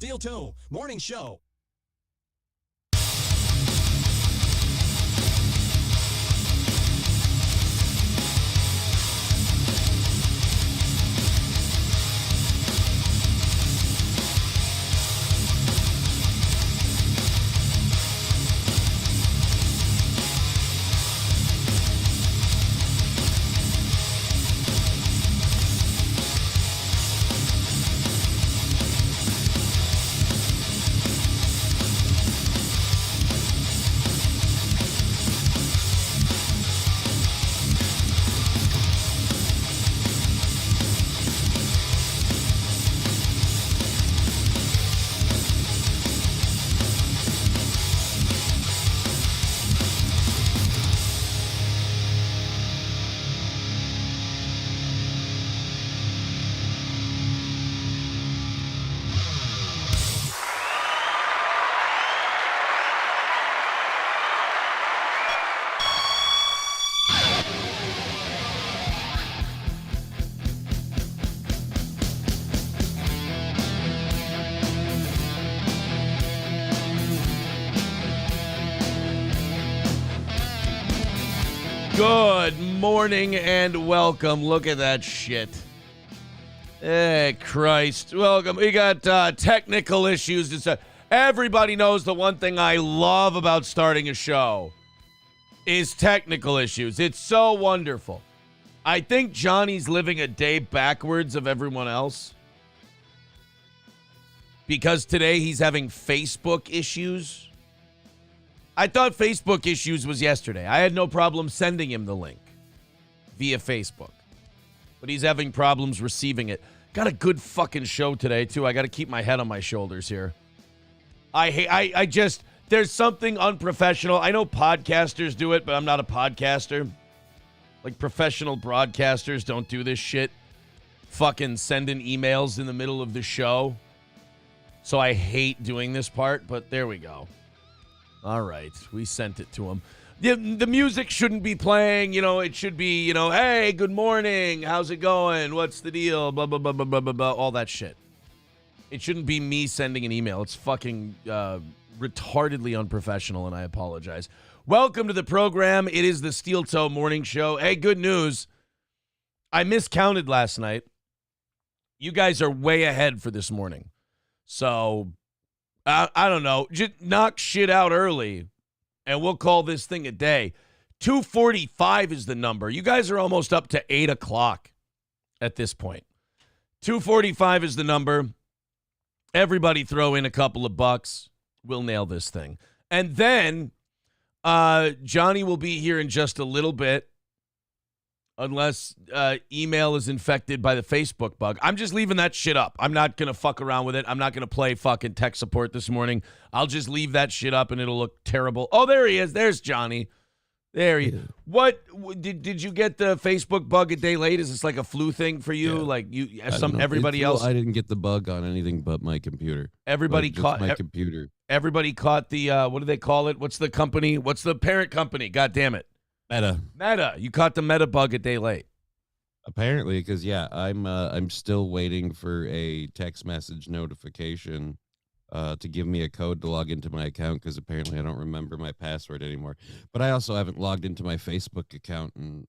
Steel Toe Morning Show. Good morning and welcome. Look at that shit. Hey, Christ. Welcome. We got technical issues. Everybody knows the one thing I love about starting a show is technical issues. It's so wonderful. I think Johnny's living a day backwards of everyone else because today he's having Facebook issues. I thought Facebook issues was yesterday. I had no problem sending him the link via Facebook. But he's having problems receiving it. Got a good fucking show today, too. I got to keep my head on my shoulders here. I just, there's something unprofessional. I know podcasters do it, but I'm not a podcaster. Like professional broadcasters don't do this shit. Fucking sending emails in the middle of the show. So I hate doing this part, but there we go. All right, we sent it to him. The music shouldn't be playing, it should be, hey, good morning, how's it going, what's the deal, blah, blah, blah, blah, blah, blah, blah, all that shit. It shouldn't be me sending an email. It's fucking retardedly unprofessional, and I apologize. Welcome to the program. It is the Steel Toe Morning Show. Hey, good news. I miscounted last night. You guys are way ahead for this morning. So I don't know. Just knock shit out early, and we'll call this thing a day. 2:45 is the number. You guys are almost up to 8 o'clock at this point. 2:45 is the number. Everybody throw in a couple of bucks. We'll nail this thing. And then Johnny will be here in just a little bit. Unless email is infected by the Facebook bug. I'm just leaving that shit up. I'm not going to fuck around with it. I'm not going to play fucking tech support this morning. I'll just leave that shit up and it'll look terrible. Oh, there he is. There's Johnny. There he is. What, did you get the Facebook bug a day late? Is this like a flu thing for you? Yeah. Like everybody else? I didn't get the bug on anything but my computer. Everybody caught my computer. Everybody caught the, what do they call it? What's the company? What's the parent company? God damn it. Meta. You caught the Meta bug a day late. Apparently, because I'm still waiting for a text message notification to give me a code to log into my account, because apparently I don't remember my password anymore. But I also haven't logged into my Facebook account in,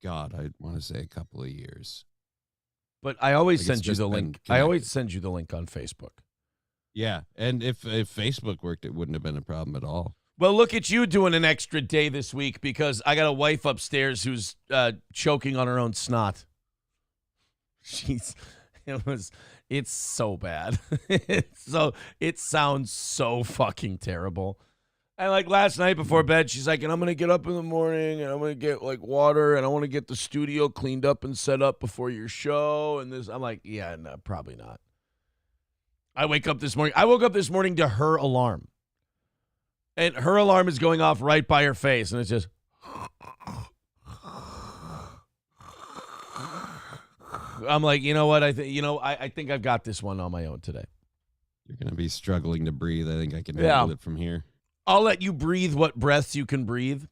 God, I want to say a couple of years. But I always send you the link. I always send you the link on Facebook. Yeah, and if Facebook worked, it wouldn't have been a problem at all. Well, look at you doing an extra day this week, because I got a wife upstairs who's choking on her own snot. It's so bad. It sounds so fucking terrible. And like last night before bed, she's like, and I'm going to get up in the morning and I'm going to get like water and I want to get the studio cleaned up and set up before your show. And this, I'm like, yeah, no, probably not. I woke up this morning to her alarm. And her alarm is going off right by her face, and it's just. I'm like, you know what? I think I've got this one on my own today. You're gonna be struggling to breathe. I think I can handle it from here. I'll let you breathe what breaths you can breathe,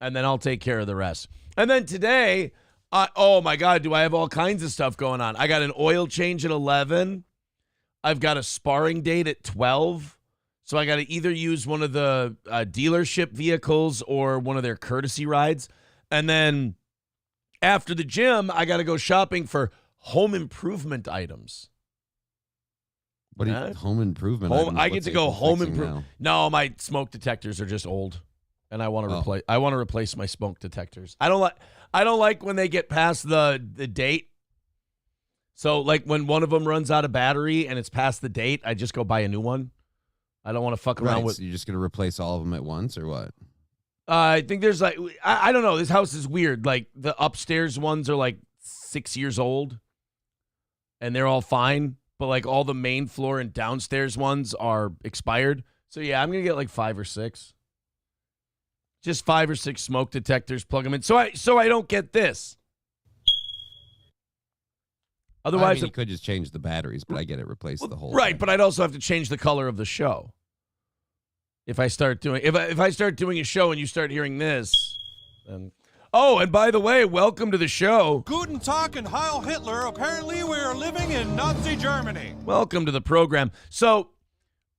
and then I'll take care of the rest. And then today, oh my God, do I have all kinds of stuff going on? I got an oil change at 11. I've got a sparring date at 12. So I got to either use one of the dealership vehicles or one of their courtesy rides. And then after the gym, I got to go shopping for home improvement items. What do you, home improvement? I get to go home improvement. No, my smoke detectors are just old, and I want to replace. I want to replace my smoke detectors. I don't like when they get past the date. So like when one of them runs out of battery and it's past the date, I just go buy a new one. I don't want to fuck around with. So you're just gonna replace all of them at once, or what? I think there's like I don't know. This house is weird. Like the upstairs ones are like 6 years old, and they're all fine. But like all the main floor and downstairs ones are expired. So yeah, I'm gonna get like 5 or 6. Just 5 or 6 smoke detectors. Plug them in. So I don't get this. Otherwise, you could just change the batteries, but I get it. Replace the whole right. thing. But I'd also have to change the color of the show. If I start doing if I start doing a show and you start hearing this, then. Oh, and by the way, welcome to the show. Guten Tag and Heil Hitler. Apparently we are living in Nazi Germany. Welcome to the program. So,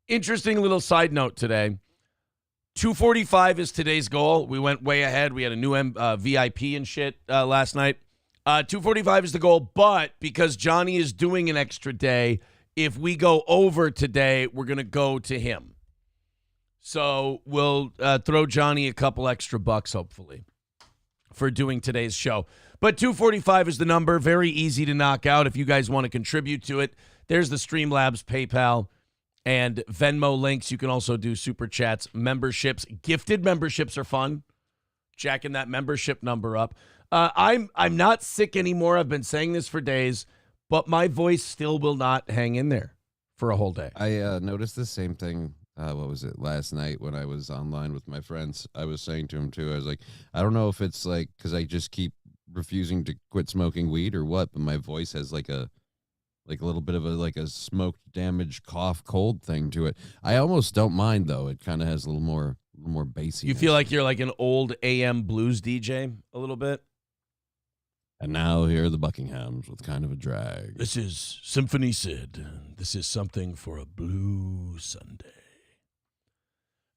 interesting little side note today. 2:45 is today's goal. We went way ahead. We had a new VIP and shit last night. 2:45 is the goal, but because Johnny is doing an extra day, if we go over today, we're going to go to him. So, we'll throw Johnny a couple extra bucks, hopefully, for doing today's show. But 2:45 is the number. Very easy to knock out if you guys want to contribute to it. There's the Streamlabs, PayPal, and Venmo links. You can also do super chats, memberships. Gifted memberships are fun. Jacking that membership number up. I'm not sick anymore. I've been saying this for days, but my voice still will not hang in there for a whole day. I noticed the same thing. What was it, last night when I was online with my friends? I was saying to him too, I was like, I don't know if it's like because I just keep refusing to quit smoking weed or what, but my voice has like a little bit of a smoke damage cough cold thing to it. I almost don't mind though. It kind of has a little more bassy. You feel like you're like an old AM blues DJ a little bit? And now here are the Buckinghams with kind of a drag. This is Symphony Sid. This is something for a blue Sunday.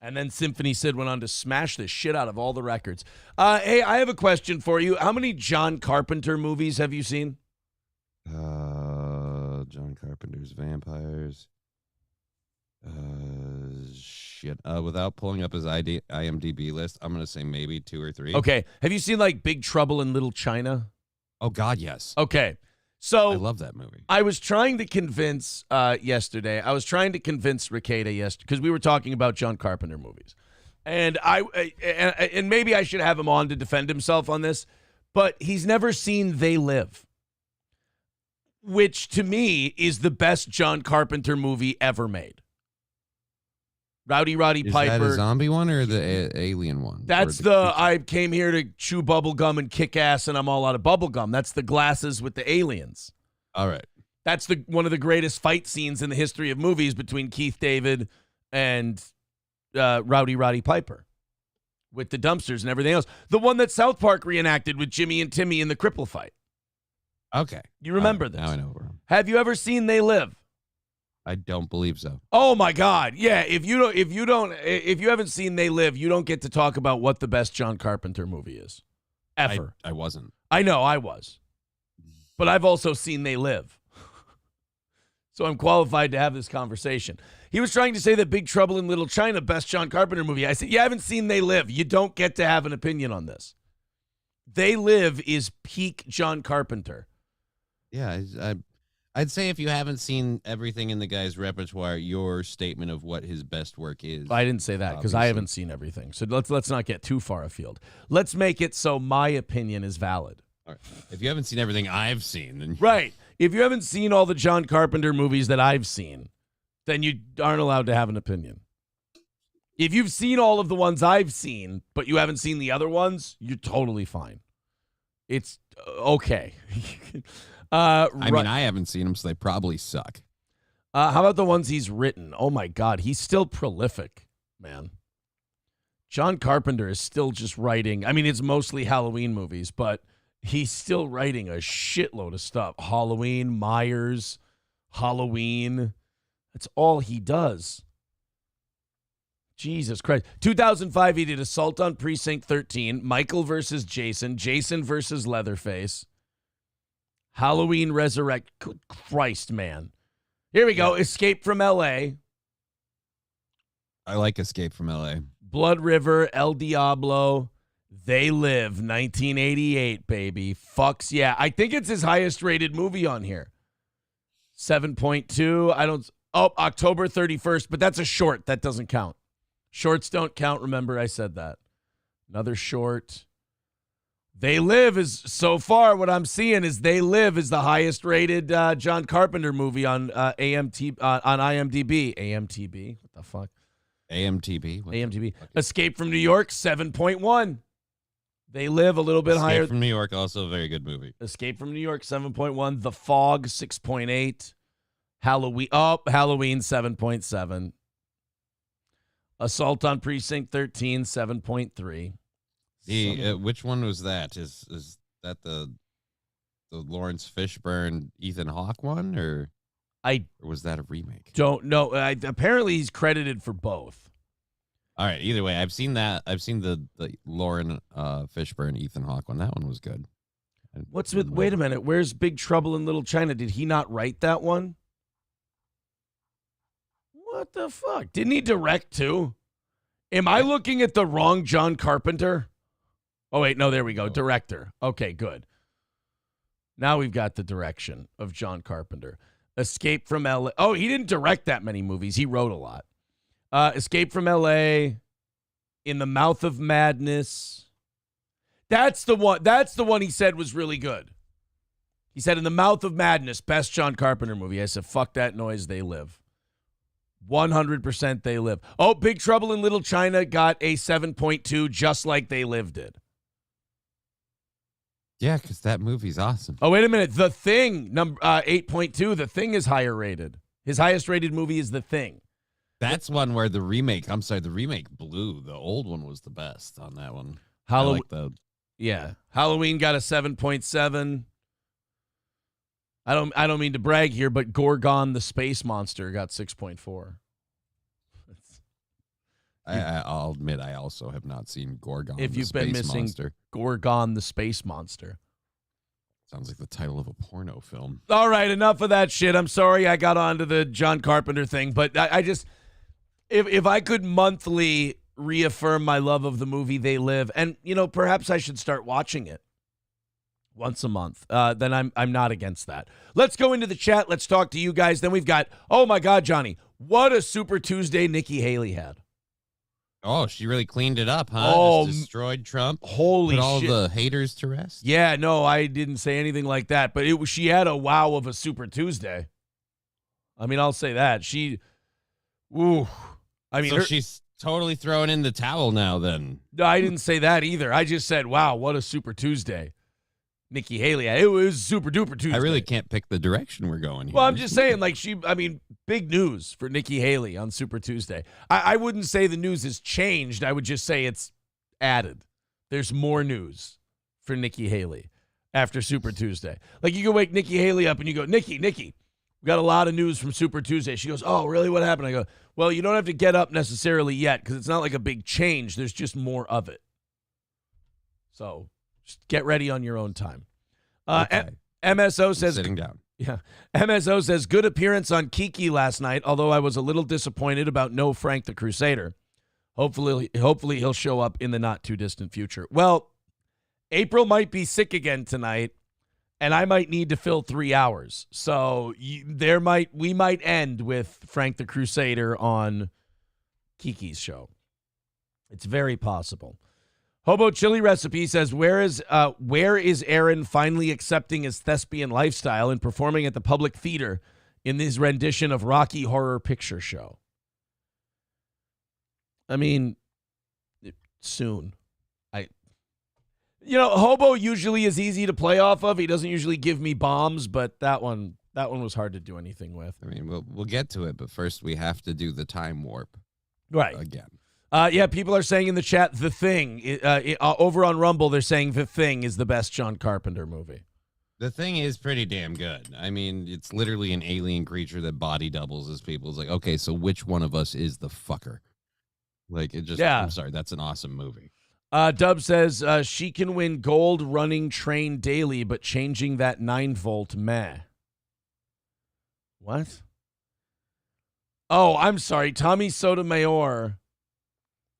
And then Symphony Sid went on to smash the shit out of all the records. Hey, I have a question for you. How many John Carpenter movies have you seen? John Carpenter's Vampires. Shit. Without pulling up his IMDb list, I'm going to say maybe 2 or 3. Okay. Have you seen like Big Trouble in Little China? Oh, God, yes. Okay. So I love that movie. I was trying to convince yesterday. I was trying to convince Ricada yesterday because we were talking about John Carpenter movies, and and maybe I should have him on to defend himself on this, but he's never seen They Live, which to me is the best John Carpenter movie ever made. Rowdy Roddy Piper. Is that a zombie one or the alien one? That's I came here to chew bubble gum and kick ass and I'm all out of bubble gum. That's the glasses with the aliens. All right. That's one of the greatest fight scenes in the history of movies between Keith David and Rowdy Roddy Piper with the dumpsters and everything else. The one that South Park reenacted with Jimmy and Timmy in the cripple fight. Okay. You remember this? Now I know. Have you ever seen They Live? I don't believe so. Oh my God. Yeah. If you haven't seen They Live, you don't get to talk about what the best John Carpenter movie is. Ever. I wasn't. I know I was. But I've also seen They Live. So I'm qualified to have this conversation. He was trying to say that Big Trouble in Little China, best John Carpenter movie. I said, you haven't seen They Live. You don't get to have an opinion on this. They Live is peak John Carpenter. Yeah, I'd say if you haven't seen everything in the guy's repertoire, your statement of what his best work is. I didn't say that because I haven't seen everything. So let's not get too far afield. Let's make it so my opinion is valid. All right. If you haven't seen everything I've seen, then right. If you haven't seen all the John Carpenter movies that I've seen, then you aren't allowed to have an opinion. If you've seen all of the ones I've seen, but you haven't seen the other ones, you're totally fine. It's okay. I mean, I haven't seen them, so they probably suck. How about the ones he's written? Oh, my God. He's still prolific, man. John Carpenter is still just writing. I mean, it's mostly Halloween movies, but he's still writing a shitload of stuff. Halloween, Myers, Halloween. That's all he does. Jesus Christ. 2005, he did Assault on Precinct 13, Michael versus Jason, Jason versus Leatherface, Halloween Resurrect. Good Christ, man. Here we go. Escape from L.A. I like Escape from L.A. Blood River, El Diablo, They Live, 1988, baby. Fucks, yeah. I think it's his highest rated movie on here. 7.2. October 31st, but that's a short. That doesn't count. Shorts don't count. Remember, I said that. Another short. They Live is, so far, what I'm seeing is They Live is the highest rated John Carpenter movie on on IMDb. AMTB? What the fuck? AMTB. AMTB. Escape from New York, 7.1. They Live a little bit higher. Escape from New York, also a very good movie. Escape from New York, 7.1. The Fog, 6.8. Halloween, 7.7. Assault on Precinct 13, 7.3. Which one was that? Is that the Lawrence Fishburne, Ethan Hawke one, or was that a remake? Don't know. Apparently, he's credited for both. All right. Either way, I've seen that. I've seen the Lauren Fishburne, Ethan Hawke one. That one was good. Wait a minute. Where's Big Trouble in Little China? Did he not write that one? What the fuck? Didn't he direct too? Am I looking at the wrong John Carpenter? Oh, wait. No, there we go. Director. Okay, good. Now we've got the direction of John Carpenter. Escape from L.A. Oh, he didn't direct that many movies. He wrote a lot. Escape from L.A., In the Mouth of Madness. That's the one he said was really good. He said, In the Mouth of Madness, best John Carpenter movie. I said, fuck that noise, They Live. 100% They Live. Oh, Big Trouble in Little China got a 7.2, just like They Live did. Yeah, because that movie's awesome. Oh, wait a minute. The Thing, 8.2. The Thing is higher rated. His highest rated movie is The Thing. That's one where the remake blew. The old one was the best on that one. Yeah. Halloween got a 7.7. I don't mean to brag here, but Gorgon the Space Monster got 6.4. I'll admit I also have not seen Gorgon the Space Monster. If you've been missing Gorgon the Space Monster. Sounds like the title of a porno film. All right, enough of that shit. I'm sorry I got onto the John Carpenter thing, but I just, if I could monthly reaffirm my love of the movie They Live, and, perhaps I should start watching it once a month, then I'm not against that. Let's go into the chat. Let's talk to you guys. Then we've got, oh my God, Johnny, what a Super Tuesday Nikki Haley had. Oh, she really cleaned it up, huh? Oh, just destroyed Trump. Holy shit. Put all the haters to rest. Yeah, no, I didn't say anything like that, but she had a wow of a Super Tuesday. I mean, I'll say that. She's totally throwing in the towel now then. No, I didn't say that either. I just said, wow, what a Super Tuesday Nikki Haley had. It was super duper Tuesday. I really can't pick the direction we're going here. Well, I'm just saying, big news for Nikki Haley on Super Tuesday. I wouldn't say the news has changed. I would just say it's added. There's more news for Nikki Haley after Super Tuesday. Like, you can wake Nikki Haley up and you go, Nikki, we got a lot of news from Super Tuesday. She goes, oh, really? What happened? I go, well, you don't have to get up necessarily yet because it's not like a big change. There's just more of it. So just get ready on your own time. Okay. MSO says, sitting down. Yeah. MSO says, good appearance on Kiki last night, although I was a little disappointed about no Frank the Crusader. Hopefully he'll show up in the not too distant future. Well, April might be sick again tonight, and I might need to fill 3 hours. So we might end with Frank the Crusader on Kiki's show. It's very possible. Hobo Chili Recipe says, where is Aaron finally accepting his thespian lifestyle and performing at the public theater in his rendition of Rocky Horror Picture Show? I mean, soon. Hobo usually is easy to play off of. He doesn't usually give me bombs, but that one was hard to do anything with. I mean, we'll get to it, but first we have to do the time warp. Right. Again. Yeah, people are saying in the chat, The Thing. Over on Rumble, they're saying The Thing is the best John Carpenter movie. The thing is pretty damn good. I mean, it's literally an alien creature that body doubles as people. It's like, okay, so which one of us is the fucker? Like, it just, Yeah. I'm sorry, that's an awesome movie. Dub says she can win gold running train daily, but changing that 9-volt meh. What? Oh, I'm sorry. Tommy Sotomayor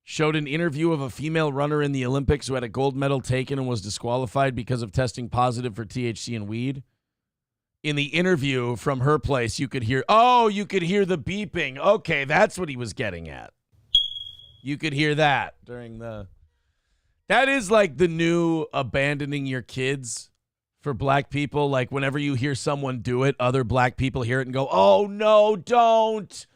showed an interview of a female runner in the Olympics who had a gold medal taken and was disqualified because of testing positive for THC and weed. In the interview from her place, you could hear the beeping. Okay, that's what he was getting at. You could hear that during the... That is like the new abandoning your kids for black people. Like whenever you hear someone do it, other black people hear it and go, oh, no, don't.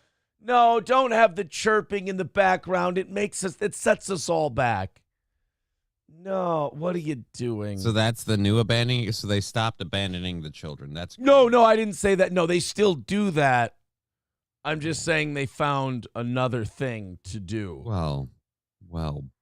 No, don't have the chirping in the background. It sets us all back. No, what are you doing? So that's the new abandoning. So they stopped abandoning the children. That's No, I didn't say that. No, they still do that. I'm just saying they found another thing to do. Well,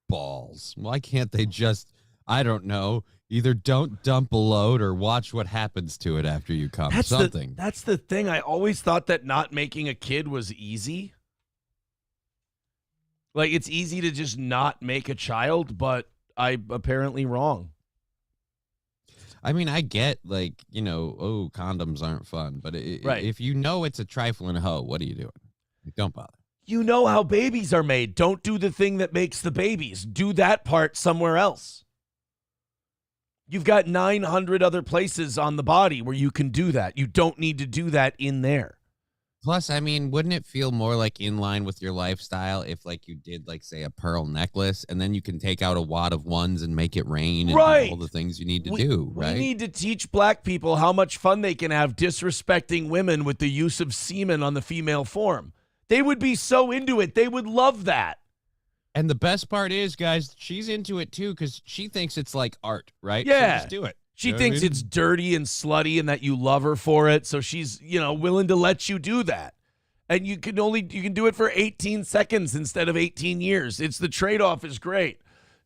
balls. Why can't they just, I don't know, either don't dump a load or watch what happens to it after you come? That's something. That's the thing. I always thought that not making a kid was easy. Like, it's easy to just not make a child, but I'm apparently wrong. I mean, I get, like, condoms aren't fun, but Right. if you know it's a trifling hoe, what are you doing? Don't bother. You know how babies are made. Don't do the thing that makes the babies. Do that part somewhere else. You've got 900 other places on the body where you can do that. You don't need to do that in there. Plus, I mean, wouldn't it feel more like in line with your lifestyle if, like, you did, like, say, a pearl necklace, and then you can take out a wad of ones and make it rain and Right. do all the things you need to do, right? We need to teach black people how much fun they can have disrespecting women with the use of semen on the female form. They would be so into it. They would love that. And the best part is, guys, she's into it, too, because she thinks it's like art, right? Yeah. So just do it. She You know what I thinks mean? it's dirty and slutty and that you love her for it. So she's, willing to let you do that. And you can do it for 18 seconds instead of 18 years. It's the trade-off is great.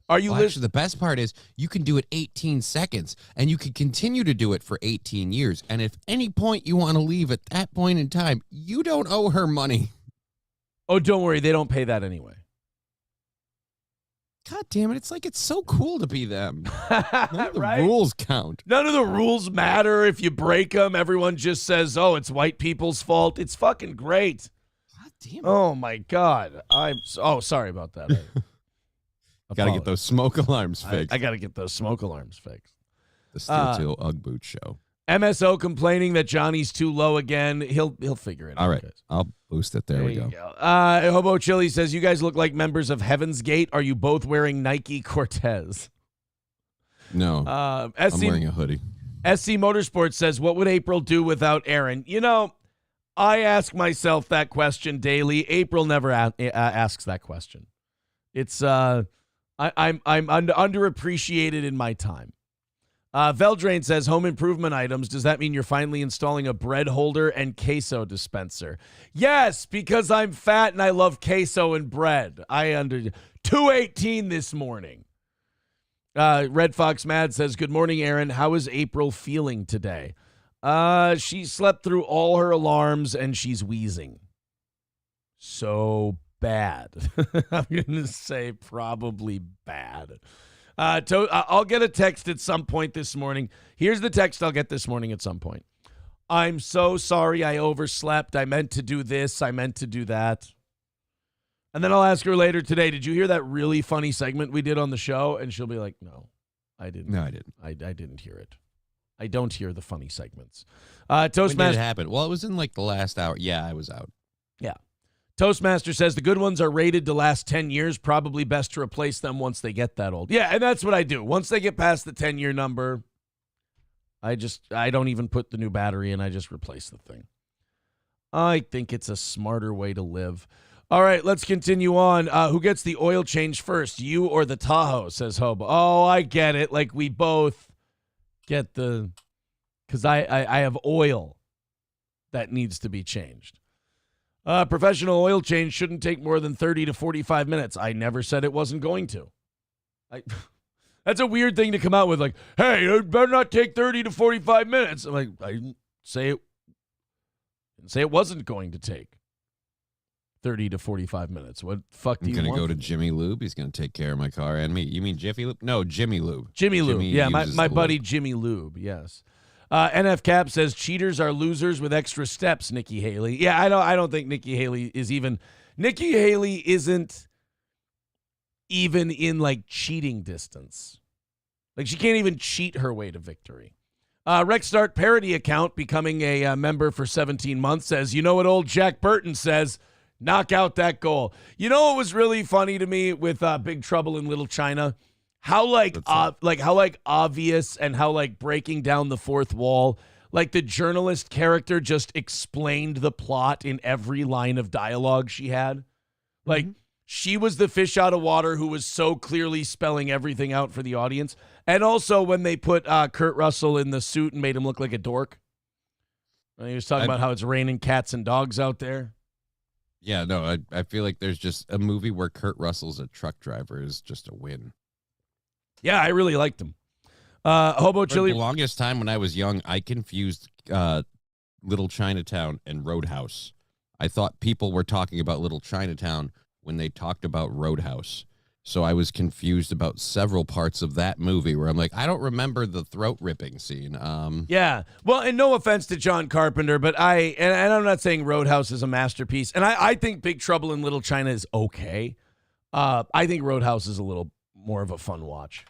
Are you Actually, the best part is you can do it 18 seconds and you can continue to do it for 18 years. And if any point you want to leave at that point in time, you don't owe her money. Oh, don't worry. They don't pay that anyway. God damn it. It's like it's so cool to be them. None of the Right? rules count. None of the rules matter. If you break them, everyone just says, oh, it's white people's fault. It's fucking great. God damn it. Oh, my God. Sorry about that. Got to get those smoke alarms fixed. I got to get those smoke alarms fixed. The Steel Ugg Boot Show. MSO complaining that Johnny's too low again. He'll figure it out. All right. Guys. I'll boost it. There we you go. Hobo Chili says, you guys look like members of Heaven's Gate. Are you both wearing Nike Cortez? No. I'm wearing a hoodie. SC Motorsports says, what would April do without Aaron? I ask myself that question daily. April never asks that question. It's I'm underappreciated in my time. Veldrain says, home improvement items. Does that mean you're finally installing a bread holder and queso dispenser? Yes, because I'm fat and I love queso and bread. 218 this morning. Red Fox Mad says, good morning, Aaron. How is April feeling today? She slept through all her alarms and she's wheezing. So bad. I'm going to say probably bad. I'll get a text at some point this morning. Here's the text I'll get this morning at some point. I'm so sorry I overslept. I meant to do this. I meant to do that. And then I'll ask her later today, did you hear that really funny segment we did on the show? And she'll be like, no, I didn't. No, I didn't. I didn't hear it. I don't hear the funny segments. When did it Toastmaster. happen? Well, it was in like the last hour. Yeah, I was out. Yeah. Toastmaster says the good ones are rated to last 10 years. Probably best to replace them once they get that old. Yeah, and that's what I do. Once they get past the 10-year number, I don't even put the new battery in. I just replace the thing. I think it's a smarter way to live. All right, let's continue on. Who gets the oil change first, you or the Tahoe, says Hobo. Oh, I get it. Like we both get because I have oil that needs to be changed. Professional oil change shouldn't take more than 30 to 45 minutes. I never said it wasn't going to. That's a weird thing to come out with, like, hey, it better not take 30 to 45 minutes. I'm like, I didn't say it wasn't going to take 30 to 45 minutes. What the fuck do you want? I'm going to go to Jimmy Lube. He's going to take care of my car and me. You mean Jiffy Lube? No, Jimmy Lube. Jimmy Lube. Yeah, my buddy lube. Jimmy Lube, yes. NF Cap says cheaters are losers with extra steps, Nikki Haley. Yeah, I don't think Nikki Haley is even Nikki Haley isn't even in like cheating distance. Like she can't even cheat her way to victory. Rex Start parody account becoming a member for 17 months says, you know what old Jack Burton says? Knock out that goal. You know what was really funny to me with Big Trouble in Little China? How obvious and how like breaking down the fourth wall. Like the journalist character just explained the plot in every line of dialogue she had. Like she was the fish out of water who was so clearly spelling everything out for the audience. And also when they put Kurt Russell in the suit and made him look like a dork. And he was talking about how it's raining cats and dogs out there. Yeah, no, I feel like there's just a movie where Kurt Russell's a truck driver is just a win. Yeah, I really liked him. Hobo Chili. For the longest time when I was young, I confused Little Chinatown and Roadhouse. I thought people were talking about Little Chinatown when they talked about Roadhouse. So I was confused about several parts of that movie where I'm like, I don't remember the throat ripping scene. Yeah. Well, and no offense to John Carpenter, but and I'm not saying Roadhouse is a masterpiece. And I think Big Trouble in Little China is okay. I think Roadhouse is a little more of a fun watch.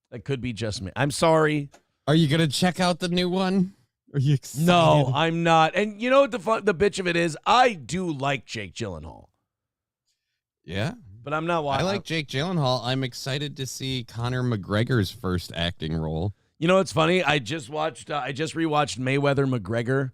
That could be just me. I'm sorry. Are you going to check out the new one? Are you excited? No, I'm not. And you know what the bitch of it is? I do like Jake Gyllenhaal. Yeah. But I'm not watching. I like Jake Gyllenhaal. I'm excited to see Conor McGregor's first acting role. You know what's funny? I just rewatched Mayweather McGregor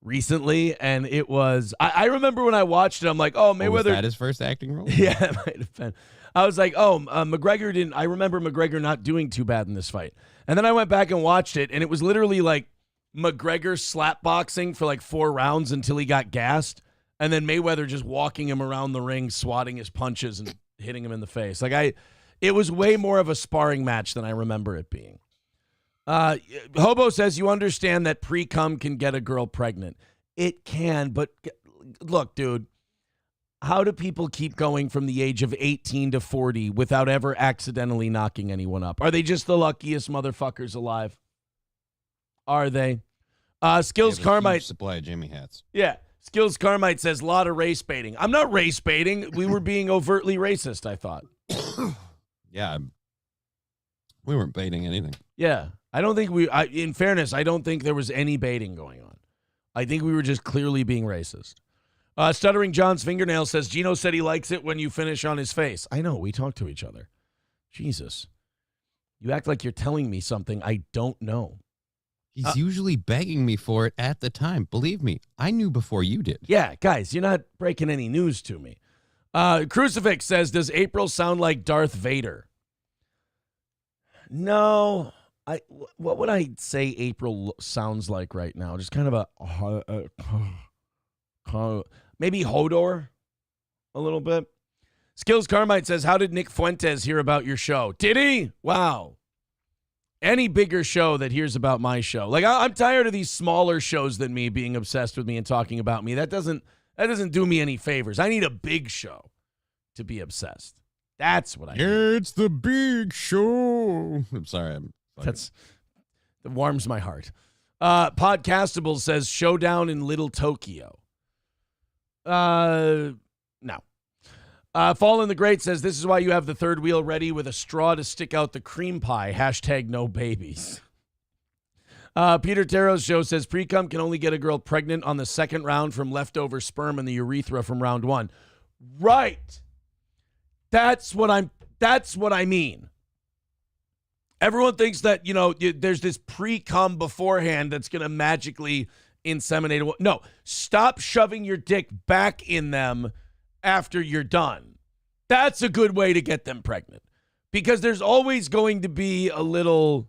recently, and it was I remember when I watched it, I'm like, oh, Mayweather. Was that his first acting role? Yeah, it might have been. I was like, oh, McGregor didn't. I remember McGregor not doing too bad in this fight, and then I went back and watched it, and it was literally like McGregor slap boxing for like 4 rounds until he got gassed. And then Mayweather just walking him around the ring, swatting his punches and hitting him in the face. It was way more of a sparring match than I remember it being. Hobo says, you understand that pre-cum can get a girl pregnant. It can, but look, dude, how do people keep going from the age of 18 to 40 without ever accidentally knocking anyone up? Are they just the luckiest motherfuckers alive? Are they? Skills Carmite. Supply of Jimmy hats. Yeah. Skills Carmite says, lot of race baiting. I'm not race baiting. We were being overtly racist, I thought. Yeah. We weren't baiting anything. Yeah. I don't think in fairness, I don't think there was any baiting going on. I think we were just clearly being racist. Stuttering John's fingernail says, Gino said he likes it when you finish on his face. I know. We talk to each other. Jesus. You act like you're telling me something I don't know. He's usually begging me for it at the time. Believe me, I knew before you did. Yeah, guys, you're not breaking any news to me. Crucifix says, does April sound like Darth Vader? No. What would I say April sounds like right now? Just kind of maybe Hodor a little bit. Skills Carmite says, how did Nick Fuentes hear about your show? Did he? Wow. Any bigger show that hears about my show. Like, I'm tired of these smaller shows than me being obsessed with me and talking about me. That doesn't do me any favors. I need a big show to be obsessed. That's what I need. It's the big show. I'm sorry. That warms my heart. Podcastable says Showdown in Little Tokyo. No. Fall in the Great says, this is why you have the third wheel ready with a straw to stick out the cream pie. # no babies. Peter Taro's show says, pre-cum can only get a girl pregnant on the second round from leftover sperm in the urethra from round 1. Right. That's what I mean. Everyone thinks that, there's this pre-cum beforehand that's going to magically inseminate. No, stop shoving your dick back in them after you're done. That's a good way to get them pregnant, because there's always going to be a little,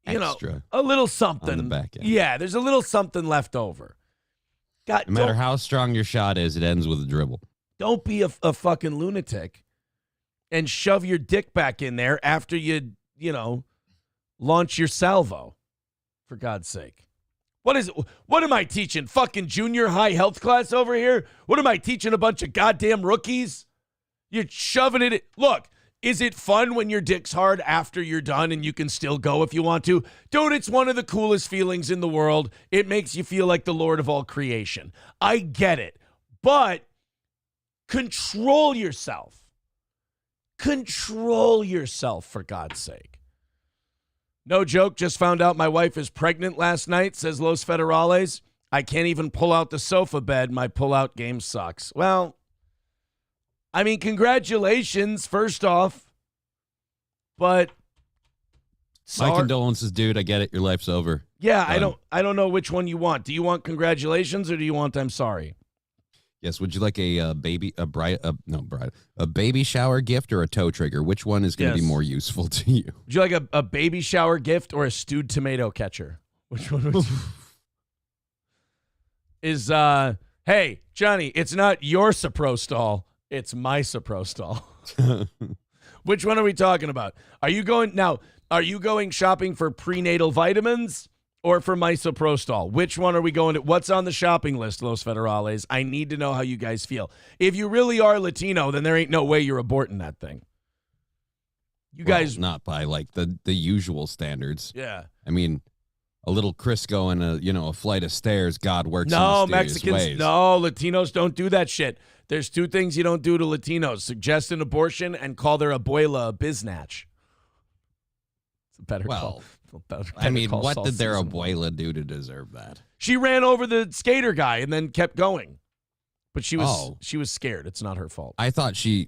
extra, a little something on the back end. Yeah, there's a little something left over. God, no matter how strong your shot is, it ends with a dribble. Don't be a fucking lunatic and shove your dick back in there after you launch your salvo. For God's sake. What am I teaching? Fucking junior high health class over here? What am I teaching a bunch of goddamn rookies? You're shoving it. Look, is it fun when your dick's hard after you're done and you can still go if you want to? Dude, it's one of the coolest feelings in the world. It makes you feel like the Lord of all creation. I get it. But control yourself. Control yourself, for God's sake. No joke, just found out my wife is pregnant last night, says Los Federales. I can't even pull out the sofa bed. My pull-out game sucks. Well, I mean, congratulations, first off. But my condolences, dude. I get it. Your life's over. Yeah, I don't know which one you want. Do you want congratulations or do you want I'm sorry? Yes, would you like a baby shower gift or a toe trigger? Which one is going to be more useful to you? Would you like a baby shower gift or a stewed tomato catcher? Which one would you? Hey, Johnny, it's not your Soprostol. It's my Soprostol. Which one are we talking about? Are you going shopping for prenatal vitamins or for misoprostol? Which one are we going to? What's on the shopping list, Los Federales? I need to know how you guys feel. If you really are Latino, then there ain't no way you're aborting that thing. You guys, not by like the usual standards. Yeah. I mean, a little Crisco and a flight of stairs. God works. No, in mysterious Mexicans. ways. No, Latinos don't do that shit. There's two things you don't do to Latinos: suggest an abortion and call their abuela a biznatch. It's a better call. I mean, what did their abuela do to deserve that? She ran over the skater guy and then kept going. But she was scared. It's not her fault. I thought she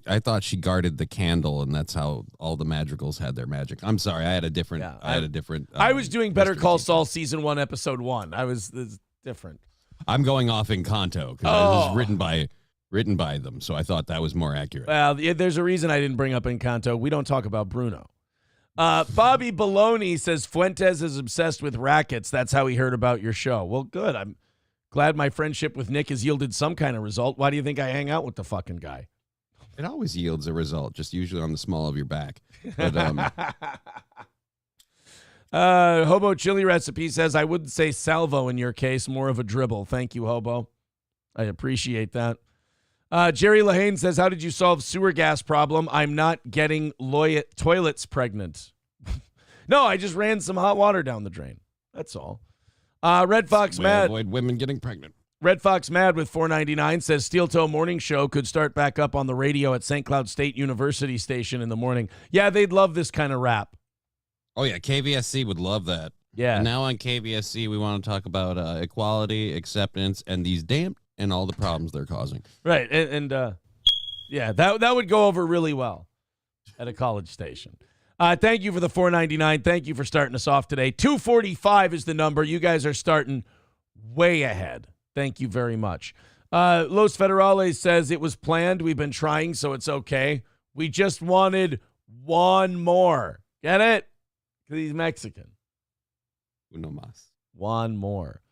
guarded the candle, and that's how all the madrigals had their magic. I'm sorry, I had a different. I was doing Better Call Saul season 1, episode 1. It's different. I'm going off in Kanto because it was written by them, so I thought that was more accurate. Well, there's a reason I didn't bring up Encanto. We don't talk about Bruno. Bobby Baloney says Fuentes is obsessed with rackets. That's how he heard about your show. Well, good. I'm glad my friendship with Nick has yielded some kind of result. Why do you think I hang out with the fucking guy? It always yields a result, just usually on the small of your back. But, Hobo Chili Recipe says, I wouldn't say salvo in your case, more of a dribble. Thank you, Hobo. I appreciate that. Jerry Lahane says, how did you solve sewer gas problem? I'm not getting toilets pregnant. No, I just ran some hot water down the drain. That's all. Red Fox Mad. Avoid women getting pregnant. Red Fox Mad with $4.99 says Steel Toe Morning Show could start back up on the radio at St. Cloud State University station in the morning. Yeah, they'd love this kind of rap. Oh, yeah, KVSC would love that. Yeah. And now on KVSC, we want to talk about equality, acceptance, and these and all the problems they're causing. Right, and yeah, that would go over really well at a college station. Thank you for the $4.99. Thank you for starting us off today. 245 is the number. You guys are starting way ahead. Thank you very much. Los Federales says it was planned. We've been trying, so it's okay. We just wanted one more. Get it? Because he's Mexican. Uno más. One more.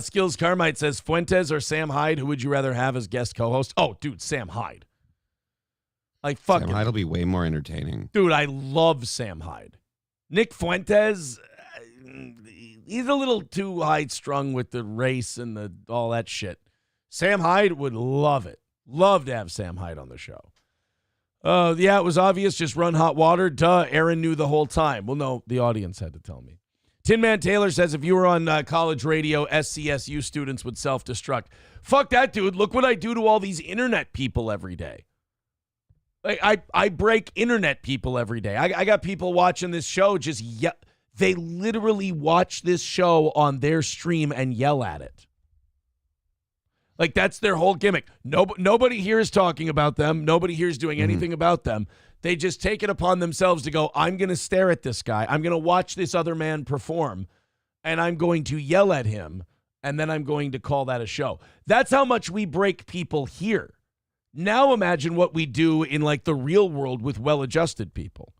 Skills Carmite says, Fuentes or Sam Hyde, who would you rather have as guest co-host? Oh, dude, Sam Hyde. Like, fucking. Sam Hyde will be way more entertaining. Dude, I love Sam Hyde. Nick Fuentes, he's a little too high-strung with the race and all that shit. Sam Hyde would love it. Love to have Sam Hyde on the show. Yeah, it was obvious. Just run hot water. Duh, Aaron knew the whole time. Well, no, the audience had to tell me. Tin Man Taylor says if you were on college radio, SCSU students would self-destruct. Fuck that, dude. Look what I do to all these internet people every day. Like, I break internet people every day. I got people watching this show just they literally watch this show on their stream and yell at it. Like, that's their whole gimmick. Nobody here is talking about them. Nobody here is doing anything about them. They just take it upon themselves to go, I'm going to stare at this guy. I'm going to watch this other man perform, and I'm going to yell at him, and then I'm going to call that a show. That's how much we break people here. Now imagine what we do in, like, the real world with well-adjusted people.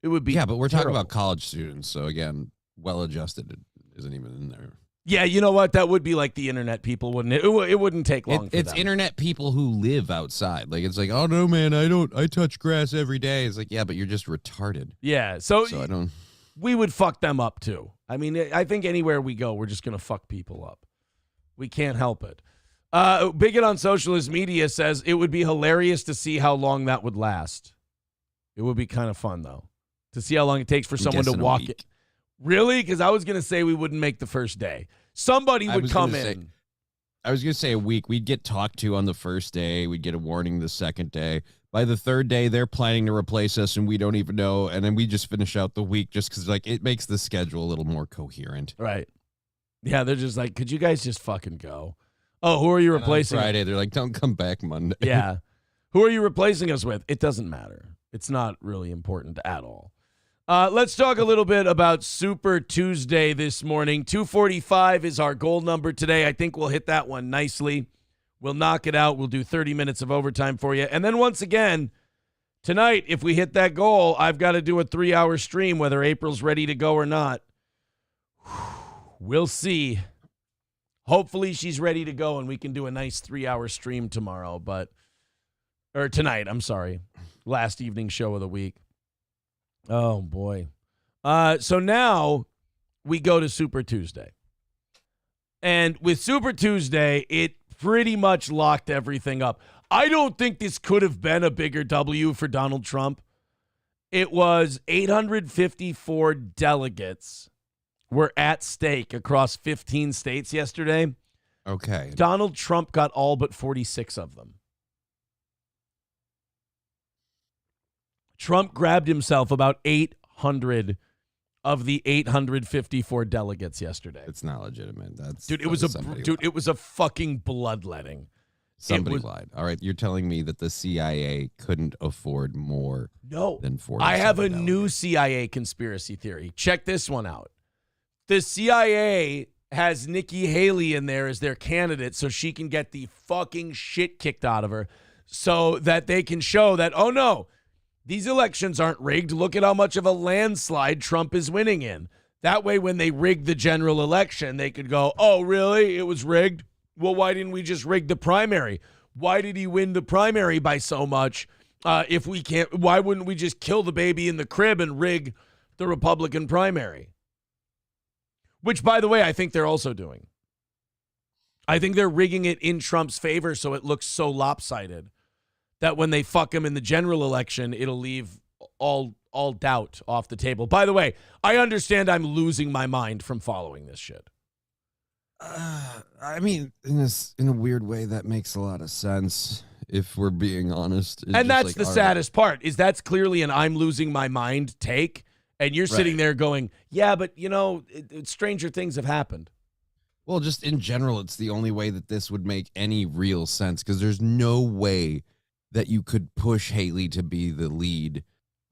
It would be but we're terrible. talking about college students, so, again, well-adjusted isn't even in there. Yeah, you know what? That would be like the internet people, wouldn't it? It wouldn't take long. It's them. internet people who live outside. Like, it's like, oh no, man, I touch grass every day. It's like, yeah, but you're just retarded. Yeah, so I don't. We would fuck them up too. I mean, I think anywhere we go, we're just gonna fuck people up. We can't help it. Bigot on Socialist Media says it would be hilarious to see how long that would last. It would be kind of fun though, to see how long it takes for someone to walk it. Really? Because I was going to say we wouldn't make the first day. Somebody would come in. I was going to say a week. We'd get talked to on the first day. We'd get a warning the second day. By the third day, they're planning to replace us, and we don't even know. And then we just finish out the week just because, like, it makes the schedule a little more coherent. Right. Yeah, they're just like, could you guys just fucking go? Oh, who are you replacing? On Friday, they're like, don't come back Monday. Yeah. Who are you replacing us with? It doesn't matter. It's not really important at all. Let's talk a little bit about Super Tuesday this morning. 245 is our goal number today. I think we'll hit that one nicely. We'll knock it out. We'll do 30 minutes of overtime for you. And then once again, tonight, if we hit that goal, I've got to do a 3-hour stream, whether April's ready to go or not. We'll see. Hopefully she's ready to go and we can do a nice 3-hour stream tomorrow, or tonight, I'm sorry. Last evening show of the week. Oh, boy. So now we go to Super Tuesday. And with Super Tuesday, it pretty much locked everything up. I don't think this could have been a bigger W for Donald Trump. It was 854 delegates were at stake across 15 states yesterday. Okay. Donald Trump got all but 46 of them. Trump grabbed himself about 800 of the 854 delegates yesterday. It's not legitimate. It was a fucking bloodletting. Somebody lied. All right, you're telling me that the CIA couldn't afford more than 40. I have a new CIA conspiracy theory. Check this one out. The CIA has Nikki Haley in there as their candidate so she can get the fucking shit kicked out of her so that they can show that, oh no, these elections aren't rigged. Look at how much of a landslide Trump is winning in. That way, when they rig the general election, they could go, oh, really? It was rigged? Well, why didn't we just rig the primary? Why did he win the primary by so much? If we can't, why wouldn't we just kill the baby in the crib and rig the Republican primary? Which, by the way, I think they're also doing. I think they're rigging it in Trump's favor so it looks so lopsided that when they fuck him in the general election, it'll leave all doubt off the table. By the way, I understand I'm losing my mind from following this shit. I mean, in a weird way, that makes a lot of sense, if we're being honest. And that's the saddest part, is that's clearly an I'm losing my mind take, and you're sitting there going, yeah, but, stranger things have happened. Well, just in general, it's the only way that this would make any real sense, because there's no way that you could push Haley to be the lead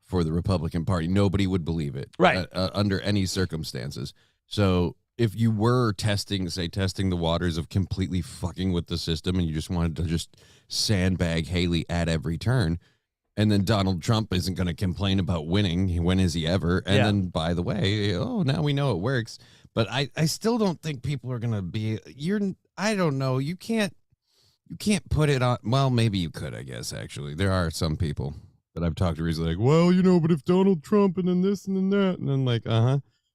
for the Republican Party. Nobody would believe it, right? Under any circumstances. So if you were testing the waters of completely fucking with the system and you just wanted to just sandbag Haley at every turn, and then Donald Trump isn't going to complain about winning. When is he ever? And then, by the way, now we know it works. But I still don't think people are going to be, I don't know. You can't put it on. Well, maybe you could, I guess, actually. There are some people that I've talked to recently like, well, but if Donald Trump and then this and then that, and then like,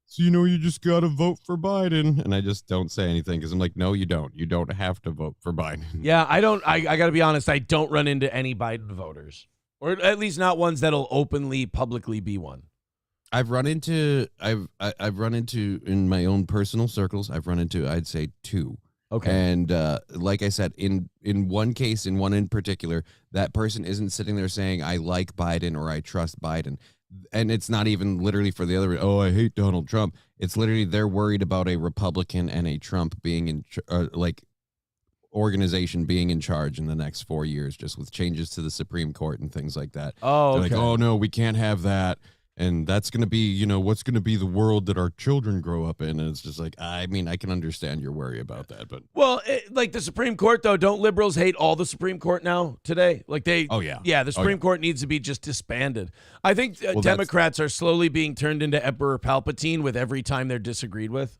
so, you just got to vote for Biden. And I just don't say anything because I'm like, no, you don't. You don't have to vote for Biden. Yeah, I don't. I got to be honest. I don't run into any Biden voters, or at least not ones that'll openly, publicly be one. I've run into in my own personal circles. I've run into, I'd say, 2. Okay. And like I said, in one case, in one in particular, that person isn't sitting there saying, I like Biden or I trust Biden. And it's not even literally for the other, oh, I hate Donald Trump. It's literally they're worried about a Republican and a Trump being organization being in charge in the next 4 years, just with changes to the Supreme Court and things like that. Oh, they're okay. like, oh, no, we can't have that. And that's going to be, what's going to be the world that our children grow up in. And it's just like, I mean, I can understand your worry about that. But well, like the Supreme Court, though, don't liberals hate all the Supreme Court now today? Like oh, yeah. Yeah, the Supreme Court needs to be just disbanded. I think Democrats are slowly being turned into Emperor Palpatine with every time they're disagreed with.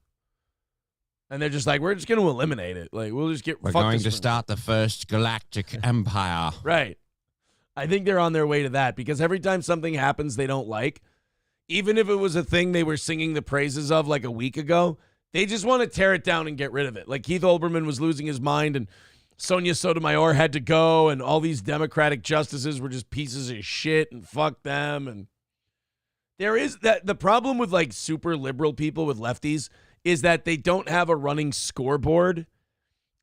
And they're just like, we're just going to eliminate it. Like, we'll just get We're fuck going this to from- start the first galactic empire. Right. I think they're on their way to that because every time something happens they don't like, even if it was a thing they were singing the praises of like a week ago, they just want to tear it down and get rid of it. Like Keith Olbermann was losing his mind and Sonia Sotomayor had to go and all these Democratic justices were just pieces of shit and fuck them. And there is that the problem with like super liberal people with lefties is that they don't have a running scoreboard.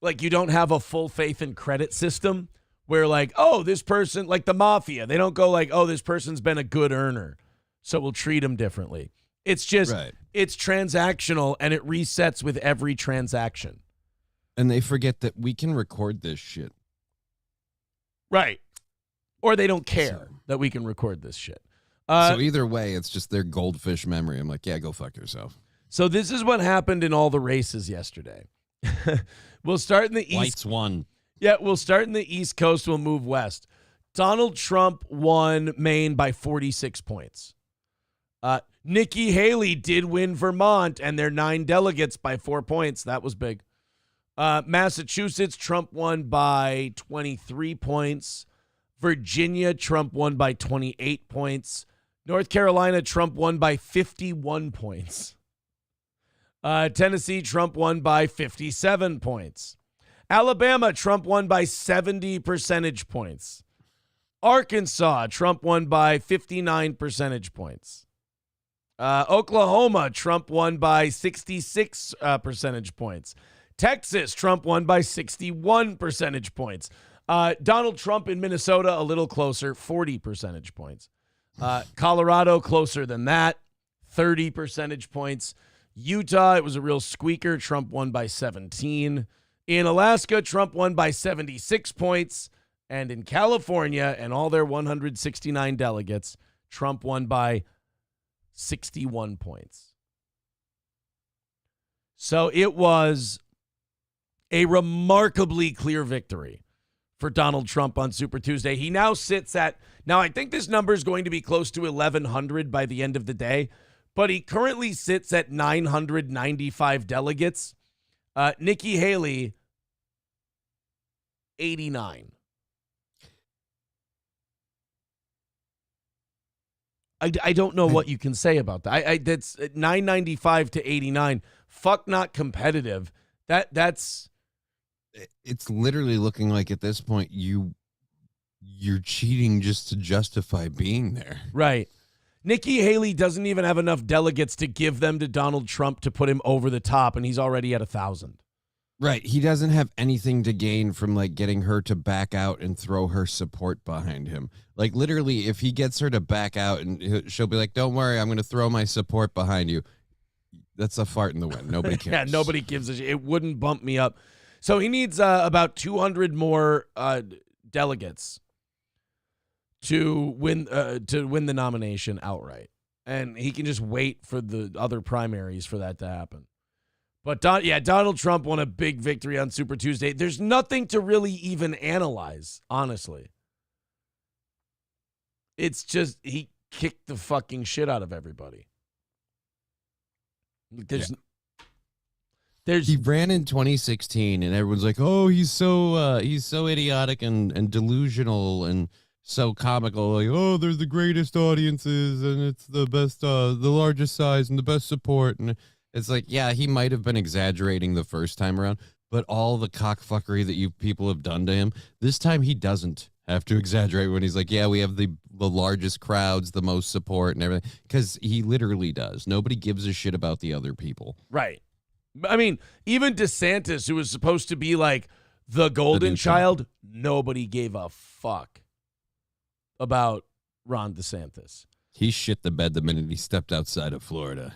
Like you don't have a full faith and credit system where like, oh, this person, like the mafia, they don't go like, oh, this person's been a good earner, so we'll treat him differently. It's just, It's transactional and it resets with every transaction. And they forget that we can record this shit. Right. Or they don't care that we can record this shit. So either way, it's just their goldfish memory. I'm like, yeah, go fuck yourself. So this is what happened in all the races yesterday. We'll start in the East. Whites won. Yeah, we'll start in the East Coast. We'll move west. Donald Trump won Maine by 46 points. Nikki Haley did win Vermont and their 9 delegates by 4 points. That was big. Massachusetts, Trump won by 23 points. Virginia, Trump won by 28 points. North Carolina, Trump won by 51 points. Tennessee, Trump won by 57 points. Alabama, Trump won by 70 percentage points. Arkansas, Trump won by 59 percentage points. Oklahoma, Trump won by 66 percentage points. Texas, Trump won by 61 percentage points. Donald Trump in Minnesota, a little closer, 40 percentage points. Colorado, closer than that, 30 percentage points. Utah, it was a real squeaker. Trump won by 17. In Alaska, Trump won by 76 points. And in California and all their 169 delegates, Trump won by 61 points. So it was a remarkably clear victory for Donald Trump on Super Tuesday. He now sits at, now I think this number is going to be close to 1,100 by the end of the day, but he currently sits at 995 delegates. Nikki Haley, 89. I don't know what you can say about that. That's 995 to 89. Fuck, not competitive. That's it's literally looking like at this point you're cheating just to justify being there. Right. Nikki Haley doesn't even have enough delegates to give them to Donald Trump to put him over the top, and he's already at 1,000. Right. He doesn't have anything to gain from like getting her to back out and throw her support behind him. Like literally, if he gets her to back out and she'll be like, don't worry, I'm going to throw my support behind you. That's a fart in the wind. Nobody cares. Yeah, nobody gives a shit. It wouldn't bump me up. So he needs about 200 more delegates to win the nomination outright. And he can just wait for the other primaries for that to happen. But Donald Trump won a big victory on Super Tuesday. There's nothing to really even analyze, honestly. It's just he kicked the fucking shit out of everybody. He ran in 2016 and everyone's like, oh, he's so idiotic and delusional and so comical. Like, oh, they're the greatest audiences and it's the best, the largest size and the best support. And it's like, yeah, he might have been exaggerating the first time around, but all the cockfuckery that you people have done to him, this time he doesn't have to exaggerate when he's like, yeah, we have the largest crowds, the most support and everything, because he literally does. Nobody gives a shit about the other people. Right. I mean, even DeSantis, who was supposed to be like the golden child, nobody gave a fuck about Ron DeSantis. He shit the bed the minute he stepped outside of Florida.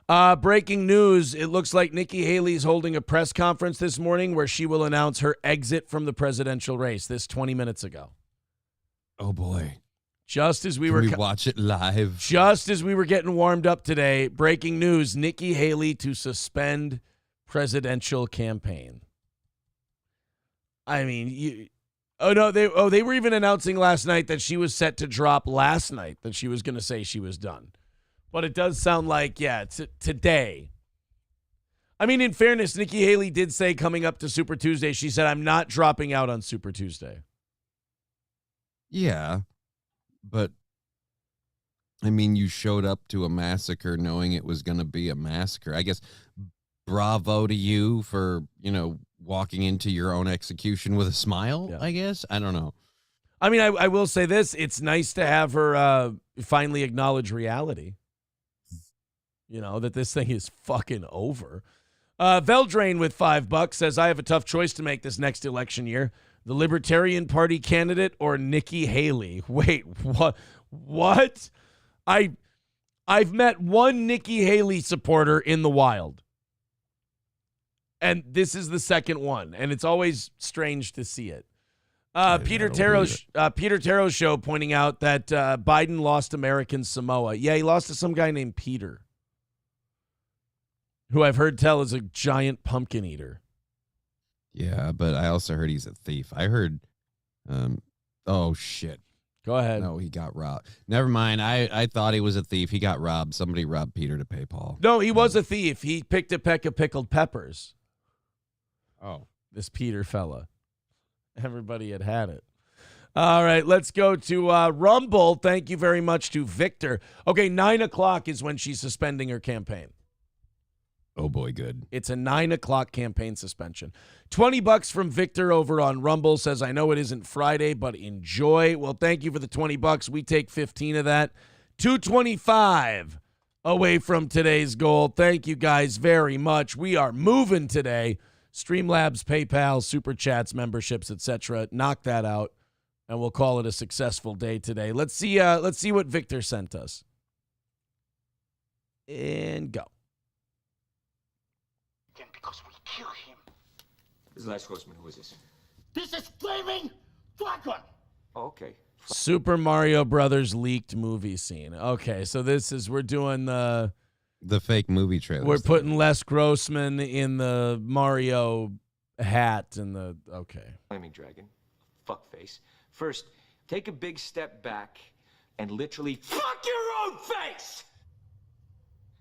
Breaking news, it looks like Nikki Haley is holding a press conference this morning where she will announce her exit from the presidential race 20 minutes ago. Oh, boy. Just as we Can we watch it live? Just as we were getting warmed up today, breaking news, Nikki Haley to suspend presidential campaign. I mean, they were even announcing last night that she was set to drop last night, that she was going to say she was done. But it does sound like, it's today. I mean, in fairness, Nikki Haley did say coming up to Super Tuesday, she said, I'm not dropping out on Super Tuesday. Yeah, but I mean, you showed up to a massacre knowing it was going to be a massacre. I guess bravo to you for, walking into your own execution with a smile, Yeah. I guess. I don't know. I mean, I will say this. It's nice to have her finally acknowledge reality. That this thing is fucking over. Veldrain with $5 says, I have a tough choice to make this next election year. The Libertarian Party candidate or Nikki Haley? Wait, what? What? I've met one Nikki Haley supporter in the wild. And this is the second one. And it's always strange to see it. Peter Taro's show pointing out that Biden lost American Samoa. Yeah, he lost to some guy named Peter, who I've heard tell is a giant pumpkin eater. Yeah, but I also heard he's a thief. I heard, oh, shit. Go ahead. No, he got robbed. Never mind. I thought he was a thief. He got robbed. Somebody robbed Peter to pay Paul. No, he was a thief. He picked a peck of pickled peppers. Oh. This Peter fella. Everybody had it. All right, let's go to Rumble. Thank you very much to Victor. Okay, 9 o'clock is when she's suspending her campaign. Oh, boy, good. It's a 9 o'clock campaign suspension. $20 from Victor over on Rumble says, I know it isn't Friday, but enjoy. Well, thank you for the $20. We take 15 of that. $225 away from today's goal. Thank you guys very much. We are moving today. Streamlabs, PayPal, Super Chats, memberships, etc. Knock that out, and we'll call it a successful day today. Let's see what Victor sent us. And go. Because we kill him. This is last Grossman. Who is this? This is Flaming Dragon! Oh, okay. Super Mario Brothers leaked movie scene. Okay, so we're doing the fake movie trailer. We're putting Les Grossman in the Mario hat and okay. Flaming Dragon. Fuckface. First, take a big step back and literally fuck your own face!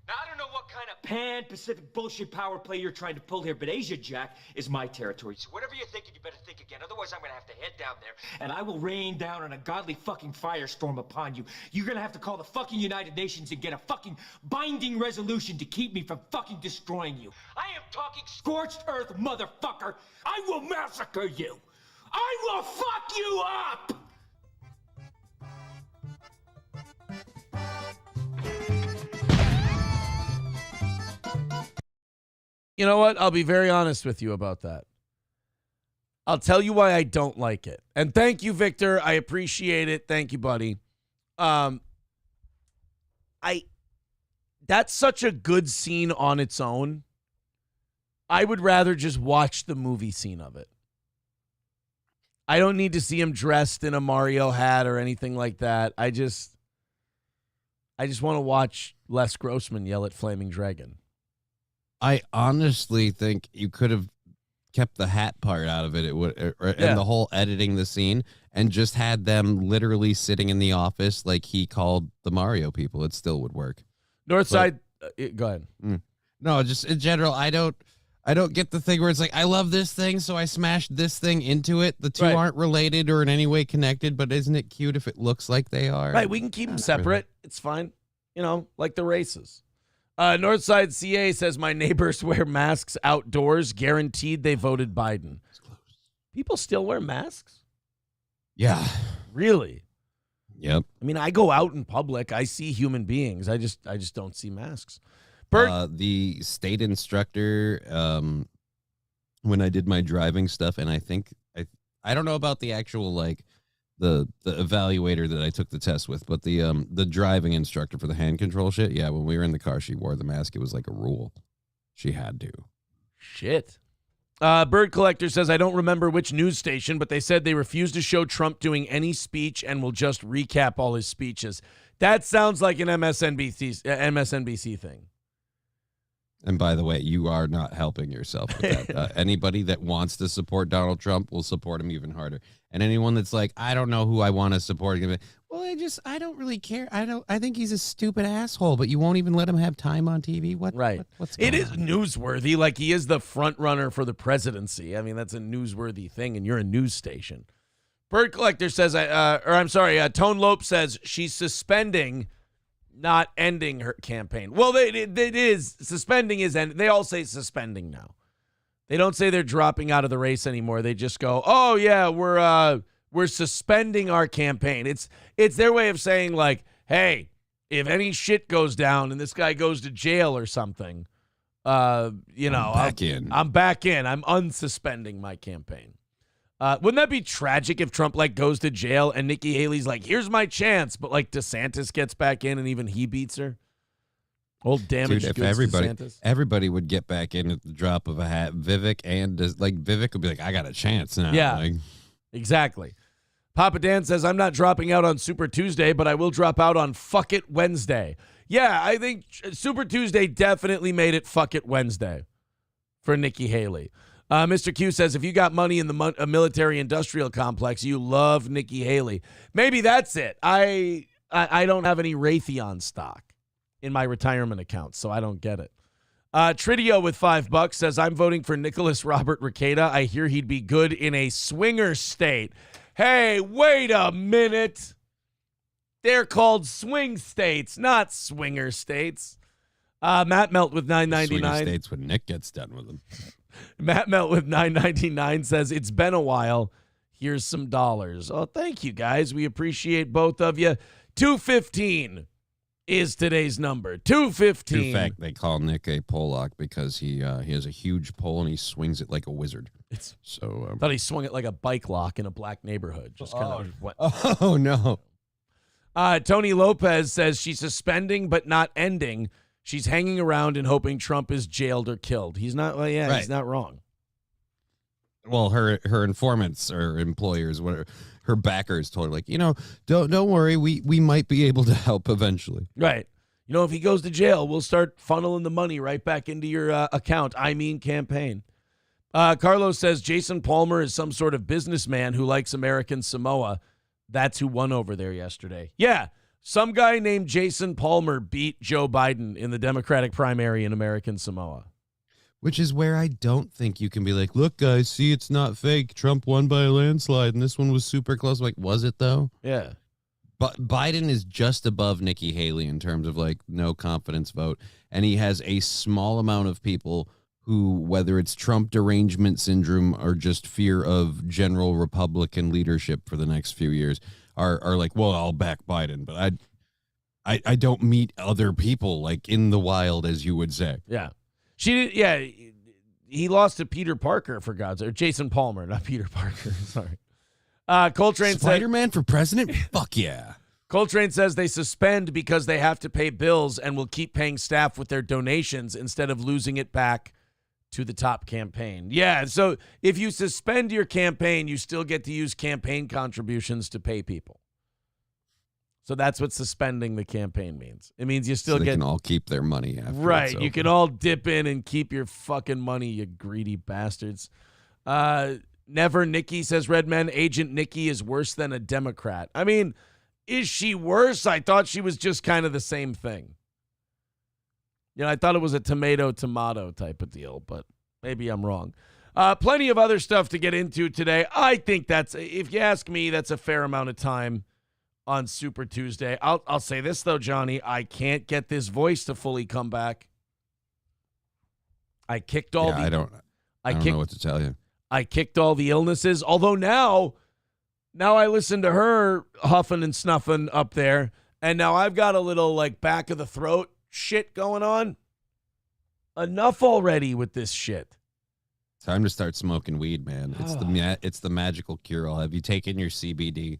Now, I don't know what kind of pan-Pacific bullshit power play you're trying to pull here, but Asia Jack is my territory. So whatever you're thinking, you better think again. Otherwise, I'm going to have to head down there, and I will rain down on a godly fucking firestorm upon you. You're going to have to call the fucking United Nations and get a fucking binding resolution to keep me from fucking destroying you. I am talking scorched earth, motherfucker. I will massacre you. I will fuck you up! You know what? I'll be very honest with you about that. I'll tell you why I don't like it. And thank you, Victor. I appreciate it. Thank you, buddy. That's such a good scene on its own. I would rather just watch the movie scene of it. I don't need to see him dressed in a Mario hat or anything like that. I just want to watch Les Grossman yell at Flaming Dragon. I honestly think you could have kept the hat part out of it. It would, and the whole editing the scene, and just had them literally sitting in the office like he called the Mario people. It still would work. Northside, go ahead. No, just in general, I don't get the thing where it's like, I love this thing, so I smashed this thing into it. The two aren't related or in any way connected, but isn't it cute if it looks like they are? Right, we can keep them separate. It's fine. Like the races. Northside CA says, my neighbors wear masks outdoors. Guaranteed they voted Biden. People still wear masks? Yeah. Really? Yep. I mean, I go out in public. I see human beings. I just don't see masks. The state instructor, when I did my driving stuff, and I think, I don't know about the actual, like, the evaluator that I took the test with, but the driving instructor for the hand control shit, yeah, when we were in the car, she wore the mask. It was like a rule. She had to. Shit. Bird Collector says, I don't remember which news station, but they said they refused to show Trump doing any speech and will just recap all his speeches. That sounds like an MSNBC thing. And by the way, you are not helping yourself with that. Anybody that wants to support Donald Trump will support him even harder. And anyone that's like, I don't know who I want to support, well, Well, I don't really care. I think he's a stupid asshole, but you won't even let him have time on TV. What's going It is on? newsworthy. Like, he is the front runner for the presidency. I mean, that's a newsworthy thing, and you're a news station. Bird Collector says, Tone Lope says she's suspending, not ending her campaign. Well, it is. Suspending is ending. They all say suspending now. They don't say they're dropping out of the race anymore. They just go, oh, yeah, we're suspending our campaign. It's their way of saying, like, hey, if any shit goes down and this guy goes to jail or something, I'm back in. I'm unsuspending my campaign. Wouldn't that be tragic if Trump, like, goes to jail and Nikki Haley's like, here's my chance, but, like, DeSantis gets back in and even he beats her? Old damaged Dude, goods if DeSantis. everybody would get back in at the drop of a hat, Vivek would be like, I got a chance now. Yeah. Like, exactly. Papa Dan says, I'm not dropping out on Super Tuesday, but I will drop out on Fuck It Wednesday. Yeah, I think Super Tuesday definitely made it Fuck It Wednesday for Nikki Haley. Mr. Q says, if you got money in the military-industrial complex, you love Nikki Haley. Maybe that's it. I don't have any Raytheon stock in my retirement account, so I don't get it. Tridio with $5 says, I'm voting for Nicholas Robert Requeta. I hear he'd be good in a swinger state. Hey, wait a minute. They're called swing states, not swinger states. Matt Melt with $9.99. Swinger states when Nick gets done with them. Matt Melt with $9.99 says, it's been a while. Here's some dollars. Oh, thank you, guys. We appreciate both of you. $2.15 is today's number. $2.15. In fact, they call Nick a Pollock because he has a huge pole and he swings it like a wizard. I So thought he swung it like a bike lock in a black neighborhood. Just kind of what? Oh no. Tony Lopez says she's suspending but not ending. She's hanging around and hoping Trump is jailed or killed. He's not. Well, yeah, Right. He's not wrong. Well, her informants or employers, whatever, her backers told her, like, don't worry, we might be able to help eventually. Right. If he goes to jail, we'll start funneling the money right back into your account. Campaign. Carlos says Jason Palmer is some sort of businessman who likes American Samoa. That's who won over there yesterday. Yeah, some guy named Jason Palmer beat Joe Biden in the Democratic primary in American Samoa. Which is where I don't think you can be like, look, guys, see, it's not fake. Trump won by a landslide, and this one was super close. Like, was it, though? Yeah. But Biden is just above Nikki Haley in terms of, like, no confidence vote. And he has a small amount of people who, whether it's Trump derangement syndrome or just fear of general Republican leadership for the next few years, are like, well, I'll back Biden. But I don't meet other people, like, in the wild, as you would say. Yeah. He lost to Peter Parker, for God's sake. Or Jason Palmer, not Peter Parker. Sorry. Coltrane Spider-Man for president? Fuck yeah. Coltrane says they suspend because they have to pay bills and will keep paying staff with their donations instead of losing it back to the top campaign. Yeah, so if you suspend your campaign, you still get to use campaign contributions to pay people. So that's what suspending the campaign means. It means you still they get can all keep their money after. right. You can all dip in and keep your fucking money, you greedy bastards. Never Nikki says Redman. Agent Nikki is worse than a Democrat. I mean, is she worse? I thought she was just kind of the same thing. I thought it was a tomato type of deal, but maybe I'm wrong. Plenty of other stuff to get into today. I think if you ask me, that's a fair amount of time on Super Tuesday. I'll say this, though, Johnny. I can't get this voice to fully come back. I kicked all I don't know what to tell you. I kicked all the illnesses, although now I listen to her huffing and snuffing up there, and now I've got a little, like, back of the throat shit going on. Enough already with this shit. Time to start smoking weed, man. It's the magical cure-all. Have you taken your CBD?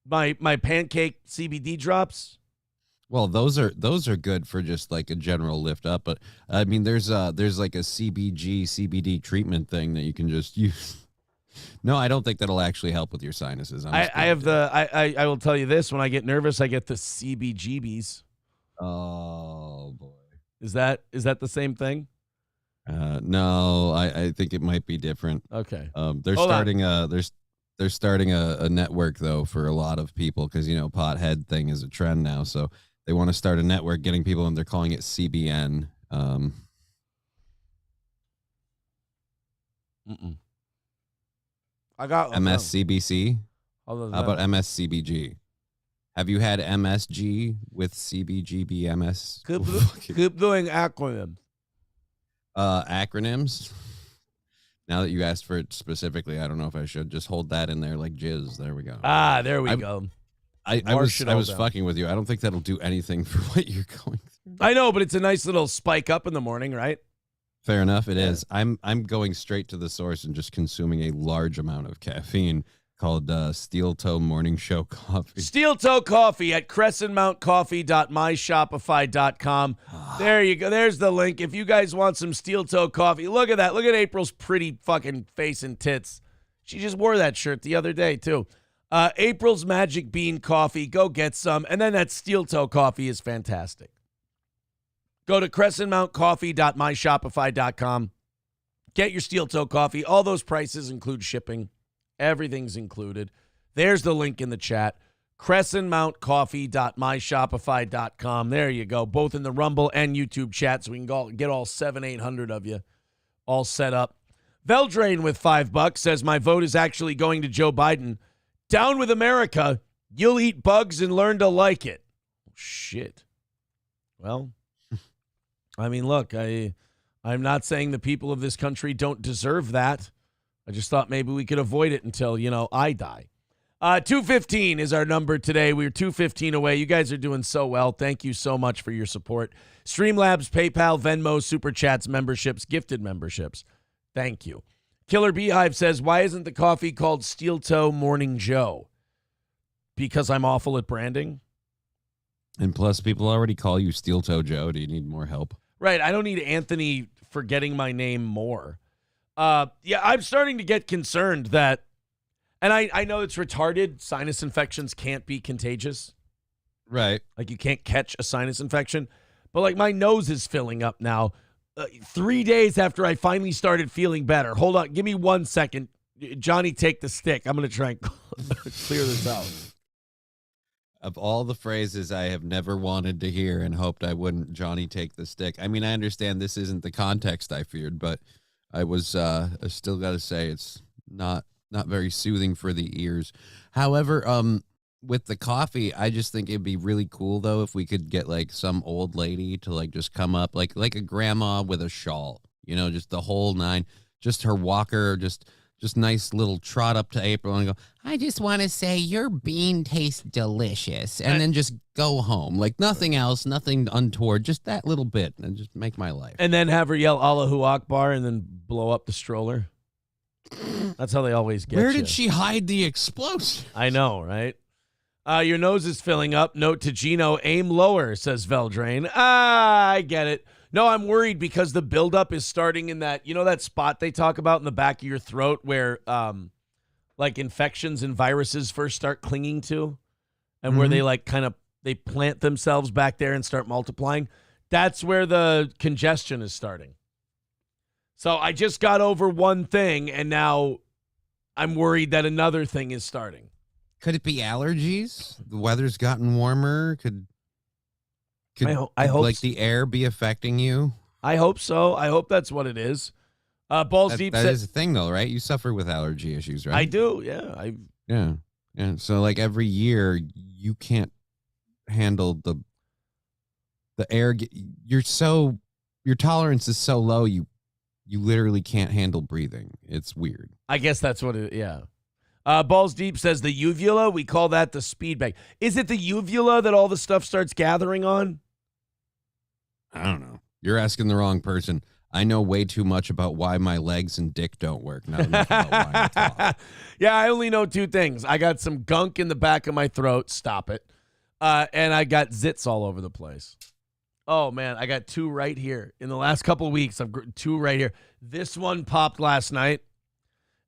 My pancake CBD drops. Well, those are good for just like a general lift up, but I mean, there's like a CBD treatment thing that you can just use. No, I don't think that'll actually help with your sinuses. I will tell you this: when I get nervous, I get the CBGBs. Oh boy, is that the same thing? No, I think it might be different. Okay. They're starting They're starting a network, though, for a lot of people because, pothead thing is a trend now. So they want to start a network getting people, and they're calling it CBN. I got MSCBC. How How about MSCBG? Have you had MSG with CBGBMS? Keep doing acronyms. Acronyms. Now that you asked for it specifically, I don't know if I should just hold that in there like jizz. There we go. There we go. I was fucking with you. I don't think that'll do anything for what you're going through. I know, but it's a nice little spike up in the morning, right? Fair enough. It is. I'm going straight to the source and just consuming a large amount of caffeine called Steel Toe Morning Show Coffee. Steel Toe Coffee at crescentmountcoffee.myshopify.com. There you go. There's the link. If you guys want some Steel Toe Coffee, look at that. Look at April's pretty fucking face and tits. She just wore that shirt the other day, too. April's Magic Bean Coffee. Go get some. And then that Steel Toe Coffee is fantastic. Go to crescentmountcoffee.myshopify.com. Get your Steel Toe Coffee. All those prices include shipping. Everything's included. There's the link in the chat. crescentmountcoffee.myshopify.com. There you go. Both in the Rumble and YouTube chat, so we can get all 700-800 of you all set up. Veldrain with $5 says, my vote is actually going to Joe Biden. Down with America. You'll eat bugs and learn to like it. Oh, shit. Well, I mean, look, I'm not saying the people of this country don't deserve that. I just thought maybe we could avoid it until, I die. 215 is our number today. We're 215 away. You guys are doing so well. Thank you so much for your support. Streamlabs, PayPal, Venmo, Super Chats, memberships, gifted memberships. Thank you. Killer Beehive says, why isn't the coffee called Steel Toe Morning Joe? Because I'm awful at branding? And plus, people already call you Steel Toe Joe. Do you need more help? Right. I don't need Anthony forgetting my name more. Yeah, I'm starting to get concerned that, and I know it's retarded. Sinus infections can't be contagious. Right. Like you can't catch a sinus infection. But like my nose is filling up now. 3 days after I finally started feeling better. Hold on. Give me 1 second. Johnny, take the stick. I'm going to try and clear this out. Of all the phrases I have never wanted to hear and hoped I wouldn't, Johnny, take the stick. I mean, I understand this isn't the context I feared, but I still got to say it's not very soothing for the ears. However, with the coffee, I just think it'd be really cool though if we could get like some old lady to like just come up like a grandma with a shawl, just the whole nine, just her walker, just nice little trot up to April and go, I just want to say your bean tastes delicious, and then just go home. Like nothing else, nothing untoward, just that little bit, and just make my life. And then have her yell Allahu Akbar and then blow up the stroller. That's how they always get Where you. did she hide the explosive? I know, right? Your nose is filling up. Note to Gino, aim lower, says Veldrain. I get it. No, I'm worried because the buildup is starting in that, that spot they talk about in the back of your throat where like infections and viruses first start clinging to, and where they like they plant themselves back there and start multiplying. That's where the congestion is starting. So I just got over one thing, and now I'm worried that another thing is starting. Could it be allergies? The weather's gotten warmer. Could I hope like the air be affecting you? I hope so. I hope that's what it is. Balls Deep that said, is a thing though, right? You suffer with allergy issues, right? I do. Yeah. Yeah. So like every year you can't handle the air. Your tolerance is so low. You literally can't handle breathing. It's weird. I guess that's what it. Yeah. Balls Deep says the uvula. We call that the speed bag. Is it the uvula that all the stuff starts gathering on? I don't know. You're asking the wrong person. I know way too much about why my legs and dick don't work. Not enough about why I talk. Yeah, I only know two things. I got some gunk in the back of my throat. Stop it. And I got zits all over the place. Oh, man, I got two right here. In the last couple of weeks, I've got two right here. This one popped last night.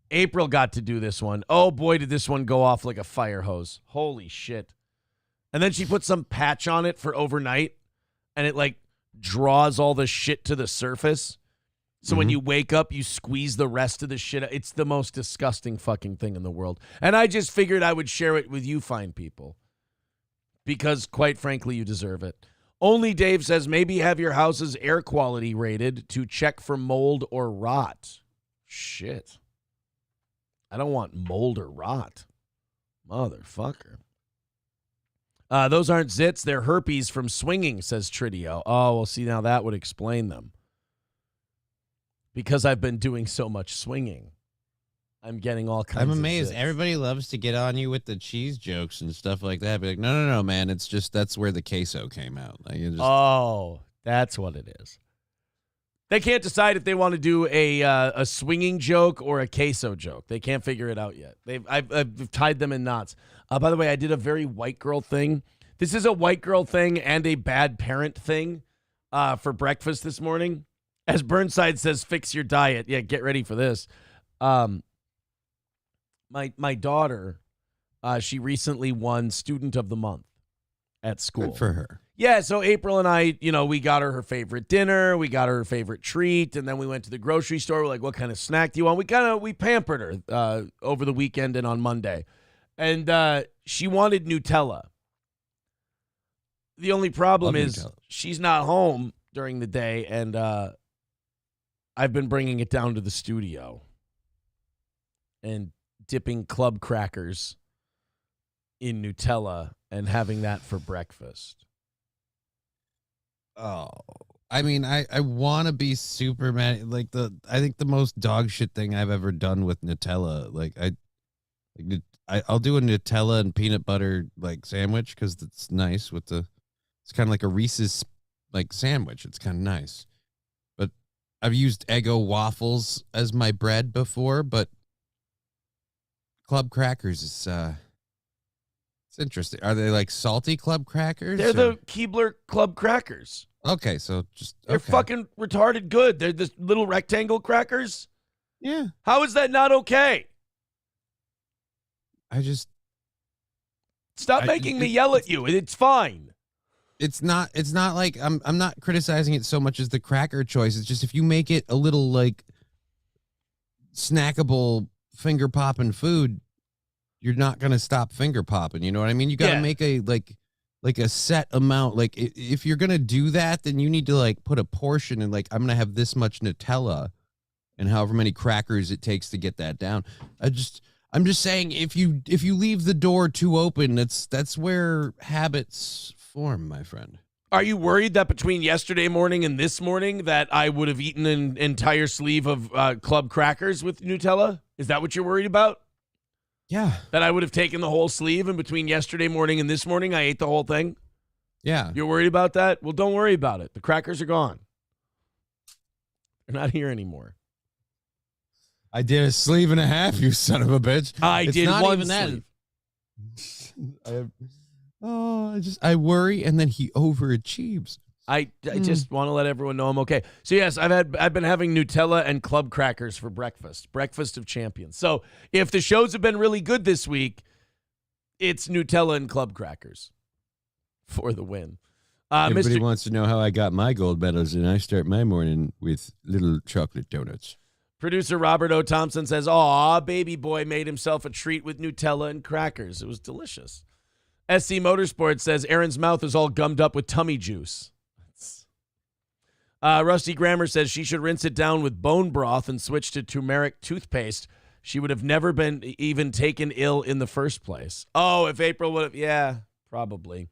April got to do this one. Oh, boy, did this one go off like a fire hose. Holy shit. And then she put some patch on it for overnight, and it, like, draws all the shit to the surface. So when you wake up, you squeeze the rest of the shit. It's the most disgusting fucking thing in the world. And I just figured I would share it with you fine people. Because, quite frankly, you deserve it. Only Dave says maybe have your house's air quality rated to check for mold or rot. Shit. I don't want mold or rot. Motherfucker. Those aren't zits. They're herpes from swinging, says Tridio. Oh, well, see, now that would explain them. Because I've been doing so much swinging, I'm getting all kinds of I'm amazed. zits. Everybody loves to get on you with the cheese jokes and stuff like that. Be like, no, man. It's just that's where the queso came out. Like, you just, Oh, that's what it is. They can't decide if they want to do a swinging joke or a queso joke. They can't figure it out yet. I've tied them in knots. By the way, I did a very white girl thing. This is a white girl thing and a bad parent thing for breakfast this morning. As Burnside says, fix your diet. Yeah, get ready for this. My daughter, she recently won Student of the Month at school. good for her. Yeah, so April and I, we got her favorite dinner, we got her favorite treat, and then we went to the grocery store. We're like, what kind of snack do you want? We pampered her over the weekend and on Monday. And she wanted Nutella. The only problem is Nutella. she's not home during the day, and I've been bringing it down to the studio and dipping club crackers in Nutella and having that for breakfast. Oh, I mean, I want to be super mad. Like I think the most dog shit thing I've ever done with Nutella. I'll do a Nutella and peanut butter like sandwich because it's nice with it's kind of like a Reese's like sandwich. It's kind of nice. But I've used Eggo waffles as my bread before, but club crackers is it's interesting. Are they like salty club crackers? They're the Keebler club crackers. Okay, so They're fucking retarded good. They're the little rectangle crackers. yeah. How is that not okay? Stop making me yell at you. It's fine. It's not like I'm not criticizing it so much as the cracker choice. It's just if you make it a little like snackable finger popping food, you're not gonna stop finger popping. You know what I mean? You gotta make a like a set amount. Like if you're gonna do that, then you need to like put a portion and like I'm gonna have this much Nutella and however many crackers it takes to get that down. I'm just saying if you leave the door too open, that's where habits form, my friend. Are you worried that between yesterday morning and this morning that I would have eaten an entire sleeve of club crackers with Nutella? Is that what you're worried about? Yeah. That I would have taken the whole sleeve and between yesterday morning and this morning I ate the whole thing? Yeah. You're worried about that? Well, don't worry about it. The crackers are gone. They're not here anymore. I did a sleeve and a half, you son of a bitch. I did not one even sleeve. I worry and then he overachieves. I just want to let everyone know I'm okay. So yes, I've been having Nutella and club crackers for breakfast of champions. So if the shows have been really good this week, it's Nutella and club crackers for the win. Everybody wants to know how I got my gold medals, and I start my morning with little chocolate donuts. Producer Robert O. Thompson says, "Aw, baby boy made himself a treat with Nutella and crackers. It was delicious." SC Motorsports says Aaron's mouth is all gummed up with tummy juice. Rusty Grammer says she should rinse it down with bone broth and switch to turmeric toothpaste. She would have never been even taken ill in the first place. Oh, if April would have, yeah, probably.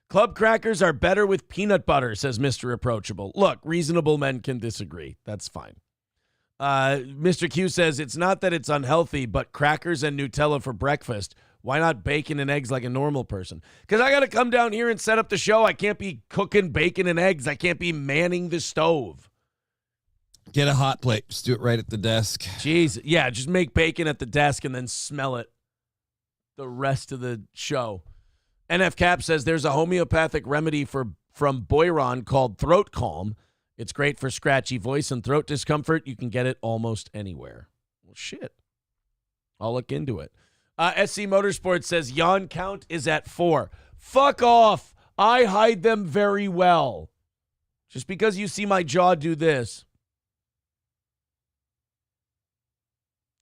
Club crackers are better with peanut butter, says Mr. Approachable. Look, reasonable men can disagree. That's fine. Mr. Q says it's not that it's unhealthy, but crackers and Nutella for breakfast. Why not bacon and eggs like a normal person? Because I got to come down here and set up the show. I can't be cooking bacon and eggs. I can't be manning the stove. Get a hot plate. Just do it right at the desk. Jeez. Yeah, just make bacon at the desk and then smell it the rest of the show. NF Cap says there's a homeopathic remedy from Boiron called Throat Calm. It's great for scratchy voice and throat discomfort. You can get it almost anywhere. Well, shit. I'll look into it. SC Motorsports says yawn count is at 4. Fuck off. I hide them very well. Just because you see my jaw do this.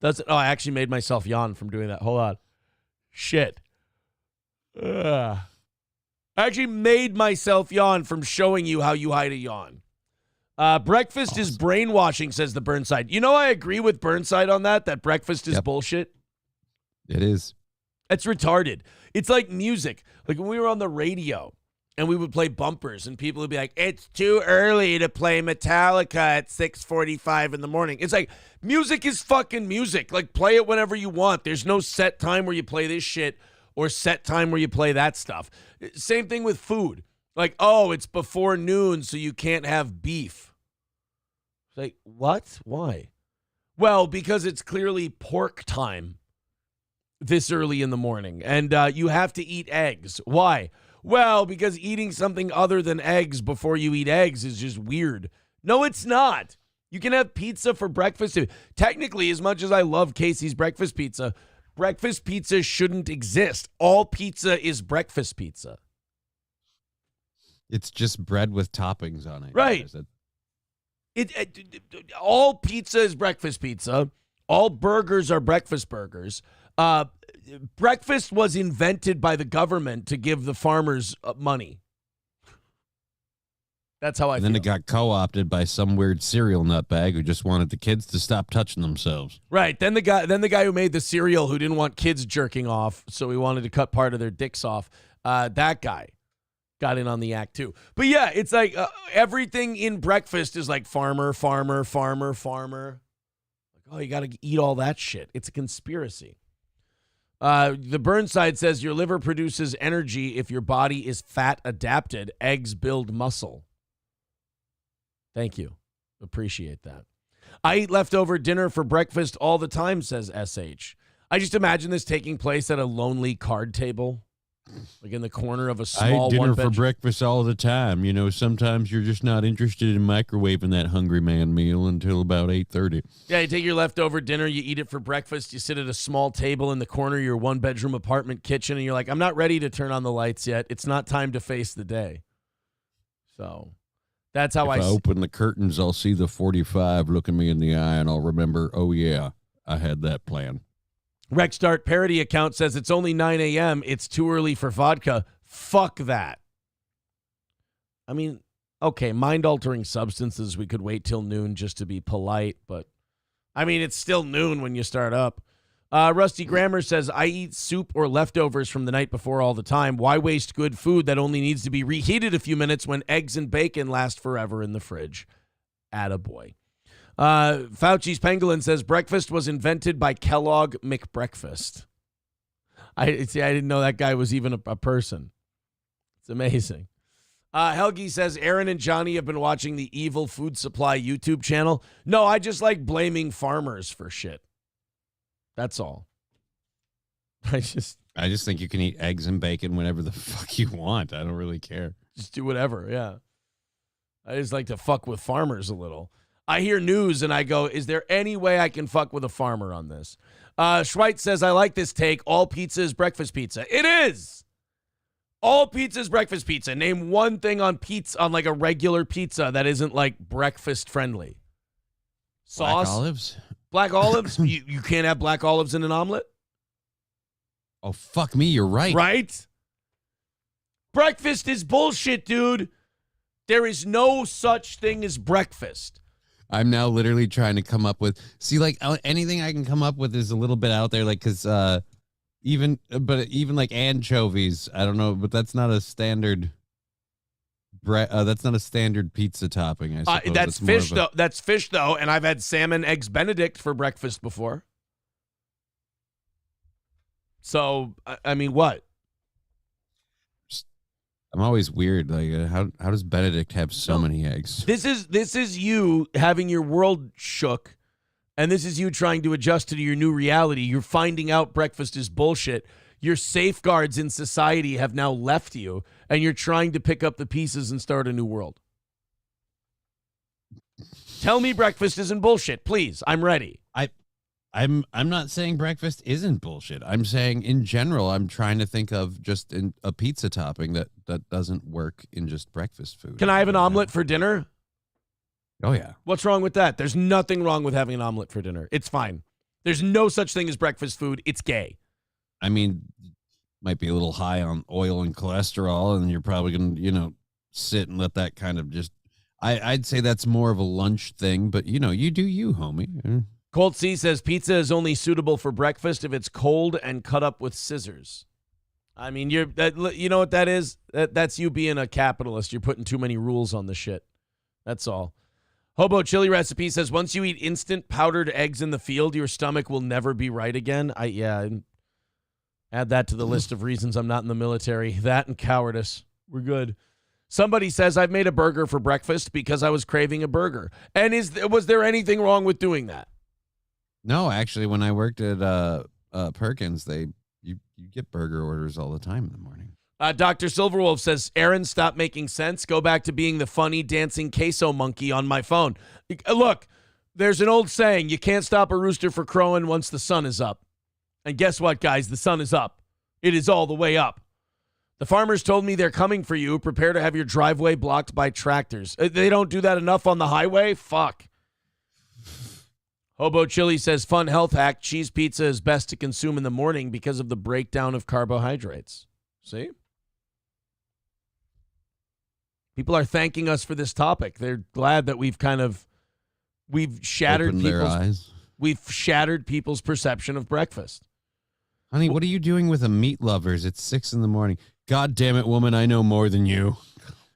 Does it? Oh, I actually made myself yawn from doing that. Hold on. Shit. I actually made myself yawn from showing you how you hide a yawn. Breakfast is brainwashing, says the Burnside. You know, I agree with Burnside on that breakfast is bullshit. It is. It's retarded. It's like music. Like when we were on the radio and we would play bumpers and people would be like, it's too early to play Metallica at 6:45 in the morning. It's like, music is fucking music. Like, play it whenever you want. There's no set time where you play this shit or set time where you play that stuff. Same thing with food. Like, oh, it's before noon, so you can't have beef. It's like, what? Why? Well, because it's clearly pork time this early in the morning, and you have to eat eggs. Why? Well, because eating something other than eggs before you eat eggs is just weird. No, it's not. You can have pizza for breakfast. Technically, as much as I love Casey's breakfast pizza shouldn't exist. All pizza is breakfast pizza. It's just bread with toppings on it. Right. All pizza is breakfast pizza. All burgers are breakfast burgers. Breakfast was invented by the government to give the farmers money. That's how I feel. And then it got co-opted by some weird cereal nutbag who just wanted the kids to stop touching themselves. Right. Then the guy who made the cereal who didn't want kids jerking off, so he wanted to cut part of their dicks off. That guy got in on the act too. But yeah, it's like everything in breakfast is like farmer. Like, oh, you got to eat all that shit. It's a conspiracy. The Burnside says your liver produces energy if your body is fat adapted. Eggs build muscle. Thank you. Appreciate that. I eat leftover dinner for breakfast all the time, says SH. I just imagine this taking place at a lonely card table, like in the corner of a small I eat dinner for one-bedroom. breakfast all the time. You know, sometimes you're just not interested in microwaving that hungry man meal until about 8:30. Yeah, you take your leftover dinner, you eat it for breakfast, you sit at a small table in the corner of your one-bedroom apartment kitchen, and you're like, I'm not ready to turn on the lights yet. It's not time to face the day. So that's how If I open the curtains, I'll see the 45 looking me in the eye, and I'll remember, oh, yeah, I had that plan. Rexstart parody account says it's only 9 a.m. It's too early for vodka. Fuck that. I mean, okay, mind-altering substances, we could wait till noon just to be polite, but I mean, it's still noon when you start up. Rusty Grammar says, I eat soup or leftovers from the night before all the time. Why waste good food that only needs to be reheated a few minutes when eggs and bacon last forever in the fridge? Attaboy. Fauci's Pangolin says, breakfast was invented by Kellogg McBreakfast. I didn't know that guy was even a person. It's amazing. Helgi says, Aaron and Johnny have been watching the Evil Food Supply YouTube channel. No, I just like blaming farmers for shit. That's all. I just think you can eat eggs and bacon whenever the fuck you want. I don't really care. Just do whatever, yeah. I just like to fuck with farmers a little. I hear news and I go, is there any way I can fuck with a farmer on this? Schweitz says, I like this take. All pizza is breakfast pizza. It is. All pizza is breakfast pizza. Name one thing on pizza, on like a regular pizza that isn't like breakfast friendly. Sauce? Black olives? Black olives? you can't have black olives in an omelet? Oh, fuck me. You're right. Right? Breakfast is bullshit, dude. There is no such thing as breakfast. I'm now literally trying to come up with, like anything I can come up with is a little bit out there. Like, cause, even like anchovies, I don't know, but that's not a standard that's not a standard pizza topping. I suppose that's fish though. That's fish though. And I've had salmon, eggs Benedict for breakfast before. So, I mean, what? I'm always weird. Like, how does Benedict have so many eggs? This is you having your world shook, and this is you trying to adjust to your new reality. You're finding out breakfast is bullshit. Your safeguards in society have now left you, and you're trying to pick up the pieces and start a new world. Tell me breakfast isn't bullshit, please. I'm ready. I'm not saying breakfast isn't bullshit. I'm saying in general, I'm trying to think of just a pizza topping that doesn't work in just breakfast food. Can I have an omelet for dinner? Oh, yeah. What's wrong with that? There's nothing wrong with having an omelet for dinner. It's fine. There's no such thing as breakfast food. It's gay. I mean, might be a little high on oil and cholesterol, and you're probably going to, sit and let that kind of just, I'd say that's more of a lunch thing, but, you do you, homie. Colt C says pizza is only suitable for breakfast if it's cold and cut up with scissors. I mean, you know what that is? That's you being a capitalist. You're putting too many rules on the shit. That's all. Hobo Chili Recipe says, once you eat instant powdered eggs in the field, your stomach will never be right again. Add that to the list of reasons I'm not in the military. That and cowardice. We're good. Somebody says, I've made a burger for breakfast because I was craving a burger. And was there anything wrong with doing that? No, actually, when I worked at Perkins, you get burger orders all the time in the morning. Dr. Silverwolf says, Aaron, stop making sense. Go back to being the funny dancing queso monkey on my phone. Look, there's an old saying, you can't stop a rooster for crowing once the sun is up. And guess what, guys? The sun is up. It is all the way up. The farmers told me they're coming for you. Prepare to have your driveway blocked by tractors. They don't do that enough on the highway? Fuck. Hobo Chili says, fun health hack. Cheese pizza is best to consume in the morning because of the breakdown of carbohydrates. See? People are thanking us for this topic. They're glad that we've shattered their eyes. We've shattered people's perception of breakfast. Honey, what are you doing with a meat lovers? It's 6 a.m. God damn it, woman, I know more than you.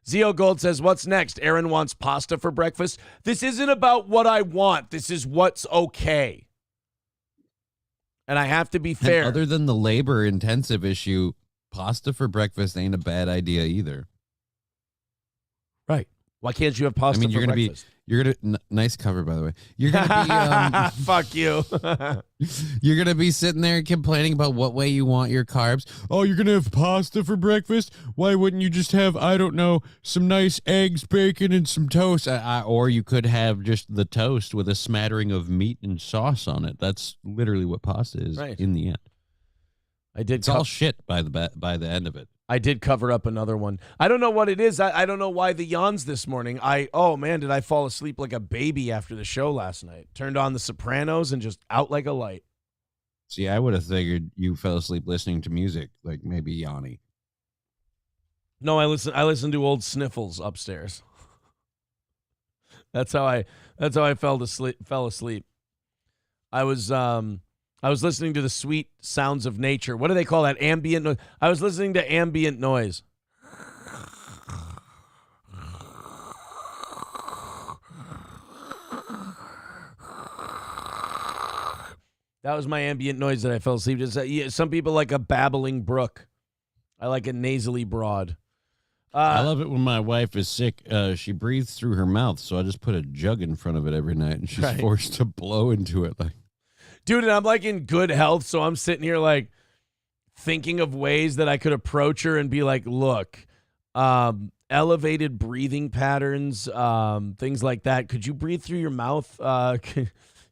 Zio Gold says, what's next? Aaron wants pasta for breakfast. This isn't about what I want. This is what's okay. And I have to be fair. And other than the labor-intensive issue, pasta for breakfast ain't a bad idea either. Right. Why can't you have pasta for breakfast? Nice cover, by the way. You're going to be, fuck you. You're going to be sitting there complaining about what way you want your carbs. Oh, you're going to have pasta for breakfast? Why wouldn't you just have, I don't know, some nice eggs, bacon, and some toast? Or you could have just the toast with a smattering of meat and sauce on it. That's literally what pasta is in the end. It's all shit by the end of it. I did cover up another one. I don't know what it is. I don't know why the yawns this morning. Oh, man, did I fall asleep like a baby after the show last night? Turned on The Sopranos and just out like a light. See, I would have figured you fell asleep listening to music, like maybe Yanni. No, I listen to old sniffles upstairs. That's how I fell asleep. I was listening to the sweet sounds of nature. What do they call that? Ambient noise. I was listening to ambient noise. That was my ambient noise that I fell asleep to. Some people like a babbling brook. I like it nasally broad. I love it when my wife is sick. She breathes through her mouth, so I just put a jug in front of it every night, and she's forced to blow into it. Dude, and I'm like in good health, so I'm sitting here like thinking of ways that I could approach her and be like, look, elevated breathing patterns, things like that. Could you breathe through your mouth?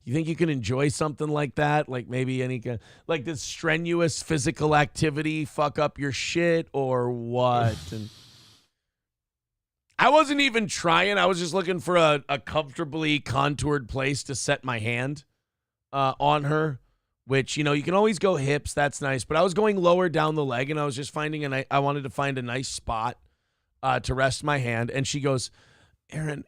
You think you can enjoy something like that? Like maybe like this strenuous physical activity fuck up your shit or what? And I wasn't even trying. I was just looking for a comfortably contoured place to set my hand on her, which, you can always go hips. That's nice. But I was going lower down the leg, and I was just I wanted to find a nice spot to rest my hand. And she goes, Aaron,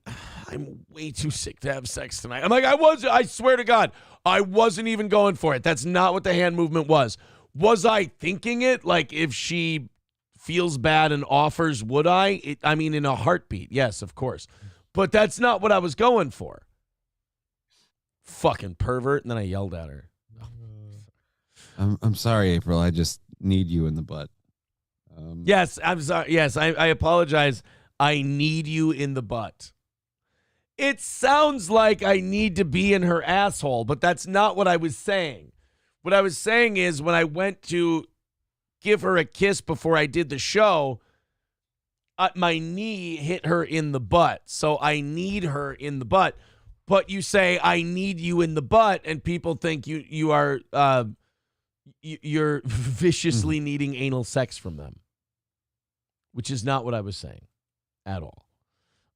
I'm way too sick to have sex tonight. I'm like, I swear to God, I wasn't even going for it. That's not what the hand movement was. Was I thinking it? Like, if she feels bad and offers, would I? I mean, in a heartbeat. Yes, of course. But that's not what I was going for. Fucking pervert. And then I yelled at her. I'm sorry, April. I just need you in the butt. Yes, I'm sorry. Yes, I apologize. I need you in the butt. It sounds like I need to be in her asshole, but that's not what I was saying. What I was saying is when I went to give her a kiss before I did the show, my knee hit her in the butt. So I need her in the butt. But you say, I need you in the butt, and people think you're viciously needing anal sex from them, which is not what I was saying at all.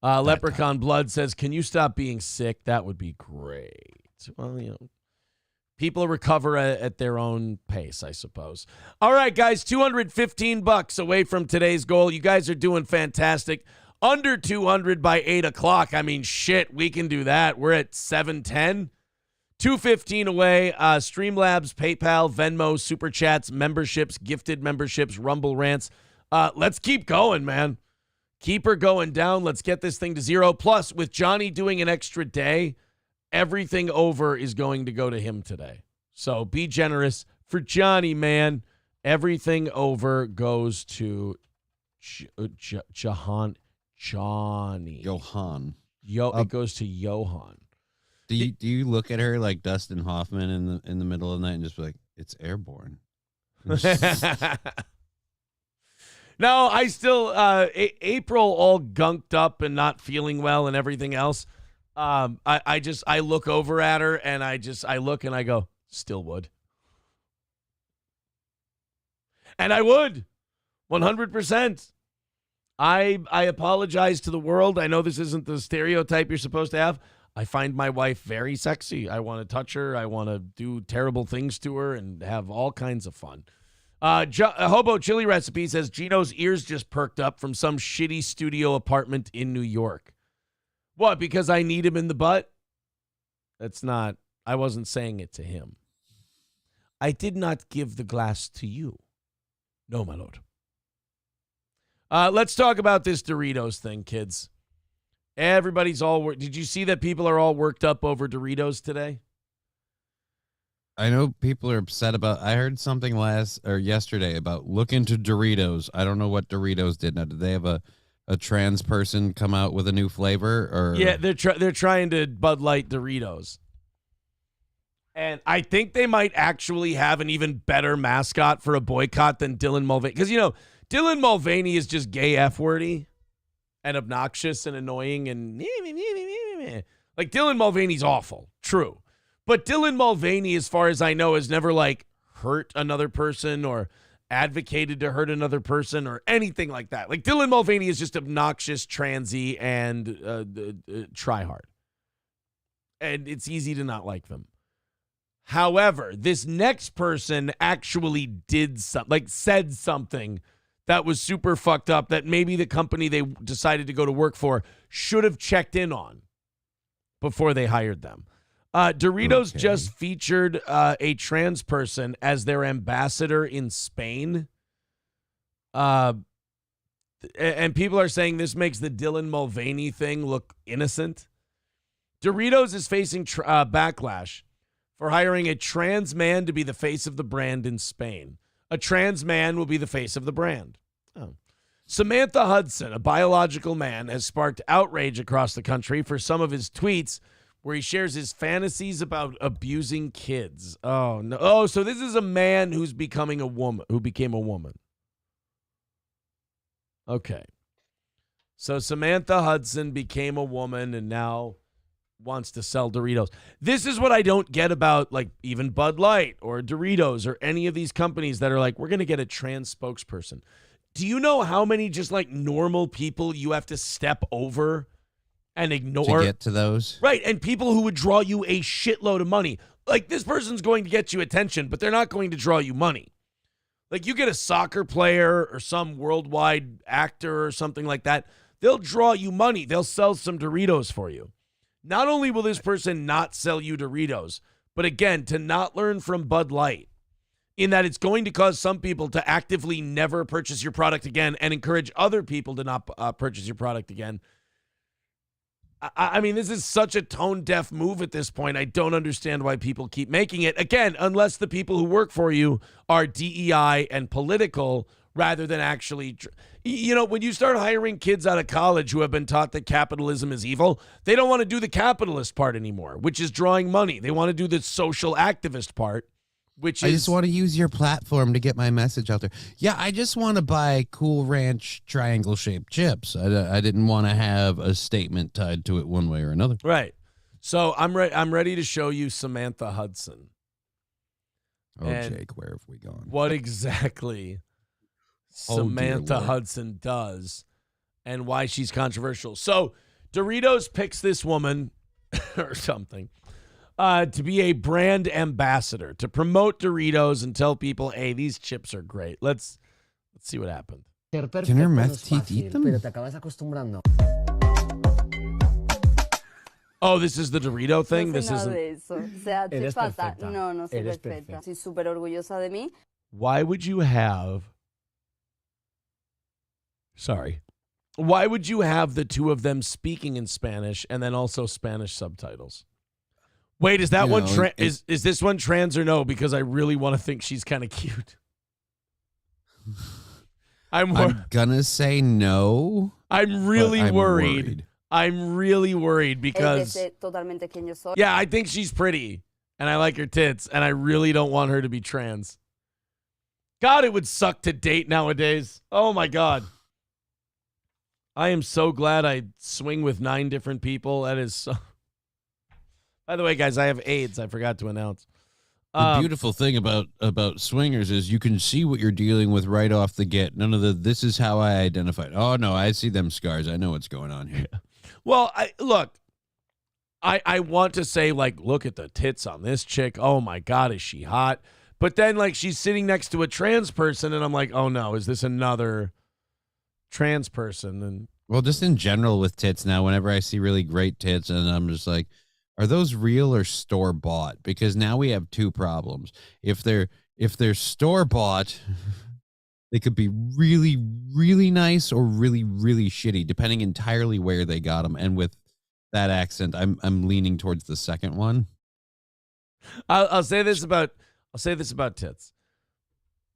Leprechaun Blood says, can you stop being sick? That would be great. Well, People recover at their own pace, I suppose. All right, guys, $215 away from today's goal. You guys are doing fantastic. Under 200 by 8 o'clock. I mean, shit, we can do that. We're at 710. 215 away. Streamlabs, PayPal, Venmo, Super Chats, memberships, gifted memberships, Rumble rants. Let's keep going, man. Keep her going down. Let's get this thing to 0. Plus, with Johnny doing an extra day, everything over is going to go to him today. So be generous for Johnny, man. Everything over goes to Johnny. Johan. It goes to Johan. Do you look at her like Dustin Hoffman in the middle of the night and just be like, it's airborne? No, I still April all gunked up and not feeling well and everything else. I look over at her and I look and I go, still would. And I would 100%. I apologize to the world. I know this isn't the stereotype you're supposed to have. I find my wife very sexy. I want to touch her. I want to do terrible things to her and have all kinds of fun. Hobo Chili Recipe says Gino's ears just perked up from some shitty studio apartment in New York. What, because I need him in the butt? That's not, I wasn't saying it to him. I did not give the glass to you. No, my lord. Let's talk about this Doritos thing, kids. Everybody's all did you see that people are all worked up over Doritos today? I know people are upset about. I heard something yesterday about look into Doritos. I don't know what Doritos did. Now, did they have a trans person come out with a new flavor? Or yeah, they're trying to Bud Light Doritos, and I think they might actually have an even better mascot for a boycott than Dylan Mulvaney, because Dylan Mulvaney is just gay F-wordy and obnoxious and annoying and like Dylan Mulvaney's awful, true. But Dylan Mulvaney, as far as I know, has never like hurt another person or advocated to hurt another person or anything like that. Like Dylan Mulvaney is just obnoxious, transy, and try hard. And it's easy to not like them. However, this next person actually did something, like said something that was super fucked up that maybe the company they decided to go to work for should have checked in on before they hired them. Doritos just featured a trans person as their ambassador in Spain. And people are saying this makes the Dylan Mulvaney thing look innocent. Doritos is facing backlash for hiring a trans man to be the face of the brand in Spain. A trans man will be the face of the brand. Oh. Samantha Hudson, a biological man, has sparked outrage across the country for some of his tweets where he shares his fantasies about abusing kids. Oh, no. Oh, so this is a man who became a woman. Okay. So Samantha Hudson became a woman and now wants to sell Doritos. This is what I don't get about like even Bud Light or Doritos or any of these companies that are like, we're going to get a trans spokesperson. Do you know how many just like normal people you have to step over and ignore to get to those? Right. And people who would draw you a shitload of money. Like this person's going to get you attention, but they're not going to draw you money. Like you get a soccer player or some worldwide actor or something like that. They'll draw you money. They'll sell some Doritos for you. Not only will this person not sell you Doritos, but again, to not learn from Bud Light in that it's going to cause some people to actively never purchase your product again and encourage other people to not purchase your product again. I mean, this is such a tone-deaf move at this point. I don't understand why people keep making it. Again, unless the people who work for you are DEI and political rather than actually, when you start hiring kids out of college who have been taught that capitalism is evil, they don't want to do the capitalist part anymore, which is drawing money. They want to do the social activist part, which is... I just want to use your platform to get my message out there. Yeah, I just want to buy Cool Ranch triangle-shaped chips. I didn't want to have a statement tied to it one way or another. Right. So I'm ready to show you Samantha Hudson. Oh, and Jake, where have we gone? What exactly Samantha Hudson does and why she's controversial. So Doritos picks this woman or something. to be a brand ambassador, to promote Doritos and tell people, hey, these chips are great. Let's see what happened. Can her meth teeth eat them? Oh, this is the Dorito thing? This isn't... ¿Te pasa? No, no soy perfecta. Estoy súper orgullosa de mí. Why would you have... Sorry. Why would you have the two of them speaking in Spanish and then also Spanish subtitles? Wait, is that is this one trans or no? Because I really want to think she's kind of cute. I'm gonna say no. I'm really worried. I'm really worried because yeah, I think she's pretty and I like her tits and I really don't want her to be trans. God, it would suck to date nowadays. Oh my God. I am so glad I swing with 9 different people. That is so... By the way, guys, I have AIDS. I forgot to announce. The beautiful thing about swingers is you can see what you're dealing with right off the get. None of the, this is how I identify it. Oh, no, I see them scars. I know what's going on here. Well, I want to say, like, look at the tits on this chick. Oh, my God, is she hot? But then, like, she's sitting next to a trans person, and I'm like, oh, no, is this another trans person? And well, just in general with tits now, whenever I see really great tits, and I'm just like, are those real or store bought? Because now we have 2 problems. If they're store bought, they could be really, really nice or really, really shitty, depending entirely where they got them. And with that accent, I'm leaning towards the second one. I'll say this about tits.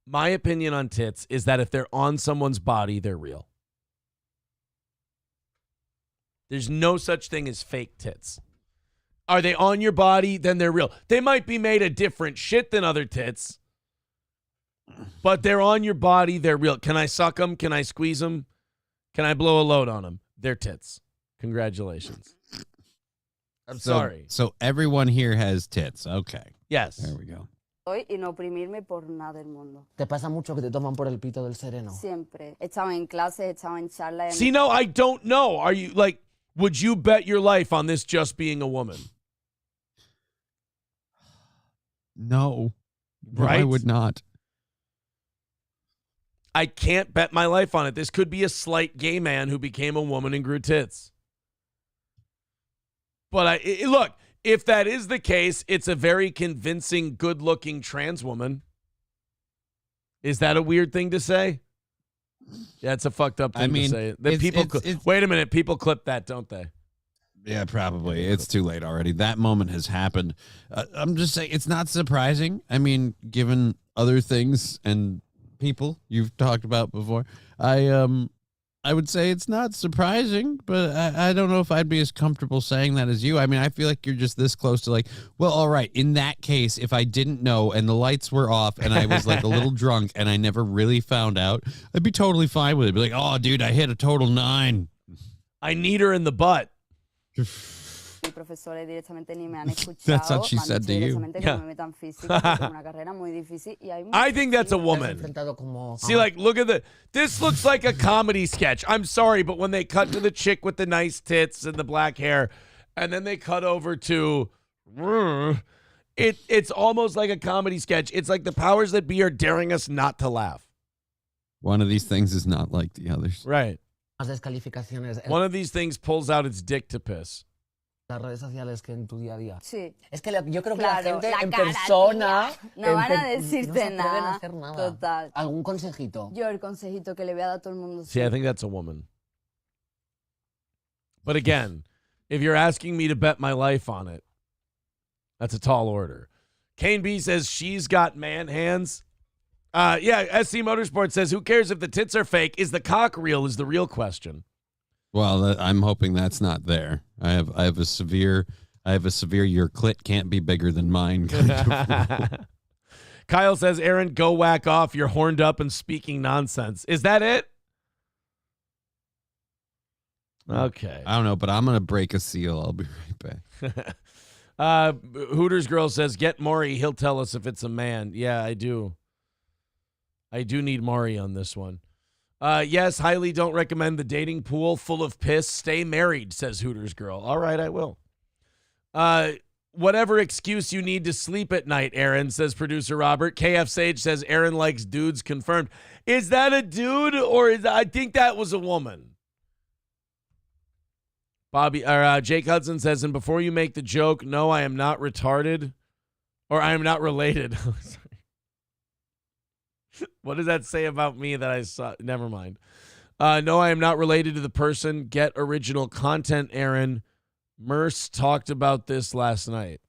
My opinion on tits is that if they're on someone's body, they're real. There's no such thing as fake tits. Are they on your body? Then they're real. They might be made of different shit than other tits, but they're on your body. They're real. Can I suck them? Can I squeeze them? Can I blow a load on them? They're tits. Congratulations. I'm sorry. So everyone here has tits. Okay. Yes. There we go. Y no oprimirme por nada del mundo. ¿Te pasa mucho que te toman por el pito del sereno? Siempre. Estaba en clases, estaba en charlas. See, no, I don't know. Are you like, would you bet your life on this just being a woman? No. Right? I would not. I can't bet my life on it. This could be a slight gay man who became a woman and grew tits. But look, if that is the case, it's a very convincing, good-looking trans woman. Is that a weird thing to say? Yeah, it's a fucked up thing to say. Wait a minute. People clip that, don't they? Yeah, probably. It's too late already. That moment has happened. I'm just saying it's not surprising. I mean, given other things and people you've talked about before, I would say it's not surprising, but I don't know if I'd be as comfortable saying that as you. I mean, I feel like you're just this close to like, well, all right, in that case, if I didn't know and the lights were off and I was like a little drunk and I never really found out, I'd be totally fine with it. Be like, oh, dude, I hit a total 9. I need her in the butt. That's what she said to you. Yeah. I think that's a woman. See, like, look at this looks like a comedy sketch. I'm sorry, but when they cut to the chick with the nice tits and the black hair, and then they cut over to it's almost like a comedy sketch. It's like the powers that be are daring us not to laugh. One of these things is not like the others. Right. One of these things pulls out its dick to piss. Las redes sociales que en tu día a día. Sí. Es que yo creo que Claro, la gente la en cara, persona no van a no decirte se atreven nada. a hacer nada. Total. ¿Algún consejito? Yo el consejito que le voy a dar a todo el mundo. See, I think that's a woman. But again, if you're asking me to bet my life on it, that's a tall order. Kane B says she's got man hands. Yeah, SC Motorsport says, who cares if the tits are fake? Is the cock real is the real question. Well, I'm hoping that's not there. I have a severe your clit can't be bigger than mine. Kind of. Kyle says, Aaron, go whack off. You're horned up and speaking nonsense. Is that it? Okay. I don't know, but I'm going to break a seal. I'll be right back. Hooters girl says, get Maury. He'll tell us if it's a man. Yeah, I do. I do need Maury on this one. Yes, highly don't recommend the dating pool full of piss. Stay married, says Hooters girl. All right, I will. whatever excuse you need to sleep at night, Aaron, says producer Robert. KF Sage says Aaron likes dudes, confirmed. Is that a dude or I think that was a woman? Jake Hudson says, and before you make the joke, no, I am not retarded or I am not related. What does that say about me that I saw? Never mind. No, I am not related to the person. Get original content, Aaron. Merce talked about this last night.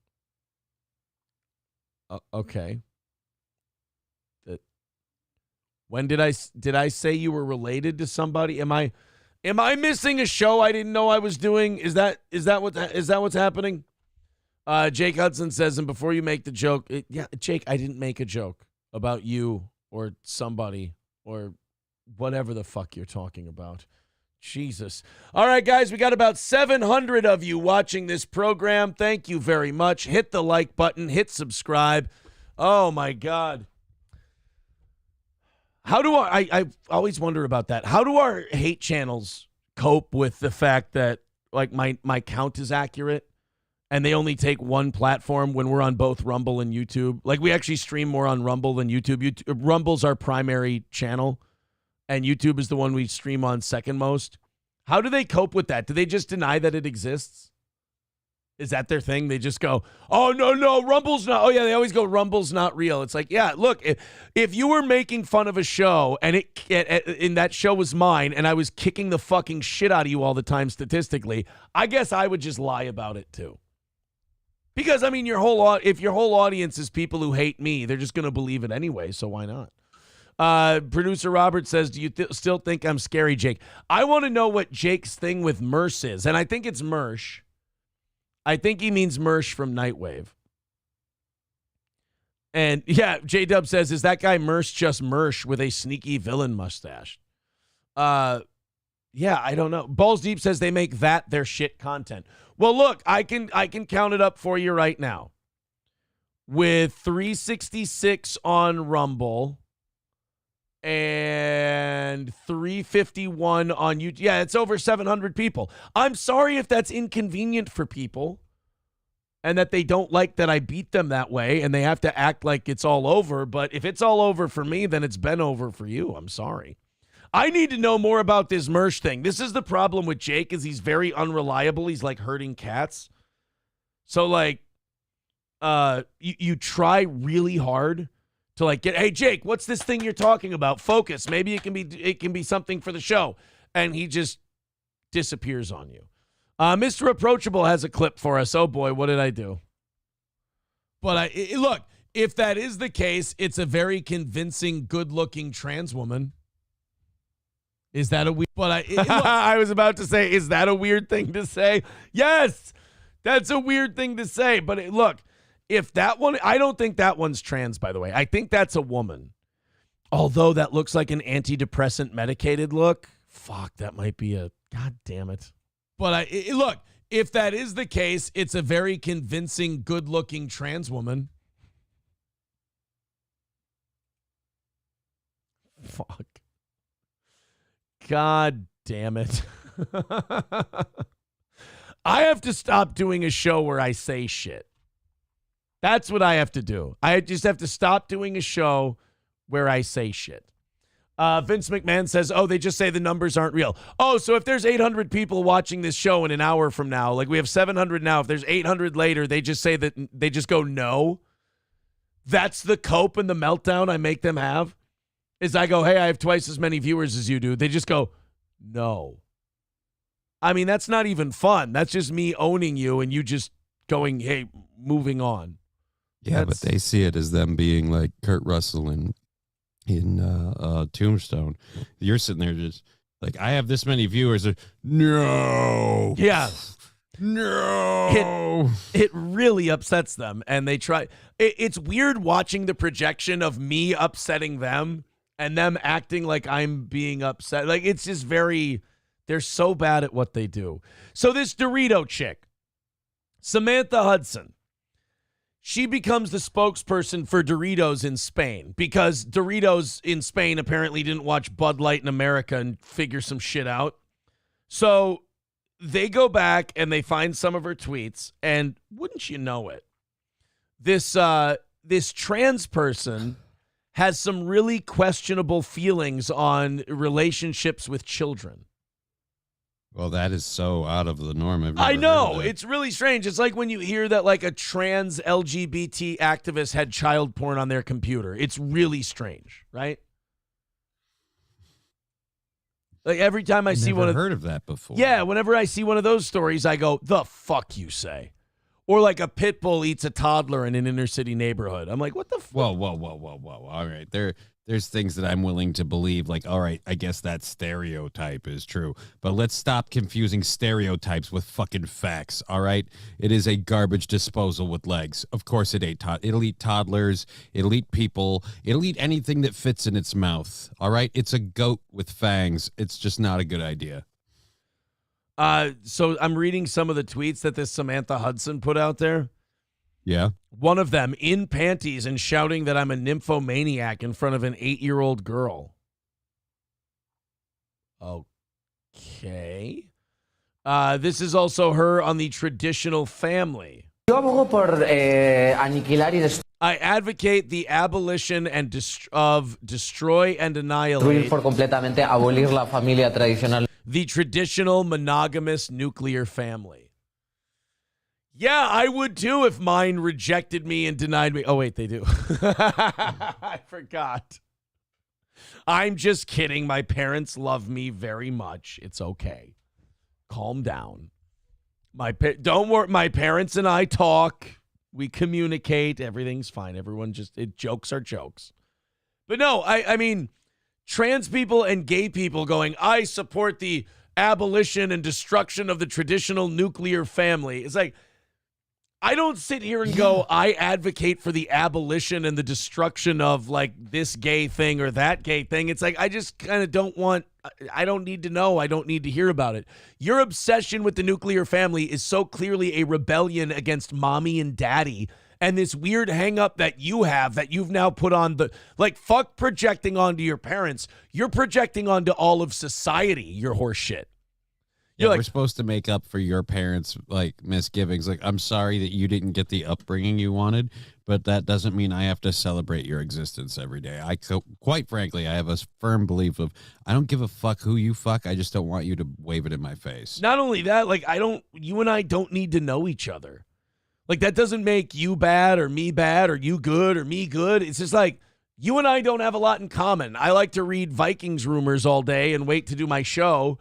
Okay. When did I say you were related to somebody? Am I missing a show I didn't know I was doing? Is that what's happening? Jake Hudson says, and before you make the joke, yeah, Jake, I didn't make a joke about you or somebody or whatever the fuck you're talking about. Jesus. All right, guys, we got about 700 of you watching this program. Thank you very much. Hit the like button. Hit subscribe. Oh, my God. How do I always wonder about that. How do our hate channels cope with the fact that, like, my count is accurate and they only take one platform when we're on both Rumble and YouTube? Like, we actually stream more on Rumble than YouTube. Rumble's our primary channel, and YouTube is the one we stream on second most. How do they cope with that? Do they just deny that it exists? Is that their thing? They just go, oh, no, Rumble's not. Oh, yeah, they always go, Rumble's not real. It's like, yeah, look, if you were making fun of a show and that show was mine and I was kicking the fucking shit out of you all the time statistically, I guess I would just lie about it too. Because, I mean, if your whole audience is people who hate me, they're just going to believe it anyway, so why not? Producer Robert says, do you still think I'm scary, Jake? I want to know what Jake's thing with Mersh is, and I think it's Mersh. I think he means Mersh from Nightwave. And, yeah, J-Dub says, is that guy Mersh just Mersh with a sneaky villain mustache? Yeah, I don't know. Balls Deep says they make that their shit content. Well, look, I can count it up for you right now. With 366 on Rumble and 351 on YouTube. Yeah, it's over 700 people. I'm sorry if that's inconvenient for people and that they don't like that I beat them that way and they have to act like it's all over. But if it's all over for me, then it's been over for you. I'm sorry. I need to know more about this Mersh thing. This is the problem with Jake, is he's very unreliable. He's like herding cats. So, like, you try really hard to, like, hey, Jake, what's this thing you're talking about? Focus. Maybe it can be something for the show. And he just disappears on you. Mr. Approachable has a clip for us. Oh, boy, what did I do? But look, if that is the case, it's a very convincing, good-looking trans woman. Is that a weird? But look, I was about to say, is that a weird thing to say? Yes, that's a weird thing to say. But look, if that one, I don't think that one's trans, by the way. I think that's a woman. Although that looks like an antidepressant medicated look. Fuck, that might be a, God damn it. But look, if that is the case, it's a very convincing, good-looking trans woman. Fuck. God damn it. I have to stop doing a show where I say shit. That's what I have to do. I just have to stop doing a show where I say shit. Vince McMahon says, oh, they just say the numbers aren't real. Oh, so if there's 800 people watching this show in an hour from now, like we have 700 now, if there's 800 later, they just say that, they just go, no. That's the cope and the meltdown I make them have. Is I go, hey, I have twice as many viewers as you do. They just go, no. I mean, that's not even fun. That's just me owning you and you just going, hey, moving on. Yeah, but they see it as them being like Kurt Russell in Tombstone. You're sitting there just like, I have this many viewers. No. Yeah. No. It really upsets them. And they try. It's weird watching the projection of me upsetting them and them acting like I'm being upset. Like, it's just they're so bad at what they do. So this Dorito chick, Samantha Hudson, she becomes the spokesperson for Doritos in Spain because Doritos in Spain apparently didn't watch Bud Light in America and figure some shit out. So they go back and they find some of her tweets, and wouldn't you know it, this trans person has some really questionable feelings on relationships with children. Well, that is so out of the norm. I've never I know. heard of that. It's really strange. It's like when you hear that like a trans LGBT activist had child porn on their computer. It's really strange, right? Like every time I see Never one of heard of that before. Yeah, whenever I see one of those stories, I go, "The fuck you say?" Or like a pit bull eats a toddler in an inner city neighborhood. I'm like, "What the fuck?" Whoa. All right. There's things that I'm willing to believe, like, all right, I guess that stereotype is true. But let's stop confusing stereotypes with fucking facts, all right? It is a garbage disposal with legs. Of course it'll eat toddlers, it'll eat people, it'll eat anything that fits in its mouth, all right? It's a goat with fangs. It's just not a good idea. So I'm reading some of the tweets that this Samantha Hudson put out there. Yeah. One of them in panties and shouting that I'm a nymphomaniac in front of an 8-year-old girl. Okay. This is also her on the traditional family. Yo abogo por aniquilar y destruir I advocate the abolition and destroy and annihilate por completamente, abolir la familia tradicional. the traditional monogamous nuclear family. Yeah, I would too if mine rejected me and denied me. Oh, wait, they do. I forgot. I'm just kidding. My parents love me very much. It's okay. Calm down. Don't worry. My parents and I talk. We communicate. Everything's fine. Everyone jokes are jokes. But no, I mean, trans people and gay people going, I support the abolition and destruction of the traditional nuclear family. It's like, I don't sit here and go, I advocate for the abolition and the destruction of like this gay thing or that gay thing. It's like, I just kind of I don't need to know. I don't need to hear about it. Your obsession with the nuclear family is so clearly a rebellion against mommy and daddy. And this weird hang up that you have that you've now put on fuck projecting onto your parents. You're projecting onto all of society, your horse shit. Yeah, we're supposed to make up for your parents' misgivings. Like, I'm sorry that you didn't get the upbringing you wanted, but that doesn't mean I have to celebrate your existence every day. Quite frankly, I have a firm belief of I don't give a fuck who you fuck. I just don't want you to wave it in my face. Not only that, you and I don't need to know each other. Like, that doesn't make you bad or you good or me good. It's just like, you and I don't have a lot in common. I like to read Vikings rumors all day and wait to do my show.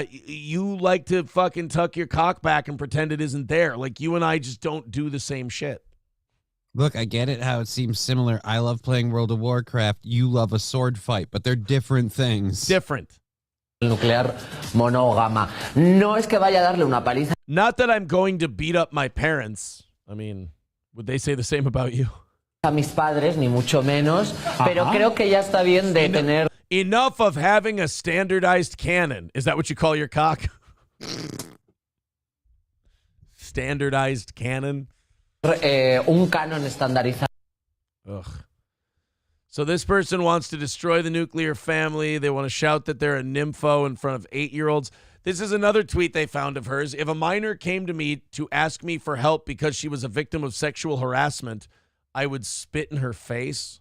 You like to fucking tuck your cock back and pretend it isn't there. Like, you and I just don't do the same shit. Look, I get it how it seems similar. I love playing World of Warcraft. You love a sword fight, but they're different things. Different. Nuclear monógama. No es que vaya a darle una paliza Not that I'm going to beat up my parents. I mean, would they say the same about you? a mis padres, ni mucho menos, pero creo que ya está bien de tener Enough of having a standardized cannon. Is that what you call your cock? Standardized cannon? un canon estandarizado. Ugh. So this person wants to destroy the nuclear family. They want to shout that they're a nympho in front of 8-year-olds. This is another tweet they found of hers. If a minor came to me to ask me for help because she was a victim of sexual harassment, I would spit in her face.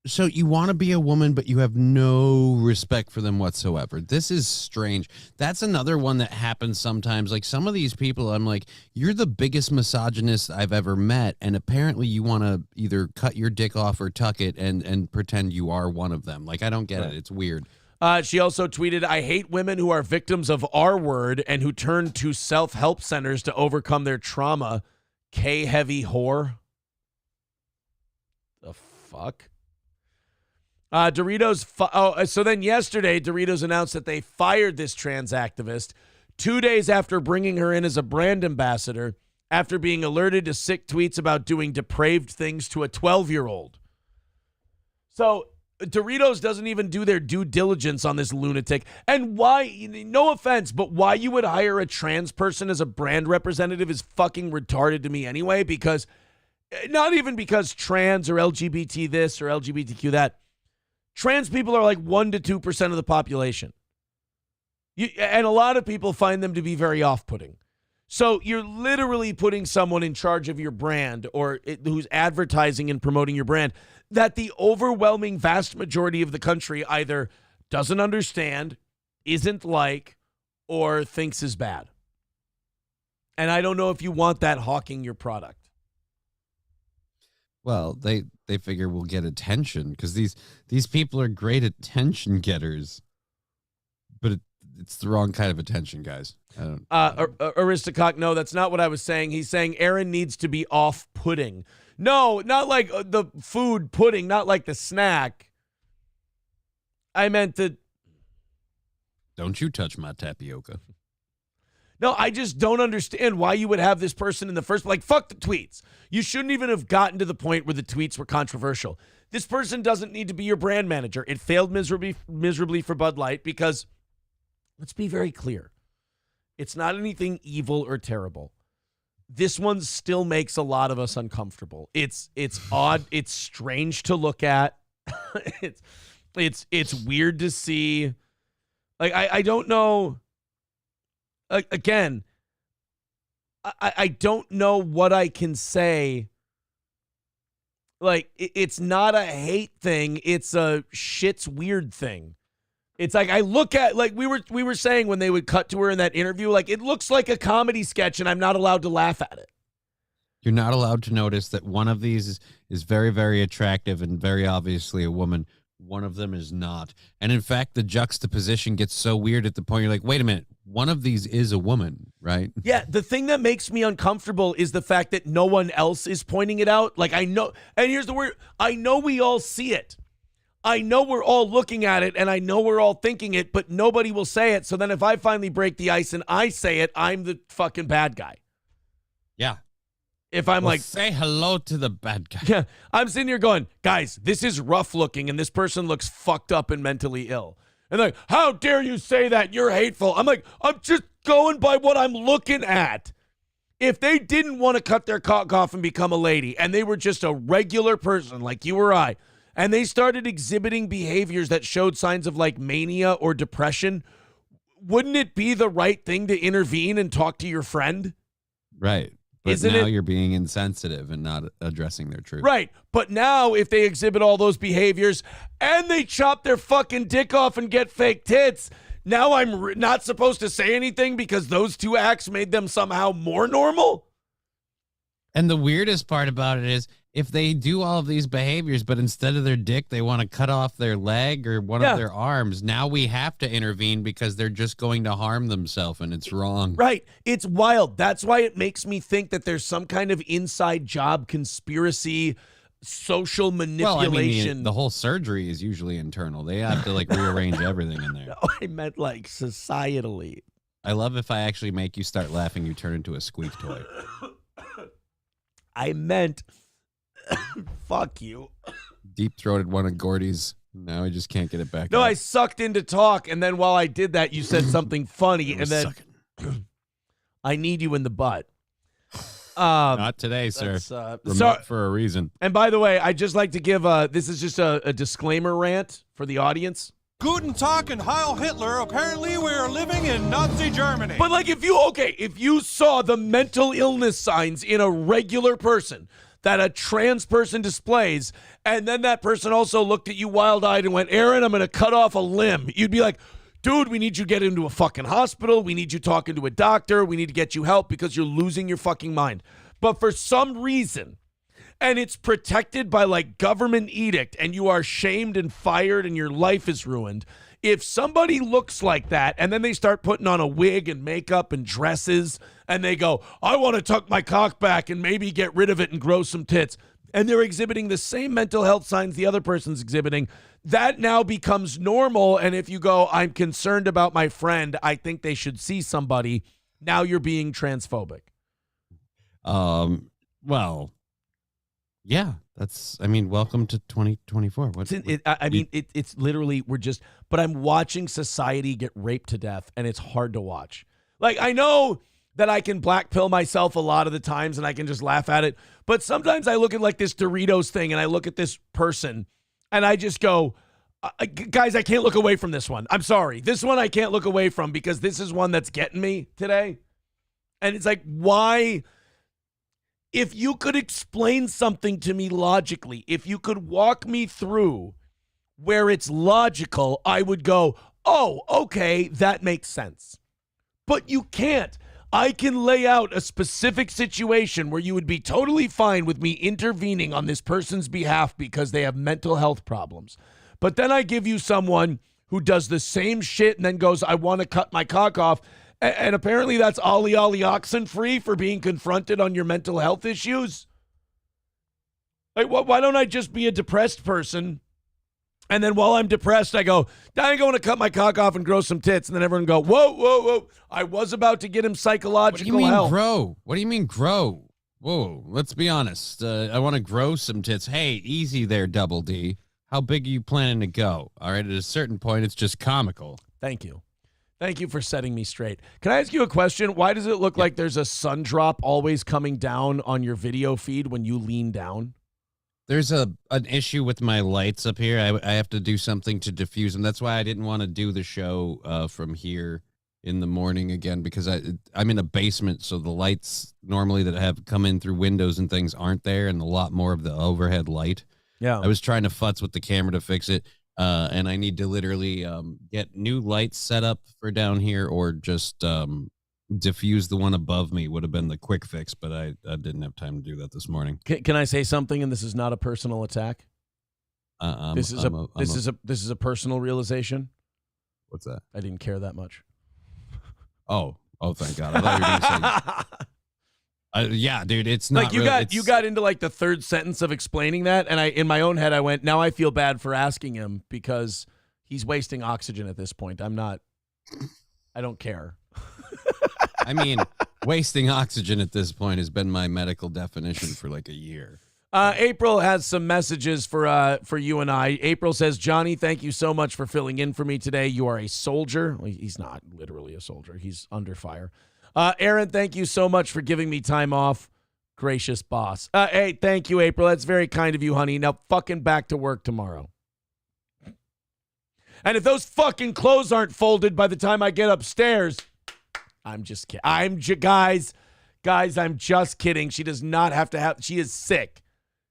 So you want to be a woman, but you have no respect for them whatsoever. This is strange. That's another one that happens sometimes. Like, some of these people, I'm like, you're the biggest misogynist I've ever met, and apparently you want to either cut your dick off or tuck it and pretend you are one of them. Like, I don't get it. It's weird. She also tweeted, I hate women who are victims of R-word and who turn to self-help centers to overcome their trauma. K-heavy whore. The fuck? Doritos. So then yesterday, Doritos announced that they fired this trans activist 2 days after bringing her in as a brand ambassador after being alerted to sick tweets about doing depraved things to a 12-year-old. So Doritos doesn't even do their due diligence on this lunatic. And why, no offense, but why you would hire a trans person as a brand representative is fucking retarded to me anyway, because not even because trans or LGBT this or LGBTQ that. Trans people are like 1% to 2% of the population. And a lot of people find them to be very off-putting. So you're literally putting someone in charge of your brand or who's advertising and promoting your brand that the overwhelming vast majority of the country either doesn't understand, isn't like, or thinks is bad. And I don't know if you want that hawking your product. Well, they figure we'll get attention because these people are great attention getters. But it's the wrong kind of attention, guys. Aristocock, no, that's not what I was saying. He's saying Aaron needs to be off-putting. No, not like the food pudding, not like the snack. I meant the... Don't you touch my tapioca. No, I just don't understand why you would have this person in the first... Like, fuck the tweets. You shouldn't even have gotten to the point where the tweets were controversial. This person doesn't need to be your brand manager. It failed miserably for Bud Light because, let's be very clear, it's not anything evil or terrible. This one still makes a lot of us uncomfortable. It's odd. It's strange to look at. It's weird to see. Like, I don't know. Again, I don't know what I can say. Like, it's not a hate thing. It's a shit's weird thing. It's like I look at, like we were saying when they would cut to her in that interview, like it looks like a comedy sketch and I'm not allowed to laugh at it. You're not allowed to notice that one of these is very, very attractive and very obviously a woman. One of them is not. And in fact, the juxtaposition gets so weird at the point you're like, wait a minute, one of these is a woman, right? Yeah, the thing that makes me uncomfortable is the fact that no one else is pointing it out. Like I know, and here's the word, I know we all see it. I know we're all looking at it and I know we're all thinking it, but nobody will say it. So then if I finally break the ice and I say it, I'm the fucking bad guy. Yeah. If I'm like, say hello to the bad guy. Yeah, I'm sitting here going, guys, this is rough looking and this person looks fucked up and mentally ill. And they're like, how dare you say that? You're hateful. I'm like, I'm just going by what I'm looking at. If they didn't want to cut their cock off and become a lady and they were just a regular person like you or I, and they started exhibiting behaviors that showed signs of like mania or depression, wouldn't it be the right thing to intervene and talk to your friend? Right. But Isn't now it? You're being insensitive and not addressing their truth. Right. But now if they exhibit all those behaviors and they chop their fucking dick off and get fake tits, now I'm not supposed to say anything because those two acts made them somehow more normal? And the weirdest part about it is if they do all of these behaviors, but instead of their dick, they want to cut off their leg or one of their arms. Now we have to intervene because they're just going to harm themselves and it's wrong. Right. It's wild. That's why it makes me think that there's some kind of inside job conspiracy, social manipulation. Well, I mean, the whole surgery is usually internal. They have to like rearrange everything in there. No, I meant like societally. I love if I actually make you start laughing, you turn into a squeak toy. I meant, fuck you. Deep-throated one of Gordy's. Now I just can't get it back No, out. I sucked in to talk, and then while I did that, you said something funny, and then I need you in the butt. Not today, sir. Remote for a reason. And by the way, I'd just like to give this is just a disclaimer rant for the audience. Guten Tag and Heil Hitler. Apparently, we are living in Nazi Germany. But like, if you saw the mental illness signs in a regular person that a trans person displays, and then that person also looked at you wild-eyed and went, Aaron, I'm going to cut off a limb, you'd be like, dude, we need you to get into a fucking hospital. We need you talking to a doctor. We need to get you help because you're losing your fucking mind. But for some reason, and it's protected by like government edict, and you are shamed and fired and your life is ruined. If somebody looks like that and then they start putting on a wig and makeup and dresses and they go, I want to tuck my cock back and maybe get rid of it and grow some tits, and they're exhibiting the same mental health signs the other person's exhibiting, that now becomes normal. And if you go, I'm concerned about my friend, I think they should see somebody, now you're being transphobic. Well, yeah, welcome to 2024. It's literally, but I'm watching society get raped to death, and it's hard to watch. Like, I know that I can black pill myself a lot of the times, and I can just laugh at it, but sometimes I look at like this Doritos thing, and I look at this person, and I just go, Guys, I can't look away from this one. I'm sorry. This one I can't look away from because this is one that's getting me today. And it's like, why? If you could explain something to me logically, if you could walk me through where it's logical, I would go, oh, okay, that makes sense. But you can't. I can lay out a specific situation where you would be totally fine with me intervening on this person's behalf because they have mental health problems. But then I give you someone who does the same shit and then goes, I want to cut my cock off. And apparently that's ollie oxen free for being confronted on your mental health issues. Like, why don't I just be a depressed person? And then while I'm depressed, I go, I want to cut my cock off and grow some tits. And then everyone go, whoa. I was about to get him psychological help. What do you mean grow? What do you mean grow? Whoa, let's be honest. I want to grow some tits. Hey, easy there, Double D. How big are you planning to go? All right, at a certain point, it's just comical. Thank you. Thank you for setting me straight. Can I ask you a question? Why does it look like there's a sun drop always coming down on your video feed when you lean down? There's an issue with my lights up here. I have to do something to diffuse them. That's why I didn't want to do the show from here in the morning again, because I'm in a basement, so the lights normally that have come in through windows and things aren't there, and a lot more of the overhead light. Yeah. I was trying to futz with the camera to fix it, and I need to literally get new lights set up for down here, or just diffuse the one above me would have been the quick fix, but I didn't have time to do that this morning. Can I say something? And this is not a personal attack. This is a personal realization. What's that? I didn't care that much. Oh, thank God! I thought you were going to say. Yeah, dude, it's not like you really, you got into like the third sentence of explaining that, and in my own head I went, now I feel bad for asking him because he's wasting oxygen at this point. I don't care. I mean, wasting oxygen at this point has been my medical definition for like a year. April has some messages for you and I. April says, Johnny, thank you so much for filling in for me today. You are a soldier. Well, he's not literally a soldier. He's under fire. Aaron, thank you so much for giving me time off. Gracious boss. Hey, thank you, April. That's very kind of you, honey. Now fucking back to work tomorrow. And if those fucking clothes aren't folded by the time I get upstairs, I'm just kidding. Guys, I'm just kidding. She does not have to have, she is sick.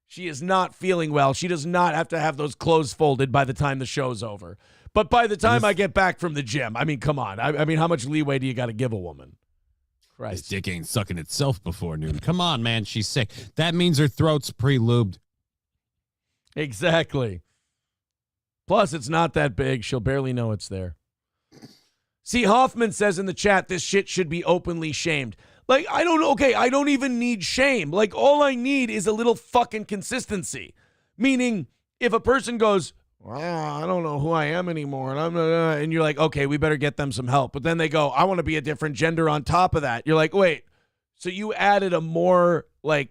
She is not feeling well. She does not have to have those clothes folded by the time the show's over. But by the time I get back from the gym, I mean, come on. I mean, how much leeway do you got to give a woman? Christ. This dick ain't sucking itself before noon. Come on, man. She's sick. That means her throat's pre-lubed. Exactly. Plus, it's not that big. She'll barely know it's there. See, Hoffman says in the chat, this shit should be openly shamed. Like, I don't even need shame. Like, all I need is a little fucking consistency. Meaning, if a person goes, well, I don't know who I am anymore, and you're like, okay, we better get them some help. But then they go, I want to be a different gender on top of that. You're like, wait, so you added a more, like,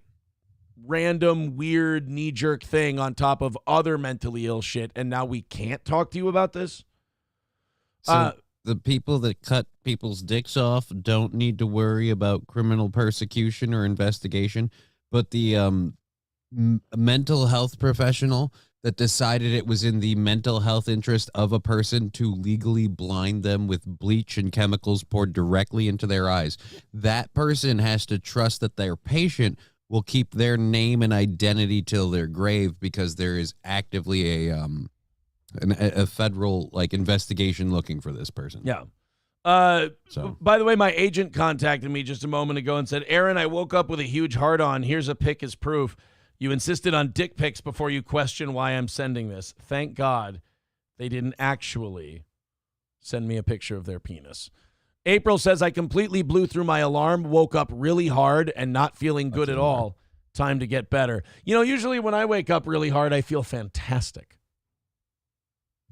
random, weird, knee-jerk thing on top of other mentally ill shit, and now we can't talk to you about this? So the people that cut people's dicks off don't need to worry about criminal persecution or investigation, but the mental health professional that decided it was in the mental health interest of a person to legally blind them with bleach and chemicals poured directly into their eyes, that person has to trust that their patient will keep their name and identity till their grave, because there is actively a federal like investigation looking for this person. Yeah. By the way, my agent contacted me just a moment ago and said, Aaron, I woke up with a huge heart on. Here's a pic as proof. You insisted on dick pics before you question why I'm sending this. Thank God they didn't actually send me a picture of their penis. April says, I completely blew through my alarm, woke up really hard and not feeling good at all. Time to get better. You know, usually when I wake up really hard, I feel fantastic.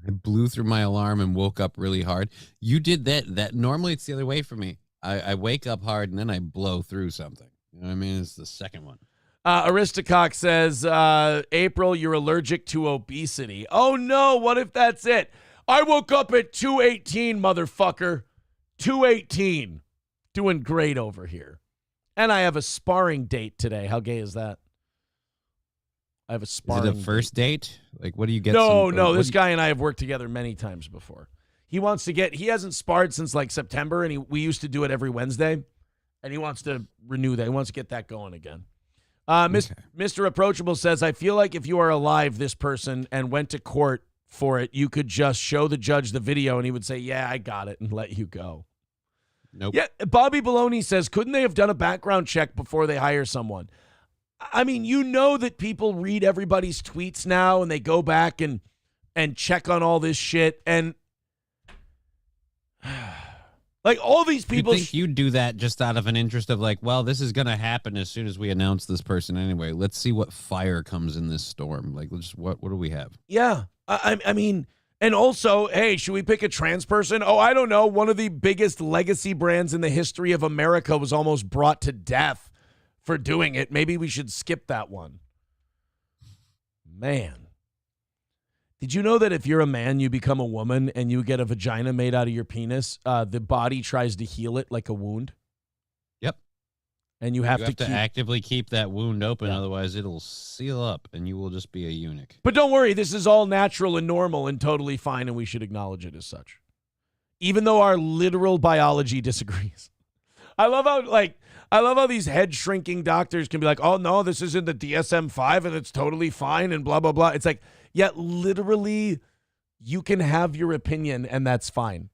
I blew through my alarm and woke up really hard. You did that. Normally it's the other way for me. I wake up hard and then I blow through something. You know what I mean? It's the second one. Aristocock says, April, you're allergic to obesity. Oh, no. What if that's it? I woke up at 2:18, motherfucker. 2:18. Doing great over here. And I have a sparring date today. How gay is that? I have a Is sparring it a first date? Like, what do you get? No. This guy and I have worked together many times before. He hasn't sparred since like September, and we used to do it every Wednesday, and he wants to renew that. He wants to get that going again. Mr. Approachable says, I feel like if you are alive, this person, and went to court for it, you could just show the judge the video, and he would say, yeah, I got it, and let you go. Nope. Yeah, Bobby Baloney says, couldn't they have done a background check before they hire someone? I mean, you know that people read everybody's tweets now, and they go back and check on all this shit, and like all these people. You think you'd do that just out of an interest of like, well, this is going to happen as soon as we announce this person anyway. Let's see what fire comes in this storm. Like, what do we have? Yeah, I mean, and also, hey, should we pick a trans person? Oh, I don't know. One of the biggest legacy brands in the history of America was almost brought to death for doing it. Maybe we should skip that one. Man. Did you know that if you're a man, you become a woman and you get a vagina made out of your penis, the body tries to heal it like a wound? Yep. And you have to actively keep that wound open, otherwise it'll seal up and you will just be a eunuch. But don't worry, this is all natural and normal and totally fine, and we should acknowledge it as such. Even though our literal biology disagrees. I love how these head shrinking doctors can be like, oh no, this is in the DSM-5 and it's totally fine and blah, blah, blah. It's like, yet literally you can have your opinion and that's fine.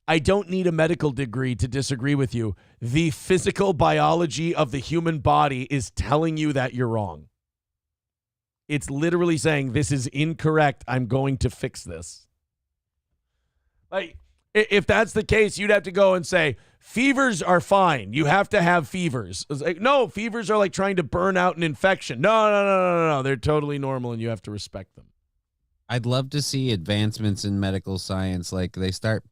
I don't need a medical degree to disagree with you. The physical biology of the human body is telling you that you're wrong. It's literally saying this is incorrect. I'm going to fix this. Like, if that's the case, you'd have to go and say, fevers are fine. You have to have fevers. It's like, no, fevers are like trying to burn out an infection. No. They're totally normal and you have to respect them. I'd love to see advancements in medical science. Like they start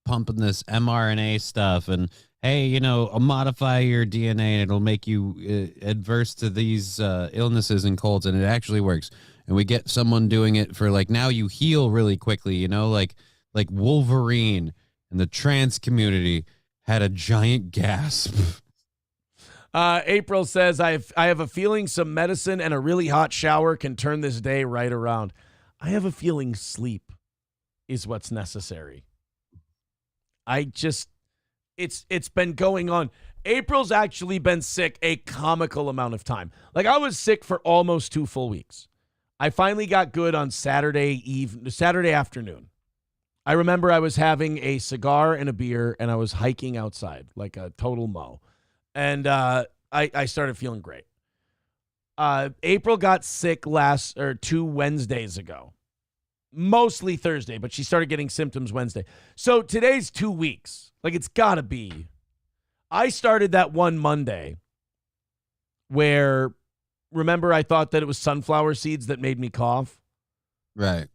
pumping this mRNA stuff and, hey, I'll modify your DNA and it'll make you adverse to these illnesses and colds. And it actually works. And we get someone doing it for like, now you heal really quickly, like Wolverine and the trans community had a giant gasp. April says, I have a feeling some medicine and a really hot shower can turn this day right around. I have a feeling sleep is what's necessary. It's been going on. April's actually been sick a comical amount of time. Like I was sick for almost 2 full weeks. I finally got good on Saturday afternoon. I remember I was having a cigar and a beer and I was hiking outside like a total mo. And I started feeling great. April got sick 2 Wednesdays ago. Mostly Thursday, but she started getting symptoms Wednesday. So today's 2 weeks. Like it's got to be. I started that one Monday where, remember, I thought that it was sunflower seeds that made me cough. Right.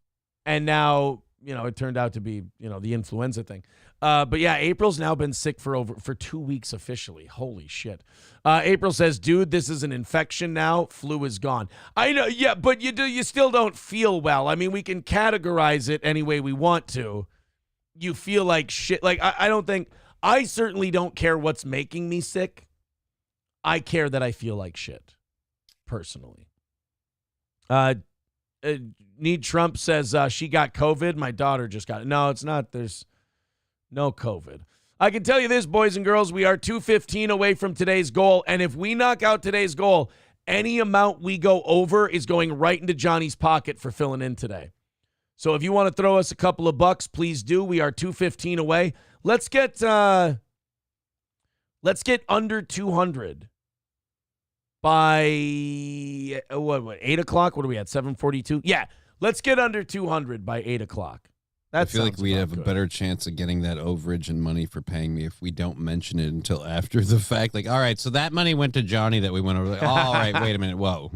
And now, it turned out to be, the influenza thing. But yeah, April's now been sick for 2 weeks officially. Holy shit. April says, dude, this is an infection now. Flu is gone. I know. Yeah, but you still don't feel well. I mean, we can categorize it any way we want to. You feel like shit. Like, I certainly don't care what's making me sick. I care that I feel like shit personally. Need Trump says she got COVID. My daughter just got it. No, it's not. There's no COVID. I can tell you this, boys and girls, we are 2:15 away from today's goal. And if we knock out today's goal, any amount we go over is going right into Johnny's pocket for filling in today. So if you want to throw us a couple of bucks, please do. We are 2:15 away. Let's get under 200 by 8 o'clock. What are we at? 7:42. Yeah, let's get under 200 by 8 o'clock. I feel like we have a better chance of getting that overage and money for paying me if we don't mention it until after the fact. Like, all right, so that money went to Johnny that we went over. Like, all right, wait a minute. Whoa.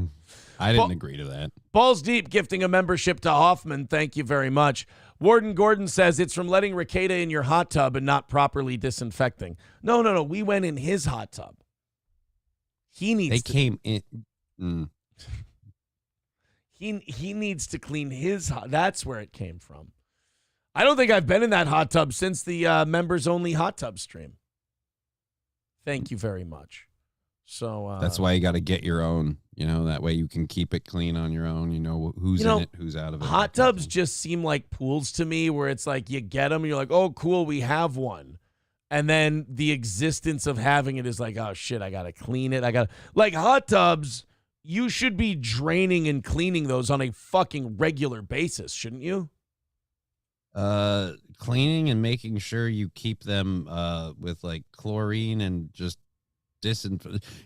I didn't agree to that. Balls Deep gifting a membership to Hoffman. Thank you very much. Warden Gordon says it's from letting Ricada in your hot tub and not properly disinfecting. No. We went in his hot tub. He came in. He needs to clean his that's where it came from. I don't think I've been in that hot tub since the members only hot tub stream. Thank you very much. So that's why you got to get your own. That way you can keep it clean on your own. You know who's in it, who's out of it. Hot tubs just seem like pools to me, where it's like you get them, and you're like, oh, cool, we have one. And then the existence of having it is like, oh, shit, I got to clean it. Like hot tubs, you should be draining and cleaning those on a fucking regular basis, shouldn't you? Cleaning and making sure you keep them with like chlorine and just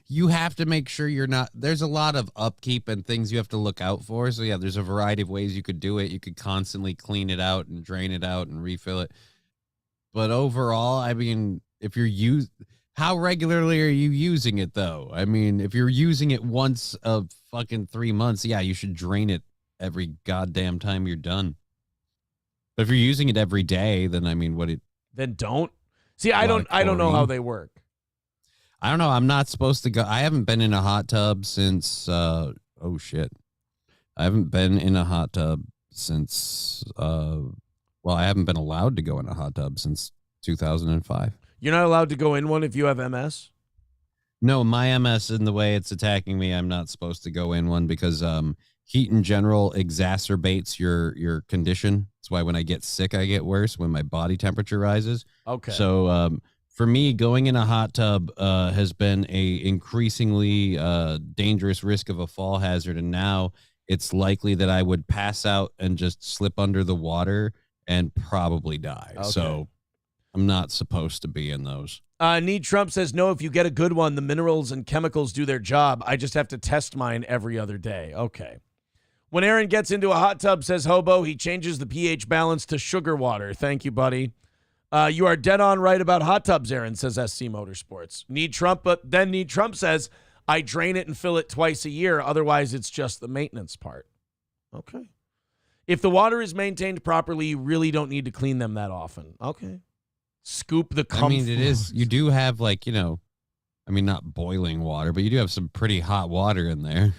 you have to make sure there's a lot of upkeep and things you have to look out for. So yeah, there's a variety of ways you could do it. You could constantly clean it out and drain it out and refill it. But overall, I mean, how regularly are you using it though? I mean, if you're using it once a fucking 3 months, yeah, you should drain it every goddamn time you're done. But if you're using it every day, then I mean, then don't. See, I don't know how they work. I don't know. I'm not supposed to go. I haven't been in a hot tub since, I haven't been in a hot tub since, I haven't been allowed to go in a hot tub since 2005. You're not allowed to go in one if you have MS? No, my MS, in the way it's attacking me, I'm not supposed to go in one because heat in general exacerbates your condition. That's why when I get sick, I get worse when my body temperature rises. Okay. So, for me, going in a hot tub has been a increasingly dangerous risk of a fall hazard, and now it's likely that I would pass out and just slip under the water and probably die. Okay. So I'm not supposed to be in those. Need Trump says, no, if you get a good one, the minerals and chemicals do their job. I just have to test mine every other day. Okay. When Aaron gets into a hot tub, says Hobo, he changes the pH balance to sugar water. Thank you, buddy. You are dead on right about hot tubs, Aaron, says SC Motorsports. Need Trump, but then Need Trump says, I drain it and fill it twice a year. Otherwise, it's just the maintenance part. Okay. If the water is maintained properly, you really don't need to clean them that often. Okay. Scoop the comfort. I mean, it is. You do have not boiling water, but you do have some pretty hot water in there.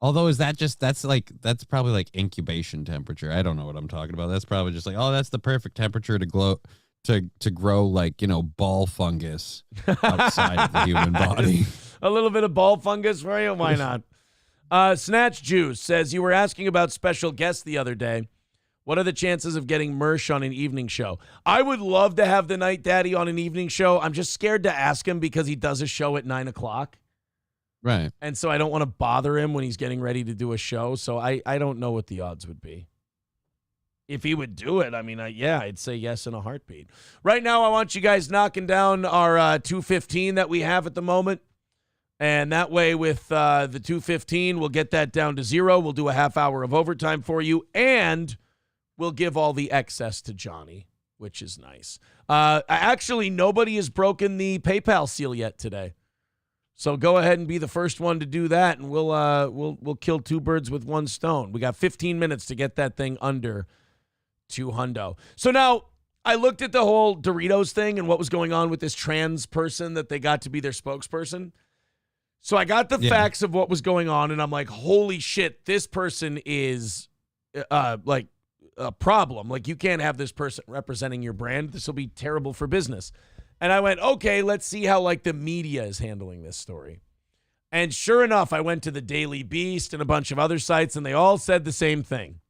Although, that's probably like incubation temperature. I don't know what I'm talking about. That's probably just like, oh, that's the perfect temperature to grow like, ball fungus outside of the human body. A little bit of ball fungus for you? Why not? Snatch Juice says, you were asking about special guests the other day. What are the chances of getting Mersh on an evening show? I would love to have the Night Daddy on an evening show. I'm just scared to ask him because he does a show at 9 o'clock. Right. And so I don't want to bother him when he's getting ready to do a show. So I don't know what the odds would be. If he would do it, I mean, I'd say yes in a heartbeat. Right now, I want you guys knocking down our 215 that we have at the moment. And that way with the 215, we'll get that down to 0. We'll do a half hour of overtime for you. And we'll give all the excess to Johnny, which is nice. Actually, nobody has broken the PayPal seal yet today. So go ahead and be the first one to do that, and we'll kill two birds with one stone. We got 15 minutes to get that thing under $200. So now I looked at the whole Doritos thing and what was going on with this trans person that they got to be their spokesperson. So I got the facts of what was going on, and I'm like, holy shit, this person is like a problem. Like, you can't have this person representing your brand. This will be terrible for business. And I went, okay, let's see how like the media is handling this story. And sure enough, I went to the Daily Beast and a bunch of other sites, and they all said the same thing.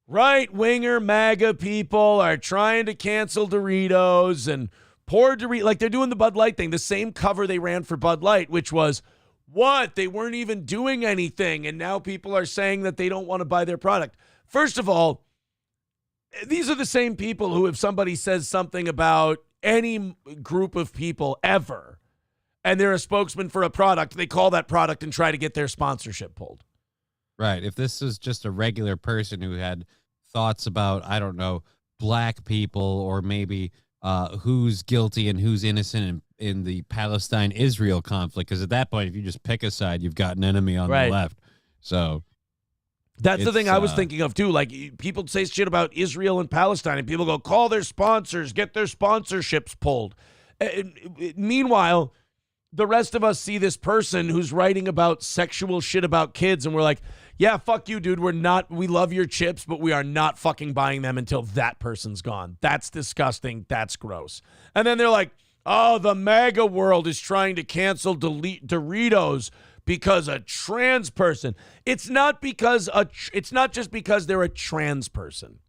Right-winger MAGA people are trying to cancel Doritos, and poor Doritos, like they're doing the Bud Light thing, the same cover they ran for Bud Light, which was, what? They weren't even doing anything, and now people are saying that they don't want to buy their product. First of all, these are the same people who, if somebody says something about any group of people ever, and they're a spokesman for a product, they call that product and try to get their sponsorship pulled. Right. If this is just a regular person who had thoughts about, I don't know, black people, or maybe who's guilty and who's innocent in the Palestine-Israel conflict, because at that point, if you just pick a side, you've got an enemy on the left. So that's the thing I was thinking of, too. Like, people say shit about Israel and Palestine, and people go, call their sponsors, get their sponsorships pulled. Meanwhile, the rest of us see this person who's writing about sexual shit about kids, and we're like, yeah, fuck you, dude. We love your chips, but we are not fucking buying them until that person's gone. That's disgusting. That's gross. And then they're like, Oh, the MAGA world is trying to cancel Doritos because a trans person. It's not just because they're a trans person.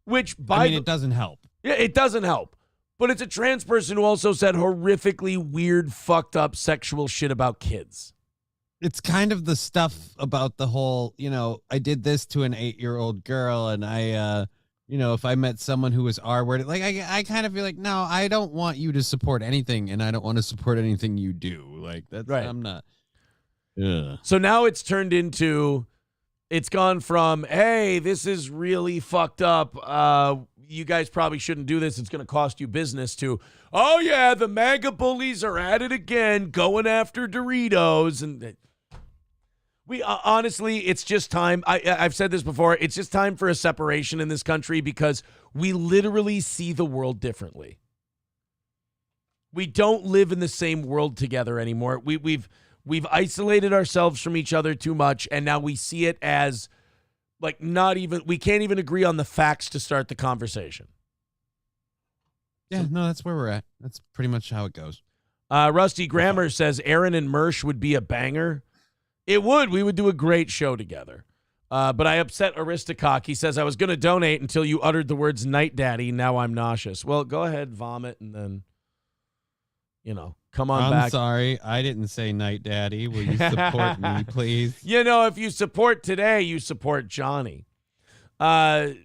Which it doesn't help. Yeah, it doesn't help. But it's a trans person who also said horrifically weird, fucked up sexual shit about kids. It's kind of the stuff about the whole, I did this to an 8-year-old girl, and I, if I met someone who was R-worded, like, I kind of feel like, no, I don't want you to support anything, and I don't want to support anything you do. Like, that's right. I'm not. Ugh. So now it's turned into, it's gone from, hey, this is really fucked up. You guys probably shouldn't do this. It's going to cost you business, to, oh, yeah, the MAGA bullies are at it again, going after Doritos. And we honestly, it's just time. I've said this before. It's just time for a separation in this country because we literally see the world differently. We don't live in the same world together anymore. We've isolated ourselves from each other too much, and now we see it as like we can't even agree on the facts to start the conversation. Yeah, no, that's where we're at. That's pretty much how it goes. Rusty Grammer says Aaron and Mersh would be a banger. It would. We would do a great show together. But I upset Aristocock. He says, I was going to donate until you uttered the words night daddy. Now I'm nauseous. Well, go ahead, vomit, and then, come on back. I'm sorry. I didn't say night daddy. Will you support me, please? If you support today, you support Johnny. I'm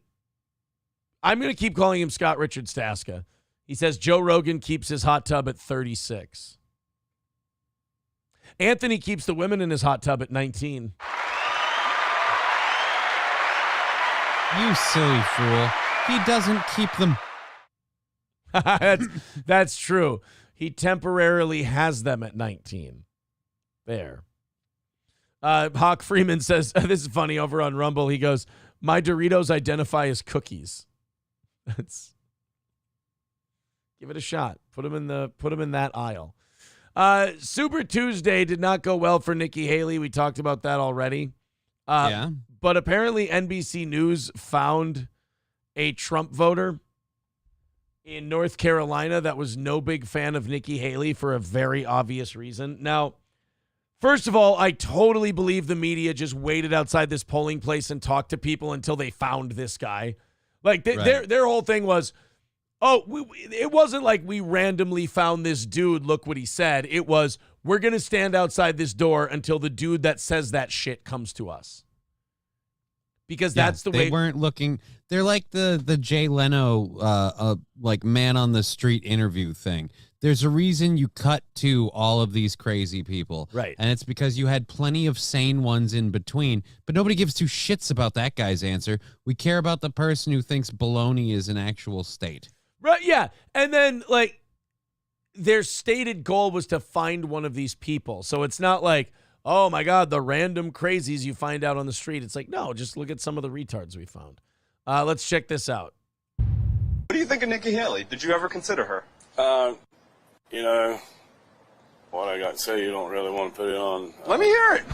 going to keep calling him Scott Richard Staska. He says Joe Rogan keeps his hot tub at 36. Anthony keeps the women in his hot tub at 19. You silly fool. He doesn't keep them. That's true. He temporarily has them at 19. There. Hawk Freeman says, this is funny, over on Rumble. He goes, my Doritos identify as cookies. Give it a shot. Put them in that aisle. Super Tuesday did not go well for Nikki Haley. We talked about that already. Yeah. But apparently NBC News found a Trump voter in North Carolina that was no big fan of Nikki Haley for a very obvious reason. Now, first of all, I totally believe the media just waited outside this polling place and talked to people until they found this guy. Like their whole thing was, it wasn't like we randomly found this dude, look what he said. It was, we're going to stand outside this door until the dude that says that shit comes to us. Because that's the way. They weren't looking. They're like the Jay Leno, like man on the street interview thing. There's a reason you cut to all of these crazy people. Right. And it's because you had plenty of sane ones in between, but nobody gives two shits about that guy's answer. We care about the person who thinks baloney is an actual state. Right, yeah. And then, like, their stated goal was to find one of these people. So it's not like, oh, my God, the random crazies you find out on the street. It's like, no, just look at some of the retards we found. Let's check this out. What do you think of Nikki Haley? Did you ever consider her? What I got to say, you don't really want to put it on. Let me hear it.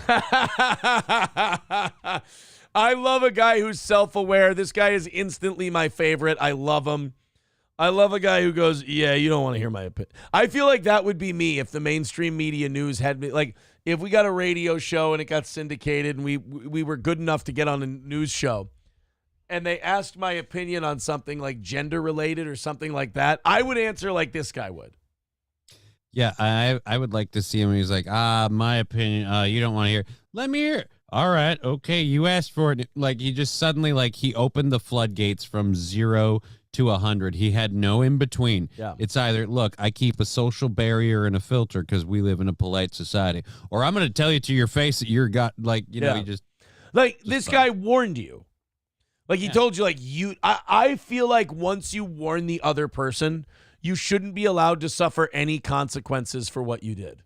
I love a guy who's self-aware. This guy is instantly my favorite. I love him. I love a guy who goes, yeah, you don't want to hear my opinion. I feel like that would be me if the mainstream media news had me. Like, if we got a radio show and it got syndicated and we were good enough to get on a news show and they asked my opinion on something like gender-related or something like that, I would answer like this guy would. Yeah, I would like to see him. He's like, my opinion, you don't want to hear. Let me hear it. All right, okay, you asked for it. Like, he just suddenly, like, he opened the floodgates from 0 to 100. He had no in between. Yeah. It's either, look, I keep a social barrier and a filter because we live in a polite society, or I'm going to tell you to your face that you're got, like, you know, he just. Like, this guy warned you. Like, he told you, like, I feel like once you warn the other person, you shouldn't be allowed to suffer any consequences for what you did.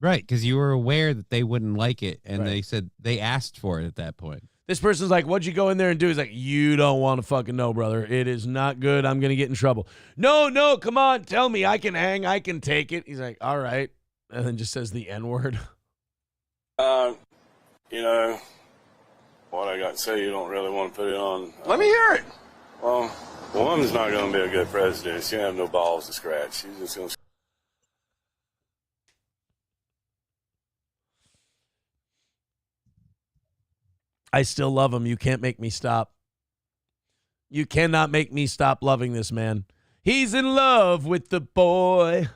Right, because you were aware that they wouldn't like it, and they said they asked for it at that point. This person's like, what'd you go in there and do? He's like, you don't want to fucking know, brother. It is not good. I'm going to get in trouble. No, come on. Tell me. I can hang. I can take it. He's like, all right. And then just says the N-word. What I got to say, you don't really want to put it on. Let me hear it. Well, a woman's not going to be a good president. She don't have no balls to scratch. She's just going to... I still love him. You can't make me stop. You cannot make me stop loving this man. He's in love with the boy.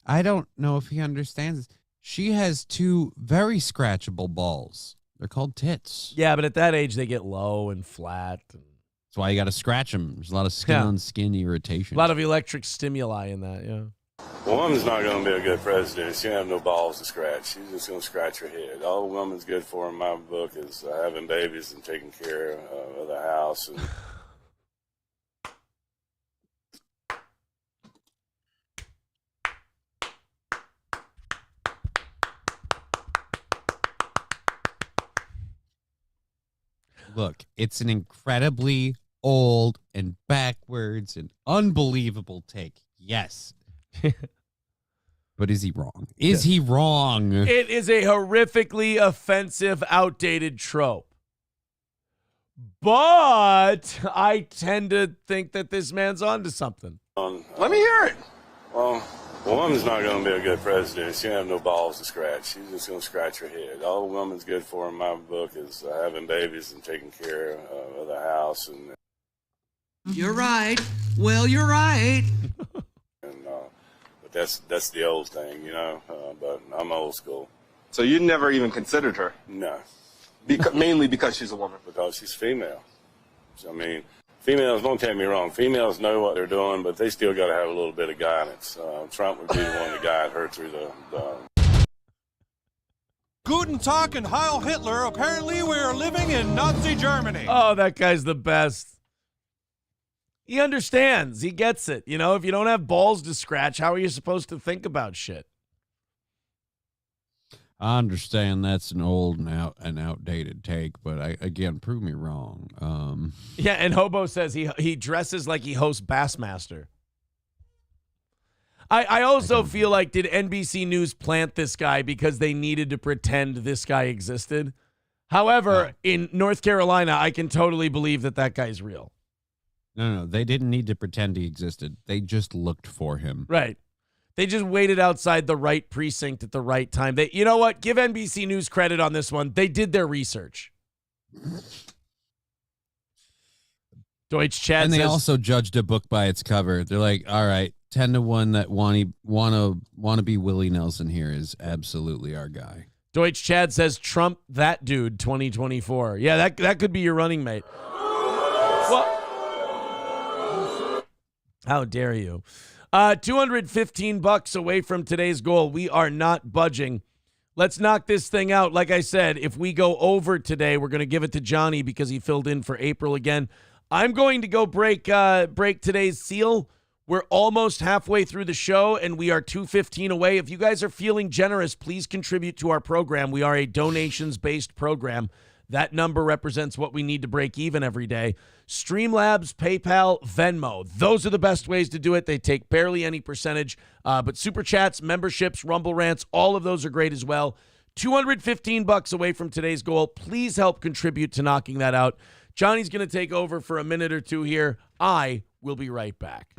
I don't know if he understands. She has two very scratchable balls. They're called tits. Yeah, but at that age, they get low and flat. That's why you got to scratch them. There's a lot of skin-on-skin irritation. A lot of electric stimuli in that, yeah. A woman's not going to be a good president. She don't have no balls to scratch. She's just going to scratch her head. All a woman's good for in my book is having babies and taking care of the house. And look, it's an incredibly old and backwards and unbelievable take. Yes. But is he wrong? Is he wrong? It is a horrifically offensive, outdated trope. But I tend to think that this man's onto something. Let me hear it. Well, a woman's not going to be a good president. She don't have no balls to scratch. She's just going to scratch her head. All a woman's good for in my book is having babies and taking care of the house. And you're right. Well, you're right. But that's the old thing, you know. But I'm old school. So you never even considered her? No. Mainly because she's a woman? Because she's female. So, I mean, females, don't take me wrong, females know what they're doing, but they still got to have a little bit of guidance. Trump would be the one to guide her through the Guten Tag and Heil Hitler. Apparently we are living in Nazi Germany. Oh, that guy's the best. He understands. He gets it. You know, if you don't have balls to scratch, how are you supposed to think about shit? I understand that's an old and outdated take, but again, prove me wrong. Yeah, and Hobo says he dresses like he hosts Bassmaster. I also feel like, did NBC News plant this guy because they needed to pretend this guy existed? However, in North Carolina, I can totally believe that guy's real. No, they didn't need to pretend he existed. They just looked for him. Right. They just waited outside the right precinct at the right time. You know what? Give NBC News credit on this one. They did their research. Deutsch Chat and they says, also judged a book by its cover. They're like, all right, 10-1 that wanna be Willie Nelson here is absolutely our guy. Deutsch Chad says, Trump that dude 2024. Yeah, that could be your running mate. Well, how dare you? $215 away from today's goal. We are not budging. Let's knock this thing out. Like I said, if we go over today, we're going to give it to Johnny because he filled in for April again. I'm going to go break today's seal. We're almost halfway through the show, and we are $215 away. If you guys are feeling generous, please contribute to our program. We are a donations-based program. That number represents what we need to break even every day. Streamlabs, PayPal, Venmo. Those are the best ways to do it. They take barely any percentage. But Super Chats, memberships, Rumble Rants, all of those are great as well. $215 away from today's goal. Please help contribute to knocking that out. Johnny's going to take over for a minute or two here. I will be right back.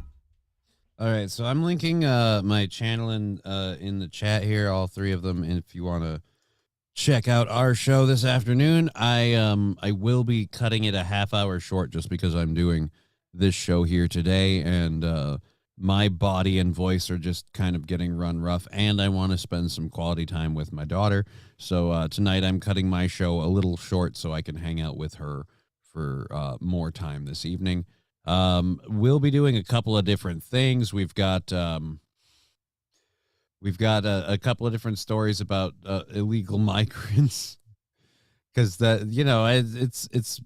All right, so I'm linking my channel in the chat here, all three of them. And if you want to check out our show this afternoon, I will be cutting it a half hour short just because I'm doing this show here today, and my body and voice are just kind of getting run rough, and I want to spend some quality time with my daughter. So tonight I'm cutting my show a little short so I can hang out with her for more time this evening. We'll be doing a couple of different things. We've got a couple of different stories about illegal migrants, because it's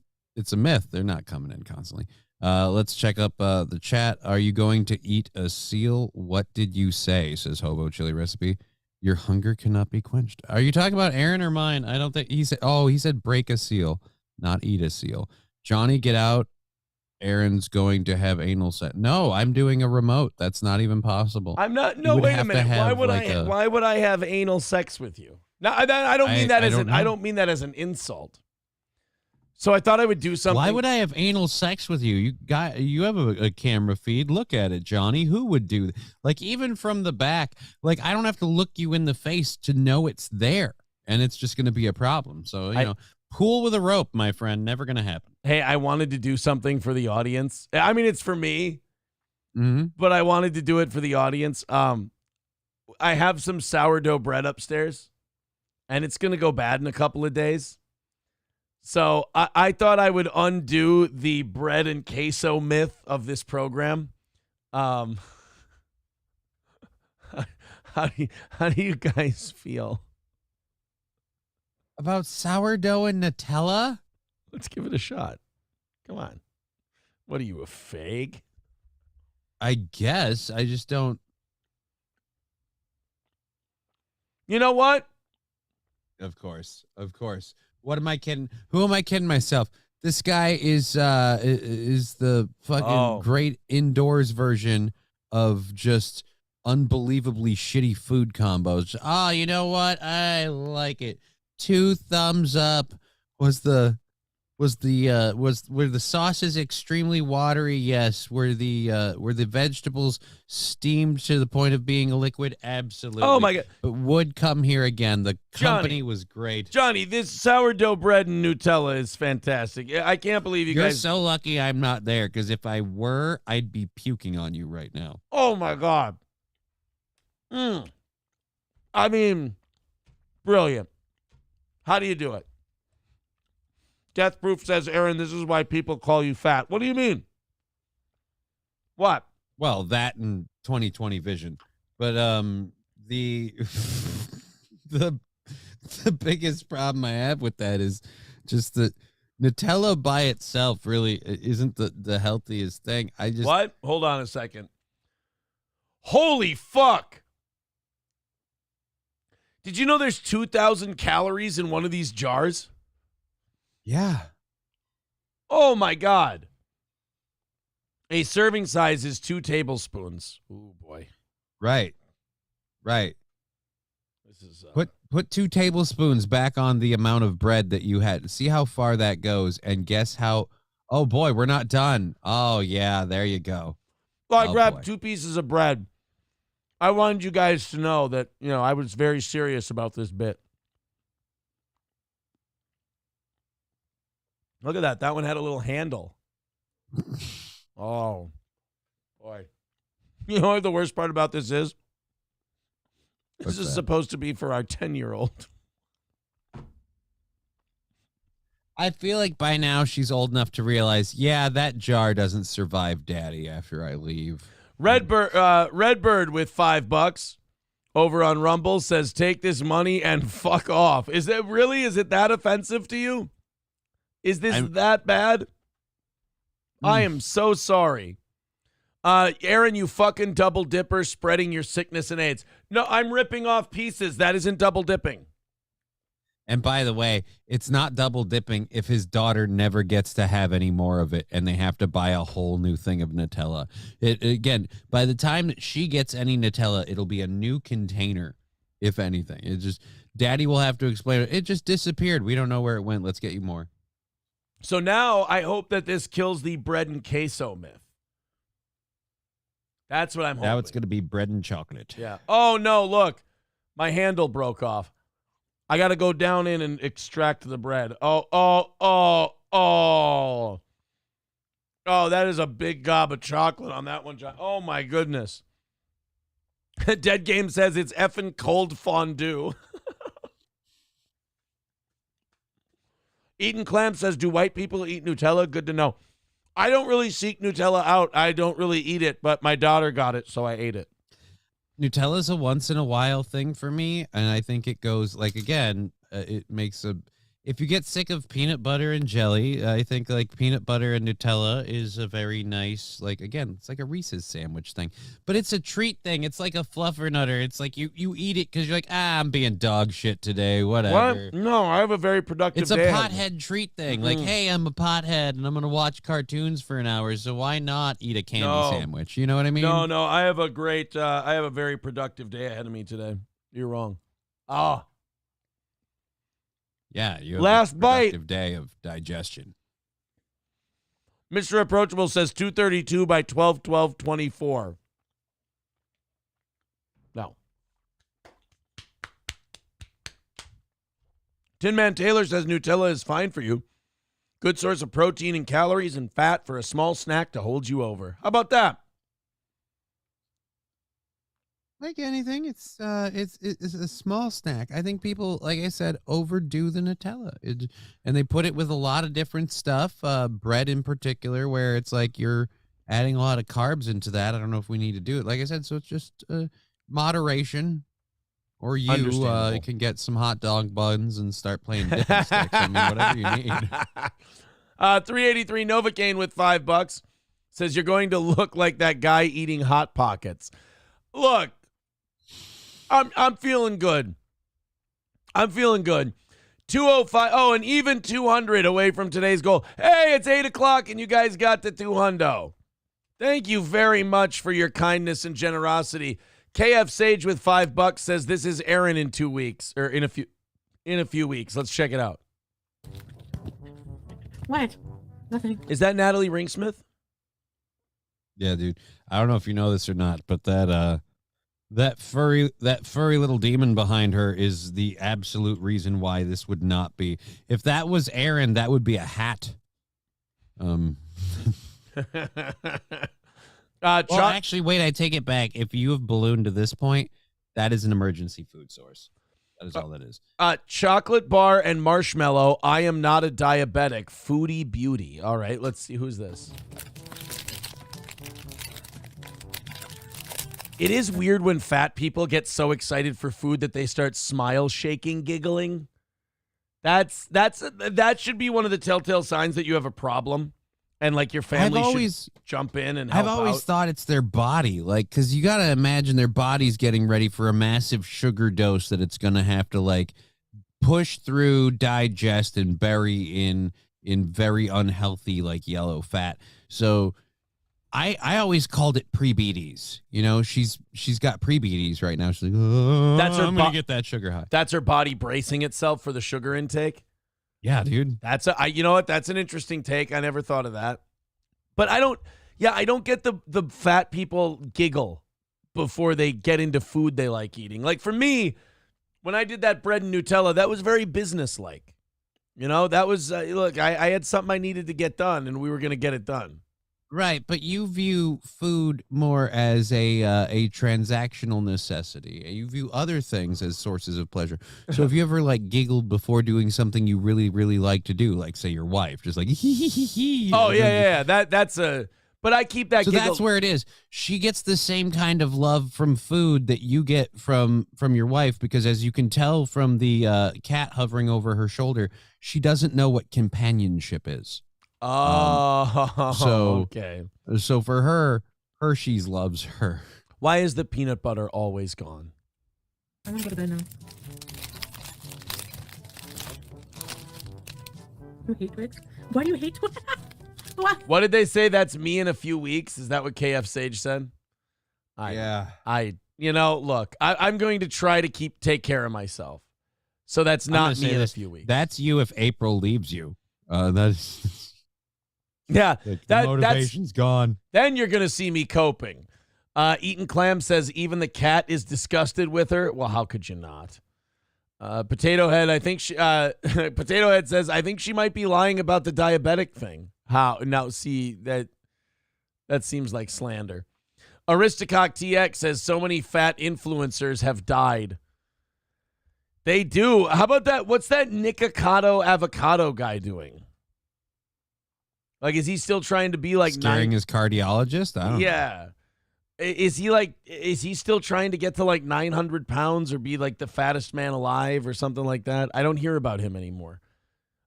a myth. They're not coming in constantly. Let's check up the chat. Are you going to eat a seal? What did you say? Says Hobo Chili Recipe. Your hunger cannot be quenched. Are you talking about Aaron or mine? I don't think he said. Oh, he said break a seal, not eat a seal. Johnny, get out. Aaron's going to have anal sex. No, I'm doing a remote. That's not even possible. I'm not. No, wait a minute. Why would I have anal sex with you? No, I don't mean that as an insult. So I thought I would do something. Why would I have anal sex with you? You have a camera feed. Look at it, Johnny. Who would do that? Like, even from the back, like, I don't have to look you in the face to know it's there, and it's just going to be a problem. So, you know, pool with a rope, my friend. Never going to happen. Hey, I wanted to do something for the audience. I mean, it's for me, but I wanted to do it for the audience. I have some sourdough bread upstairs, and it's going to go bad in a couple of days. So I thought I would undo the bread and queso myth of this program. How do you guys feel about sourdough and Nutella? Let's give it a shot. Come on. What are you, a fag? I guess. I just don't. You know what? Of course. What am I kidding? Who am I kidding myself? This guy is the fucking great indoors version of just unbelievably shitty food combos. Oh, you know what? I like it. 2 thumbs up. Were the sauces extremely watery? Yes. Were the vegetables steamed to the point of being a liquid? Absolutely. Oh my God. But would come here again. The company was great. Johnny, this sourdough bread and Nutella is fantastic. I can't believe You're guys. so lucky I'm not there, because if I were, I'd be puking on you right now. Oh my God. I mean, brilliant. How do you do it? Death Proof says, Aaron, this is why people call you fat. What do you mean? What? Well, that and 20/20 vision. But the biggest problem I have with that is just that Nutella by itself really isn't the healthiest thing. What? Hold on a second. Holy fuck. Did you know there's 2,000 calories in one of these jars? Yeah. Oh, my God. A serving size is 2 tablespoons. Oh, boy. Right. This is Put 2 tablespoons back on the amount of bread that you had. See how far that goes, and guess how. Oh, boy, we're not done. Oh, yeah, there you go. Well, I grabbed 2 pieces of bread. I wanted you guys to know that, I was very serious about this bit. Look at that. That one had a little handle. Oh, boy. You know what the worst part about this is? This is supposed to be for our 10-year-old. I feel like by now she's old enough to realize, yeah, that jar doesn't survive Daddy after I leave. Redbird with $5 over on Rumble says, take this money and fuck off. Is it that offensive to you? Is this that bad? I am so sorry. Aaron, you fucking double dipper spreading your sickness and AIDS. No, I'm ripping off pieces. That isn't double dipping. And by the way, it's not double dipping if his daughter never gets to have any more of it and they have to buy a whole new thing of Nutella. Again, by the time that she gets any Nutella, it'll be a new container, if anything. Daddy will have to explain it. It just disappeared. We don't know where it went. Let's get you more. So now I hope that this kills the bread and queso myth. That's what I'm hoping. Now it's going to be bread and chocolate. Yeah. Oh, no, look. My handle broke off. I got to go down in and extract the bread. Oh, that is a big gob of chocolate on that one, John. Oh, my goodness. Dead Game says it's effing cold fondue. Eaton Clam says, do white people eat Nutella? Good to know. I don't really seek Nutella out. I don't really eat it, but my daughter got it, so I ate it. Nutella's a once in a while thing for me, and I think it goes, like, again, it makes if you get sick of peanut butter and jelly, I think, like, peanut butter and Nutella is a very nice, like, again, it's like a Reese's sandwich thing. But it's a treat thing. It's like a fluffernutter. It's like you eat it because you're like, I'm being dog shit today, whatever. What? No, I have a very productive day. It's a pothead treat thing. Like, hey, I'm a pothead, and I'm going to watch cartoons for an hour, so why not eat a candy sandwich? You know what I mean? No, I have a very productive day ahead of me today. You're wrong. Yeah, you have Last a bite. productive day of digestion. Last bite. Productive day of digestion. Mr. Approachable says 232 by 12/12/24. No. Tin Man Taylor says Nutella is fine for you. Good source of protein and calories and fat for a small snack to hold you over. How about that? Like anything, it's a small snack. I think people, like I said, overdo the Nutella, and they put it with a lot of different stuff, bread in particular, where it's like you're adding a lot of carbs into that. I don't know if we need to do it. Like I said, so it's just moderation, or you can get some hot dog buns and start playing dipping sticks. I mean, whatever you need. 383 Novocaine with $5 says you're going to look like that guy eating Hot Pockets. Look. I'm feeling good. I'm feeling good. 205. Oh, and even 200 away from today's goal. Hey, it's 8 o'clock and you guys got the 200. Thank you very much for your kindness and generosity. KF Sage with $5 says this is Aaron in 2 weeks or in a few weeks. Let's check it out. What? Nothing. Is that Natalie Ringsmith? Yeah, dude. I don't know if you know this or not, but that furry little demon behind her is the absolute reason why this would not be. If that was Aaron, that would be a hat. Well, actually, wait, I take it back. If you have ballooned to this point, that is an emergency food source. That is all that is. Chocolate bar and marshmallow. I am not a diabetic. Foodie beauty. All right, let's see. Who's this? It is weird when fat people get so excited for food that they start smile shaking, giggling. That should be one of the telltale signs that you have a problem, and like your family should jump in and help I've always out. thought it's their body, like, because you got to imagine their body's getting ready for a massive sugar dose that it's going to have to like push through, digest, and bury in very unhealthy like yellow fat. So I always called it pre-beaties. You know, she's got pre-beaties right now. She's like, oh, I'm gonna get that sugar high. That's her body bracing itself for the sugar intake. Yeah, dude. You know what? That's an interesting take. I never thought of that. But I don't get the fat people giggle before they get into food they like eating. Like for me, when I did that bread and Nutella, that was very businesslike. You know, that was look, I had something I needed to get done, and we were going to get it done. Right, but you view food more as a transactional necessity. You view other things as sources of pleasure. So if you ever like giggled before doing something you really, really like to do, like say your wife, just like hee. Oh yeah. That's a. But I keep that. So giggle. that's where it is. She gets the same kind of love from food that you get from your wife, because as you can tell from the cat hovering over her shoulder, she doesn't know what companionship is. Okay. So for her, Hershey's loves her. Why is the peanut butter always gone? I'm gonna go to bed now. You hate Twix? Why do you hate Twix? What did they say? That's me in a few weeks. Is that what KF Sage said? Look, I'm going to try to take care of myself. So that's not me in a few weeks. That's you if April leaves you. That's yeah. The motivation's gone. Then you're going to see me coping. Eaton Clam says even the cat is disgusted with her. Well, how could you not? Potato Head, Potato Head says, I think she might be lying about the diabetic thing. How? Now, see, that seems like slander. Aristocock TX says so many fat influencers have died. They do. How about that? What's that Nikocado avocado guy doing? Like, is he still trying to be like scaring his cardiologist? I don't know. Is he still trying to get to like 900 pounds or be like the fattest man alive or something like that? I don't hear about him anymore.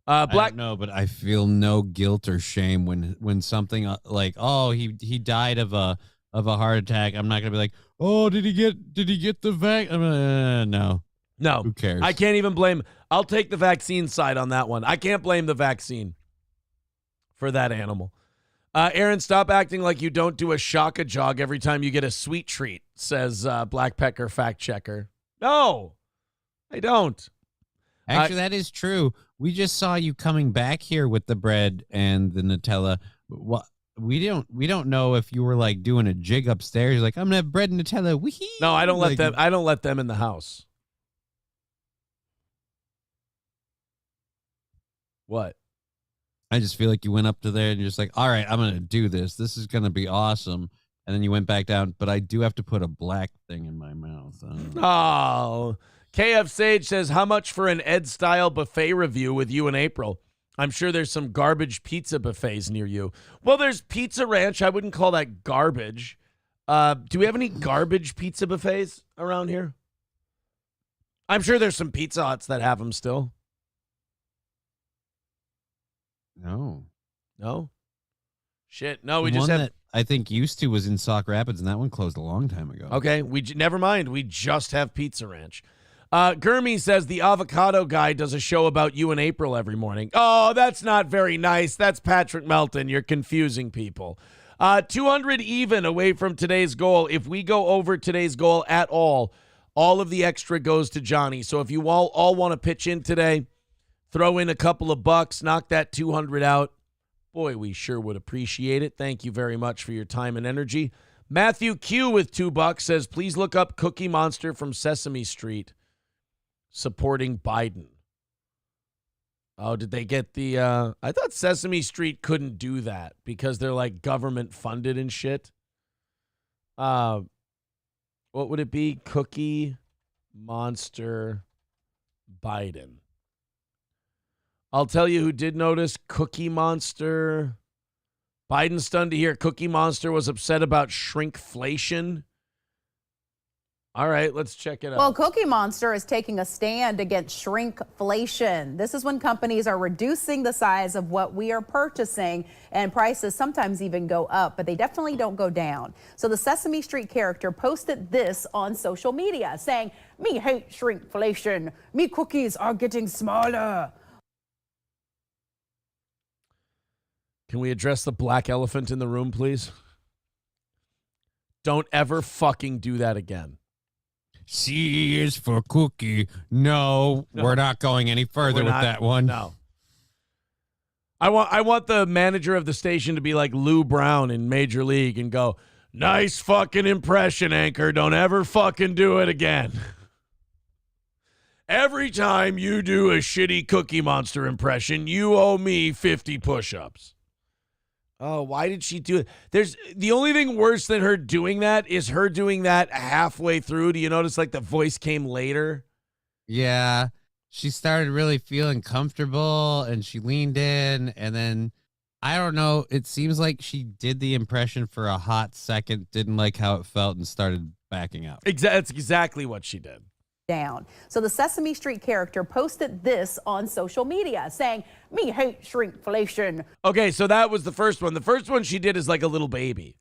I don't know, but I feel no guilt or shame when something like, oh, he died of a heart attack. I'm not gonna be like, oh, did he get the vac? No. Who cares? I can't even blame. I'll take the vaccine side on that one. I can't blame the vaccine for that animal. Aaron, stop acting like you don't do a shaka jog every time you get a sweet treat, says Black Pecker fact checker. No, I don't. Actually, that is true. We just saw you coming back here with the bread and the Nutella. What we don't know if you were like doing a jig upstairs, like I'm gonna have bread and Nutella. Wee-hee. No, I don't let them. I don't let them in the house. What? I just feel like you went up to there and you're just like, all right, I'm gonna do this. This is gonna be awesome. And then you went back down, but I do have to put a black thing in my mouth. Oh, KF Sage says, how much for an Ed style buffet review with you in April? I'm sure there's some garbage pizza buffets near you. Well, there's Pizza Ranch. I wouldn't call that garbage. Do we have any garbage pizza buffets around here? I'm sure there's some Pizza Huts that have them still. No. No? Shit. No, we The just one have... that I think used to was in Sauk Rapids, and that one closed a long time ago. Okay, never mind. We just have Pizza Ranch. Gurmy says the avocado guy does a show about you in April every morning. Oh, that's not very nice. That's Patrick Melton. You're confusing people. 200 even away from today's goal. If we go over today's goal at all of the extra goes to Johnny. So if you all want to pitch in today, throw in a couple of bucks, knock that 200 out. Boy, we sure would appreciate it. Thank you very much for your time and energy. Matthew Q with $2 says, please look up Cookie Monster from Sesame Street supporting Biden. Oh, did they get the... I thought Sesame Street couldn't do that because they're like government funded and shit. What would it be? Cookie Monster Biden. I'll tell you who did notice. Cookie Monster. Biden's stunned to hear Cookie Monster was upset about shrinkflation. All right, let's check it out. Well, Cookie Monster is taking a stand against shrinkflation. This is when companies are reducing the size of what we are purchasing, and prices sometimes even go up, but they definitely don't go down. So the Sesame Street character posted this on social media saying, "Me hate shrinkflation. Me cookies are getting smaller." Can we address the black elephant in the room, please? Don't ever fucking do that again. C is for cookie. No, we're not going any further with that one. No. I want the manager of the station to be like Lou Brown in Major League and go, nice fucking impression, Anchor. Don't ever fucking do it again. Every time you do a shitty Cookie Monster impression, you owe me 50 push-ups. Oh, why did she do it? The only thing worse than her doing that is her doing that halfway through. Do you notice like the voice came later? Yeah. She started really feeling comfortable and she leaned in, and then I don't know. It seems like she did the impression for a hot second, didn't like how it felt, and started backing out. That's exactly what she did. Down. So the Sesame Street character posted this on social media saying, "Me hate shrinkflation." Okay, so that was the first one. The first one she did is like a little baby.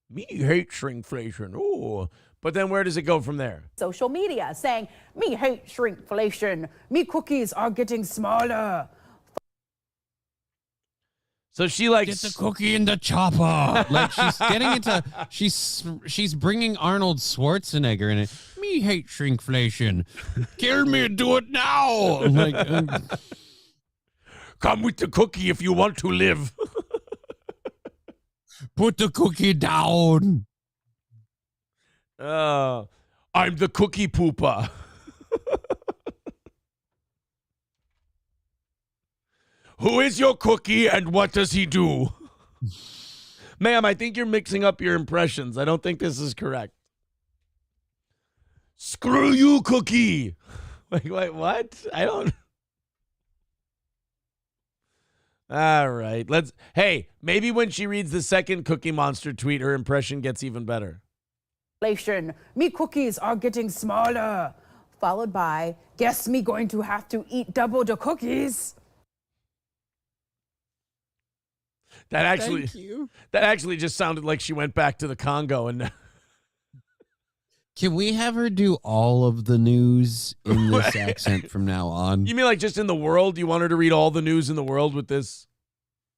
Me hate shrinkflation. Oh, but then where does it go from there? Social media saying, "Me hate shrinkflation. Me cookies are getting smaller." So she like get the cookie in the chopper. Like she's getting into she's bringing Arnold Schwarzenegger in it. Me hate shrinkflation. Kill me, do it now. I'm like, come with the cookie if you want to live. Put the cookie down. I'm the cookie pooper. Who is your cookie and what does he do? Ma'am, I think you're mixing up your impressions. I don't think this is correct. Screw you, cookie. Wait, what? I don't. All right. Hey, maybe when she reads the second Cookie Monster tweet, her impression gets even better. Me cookies are getting smaller. Followed by, guess me going to have to eat double the cookies. That actually just sounded like she went back to the Congo and. Can we have her do all of the news in this accent from now on? You mean like just in the world? You want her to read all the news in the world with this?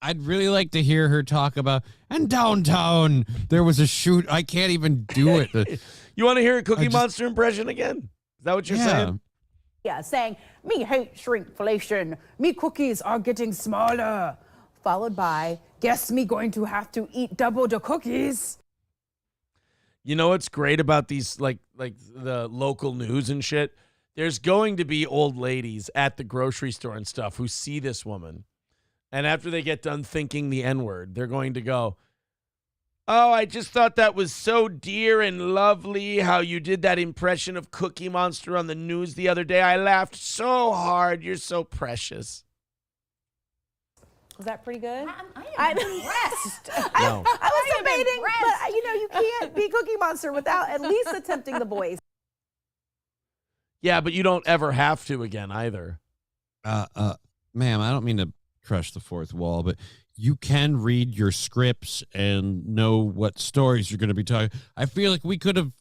I'd really like to hear her talk about, and downtown there was a shoot. I can't even do it. You want to hear a Cookie Monster impression again? Is that what you're saying? saying, "Me hate shrinkflation. Me cookies are getting smaller." Followed by, "Guess me going to have to eat double the cookies." You know what's great about these, like the local news and shit? There's going to be old ladies at the grocery store and stuff who see this woman, and after they get done thinking the N-word, they're going to go, "Oh, I just thought that was so dear and lovely how you did that impression of Cookie Monster on the news the other day. I laughed so hard. You're so precious." Was that pretty good? I'm impressed. No. I was debating, but you can't be Cookie Monster without at least attempting the voice. Yeah, but you don't ever have to again either. Ma'am, I don't mean to crush the fourth wall, but you can read your scripts and know what stories you're going to be talking. I feel like we could have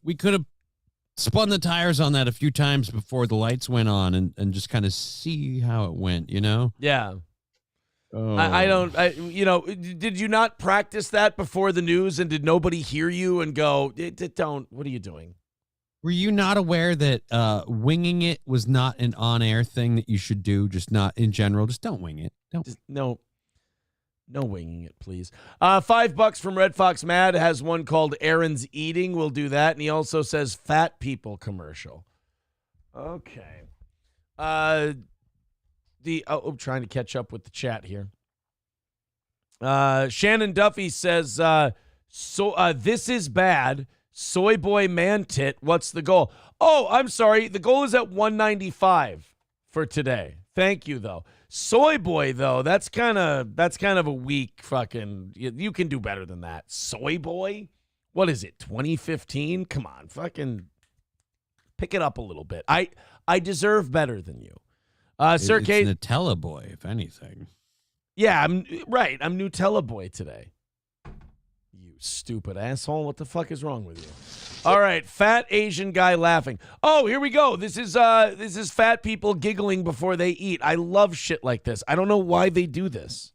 spun the tires on that a few times before the lights went on and just kind of see how it went, you know? Yeah. Oh. Did you not practice that before the news, and did nobody hear you and go, what are you doing? Were you not aware that winging it was not an on-air thing that you should do? Just not in general. Just don't wing it. No winging it, please. $5 from Red Fox Mad has one called Aaron's Eating. We'll do that. And he also says fat people commercial. Okay. I'm trying to catch up with the chat here. Shannon Duffy says, this is bad. Soy boy man tit. What's the goal? Oh, I'm sorry. The goal is at 195 for today. Thank you, though. Soy boy, though, that's kind of a weak fucking. You can do better than that. Soy boy? What is it? 2015? Come on, fucking pick it up a little bit. I deserve better than you. Sir It's Kate, Nutella boy, if anything. yeah, I'm right. I'm Nutella boy today. You stupid asshole. What the fuck is wrong with you? All right, fat Asian guy laughing. Oh, here we go. This is fat people giggling before they eat. I love shit like this. I don't know why they do this.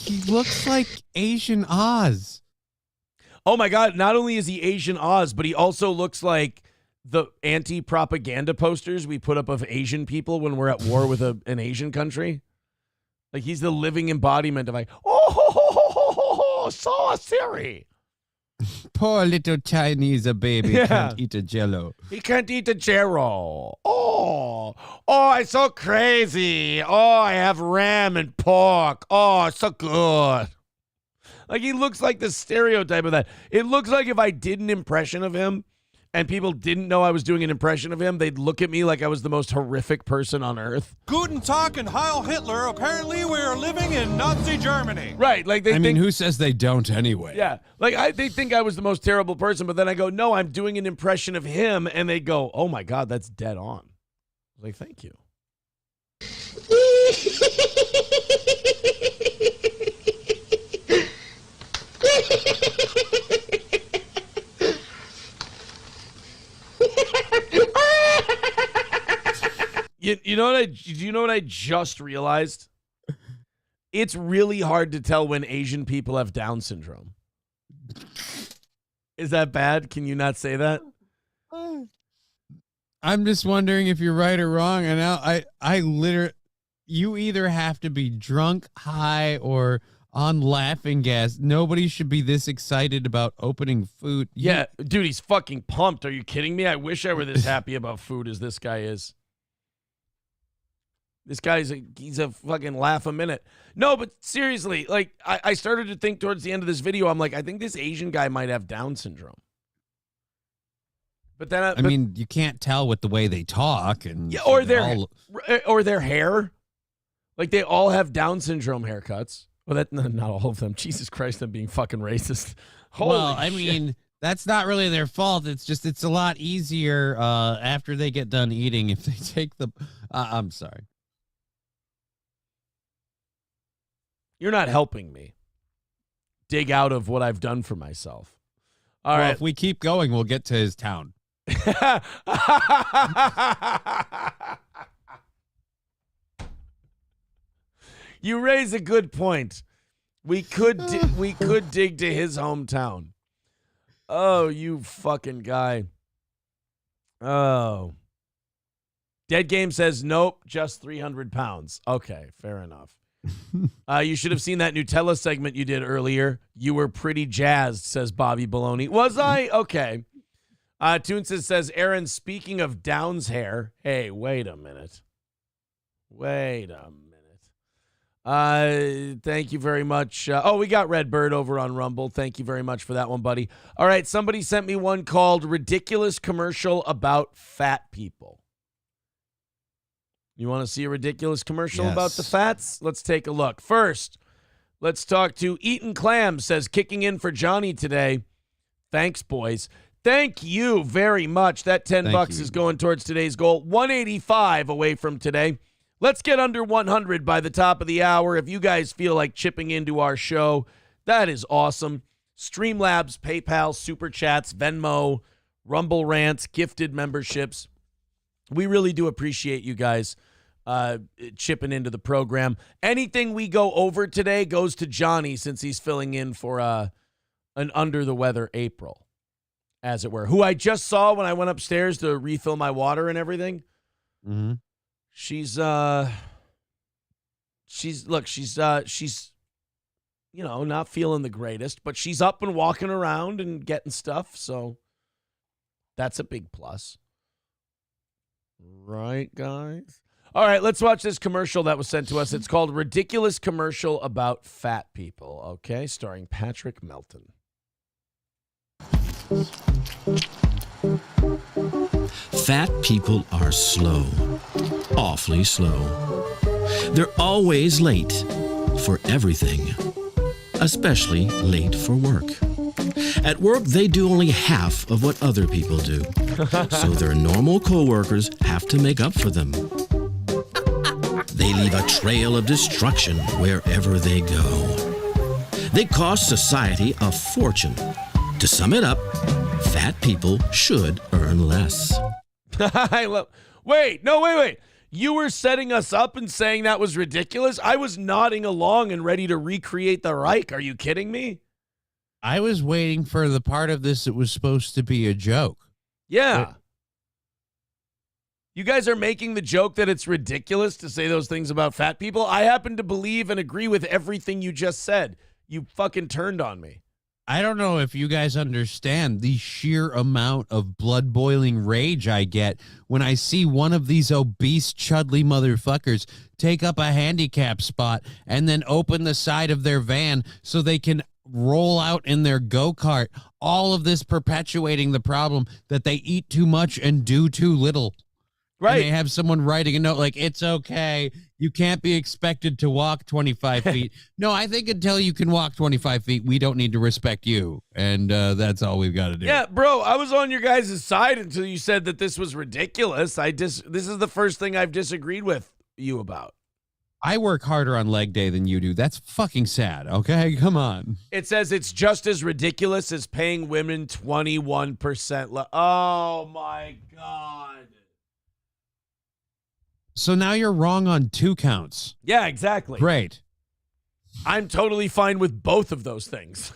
He looks like Asian Oz. Oh my God, not only is he Asian Oz, but he also looks like the anti-propaganda posters we put up of Asian people when we're at war with an Asian country. Like, he's the living embodiment of like, so Siri. Poor little Chinese baby can't eat a Jello. He can't eat a Jello. Oh, it's so crazy. Oh, I have ram and pork. Oh, it's so good. Like, he looks like the stereotype of that. It looks like if I did an impression of him and people didn't know I was doing an impression of him, they'd look at me like I was the most horrific person on earth. Guten Tag and Heil Hitler. Apparently we are living in Nazi Germany. Right, like I mean, who says they don't anyway? Yeah, like they think I was the most terrible person, but then I go, no, I'm doing an impression of him, and they go, oh my God, that's dead on. I was like, thank you. You know what I just realized? It's really hard to tell when Asian people have Down syndrome. Is that bad? Can you not say that? I'm just wondering if you're right or wrong. And now I literally, you either have to be drunk, high, or on laughing gas. Nobody should be this excited about opening food. Yeah, dude, he's fucking pumped. Are you kidding me? I wish I were this happy about food as this guy is. This guy's he's a fucking laugh a minute. No, but seriously, like, I started to think towards the end of this video, I'm like, I think this Asian guy might have Down syndrome. But then I mean, you can't tell with the way they talk, and yeah, or their hair. Like, they all have Down syndrome haircuts. Well, not all of them. Jesus Christ, I'm being fucking racist. Holy shit. Mean, that's not really their fault. It's just it's a lot easier after they get done eating if they take the. I'm sorry. You're not helping me dig out of what I've done for myself. All right. If we keep going, we'll get to his town. You raise a good point. We could dig to his hometown. Oh, you fucking guy. Oh. Dead Game says, nope, just 300 pounds. Okay, fair enough. You should have seen that Nutella segment you did earlier. You were pretty jazzed, says Bobby Baloney. Was I? Okay. Toonsis says, Aaron, speaking of Downs hair. Hey, wait a minute. Thank you very much. We got Redbird over on Rumble. Thank you very much for that one, buddy. All right, somebody sent me one called Ridiculous Commercial About Fat People. You want to see a ridiculous commercial about the fats? Let's take a look. First, let's talk to Eaton Clam, says, kicking in for Johnny today. Thanks, boys. Thank you very much. That $10 is going towards today's goal. 185 away from today. Let's get under 100 by the top of the hour. If you guys feel like chipping into our show, that is awesome. Streamlabs, PayPal, Super Chats, Venmo, Rumble Rants, gifted memberships. We really do appreciate you guys chipping into the program. Anything we go over today goes to Johnny since he's filling in for an under-the-weather April, as it were, who I just saw when I went upstairs to refill my water and everything. Mm-hmm. She's you know, not feeling the greatest, but she's up and walking around and getting stuff, so that's a big plus. Right, guys? All right, let's watch this commercial that was sent to us. It's called Ridiculous Commercial About Fat People, okay? Starring Patrick Melton. Fat people are slow, awfully slow. They're always late for everything, especially late for work. At work, they do only half of what other people do, so their normal coworkers have to make up for them. They leave a trail of destruction wherever they go. They cost society a fortune. To sum it up, fat people should earn less. Wait. You were setting us up and saying that was ridiculous? I was nodding along and ready to recreate the Reich. Are you kidding me? I was waiting for the part of this that was supposed to be a joke. Yeah. You guys are making the joke that it's ridiculous to say those things about fat people. I happen to believe and agree with everything you just said. You fucking turned on me. I don't know if you guys understand the sheer amount of blood-boiling rage I get when I see one of these obese, chudly motherfuckers take up a handicap spot and then open the side of their van so they can roll out in their go-kart, all of this perpetuating the problem that they eat too much and do too little. Right. And they have someone writing a note like, it's okay, you can't be expected to walk 25 feet. No, I think until you can walk 25 feet, we don't need to respect you. And that's all we've got to do. Yeah, bro, I was on your guys' side until you said that this was ridiculous. This is the first thing I've disagreed with you about. I work harder on leg day than you do. That's fucking sad, okay? Come on. It says it's just as ridiculous as paying women 21%. Oh, my God. So now you're wrong on 2 counts. Yeah, exactly. Great. I'm totally fine with both of those things.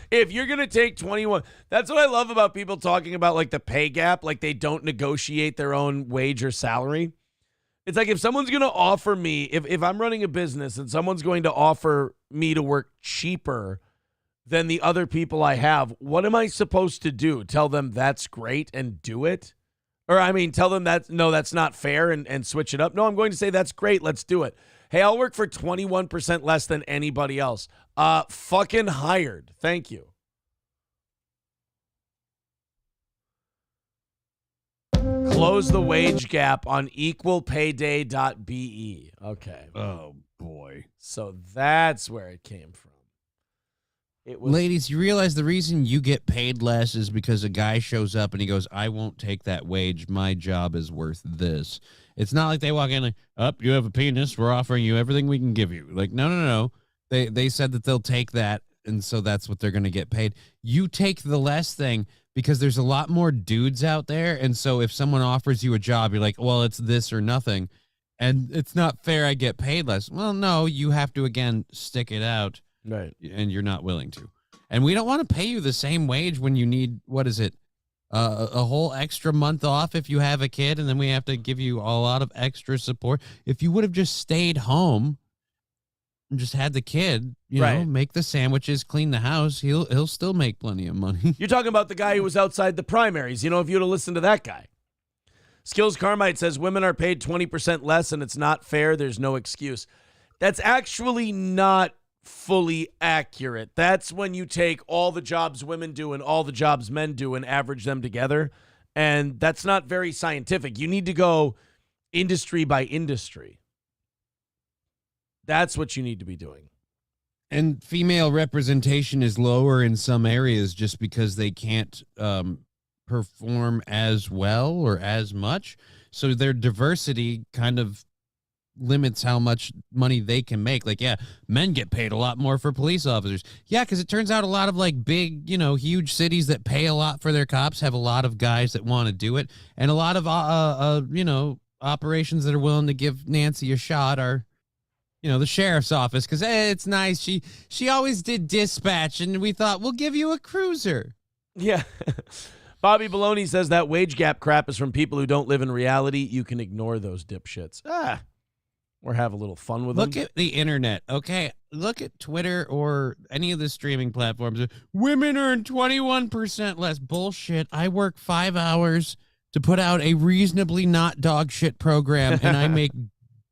If you're going to take 21, that's what I love about people talking about like the pay gap, like they don't negotiate their own wage or salary. It's like if someone's going to offer me, if I'm running a business and someone's going to offer me to work cheaper than the other people I have, what am I supposed to do? Tell them that's great and do it? Or, I mean, tell them that, no, that's not fair and switch it up. No, I'm going to say that's great. Let's do it. Hey, I'll work for 21% less than anybody else. Fucking hired. Thank you. Close the wage gap on equalpayday.be. Okay. Oh, boy. So that's where it came from. Ladies, you realize the reason you get paid less is because a guy shows up and he goes, I won't take that wage. My job is worth this. It's not like they walk in like, you have a penis. We're offering you everything we can give you. Like, no. They said that they'll take that, and so that's what they're going to get paid. You take the less thing because there's a lot more dudes out there, and so if someone offers you a job, you're like, well, it's this or nothing. and it's not fair I get paid less. Well, no, you have to, again, stick it out. Right. And you're not willing to. And we don't want to pay you the same wage when you need, what is it, a whole extra month off if you have a kid, and then we have to give you a lot of extra support. If you would have just stayed home and just had the kid, you know, make the sandwiches, clean the house, he'll still make plenty of money. You're talking about the guy who was outside the primaries. You know, if you'd have listened to that guy. Skills Carmite says women are paid 20% less and it's not fair. There's no excuse. That's actually not fully accurate. That's when you take all the jobs women do and all the jobs men do and average them together. And that's not very scientific. You need to go industry by industry. That's what you need to be doing. And female representation is lower in some areas just because they can't perform as well or as much. So their diversity kind of limits how much money they can make. Like, yeah, men get paid a lot more for police officers. Yeah, because it turns out a lot of like big, you know, huge cities that pay a lot for their cops have a lot of guys that want to do it. And a lot of, you know, operations that are willing to give Nancy a shot are, you know, the sheriff's office. Because it's nice. She always did dispatch, and we thought, we'll give you a cruiser. Yeah. Bobby Baloney says that wage gap crap is from people who don't live in reality. You can ignore those dipshits. Or have a little fun with them. Look at the internet, okay? Look at Twitter or any of the streaming platforms. Women earn 21% less. Bullshit. I work 5 hours to put out a reasonably not dog shit program, and I make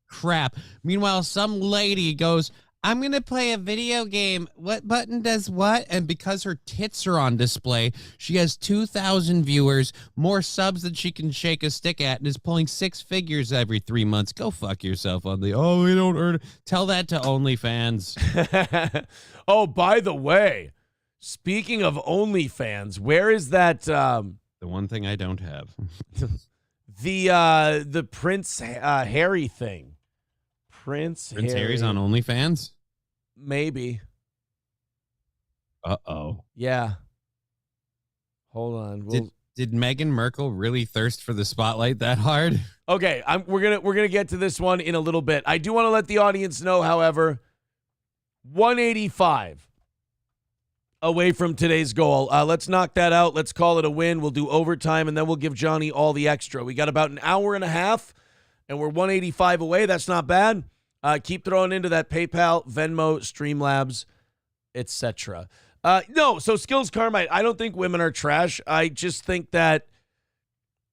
crap. Meanwhile, some lady goes, I'm going to play a video game. What button does what? And because her tits are on display, she has 2,000 viewers, more subs than she can shake a stick at, and is pulling 6 figures every 3 months. Go fuck yourself on the, oh, we don't earn. Tell that to OnlyFans. Oh, by the way, speaking of OnlyFans, where is that? The one thing I don't have. the Prince Harry thing. Prince Harry's on OnlyFans? Maybe. Uh-oh. Yeah. Hold on. Did Meghan Markle really thirst for the spotlight that hard? Okay, we're gonna get to this one in a little bit. I do want to let the audience know, however, 185 away from today's goal. Let's knock that out. Let's call it a win. We'll do overtime, and then we'll give Johnny all the extra. We got about an hour and a half, and we're 185 away. That's not bad. Keep throwing into that PayPal, Venmo, Streamlabs, etc. No, so Skills Carmite, I don't think women are trash. I just think that,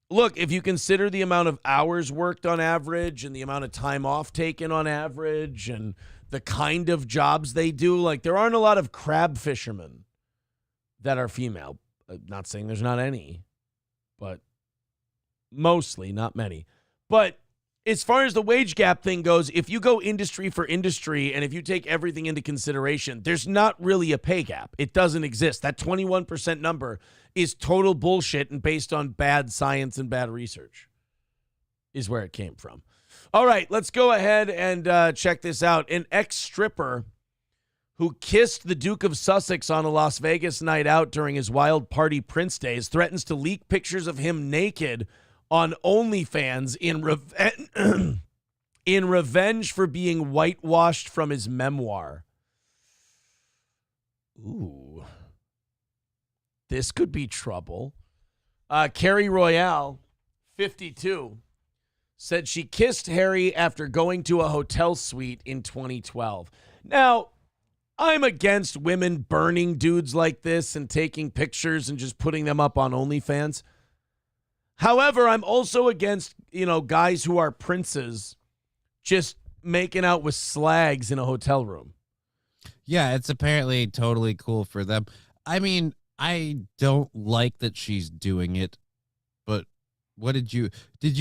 look, if you consider the amount of hours worked on average and the amount of time off taken on average and the kind of jobs they do, like there aren't a lot of crab fishermen that are female. Not saying there's not any, but mostly, not many. But as far as the wage gap thing goes, if you go industry for industry and if you take everything into consideration, there's not really a pay gap. It doesn't exist. That 21% number is total bullshit and based on bad science and bad research is where it came from. All right, let's go ahead and check this out. An ex-stripper who kissed the Duke of Sussex on a Las Vegas night out during his wild party Prince days threatens to leak pictures of him naked on OnlyFans in revenge for being whitewashed from his memoir. Ooh. This could be trouble. Carrie Royale, 52, said she kissed Harry after going to a hotel suite in 2012. Now, I'm against women burning dudes like this and taking pictures and just putting them up on OnlyFans. However, I'm also against, guys who are princes just making out with slags in a hotel room. Yeah, it's apparently totally cool for them. I mean, I don't like that she's doing it, but what did you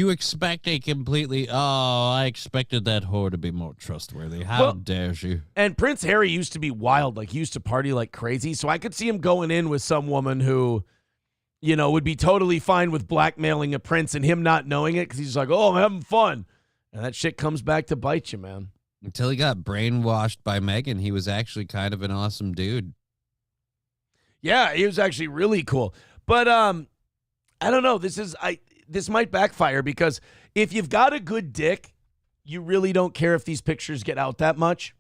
expect a completely, I expected that whore to be more trustworthy. How dare she? And Prince Harry used to be wild, like he used to party like crazy, so I could see him going in with some woman who, would be totally fine with blackmailing a prince and him not knowing it because he's like, oh, I'm having fun. And that shit comes back to bite you, man. Until he got brainwashed by Meghan, he was actually kind of an awesome dude. Yeah, he was actually really cool. But I don't know. This might backfire because if you've got a good dick, you really don't care if these pictures get out that much.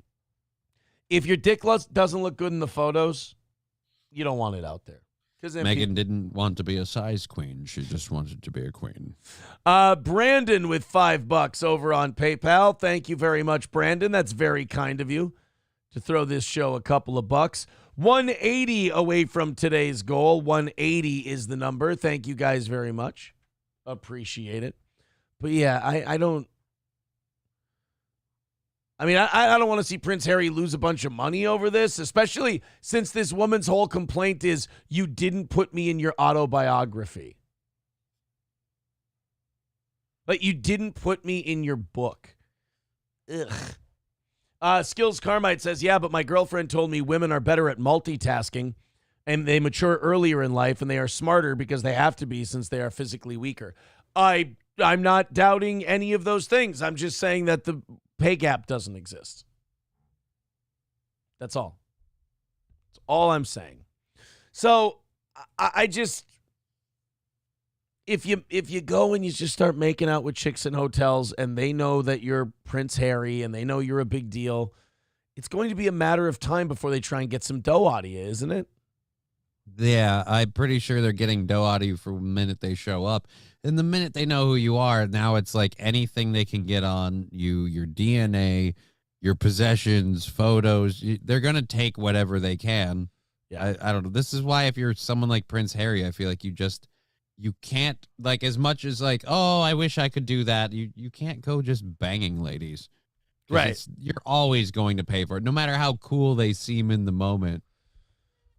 If your dick doesn't look good in the photos, you don't want it out there. Megan didn't want to be a size queen. She just wanted to be a queen. Brandon with $5 over on PayPal. Thank you very much, Brandon. That's very kind of you to throw this show a couple of bucks. 180 away from today's goal. 180 is the number. Thank you guys very much. Appreciate it. But yeah, I don't want to see Prince Harry lose a bunch of money over this, especially since this woman's whole complaint is, you didn't put me in your autobiography. Like, you didn't put me in your book. Ugh. Skills Carmite says, yeah, but my girlfriend told me women are better at multitasking and they mature earlier in life and they are smarter because they have to be since they are physically weaker. I'm not doubting any of those things. I'm just saying that the pay gap doesn't exist. That's all. That's all I'm saying. So I just, if you go and you just start making out with chicks in hotels and they know that you're Prince Harry and they know you're a big deal, it's going to be a matter of time before they try and get some dough out of you, isn't it? Yeah, I'm pretty sure they're getting dough out of you from the minute they show up. And the minute they know who you are, now it's like anything they can get on you, your DNA, your possessions, photos. They're going to take whatever they can. Yeah, I don't know. This is why if you're someone like Prince Harry, I feel like you can't, like, as much as like, oh, I wish I could do that. You can't go just banging ladies. Right. You're always going to pay for it, no matter how cool they seem in the moment.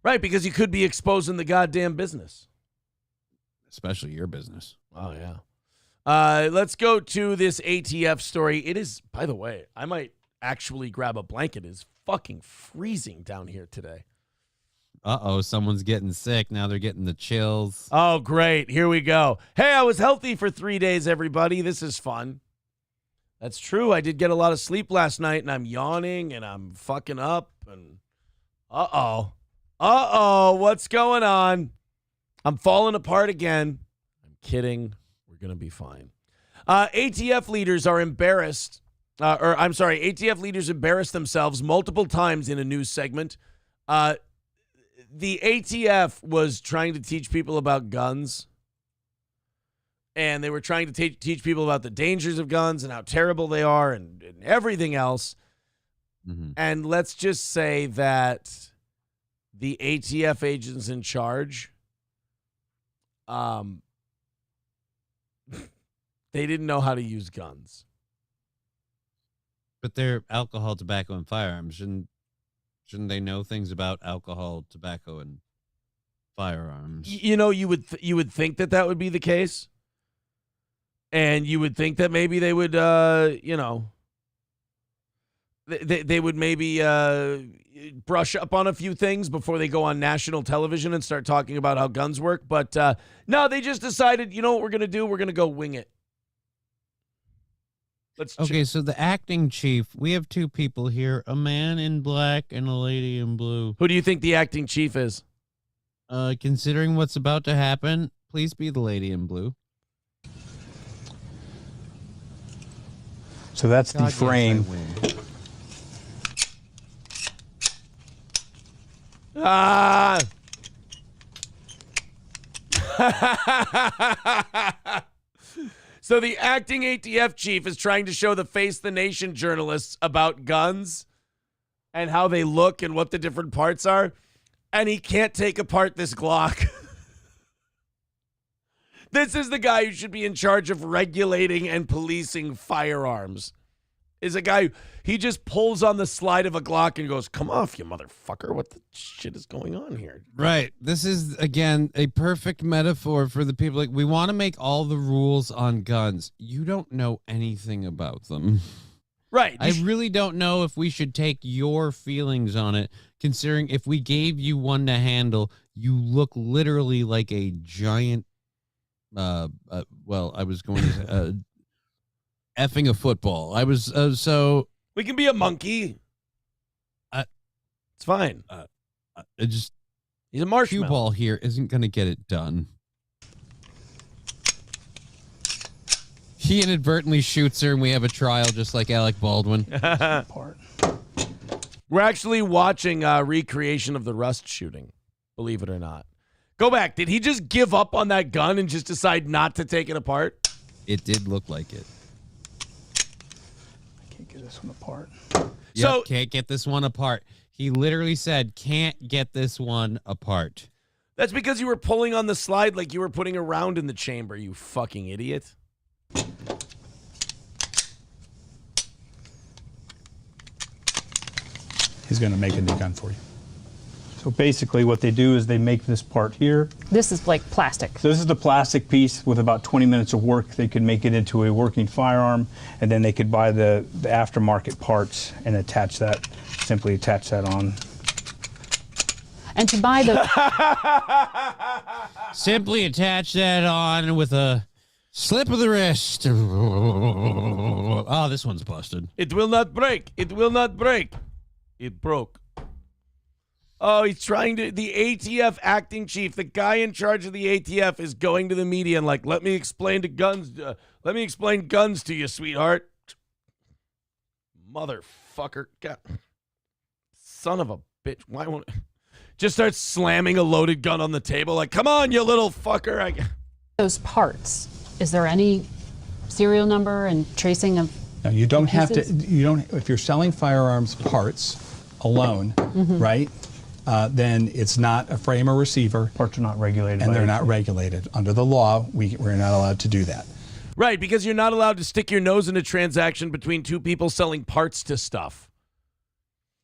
Right, because you could be exposing the goddamn business. Especially your business. Oh, yeah. Let's go to this ATF story. It is, by the way, I might actually grab a blanket. It is fucking freezing down here today. Uh-oh, someone's getting sick. Now they're getting the chills. Oh, great. Here we go. Hey, I was healthy for 3 days, everybody. This is fun. That's true. I did get a lot of sleep last night, and I'm yawning, and I'm fucking up, and uh-oh. Uh-oh, what's going on? I'm falling apart again. I'm kidding. We're going to be fine. ATF leaders are embarrassed. ATF leaders embarrassed themselves multiple times in a news segment. The ATF was trying to teach people about guns. And they were trying to teach people about the dangers of guns and how terrible they are and everything else. Mm-hmm. And let's just say that the ATF agents in charge, they didn't know how to use guns. But they're alcohol, tobacco, and firearms. Shouldn't they know things about alcohol, tobacco, and firearms? You know, you would think that would be the case, and you would think that maybe they would, they would maybe brush up on a few things before they go on national television and start talking about how guns work. But no, they just decided, you know what we're going to do? We're going to go wing it. Okay, so the acting chief, we have two people here, a man in black and a lady in blue. Who do you think the acting chief is? Considering what's about to happen, please be the lady in blue. So that's the frame. Ah! So the acting ATF chief is trying to show the Face the Nation journalists about guns and how they look and what the different parts are, and he can't take apart this Glock. This is the guy who should be in charge of regulating and policing firearms. Is a guy, he just pulls on the slide of a Glock and goes, come off, you motherfucker. What the shit is going on here? Right. This is, again, a perfect metaphor for the people. Like, we want to make all the rules on guns. You don't know anything about them. Right. I really don't know if we should take your feelings on it, considering if we gave you one to handle, you look literally like a giant, I was going to say, effing a football. I was so we can be a monkey. It's fine. He's a marshmallow. Cue ball here isn't going to get it done. He inadvertently shoots her, and we have a trial just like Alec Baldwin. We're actually watching a recreation of the Rust shooting, believe it or not. Go back. Did he just give up on that gun and just decide not to take it apart? It did look like it. I can't get this one apart. So can't get this one apart. He literally said, can't get this one apart. That's because you were pulling on the slide like you were putting a round in the chamber, you fucking idiot. He's going to make a new gun for you. So basically what they do is they make this part here. This is like plastic. So this is the plastic piece. With about 20 minutes of work, they could make it into a working firearm, and then they could buy the aftermarket parts and attach that, simply attach that on. And to buy the... Simply attach that on with a slip of the wrist. Oh, this one's busted. It will not break. It will not break. It broke. Oh, he's trying to... The ATF acting chief, the guy in charge of the ATF, is going to the media and like, let me explain guns to you, sweetheart. Motherfucker. God. Son of a bitch. Why won't... Just starts slamming a loaded gun on the table like, come on, you little fucker. Those parts. Is there any serial number and tracing of... Now, you don't have to, pieces? you don't, if you're selling firearms parts alone, right, then it's not a frame or receiver. Parts are not regulated. And they're not regulated. Under the law, we're not allowed to do that. Right, because you're not allowed to stick your nose in a transaction between two people selling parts to stuff.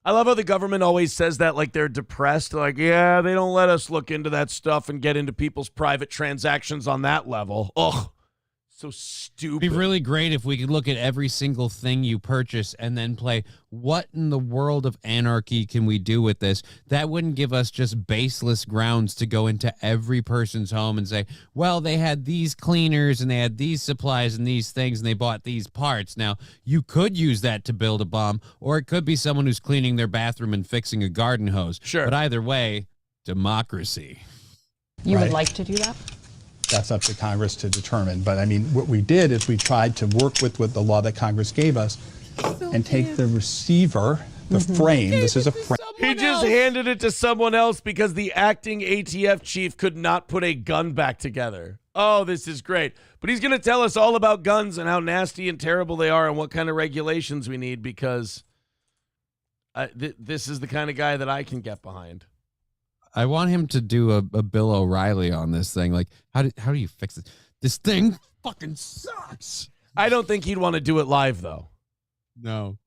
I love how the government always says that like they're depressed. Like, yeah, they don't let us look into that stuff and get into people's private transactions on that level. Ugh. So stupid. It'd be really great if we could look at every single thing you purchase and then play, what in the world of anarchy can we do with this? That wouldn't give us just baseless grounds to go into every person's home and say, well, they had these cleaners and they had these supplies and these things and they bought these parts. Now, you could use that to build a bomb, or it could be someone who's cleaning their bathroom and fixing a garden hose. Sure. But either way, democracy. You would like to do that? That's up to Congress to determine. But I mean, what we did is we tried to work with the law that Congress gave us and take the receiver, the frame. This is a frame. He just handed it to someone else because the acting ATF chief could not put a gun back together. Oh, this is great. But he's going to tell us all about guns and how nasty and terrible they are and what kind of regulations we need because this is the kind of guy that I can get behind. I want him to do a Bill O'Reilly on this thing. Like, how do you fix it? This thing fucking sucks. I don't think he'd want to do it live, though. No.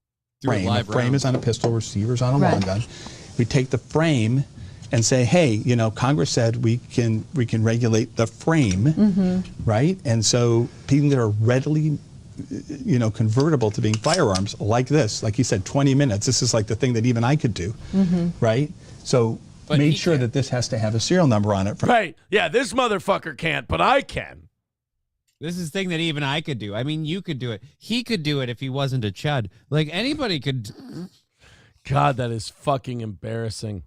Frame. The frame is on a pistol, receiver's on a long gun. We take the frame and say, hey, you know, Congress said we can regulate the frame, right? And so things that are readily, you know, convertible to being firearms like this, like you said, 20 minutes. This is like the thing that even I could do, right? So made sure that this has to have a serial number on it. Right. Yeah, this motherfucker can't, but I can. This is the thing that even I could do. I mean, you could do it. He could do it if he wasn't a chud. Like, anybody could. God, that is fucking embarrassing.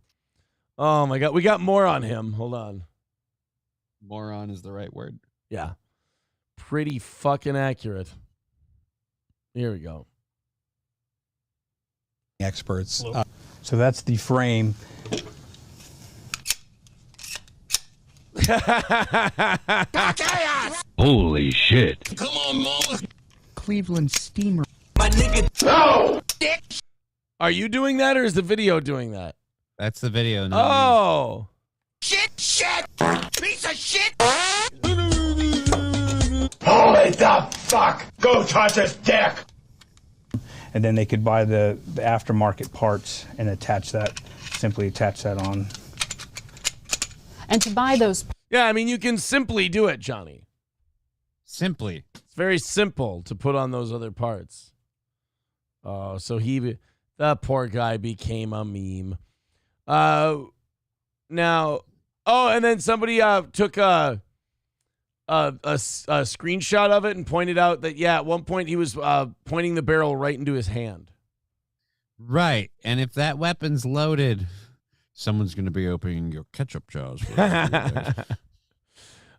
Oh, my God. We got more on him. Hold on. Moron is the right word. Yeah. Pretty fucking accurate. Here we go. Experts. So that's the frame. Holy shit. Come on, mama. Cleveland steamer. My nigga. No! Are you doing that or is the video doing that? That's the video. No, oh. Shit! Piece of shit! Holy the fuck! Go touch his dick! And then they could buy the aftermarket parts and attach that, simply attach that on. And to buy those... Yeah, I mean, you can simply do it, Johnny. Simply. It's very simple to put on those other parts. Oh, so that poor guy became a meme. Now, and then somebody took a screenshot of it and pointed out that, yeah, at one point he was pointing the barrel right into his hand. Right. And if that weapon's loaded, someone's going to be opening your ketchup jars.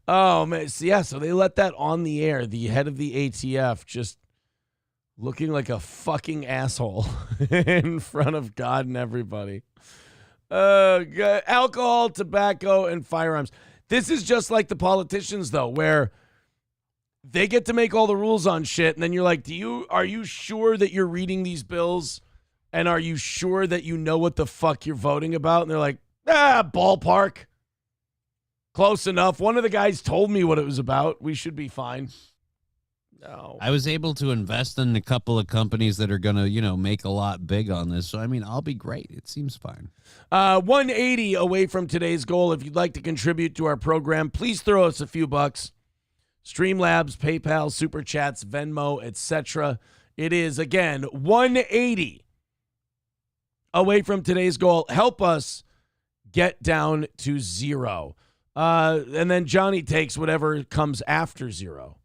Oh, man. So they let that on the air. The head of the ATF just looking like a fucking asshole in front of God and everybody. Alcohol, tobacco, and firearms. This is just like the politicians, though, where they get to make all the rules on shit, and then you're like, are you sure that you're reading these bills? And are you sure that you know what the fuck you're voting about? And they're like, ballpark. Close enough. One of the guys told me what it was about. We should be fine. No. I was able to invest in a couple of companies that are going to, make a lot big on this. So, I'll be great. It seems fine. 180 away from today's goal. If you'd like to contribute to our program, please throw us a few bucks. Streamlabs, PayPal, Super Chats, Venmo, etc. It is, again, 180 away from today's goal. Help us get down to 0. And then Johnny takes whatever comes after 0.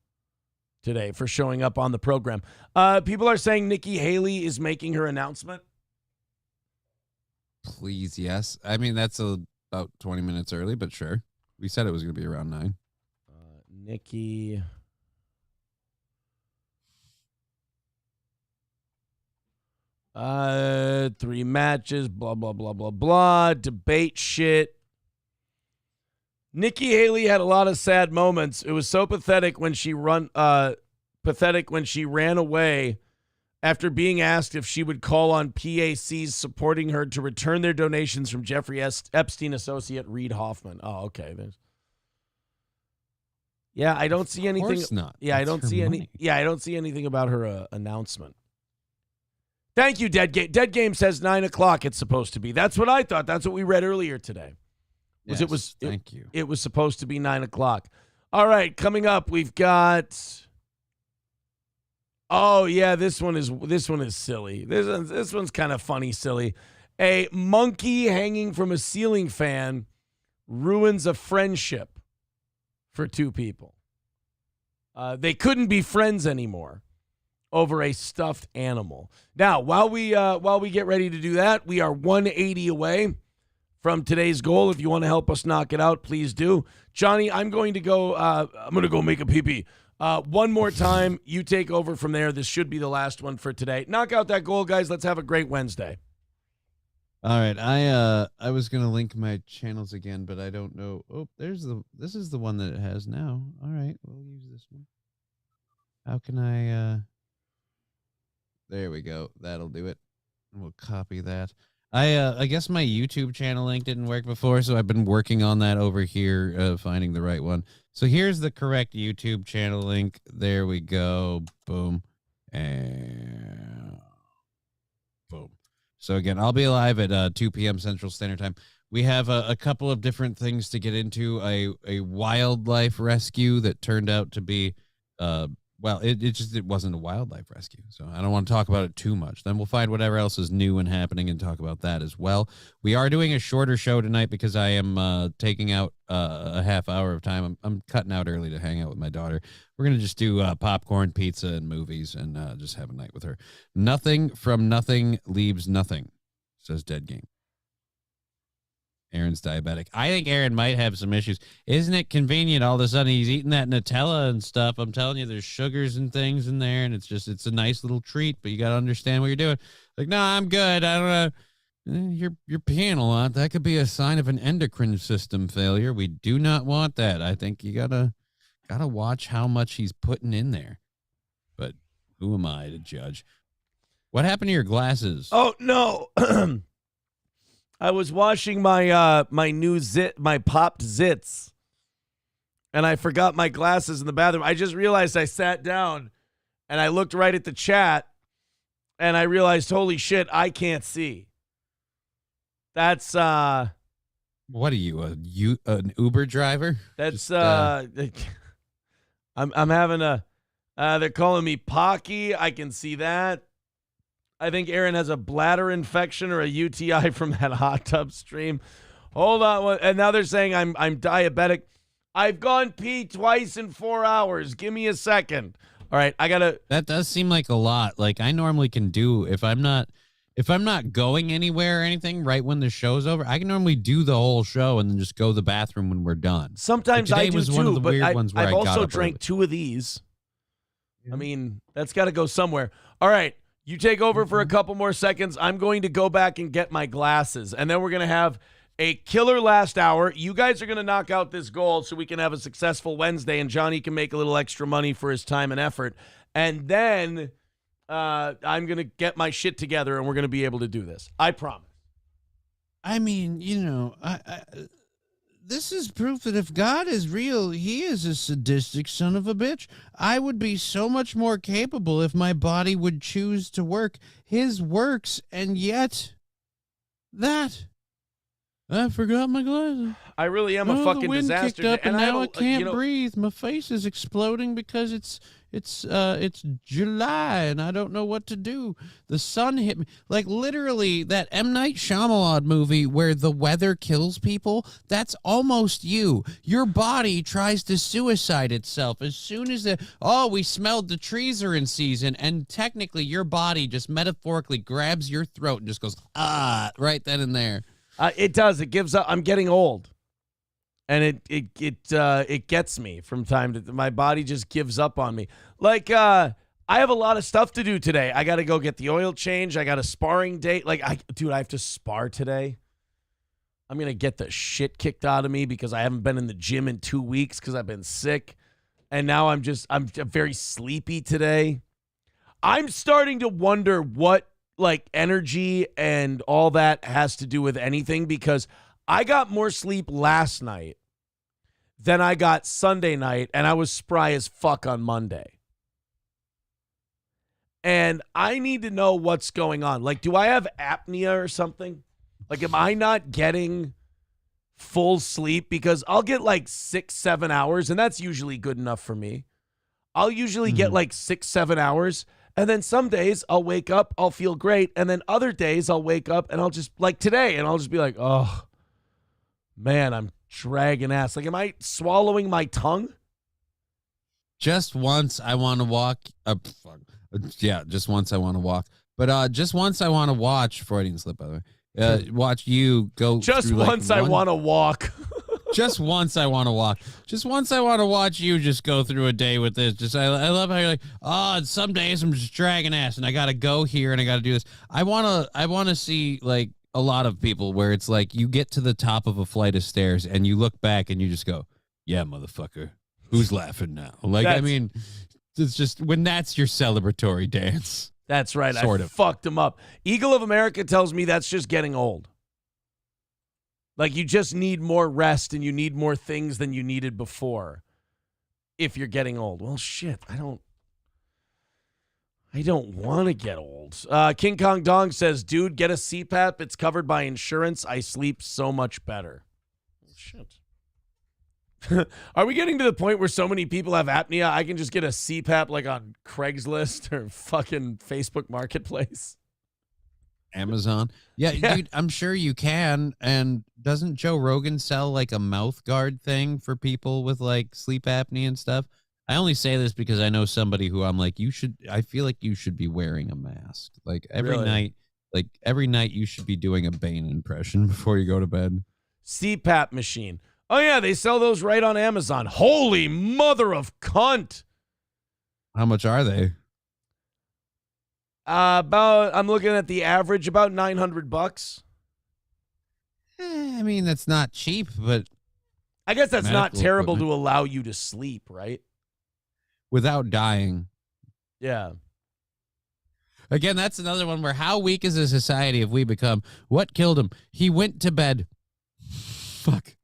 Today for showing up on the program. People are saying Nikki Haley is making her announcement. Please, yes. That's about 20 minutes early, but sure. We said it was going to be around 9. Nikki. Three matches, blah, blah, blah, blah, blah. Debate shit. Nikki Haley had a lot of sad moments. It was so pathetic when she ran away after being asked if she would call on PACs supporting her to return their donations from Jeffrey Epstein associate Reid Hoffman. Oh, okay. I don't see anything. Of course not. Yeah, I don't see any. Yeah, I don't see anything about her announcement. Thank you, Dead Game. Dead Game says 9 o'clock. It's supposed to be. That's what I thought. That's what we read earlier today. Thank you. It was supposed to be 9 o'clock. All right, coming up, we've got. Oh yeah, this one is silly. This one's kind of funny, silly. A monkey hanging from a ceiling fan ruins a friendship for two people. They couldn't be friends anymore over a stuffed animal. Now, while we get ready to do that, we are 180 away from today's goal. If you want to help us knock it out, please do. Johnny, I'm going to go. I'm going to go make a pee-pee. One more time, you take over from there. This should be the last one for today. Knock out that goal, guys. Let's have a great Wednesday. All right, I was gonna link my channels again, but I don't know. Oh, this is the one that it has now. All right, we'll use this one. How can I? There we go. That'll do it. We'll copy that. I guess my YouTube channel link didn't work before, so I've been working on that over here, finding the right one. So here's the correct YouTube channel link. There we go. Boom. And boom. So again, I'll be live at 2 p.m. Central Standard Time. We have a couple of different things to get into. A wildlife rescue that turned out to be it wasn't a wildlife rescue, so I don't want to talk about it too much. Then we'll find whatever else is new and happening and talk about that as well. We are doing a shorter show tonight because I am taking out a half hour of time. I'm cutting out early to hang out with my daughter. We're going to just do popcorn, pizza, and movies and just have a night with her. Nothing from nothing leaves nothing, says Dead Game. Aaron's diabetic. I think Aaron might have some issues. Isn't it convenient all of a sudden he's eating that Nutella and stuff? I'm telling you, there's sugars and things in there, and it's a nice little treat, but you got to understand what you're doing. Like, no, I'm good. I don't know. You're peeing a lot. That could be a sign of an endocrine system failure. We do not want that. I think you gotta watch how much he's putting in there. But who am I to judge? What happened to your glasses? Oh, no. I was washing my my popped zits, and I forgot my glasses in the bathroom. I just realized I sat down, and I looked right at the chat, and I realized, holy shit, I can't see. That's what are you, an Uber driver? That's I'm having a. They're calling me Pocky. I can see that. I think Aaron has a bladder infection or a UTI from that hot tub stream. Hold on. And now they're saying I'm diabetic. I've gone pee twice in 4 hours. Give me a second. All right, I got to. That does seem like a lot. Like I normally can do if I'm not if I'm not going anywhere or anything right when the show's over, I can normally do the whole show and then just go to the bathroom when we're done. Sometimes I do was too, one of the but weird ones where I've I got also up drank early. 2 of these. I mean, that's got to go somewhere. All right, you take over for a couple more seconds. I'm going to go back and get my glasses, and then we're going to have a killer last hour. You guys are going to knock out this goal so we can have a successful Wednesday, and Johnny can make a little extra money for his time and effort. And then I'm going to get my shit together, and we're going to be able to do this. I promise. I mean, this is proof that if God is real, he is a sadistic son of a bitch. I would be so much more capable if my body would choose to work his works, and yet I forgot my glasses. I really am a fucking the wind disaster. kicked up and now I can't you know, breathe. My face is exploding because it's July and I don't know what to do. The sun hit me. Like literally that M. Night Shyamalan movie where the weather kills people, that's almost you. Your body tries to suicide itself as soon as we smelled the trees are in season, and technically your body just metaphorically grabs your throat and just goes, right then and there. It does. It gives up. I'm getting old. And it gets me from time to time. My body just gives up on me. Like, I have a lot of stuff to do today. I got to go get the oil change. I got a sparring date. Like, I have to spar today. I'm going to get the shit kicked out of me because I haven't been in the gym in 2 weeks because I've been sick. And now I'm very sleepy today. I'm starting to wonder what, like, energy and all that has to do with anything, because I got more sleep last night than I got Sunday night, and I was spry as fuck on Monday. And I need to know what's going on. Like, do I have apnea or something? Like, am I not getting full sleep? Because I'll get like 6-7 hours, and that's usually good enough for me. I'll usually get like 6-7 hours, and then some days I'll wake up, I'll feel great, and then other days I'll wake up and I'll just, like today, and I'll just be like, oh, man, I'm dragging ass. Like, am I swallowing my tongue? Just once I want to walk. Just once I want to walk. But just once I want to watch. Freudian slip, by the way. Watch you go. Just through, once I want to walk. Just once I want to walk. Just once I want to watch you just go through a day with this. I love how you're like, some days I'm just dragging ass and I got to go here and I got to do this. I want to see like a lot of people where it's like you get to the top of a flight of stairs and you look back and you just go, yeah, motherfucker, who's laughing now? Like, I mean, it's just when that's your celebratory dance. That's right. Sort I of. fucked him up. Eagle of America tells me that's just getting old. Like, you just need more rest and you need more things than you needed before if you're getting old. Well, shit, I don't want to get old. King Kong Dong says, dude, get a CPAP. It's covered by insurance. I sleep so much better. Shit. Are we getting to the point where so many people have apnea, I can just get a CPAP like on Craigslist or fucking Facebook Marketplace? Amazon. Yeah, dude, I'm sure you can. And doesn't Joe Rogan sell like a mouth guard thing for people with like sleep apnea and stuff? I only say this because I know somebody who I'm like, I feel like you should be wearing a mask. Like every night you should be doing a Bane impression before you go to bed. CPAP machine. Oh yeah, they sell those right on Amazon. Holy mother of cunt. How much are they? I'm looking at the average, about $900. I mean, that's not cheap, but I guess that's not terrible equipment. to allow you to sleep, right? Without dying. Yeah. Again, that's another one where how weak is a society have we become? What killed him? He went to bed. Fuck.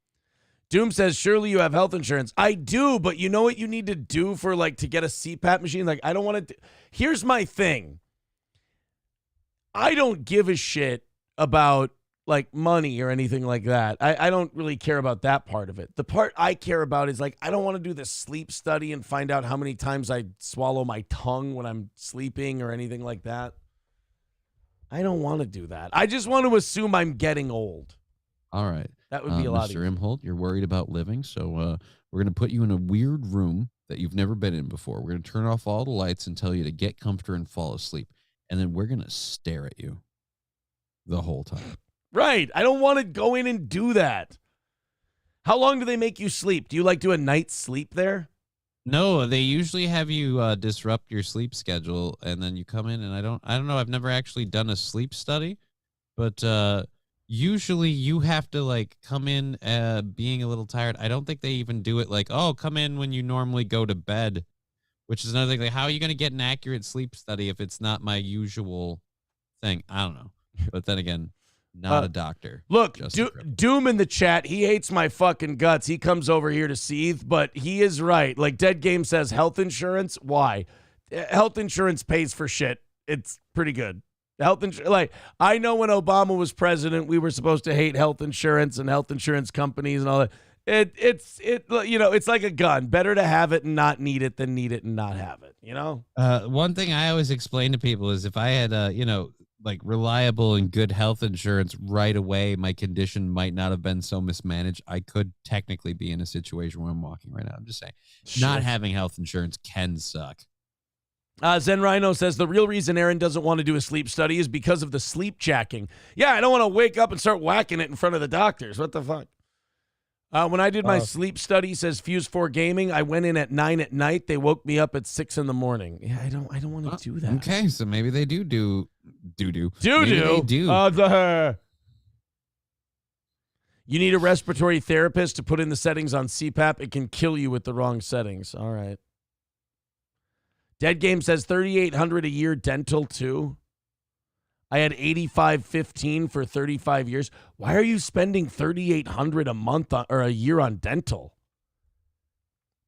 Doom says, surely you have health insurance. I do, but you know what you need to do for like to get a CPAP machine? Like, I don't want to. Here's my thing. I don't give a shit about like money or anything like that. I don't really care about that part of it. The part I care about is like, I don't want to do the sleep study and find out how many times I swallow my tongue when I'm sleeping or anything like that. I don't want to do that. I just want to assume I'm getting old. All right. That would be a lot Mr. easier. Imholt, you're worried about living, so we're going to put you in a weird room that you've never been in before. We're going to turn off all the lights and tell you to get comfortable and fall asleep. And then we're going to stare at you. the whole time. Right. I don't want to go in and do that. How long do they make you sleep? Do you like do a night's sleep there? No, they usually have you disrupt your sleep schedule, and then you come in, and I don't know. I've never actually done a sleep study, but usually you have to like come in being a little tired. I don't think they even do it like, oh, come in when you normally go to bed, which is another thing. Like, how are you going to get an accurate sleep study if it's not my usual thing? I don't know. But then again, not a doctor. Look, Doom in the chat, he hates my fucking guts. He comes over here to seethe, but he is right. Like Dead Game says, health insurance, why? Health insurance pays for shit. It's pretty good. Health insurance, like, I know when Obama was president, we were supposed to hate health insurance and health insurance companies and all that. It's like a gun. Better to have it and not need it than need it and not have it, you know? One thing I always explain to people is if I had like reliable and good health insurance right away, my condition might not have been so mismanaged. I could technically be in a situation where I'm walking right now. I'm just saying, not having health insurance can suck. Zen Rhino says the real reason Aaron doesn't want to do a sleep study is because of the sleep jacking. Yeah, I don't want to wake up and start whacking it in front of the doctors. What the fuck? When I did my sleep study, says Fuse 4 Gaming, I went in at 9 at night. They woke me up at 6 in the morning. Yeah, I don't want to do that. Okay, so maybe they do doo-doo. You need a respiratory therapist to put in the settings on CPAP. It can kill you with the wrong settings. All right. Dead Game says $3,800 a year dental too. I had $8,515 for 35 years. Why are you spending $3,800 a month or a year on dental?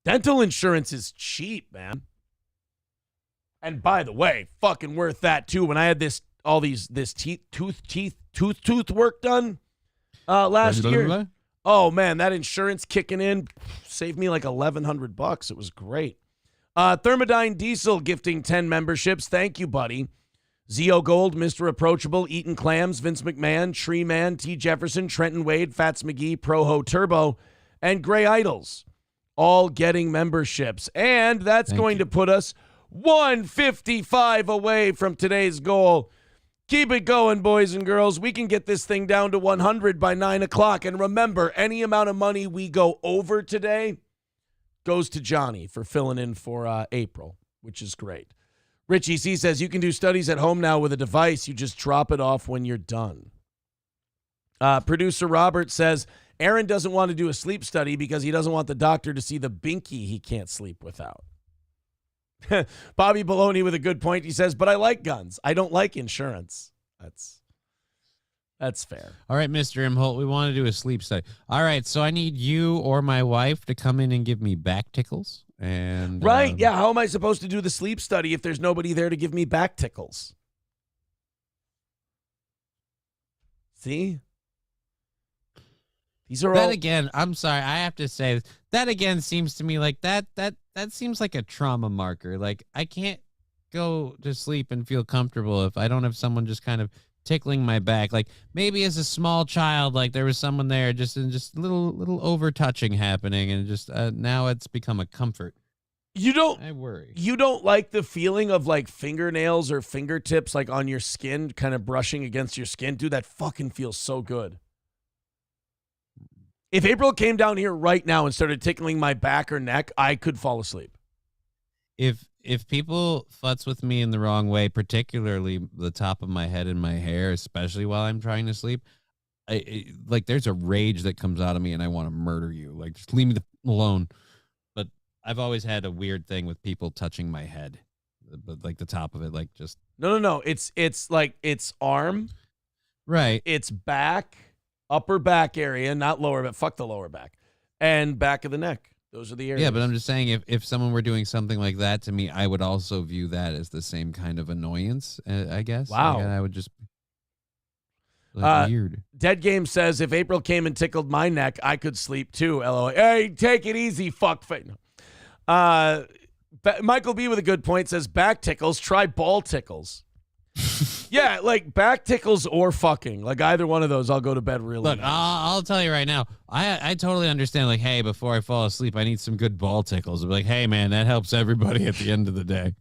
Dental insurance is cheap, man. And by the way, fucking worth that too. When I had this tooth work done last year. Oh man, that insurance kicking in saved me like $1,100. It was great. Thermodyne Diesel gifting 10 memberships. Thank you, buddy. Zeo Gold, Mr. Approachable, Eaton Clams, Vince McMahon, Tree Man, T. Jefferson, Trenton Wade, Fats McGee, Proho Turbo, and Gray Idols, all getting memberships. And that's going to put us 155 away from today's goal. Keep it going, boys and girls. We can get this thing down to 100 by 9 o'clock. And remember, any amount of money we go over today goes to Johnny for filling in for April, which is great. Richie C says you can do studies at home now with a device. You just drop it off when you're done. Producer Robert says Aaron doesn't want to do a sleep study because he doesn't want the doctor to see the binky he can't sleep without. Bobby Baloney with a good point. He says, but I like guns. I don't like insurance. That's fair. All right, Mr. Imholt, we want to do a sleep study. All right, so I need you or my wife to come in and give me back tickles. And right, yeah. How am I supposed to do the sleep study if there's nobody there to give me back tickles? See? These are that all... again, I'm sorry, I have to say, that again seems to me like that seems like a trauma marker. Like, I can't go to sleep and feel comfortable if I don't have someone just kind of tickling my back. Like, maybe as a small child, like there was someone there just little over touching happening, and just now it's become a comfort. I worry. You don't like the feeling of like fingernails or fingertips like on your skin kind of brushing against your skin? Dude, that fucking feels so good. If April came down here right now and started tickling my back or neck, I could fall asleep. If people futz with me in the wrong way, particularly the top of my head and my hair, especially while I'm trying to sleep, like there's a rage that comes out of me and I want to murder you. Like, just leave me alone. But I've always had a weird thing with people touching my head, but like the top of it, like just no. It's like it's arm, right? It's back, upper back area, not lower, but fuck the lower back, and back of the neck. Those are the areas. Yeah, but I'm just saying, if someone were doing something like that to me, I would also view that as the same kind of annoyance, I guess. Wow. Like, I would just... weird. Dead Game says, if April came and tickled my neck, I could sleep too. LOL. Hey, take it easy, fuckface. Michael B with a good point says, back tickles, try ball tickles. Yeah, like back tickles or fucking. Like either one of those, I'll go to bed really Look, nice. I'll tell you right now, I totally understand, like, hey, before I fall asleep, I need some good ball tickles. I'll be like, hey, man, that helps everybody at the end of the day.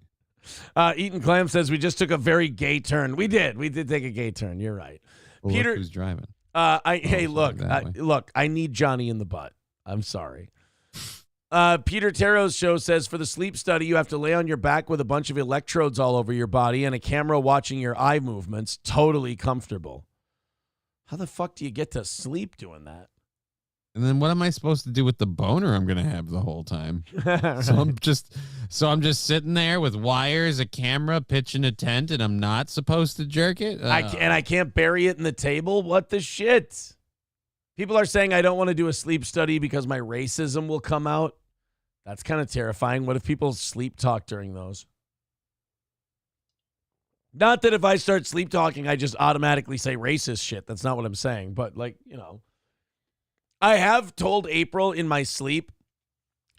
Eaton Clam says, we just took a very gay turn. We did take a gay turn. You're right. Well, Peter, look who's driving. Look, I need Johnny in the butt. I'm sorry. Peter Taro's show says for the sleep study, you have to lay on your back with a bunch of electrodes all over your body and a camera watching your eye movements. Totally comfortable. How the fuck do you get to sleep doing that? And then what am I supposed to do with the boner I'm going to have the whole time? So I'm just sitting there with wires, a camera, pitching a tent, and I'm not supposed to jerk it? I can't bury it in the table? What the shit? People are saying I don't want to do a sleep study because my racism will come out. That's kind of terrifying. What if people sleep talk during those? Not that if I start sleep talking, I just automatically say racist shit. That's not what I'm saying. But I have told April in my sleep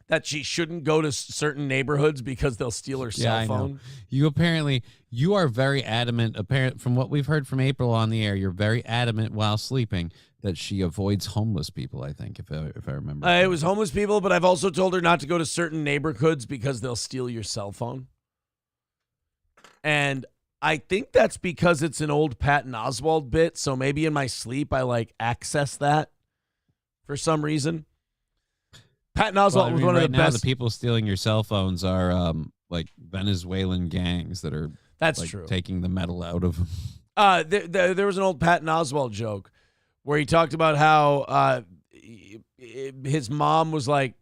that she shouldn't go to certain neighborhoods because they'll steal her cell phone. You are very adamant, from what we've heard from April on the air, you're very adamant while sleeping that she avoids homeless people, I think, if I remember. It was homeless people, but I've also told her not to go to certain neighborhoods because they'll steal your cell phone. And I think that's because it's an old Patton Oswalt bit, so maybe in my sleep I access that for some reason. Patton Oswalt was one of the now, best. The people stealing your cell phones are Venezuelan gangs that are true. Taking the metal out of them. There was an old Patton Oswalt joke where he talked about how his mom was like,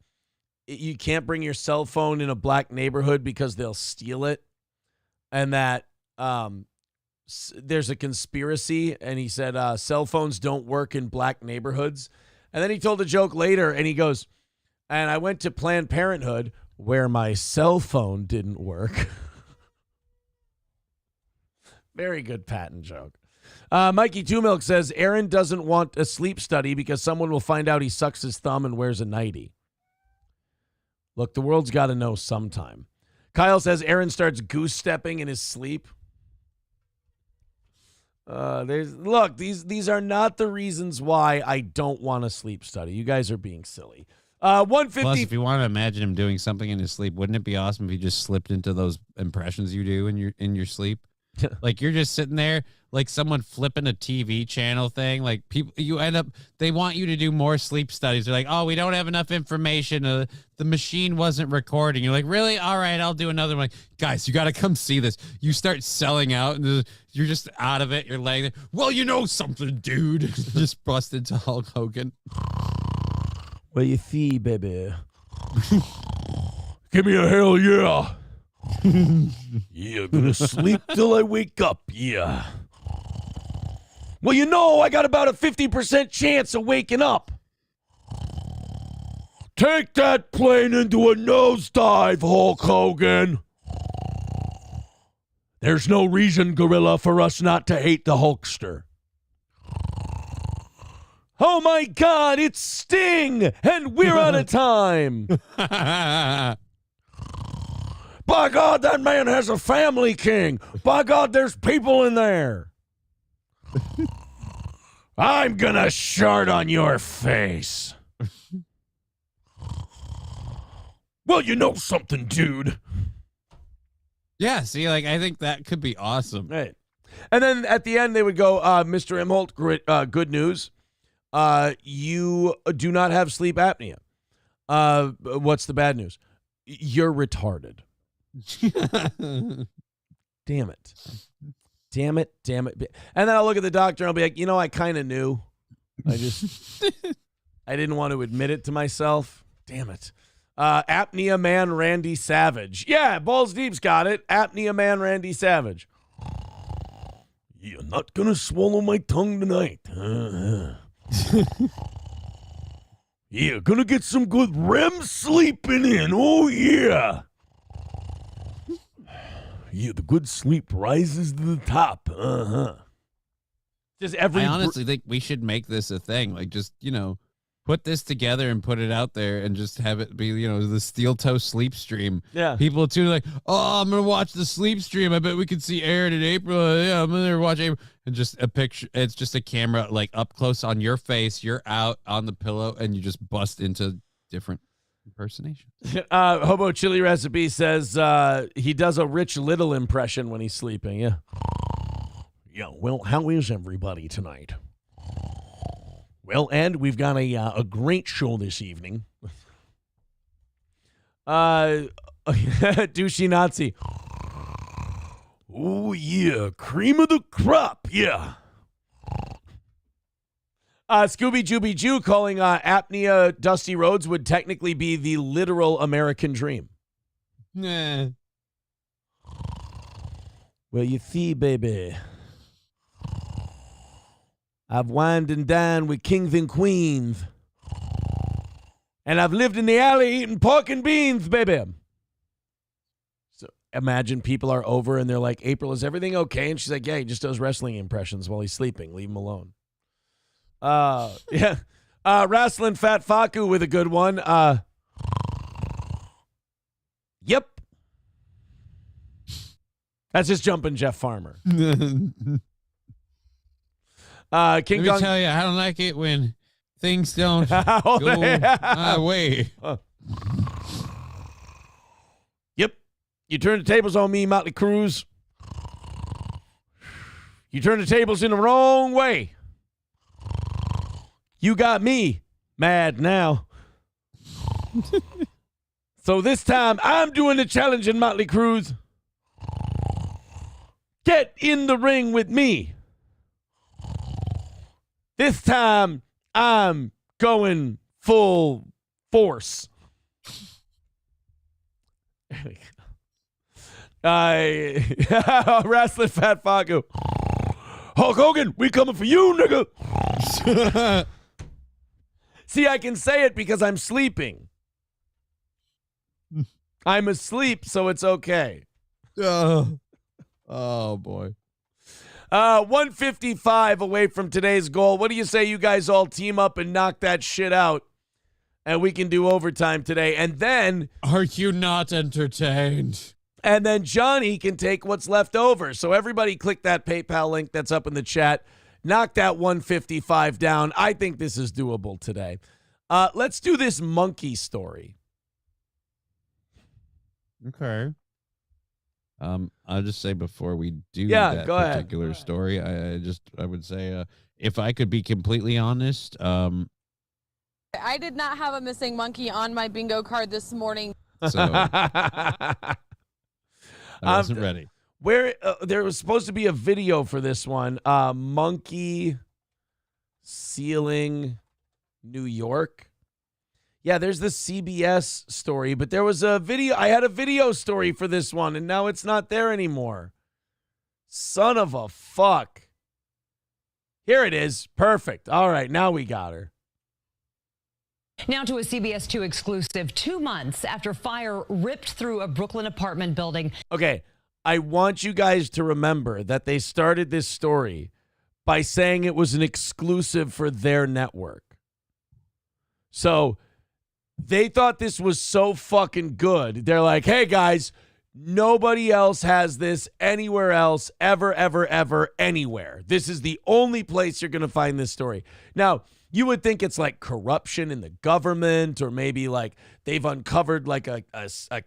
you can't bring your cell phone in a black neighborhood because they'll steal it. And that there's a conspiracy. And he said cell phones don't work in black neighborhoods. And then he told a joke later and he goes, and I went to Planned Parenthood where my cell phone didn't work. Very good Patton joke. Mikey Two Milk says Aaron doesn't want a sleep study because someone will find out he sucks his thumb and wears a nightie. Look, the world's got to know sometime. Kyle says Aaron starts goose stepping in his sleep. These are not the reasons why I don't want a sleep study. You guys are being silly. 150. Plus, if you want to imagine him doing something in his sleep, wouldn't it be awesome if he just slipped into those impressions you do in your sleep? Like you're just sitting there, like someone flipping a TV channel thing. Like people, they want you to do more sleep studies. They're like, oh, we don't have enough information. The machine wasn't recording. You're like, really? All right, I'll do another one. Like, guys, you got to come see this. You start selling out, and you're just out of it. You're laying there. Well, you know something, dude. Just bust into Hulk Hogan. What you see, baby? Give me a hell yeah. Yeah, gonna sleep till I wake up. Yeah. Well, I got about a 50% chance of waking up. Take that plane into a nosedive, Hulk Hogan. There's no reason, Gorilla, for us not to hate the Hulkster. Oh my God, it's Sting, and we're out of time. By God, that man has a family, King. By God, there's people in there. I'm gonna shart on your face. Well, you know something, dude. Yeah, see, I think that could be awesome. Right. And then at the end, they would go, Mr. Imholt, good news. You do not have sleep apnea. What's the bad news? You're retarded. Damn it. And then I'll look at the doctor and I'll be like, I kind of knew. I didn't want to admit it to myself. Damn it. Apnea Man Randy Savage. Yeah, Balls Deep's got it. Apnea Man Randy Savage. You're not going to swallow my tongue tonight. Yeah, gonna get some good REM sleeping in. Oh, yeah. Yeah, the good sleep rises to the top. Just I honestly think we should make this a thing. Just, put this together and put it out there and just have it be, the steel toe sleep stream. Yeah. People tune like, oh, I'm going to watch the sleep stream. I bet we could see Aaron in April. Yeah, I'm going to watch April. And just a picture. It's just a camera up close on your face. You're out on the pillow and you just bust into different impersonations. Hobo Chili Recipe says he does a Rich Little impression when he's sleeping. Yeah. Yeah, well, how is everybody tonight? Well, Ed, we've got a great show this evening. Douchey Nazi. Oh, yeah, cream of the crop, yeah. Scooby Jooby Jew calling apnea Dusty Rhodes would technically be the literal American dream. Nah. Well, you see, baby, I've wined and dined with kings and queens, and I've lived in the alley eating pork and beans, baby. So imagine people are over and they're like, April, is everything okay? And she's like, yeah, he just does wrestling impressions while he's sleeping. Leave him alone. Yeah. Wrestling Fat Faku with a good one. Yep. That's just jumping Jeff Farmer. King Let me Kong. tell you, I don't like it when things don't go my way. Yep. You turn the tables on me, Motley Cruz. You turn the tables in the wrong way. You got me mad now. So this time, I'm doing the challenge in Motley Cruz. Get in the ring with me. This time, I'm going full force. Wrestling Fat Fago. Hulk Hogan, we coming for you, nigga. See, I can say it because I'm sleeping. I'm asleep, so it's okay. Oh, boy. 155 away from today's goal. What do you say you guys all team up and knock that shit out? And we can do overtime today. And then... Are you not entertained? And then Johnny can take what's left over. So everybody click that PayPal link that's up in the chat. Knock that 155 down. I think this is doable today. Let's do this monkey story. Okay. I'll just say before we do that particular story, I would say if I could be completely honest, I did not have a missing monkey on my bingo card this morning. So I wasn't ready. Where there was supposed to be a video for this one, monkey sealing New York. Yeah, there's the CBS story, but there was a video. I had a video story for this one, and now it's not there anymore. Son of a fuck. Here it is. Perfect. All right, now we got her. Now to a CBS 2 exclusive. 2 months after fire ripped through a Brooklyn apartment building. Okay, I want you guys to remember that they started this story by saying it was an exclusive for their network. So they thought this was so fucking good. They're like, hey, guys, nobody else has this anywhere else, ever, ever, ever, anywhere. This is the only place you're going to find this story. Now, you would think it's like corruption in the government, or maybe like they've uncovered like a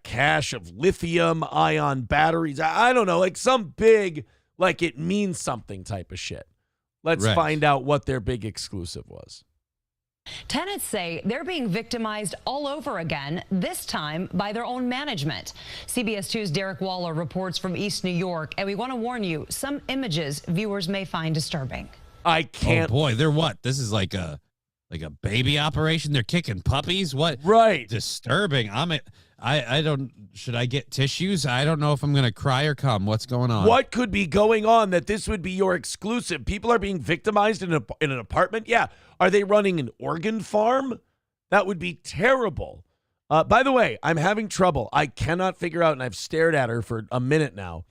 cache of lithium-ion batteries. I don't know, like some big, like it means something type of shit. Let's find out what their big exclusive was. Tenants say they're being victimized all over again, this time by their own management. CBS 2's Derek Waller reports from East New York, and we want to warn you, some images viewers may find disturbing. I can't. Oh boy, they're what? This is like a baby operation. They're kicking puppies. What? Right. Disturbing. I don't. Should I get tissues? I don't know if I'm gonna cry or come. What's going on? What could be going on that this would be your exclusive? People are being victimized in an apartment. Yeah. Are they running an organ farm? That would be terrible. By the way, I'm having trouble. I cannot figure out, and I've stared at her for a minute now.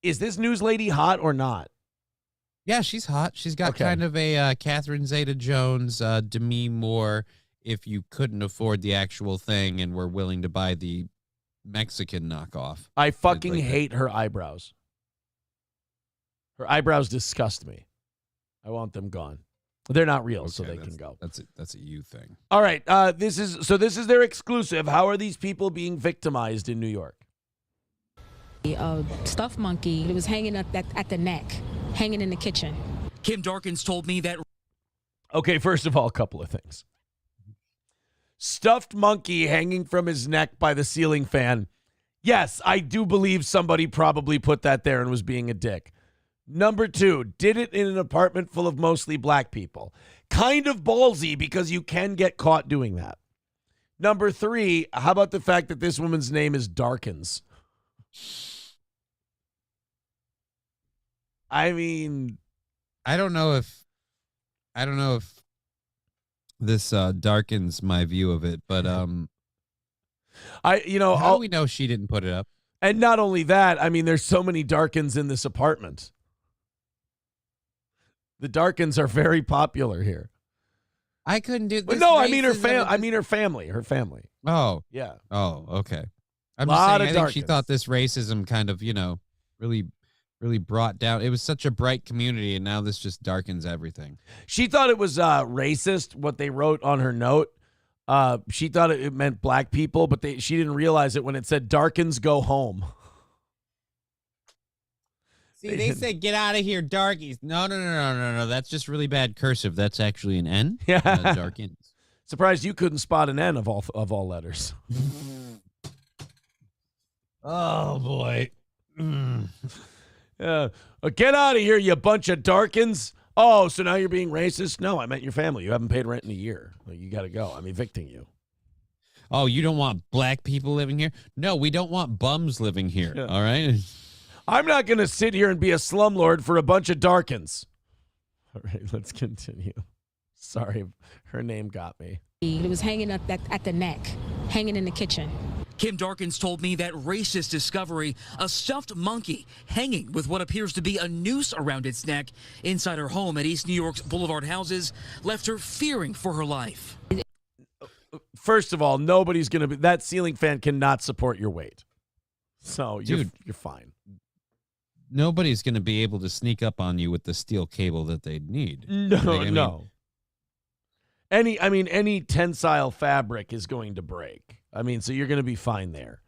Is this news lady hot or not? Yeah, she's hot. She's got kind of a Catherine Zeta-Jones, Demi Moore, if you couldn't afford the actual thing and were willing to buy the Mexican knockoff. I fucking hate her eyebrows. Her eyebrows disgust me. I want them gone. They're not real, so they can go. That's a you thing. All right, this is their exclusive. How are these people being victimized in New York? A stuffed monkey. It was hanging up at the neck. hanging in the kitchen. Kim Darkins told me that. Okay, first of all, a couple of things. Stuffed monkey hanging from his neck by the ceiling fan. Yes, I do believe somebody probably put that there and was being a dick. Number 2, did it in an apartment full of mostly black people. Kind of ballsy because you can get caught doing that. Number 3, how about the fact that this woman's name is Darkins? I mean, I don't know if this darkens my view of it, but how do we know she didn't put it up? And not only that, I mean, there's so many Darkins in this apartment. The Darkins are very popular here. I couldn't do this. No, I mean her family. Her family. Oh. Yeah. Oh, okay. I'm just saying, I think she thought this racism kind of, really brought down. It was such a bright community, and now this just darkens everything. She thought it was racist, what they wrote on her note. She thought it meant black people, but she didn't realize it when it said Darkins go home. See, they said, get out of here, darkies. No. That's just really bad cursive. That's actually an N. Yeah. Darkins. Surprised you couldn't spot an N of all letters. Oh, boy. Get out of here, you bunch of Darkins. Oh, so now you're being racist? No, I meant your family. You haven't paid rent in a year. You got to go. I'm evicting you. Oh, you don't want black people living here? No, we don't want bums living here. Yeah. All right? I'm not going to sit here and be a slumlord for a bunch of Darkins. All right, let's continue. Sorry, her name got me. It was hanging up at the neck, hanging in the kitchen. Kim Darkins told me that racist discovery, a stuffed monkey hanging with what appears to be a noose around its neck inside her home at East New York's Boulevard Houses, left her fearing for her life. First of all, nobody's going to be, that ceiling fan cannot support your weight. So you're fine. Nobody's going to be able to sneak up on you with the steel cable that they'd need. No. Any tensile fabric is going to break. I mean, so you're going to be fine there.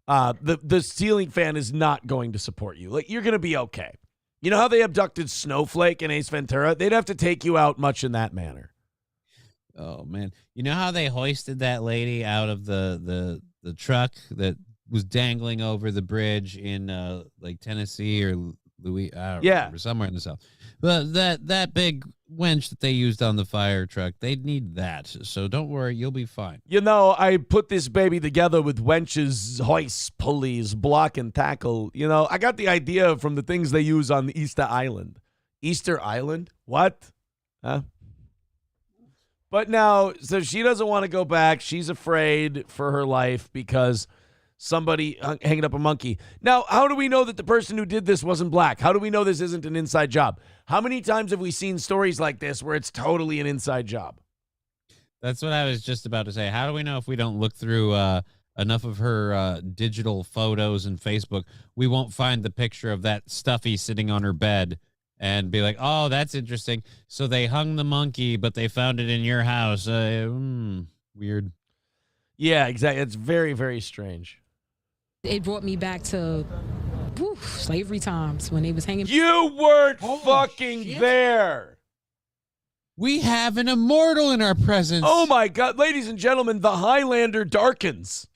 The ceiling fan is not going to support you. Like, you're going to be okay. You know how they abducted Snowflake and Ace Ventura? They'd have to take you out much in that manner. Oh, man. You know how they hoisted that lady out of the truck that was dangling over the bridge in like Tennessee or Louis? I don't remember, somewhere in the South. But that big winch that they used on the fire truck, they'd need that. So don't worry, you'll be fine. You know, I put this baby together with winches, hoists, pulleys, block and tackle. You know, I got the idea from the things they use on the Easter Island. Easter Island? What? Huh? But now, so she doesn't want to go back. She's afraid for her life because somebody hanging up a monkey. Now, how do we know that the person who did this wasn't black? How do we know this isn't an inside job? How many times have we seen stories like this where it's totally an inside job? That's what I was just about to say. How do we know if we don't look through enough of her digital photos and Facebook, we won't find the picture of that stuffy sitting on her bed and be like, oh, that's interesting. So they hung the monkey, but they found it in your house. Weird. Yeah, exactly. It's very, very strange. It brought me back to slavery times when they was hanging. You weren't fucking there. We have an immortal in our presence. Oh, my God. Ladies and gentlemen, the Highlander Darkins.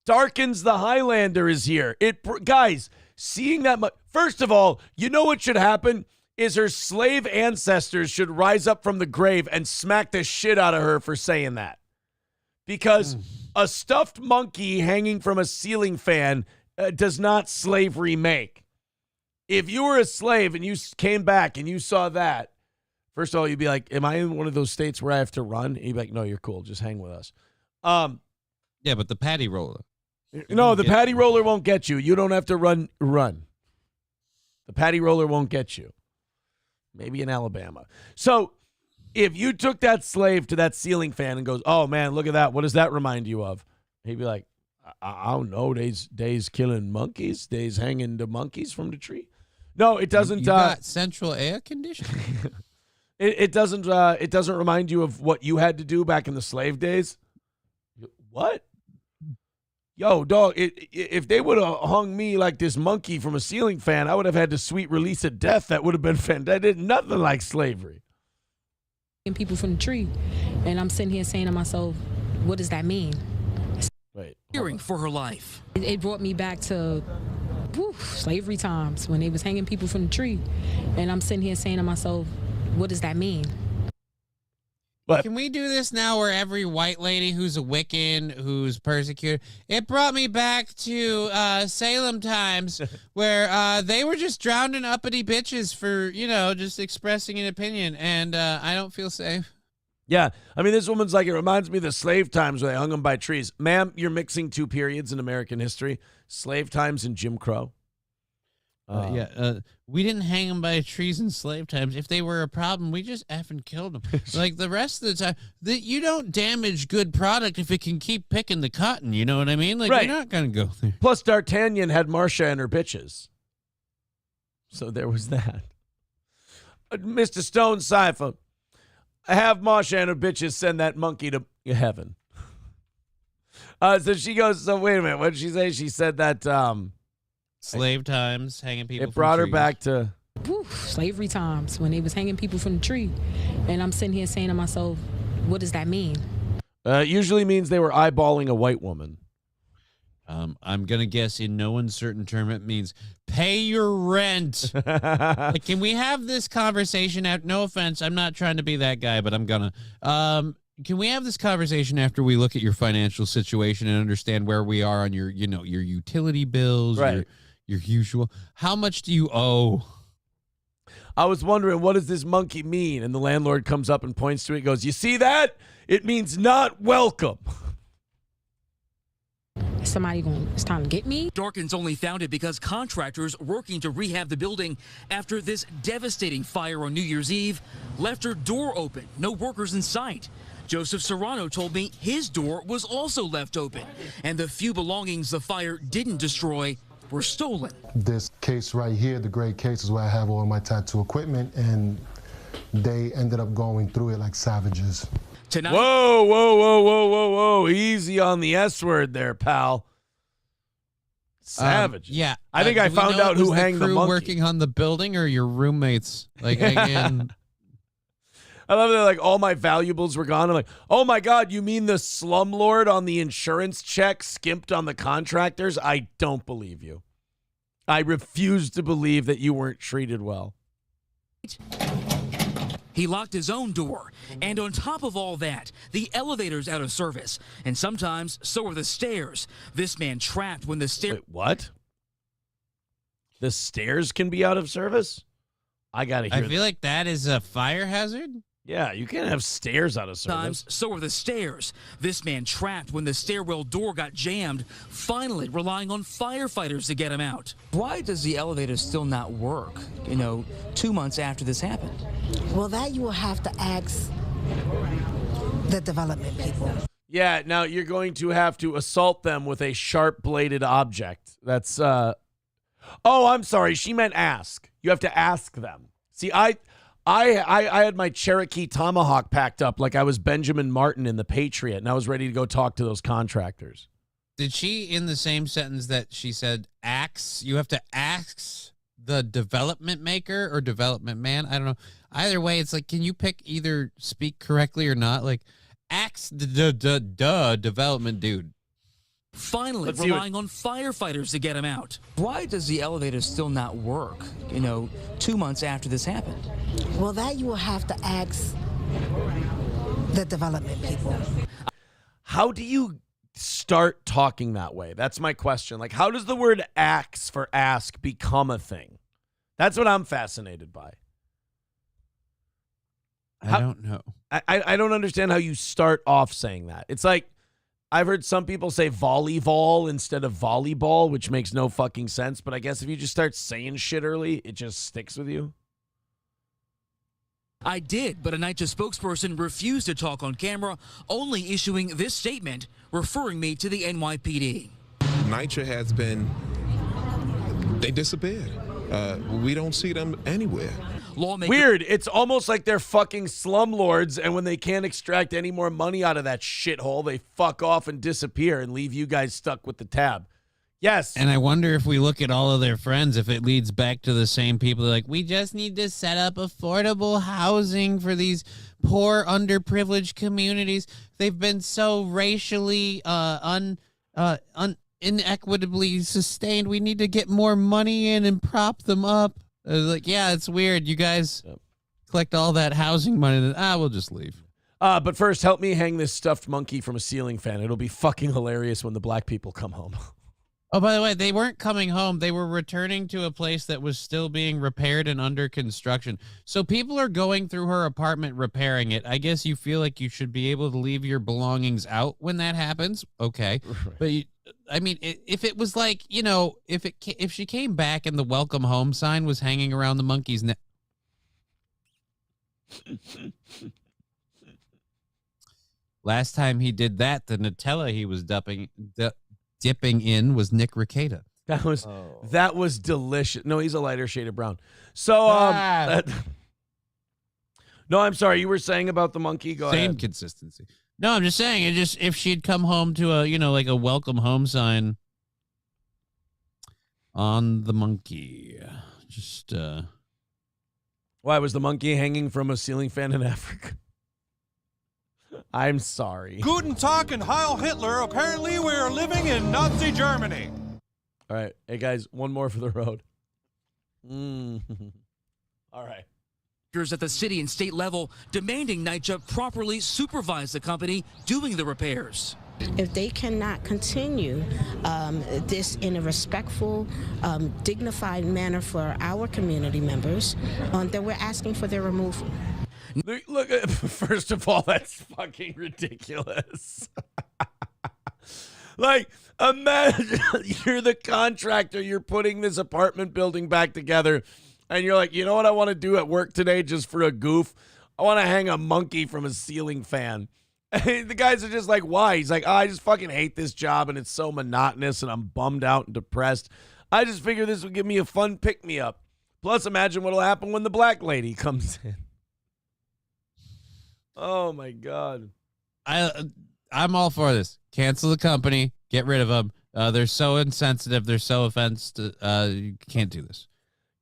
Darkins the Highlander is here. Guys, seeing that much. First of all, you know what should happen is her slave ancestors should rise up from the grave and smack the shit out of her for saying that. Because a stuffed monkey hanging from a ceiling fan does not slavery make. If you were a slave and you came back and you saw that, first of all, you'd be like, am I in one of those states where I have to run? And you'd be like, no, you're cool. Just hang with us. Yeah, but the patty roller. No, the patty roller won't get you. You don't have to run. The patty roller won't get you. Maybe in Alabama. So if you took that slave to that ceiling fan and goes, oh, man, look at that. What does that remind you of? He'd be like, I don't know. Days killing monkeys. Days hanging the monkeys from the tree. No, it doesn't. You got central air conditioning? It doesn't remind you of what you had to do back in the slave days. What? Yo, dog, if they would have hung me like this monkey from a ceiling fan, I would have had the sweet release of death. That would have been fantastic. Nothing like slavery. People from the tree, and I'm sitting here saying to myself, what does that mean? Wait. Fearing for her life. It brought me back to slavery times when they was hanging people from the tree, and I'm sitting here saying to myself, what does that mean? But can we do this now where every white lady who's a Wiccan, who's persecuted? It brought me back to Salem times where they were just drowning uppity bitches for, just expressing an opinion, and I don't feel safe. Yeah, I mean, this woman's like, it reminds me of the slave times where they hung them by trees. Ma'am, you're mixing two periods in American history, slave times and Jim Crow. We didn't hang them by trees in slave times. If they were a problem, we just effing killed them. Like the rest of the time, you don't damage good product if it can keep picking the cotton. You know what I mean? Like, right. You're not going to go there. Plus, D'Artagnan had Marcia and her bitches. So there was that. Mr. Stone Cypher, have Marcia and her bitches send that monkey to heaven. So she goes, so wait a minute. What did she say? She said that... slave times, hanging people it brought her back to slavery times when they was hanging people from the tree, and I'm sitting here saying to myself, what does that mean? Usually means they were eyeballing a white woman. I'm gonna guess in no uncertain term it means pay your rent. Like, can we have this conversation at no offense, I'm not trying to be that guy, but I'm gonna can we have this conversation after we look at your financial situation and understand where we are on your your utility bills, right? Your usual. How much do you owe? I was wondering, what does this monkey mean? And the landlord comes up and points to it and goes, you see that? It means not welcome. Somebody it's time to get me? Dawkins only found it because contractors working to rehab the building after this devastating fire on New Year's Eve left her door open, no workers in sight. Joseph Serrano told me his door was also left open, and the few belongings the fire didn't destroy were stolen. This case right here, the gray case, is where I have all my tattoo equipment, and they ended up going through it like savages. Tonight, whoa. Easy on the S word there, pal. Savage. Yeah. I think I found out who hanged the monkey. Working on the building or your roommates? Like, again. I love that, like, all my valuables were gone. I'm like, oh, my God, you mean the slumlord on the insurance check skimped on the contractors? I don't believe you. I refuse to believe that you weren't treated well. he locked his own door. And on top of all that, the elevator's out of service. And sometimes, so are the stairs. This man trapped when the stairs... Wait, what? The stairs can be out of service? I got to hear I feel like that is a fire hazard. Yeah, you can't have stairs out of service. Sometimes, so are the stairs. This man trapped when the stairwell door got jammed, finally relying on firefighters to get him out. Why does the elevator still not work, 2 months after this happened? Well, that you will have to ask the development people. Yeah, now you're going to have to assault them with a sharp-bladed object. That's, Oh, I'm sorry. She meant ask. You have to ask them. See, I had my Cherokee Tomahawk packed up like I was Benjamin Martin in The Patriot, and I was ready to go talk to those contractors. Did she, in the same sentence that she said, ask, you have to ask the development maker or development man? I don't know. Either way, it's like, can you pick either speak correctly or not? Like, ask the development dude. Finally relying on firefighters to get him out. Why does the elevator still not work, 2 months after this happened? Well, that you will have to ask the development people. How do you start talking that way? That's my question. Like, how does the word ask for ask become a thing? That's what I'm fascinated by. I don't know. I don't understand how you start off saying that. It's like, I've heard some people say volleyball instead of volleyball, which makes no fucking sense. But I guess if you just start saying shit early, it just sticks with you. I did, but a NYCHA spokesperson refused to talk on camera, only issuing this statement referring me to the NYPD. NYCHA has been, they disappeared. We don't see them anywhere. Lawmakers. Weird. It's almost like they're fucking slumlords, and when they can't extract any more money out of that shithole, they fuck off and disappear and leave you guys stuck with the tab. Yes. And I wonder if we look at all of their friends, if it leads back to the same people. They're like, we just need to set up affordable housing for these poor, underprivileged communities. They've been so racially inequitably sustained. We need to get more money in and prop them up. Like, yeah, it's weird. You guys collect all that housing money, then we'll just leave. But first, help me hang this stuffed monkey from a ceiling fan. It'll be fucking hilarious when the black people come home. Oh, by the way, they weren't coming home. They were returning to a place that was still being repaired and under construction. So people are going through her apartment repairing it. I guess you feel like you should be able to leave your belongings out when that happens. Okay. Right. But I mean, if it was like, you know, if she came back and the welcome home sign was hanging around the monkey's neck. Last time he did that, the Nutella he was dipping in was Nick Rekieta. That was delicious. No, he's a lighter shade of brown. So no, I'm sorry. You were saying about the monkey. Go ahead. Same consistency. No, I'm just saying if she'd come home to a, you know, like a welcome home sign on the monkey. Just why was the monkey hanging from a ceiling fan in Africa? I'm sorry. Guten Tag and Heil Hitler. Apparently we are living in Nazi Germany. All right. Hey, guys, one more for the road. All right. At the city and state level demanding NYCHA properly supervise the company doing the repairs. If they cannot continue this in a respectful, dignified manner for our community members, then we're asking for their removal. Look, first of all, that's fucking ridiculous. Like, imagine you're the contractor, you're putting this apartment building back together, and you're like, you know what I want to do at work today just for a goof? I want to hang a monkey from a ceiling fan. And the guys are just like, why? He's like, I just fucking hate this job, and it's so monotonous, and I'm bummed out and depressed. I just figure this would give me a fun pick-me-up. Plus, imagine what'll happen when the black lady comes in. Oh, my God. I'm all for this. Cancel the company. Get rid of them. They're so insensitive. They're so offensive. You can't do this.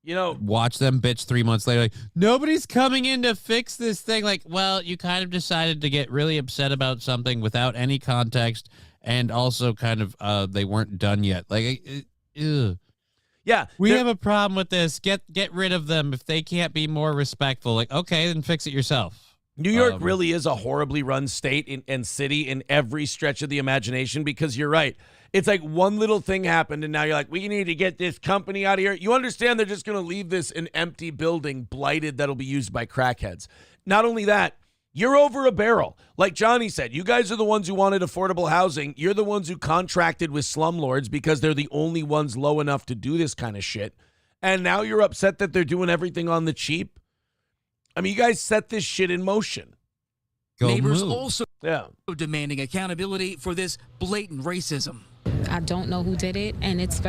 You know, watch them bitch 3 months later. Like, nobody's coming in to fix this thing. Like, well, you kind of decided to get really upset about something without any context, and also kind of they weren't done yet. Like, yeah, we have a problem with this. Get rid of them if they can't be more respectful. Like, okay, then fix it yourself. New York really is a horribly run state and city in every stretch of the imagination, because you're right. It's like one little thing happened, and now you're like, we need to get this company out of here. You understand they're just going to leave this an empty building, blighted, that'll be used by crackheads. Not only that, you're over a barrel. Like Johnny said, you guys are the ones who wanted affordable housing. You're the ones who contracted with slumlords because they're the only ones low enough to do this kind of shit. And now you're upset that they're doing everything on the cheap. I mean, you guys set this shit in motion. Neighbors also demanding accountability for this blatant racism. I don't know who did it, and it's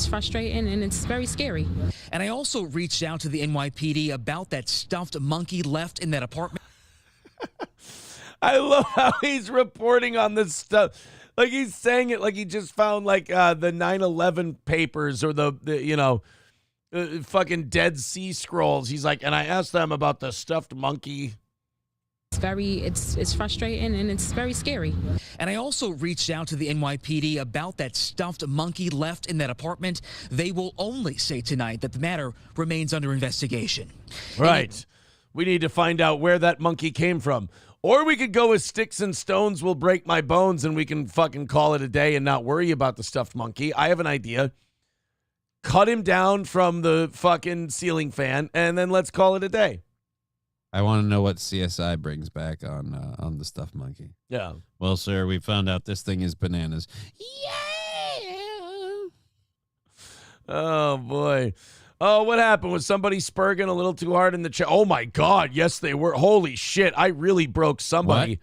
frustrating, and it's very scary. And I also reached out to the NYPD about that stuffed monkey left in that apartment. I love how he's reporting on this stuff. Like, he's saying it like he just found like the 9/11 papers or the you know, fucking Dead Sea Scrolls. He's like, and I asked them about the stuffed monkey. It's frustrating, and it's very scary. And I also reached out to the NYPD about that stuffed monkey left in that apartment. They will only say tonight that the matter remains under investigation. Right. We need to find out where that monkey came from. Or we could go with sticks and stones will break my bones, and we can fucking call it a day and not worry about the stuffed monkey. I have an idea. Cut him down from the fucking ceiling fan, and then let's call it a day. I want to know what CSI brings back on the stuffed monkey. Yeah. Well, sir, we found out this thing is bananas. Yeah. Oh, boy. Oh, what happened? Was somebody spurging a little too hard in the chair? Oh, my God. Yes, they were. Holy shit. I really broke somebody. What?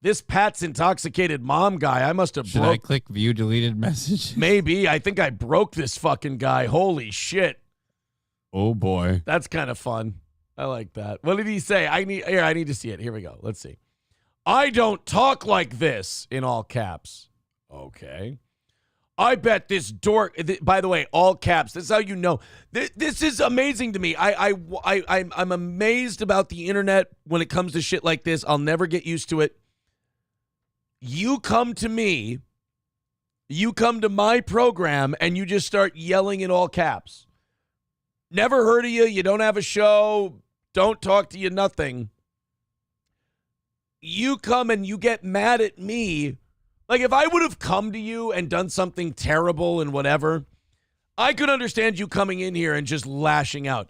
This Pat's intoxicated mom guy, I must have Should I click view deleted message? Maybe. I think I broke this fucking guy. Holy shit. Oh boy. That's kind of fun. I like that. What did he say? I need to see it. Here we go. Let's see. I don't talk like this, in all caps. Okay. I bet this dork, by the way, all caps. This is how you know. This is amazing to me. I'm amazed about the internet when it comes to shit like this. I'll never get used to it. You come to me, you come to my program, and you just start yelling in all caps. Never heard of you. You don't have a show. Don't talk to you, nothing. You come and you get mad at me. Like, if I would have come to you and done something terrible and whatever, I could understand you coming in here and just lashing out.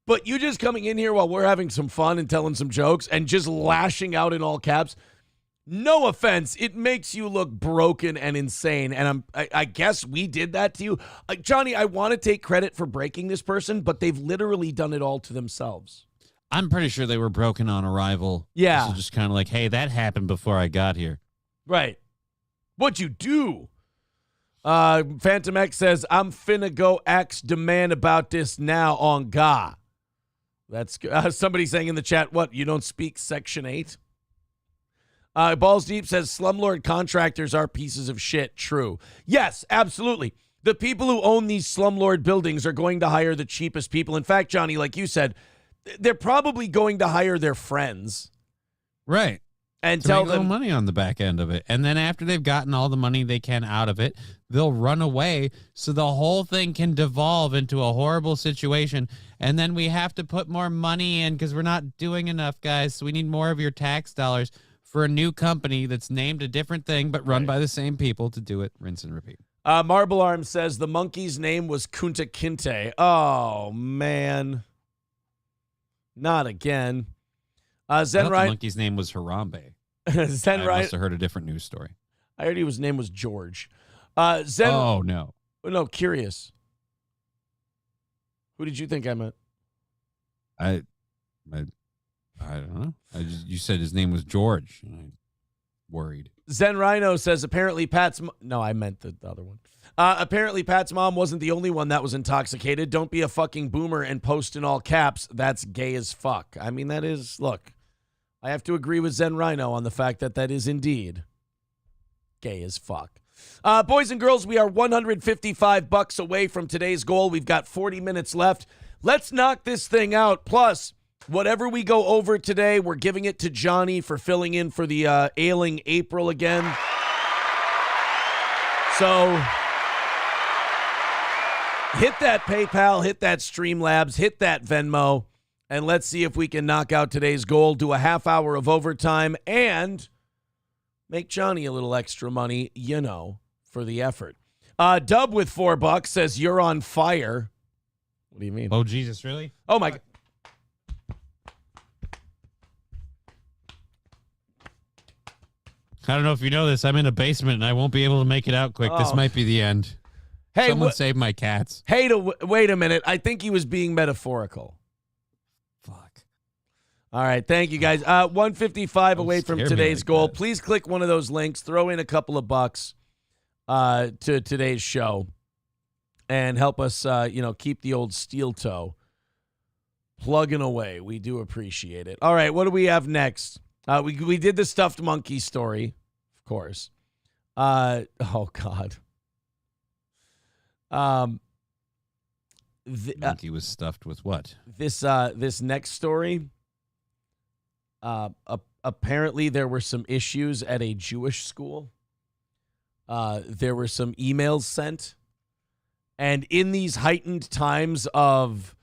But you just coming in here while we're having some fun and telling some jokes and just lashing out in all caps, no offense, it makes you look broken and insane. And I guess we did that to you. Johnny, I want to take credit for breaking this person, but they've literally done it all to themselves. I'm pretty sure they were broken on arrival. Yeah. This is just kind of like, hey, that happened before I got here. Right. What'd you do? Phantom X says, I'm finna go ask the man about this now on Ga. That's somebody saying in the chat, what, you don't speak Section 8? Balls Deep says, slumlord contractors are pieces of shit. True. Yes, absolutely. The people who own these slumlord buildings are going to hire the cheapest people. In fact, Johnny, like you said, they're probably going to hire their friends. Right. And to tell make a little them money on the back end of it. And then after they've gotten all the money they can out of it, they'll run away so the whole thing can devolve into a horrible situation. And then we have to put more money in because we're not doing enough, guys. So we need more of your tax dollars for a new company that's named a different thing but run by the same people to do it. Rinse and repeat. Marble Arm says the monkey's name was Kunta Kinte. Oh, man. Not again. Zen I thought Ryan. the monkey's name was Harambe. Zen I Ryan. must have heard a different news story. I heard his name was George. Oh, no. No, Curious. Who did you think I meant? I don't know. You said his name was George. And I worried. Zen Rhino says apparently Pat's... No, I meant the other one. Apparently Pat's mom wasn't the only one that was intoxicated. Don't be a fucking boomer and post in all caps. That's gay as fuck. I mean, that is... Look, I have to agree with Zen Rhino on the fact that that is indeed gay as fuck. Boys and girls, we are $155 away from today's goal. We've got 40 minutes left. Let's knock this thing out. Plus, whatever we go over today, we're giving it to Johnny for filling in for the ailing April again. So, hit that PayPal, hit that Streamlabs, hit that Venmo, and let's see if we can knock out today's goal, do a half hour of overtime, and make Johnny a little extra money, for the effort. Dub with $4 says, you're on fire. What do you mean? Oh, Jesus, really? Oh, my God. I don't know if you know this. I'm in a basement and I won't be able to make it out quick. This might be the end. Hey, someone save my cats. Hey, wait a minute. I think he was being metaphorical. Fuck. All right. Thank you, guys. 155 away from today's like goal. that. Please click one of those links. Throw in a couple of bucks to today's show and help us, keep the old steel toe plugging away. We do appreciate it. All right. What do we have next? We did the stuffed monkey story, of course. Oh, God. Monkey was stuffed with what? This next story. Apparently there were some issues at a Jewish school. There were some emails sent, and in these heightened times of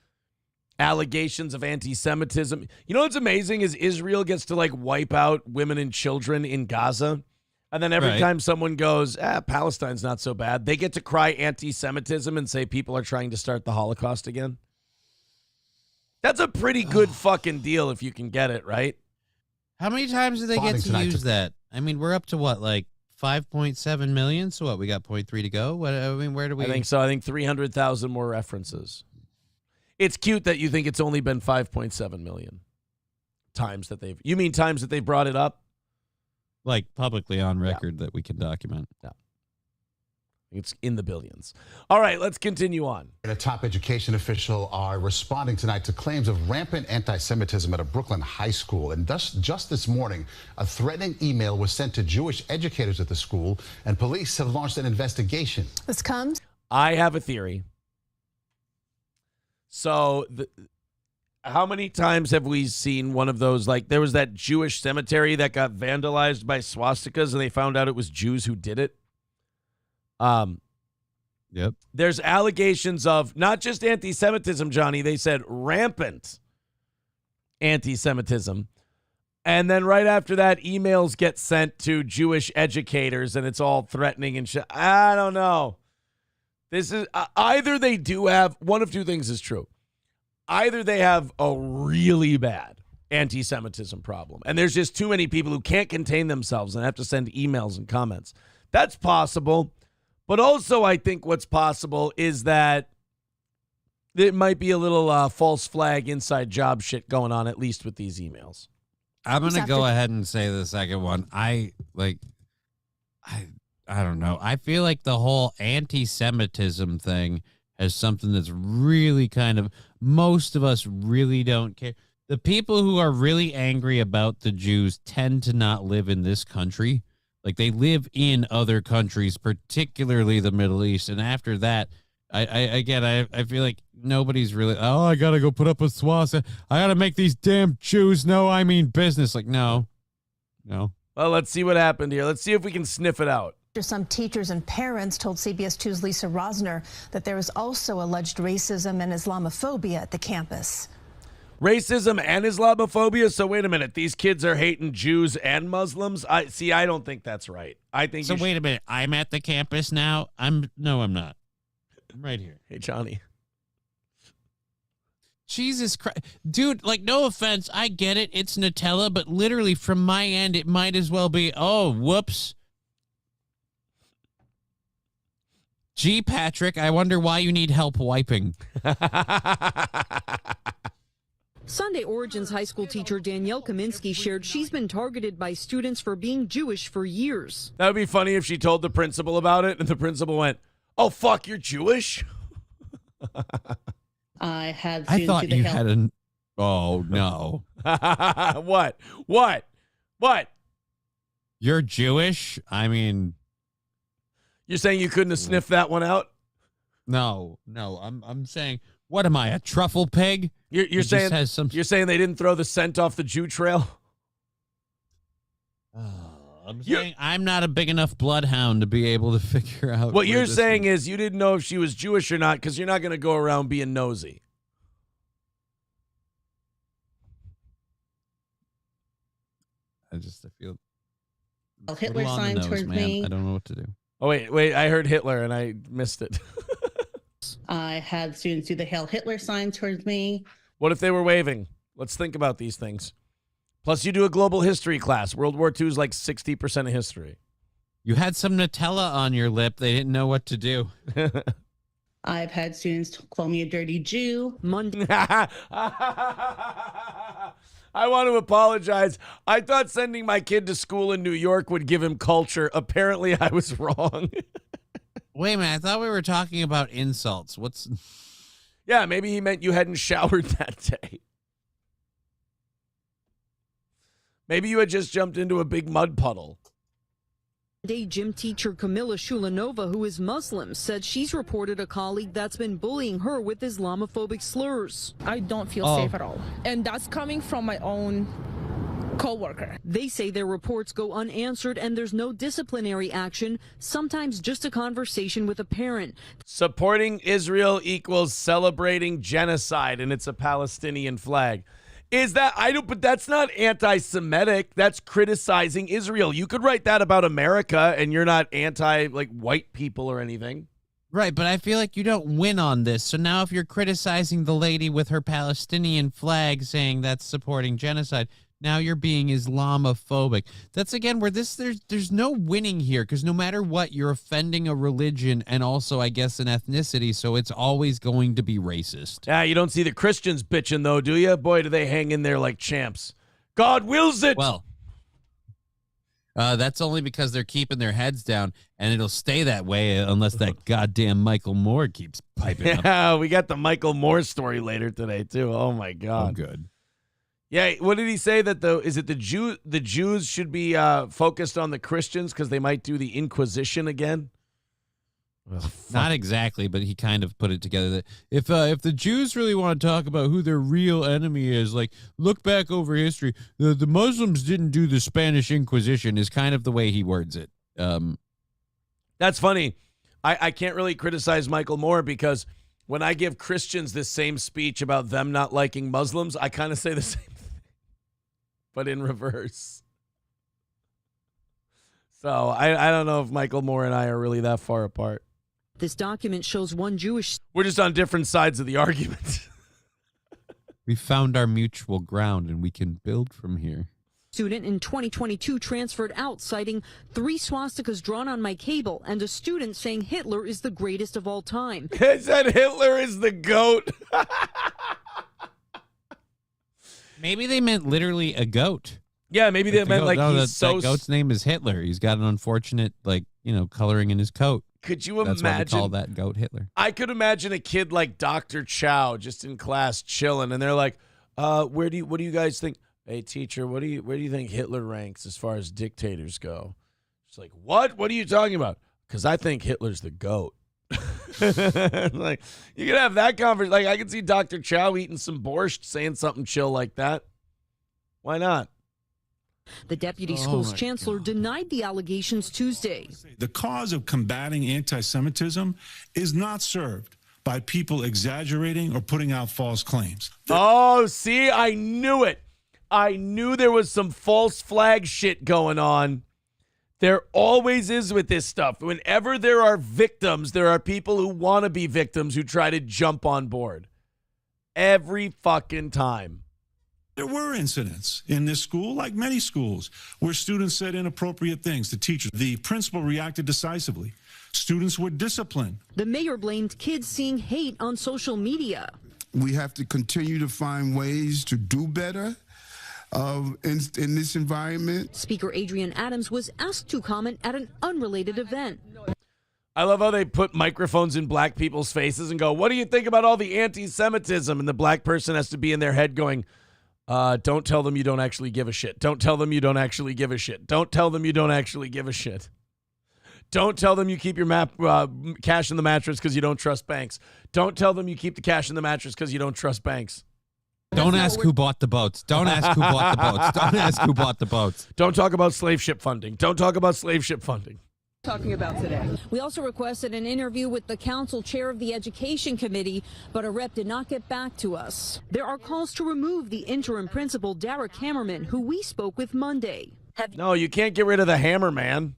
allegations of anti-Semitism, what's amazing is Israel gets to wipe out women and children in Gaza. And then every time someone goes, Palestine's not so bad, they get to cry anti-Semitism and say people are trying to start the Holocaust again. That's a pretty good fucking deal if you can get it, right? How many times do they get to use that? I mean, we're up to what, 5.7 million? So what, we got 0.3 to go? Where do we... I think so. I think 300,000 more references. It's cute that you think it's only been 5.7 million times that they've... You mean times that they brought it up? Publicly on record that we can document. Yeah. It's in the billions. All right, let's continue on. A top education official are responding tonight to claims of rampant anti-Semitism at a Brooklyn high school. And just this morning, a threatening email was sent to Jewish educators at the school, and police have launched an investigation. This comes. I have a theory. So, how many times have we seen one of those? Like, there was that Jewish cemetery that got vandalized by swastikas, and they found out it was Jews who did it. Yep. There's allegations of not just anti-Semitism, Johnny. They said rampant anti-Semitism. And then right after that, emails get sent to Jewish educators, and it's all threatening and shit. I don't know. This is either they do have one of two things is true. Either they have a really bad anti-Semitism problem, and there's just too many people who can't contain themselves and have to send emails and comments. That's possible. But also, I think what's possible is that it might be a little false flag inside job shit going on, at least with these emails. I'm going to go ahead and say the second one. I don't know. I feel like the whole anti-Semitism thing is something that's really kind of, most of us really don't care. The people who are really angry about the Jews tend to not live in this country. Like, they live in other countries, particularly the Middle East. And after that, I feel like nobody's really, I got to go put up a swastika. I got to make these damn Jews know I mean business. Like, no. Well, let's see what happened here. Let's see if we can sniff it out. Some teachers and parents told CBS 2's Lisa Rosner that there is also alleged racism and Islamophobia at the campus. Racism and Islamophobia? So wait a minute. These kids are hating Jews and Muslims? I don't think that's right. I think so. Wait a minute. I'm at the campus now. I'm not. I'm right here. Hey, Johnny. Jesus Christ. Dude, like, no offense. I get it. It's Nutella, but literally from my end, it might as well be, oh, whoops. Gee, Patrick, I wonder why you need help wiping. Sunday Origins high school teacher Danielle Kaminsky shared she's been targeted by students for being Jewish for years. That would be funny if she told the principal about it and the principal went, oh, fuck, you're Jewish? I thought you had an... Oh, no. What? You're Jewish? I mean... You're saying you couldn't have sniffed that one out? No. I'm saying, what am I, a truffle pig? You're saying they didn't throw the scent off the Jew trail? I'm saying I'm not a big enough bloodhound to be able to figure out. What you're saying is you didn't know if she was Jewish or not because you're not going to go around being nosy. I feel Hitler sign towards me. I don't know what to do. Oh, wait, I heard Hitler and I missed it. I had students do the Hail Hitler sign towards me. What if they were waving? Let's think about these things. Plus, you do a global history class. World War II is like 60% of history. You had some Nutella on your lip. They didn't know what to do. I've had students call me a dirty Jew. Monday. I want to apologize. I thought sending my kid to school in New York would give him culture. Apparently, I was wrong. Wait a minute. I thought we were talking about insults. Yeah, maybe he meant you hadn't showered that day. Maybe you had just jumped into a big mud puddle. Day gym teacher Camilla Shulanova, who is Muslim, said she's reported a colleague that's been bullying her with Islamophobic slurs. I don't feel safe at all. And that's coming from my own co-worker. They say their reports go unanswered and there's no disciplinary action, sometimes just a conversation with a parent. Supporting Israel equals celebrating genocide, and it's a Palestinian flag. But that's not anti-Semitic. That's criticizing Israel. You could write that about America and you're not white people or anything. Right, but I feel like you don't win on this. So now if you're criticizing the lady with her Palestinian flag saying that's supporting genocide, now you're being Islamophobic. That's, again, where there's no winning here, because no matter what, you're offending a religion and also, I guess, an ethnicity, so it's always going to be racist. Yeah, you don't see the Christians bitching, though, do you? Boy, do they hang in there like champs. God wills it! Well, That's only because they're keeping their heads down, and it'll stay that way unless that goddamn Michael Moore keeps piping up. Yeah, we got the Michael Moore story later today too. Oh my God. Oh, good. Yeah, what did he say that the Jews should be focused on the Christians because they might do the Inquisition again? Well, not exactly, but he kind of put it together that if the Jews really want to talk about who their real enemy is, like look back over history, the Muslims didn't do the Spanish Inquisition is kind of the way he words it. That's funny. I can't really criticize Michael Moore because when I give Christians this same speech about them not liking Muslims, I kind of say the same thing, but in reverse. So I don't know if Michael Moore and I are really that far apart. This document shows one Jewish. We're just on different sides of the argument. We found our mutual ground and we can build from here. Student in 2022 transferred out, citing 3 swastikas drawn on my cable and a student saying Hitler is the greatest of all time. It said Hitler is the GOAT. Maybe they meant literally a goat. Yeah, maybe they meant like he's that goat's name is Hitler. He's got an unfortunate, coloring in his coat. Could you That's imagine? That's why they call that goat Hitler. I could imagine a kid like Dr. Chow just in class chilling, and they're like, what do you guys think? Hey, teacher, where do you think Hitler ranks as far as dictators go? It's like, what? What are you talking about? Because I think Hitler's the GOAT. Like, you can have that conversation. Like, I can see Dr. Chow eating some borscht, saying something chill like that. Why not? The deputy school's chancellor denied the allegations Tuesday. The cause of combating anti-Semitism is not served by people exaggerating or putting out false claims. Oh, see, I knew it. I knew there was some false flag shit going on. There always is with this stuff. Whenever there are victims, there are people who want to be victims who try to jump on board. Every fucking time. There were incidents in this school, like many schools, where students said inappropriate things to teachers. The principal reacted decisively. Students were disciplined. The mayor blamed kids seeing hate on social media. We have to continue to find ways to do better in this environment. Speaker Adrian Adams was asked to comment at an unrelated event. I love how they put microphones in black people's faces and go, what do you think about all the anti-Semitism? And the black person has to be in their head going, don't tell them you don't actually give a shit. Don't tell them you don't actually give a shit. Don't tell them you don't actually give a shit. Don't tell them you keep your cash in the mattress because you don't trust banks. Don't tell them you keep the cash in the mattress because you don't trust banks. Don't ask who bought the boats. Don't ask who bought the boats. Don't ask who bought the boats. Don't talk about slave ship funding. Don't talk about slave ship funding. Talking about today. We also requested an interview with the council chair of the education committee, but a rep did not get back to us. There are calls to remove the interim principal, Derek Hammerman, who we spoke with Monday. No, you can't get rid of the Hammerman.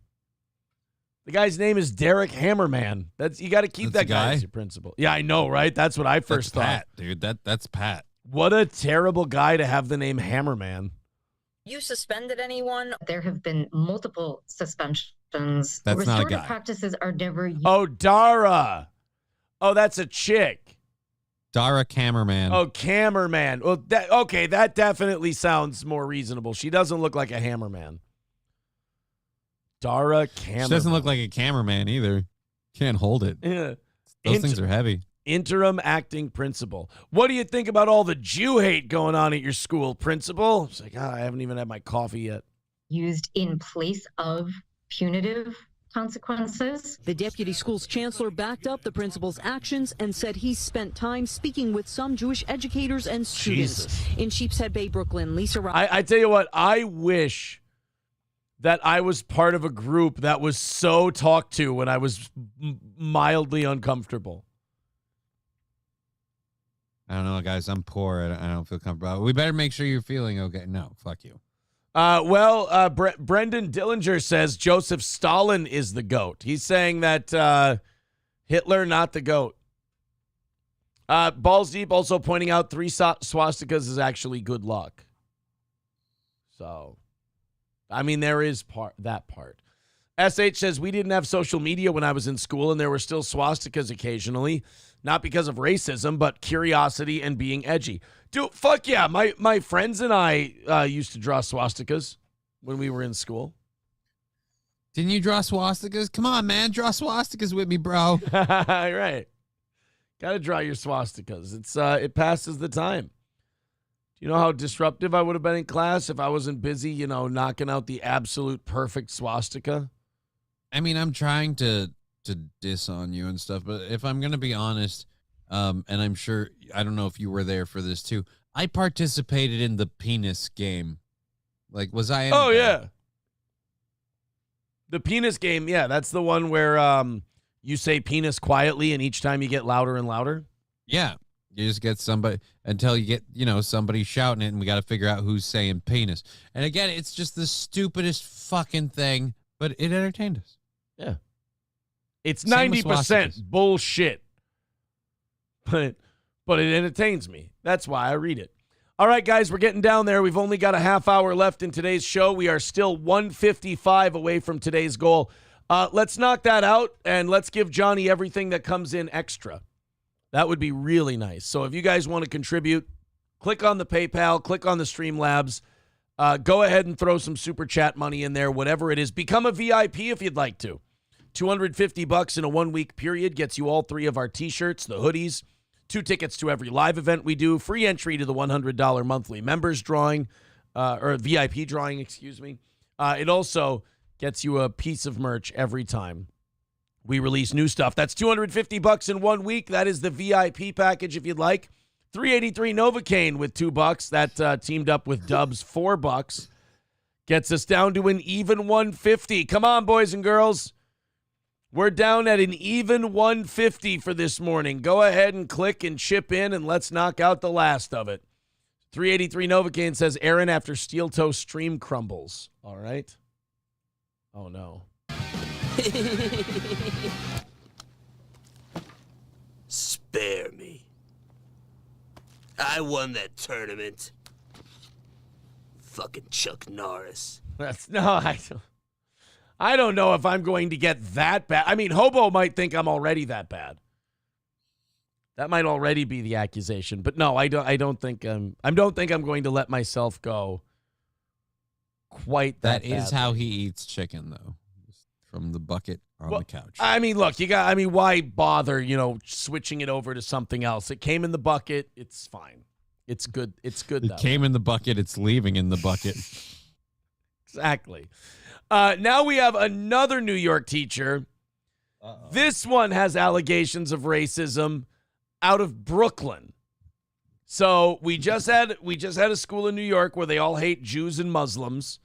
The guy's name is Derek Hammerman. You got to keep that guy as your principal. Yeah, I know, right? That's what I first thought. Pat, dude. That's Pat. What a terrible guy to have the name Hammerman. You suspended anyone? There have been multiple suspensions. That's not a Restorative guy. practices are never used. Oh, Dara. Oh, that's a chick. Dara Cameraman. Oh, Cameraman. Well, that definitely sounds more reasonable. She doesn't look like a Hammerman. Dara Cameraman. She doesn't look like a cameraman either. Can't hold it. Yeah. Those things are heavy. Interim acting principal. What do you think about all the Jew hate going on at your school, principal? It's like, I haven't even had my coffee yet. Used in place of punitive consequences. The deputy school's chancellor backed up the principal's actions and said he spent time speaking with some Jewish educators and students. Jesus. In Sheepshead Bay, Brooklyn, Lisa Ross. I tell you what, I wish that I was part of a group that was so talked to when I was mildly uncomfortable. I don't know, guys. I'm poor. I don't feel comfortable. We better make sure you're feeling okay. No, fuck you. Brendan Dillinger says Joseph Stalin is the GOAT. He's saying that Hitler, not the GOAT. Balls Deep also pointing out 3 swastikas is actually good luck. So, I mean, there is that part. SH says, we didn't have social media when I was in school, and there were still swastikas occasionally. Not because of racism, but curiosity and being edgy. Dude, fuck yeah. My friends and I used to draw swastikas when we were in school. Didn't you draw swastikas? Come on, man. Draw swastikas with me, bro. Right. Got to draw your swastikas. It passes the time. Do you know how disruptive I would have been in class if I wasn't busy, knocking out the absolute perfect swastika? I mean, I'm trying to diss on you and stuff, but if I'm going to be honest, and I'm sure, I don't know if you were there for this too, I participated in the penis game. Like, was I? Oh, yeah. The penis game, yeah, that's the one where you say penis quietly, and each time you get louder and louder. Yeah, you just get somebody until you get, somebody shouting it, and we got to figure out who's saying penis. And again, it's just the stupidest fucking thing, but it entertained us. Yeah. It's Same with 90% bullshit, but it entertains me. That's why I read it. All right, guys, we're getting down there. We've only got a half hour left in today's show. We are still 155 away from today's goal. Let's knock that out, and let's give Johnny everything that comes in extra. That would be really nice. So if you guys want to contribute, click on the PayPal, click on the Streamlabs. Go ahead and throw some super chat money in there, whatever it is. Become a VIP if you'd like to. $250 in a 1-week period gets you all 3 of our T-shirts, the hoodies, 2 tickets to every live event we do, free entry to the $100 monthly members drawing, or VIP drawing, excuse me. It also gets you a piece of merch every time we release new stuff. That's $250 in 1 week. That is the VIP package if you'd like. $383 Novocaine with $2. That teamed up with Dubs $4. Gets us down to an even $150. Come on, boys and girls. We're down at an even $150 for this morning. Go ahead and click and chip in, and let's knock out the last of it. 383 Novocaine says, Aaron after steel toe stream crumbles. All right. Oh, no. Spare me. I won that tournament. Fucking Chuck Norris. I don't know if I'm going to get that bad. I mean, Hobo might think I'm already that bad. That might already be the accusation. But no, I don't think I'm going to let myself go quite that That is badly. how he eats chicken, though. Just from the bucket on the couch. I mean, look, why bother, switching it over to something else? It came in the bucket. It's fine. It's good. It's good, though. It came in the bucket. It's leaving in the bucket. Exactly. Now we have another New York teacher. This one has allegations of racism out of Brooklyn. So we just had a school in New York where they all hate Jews and Muslims,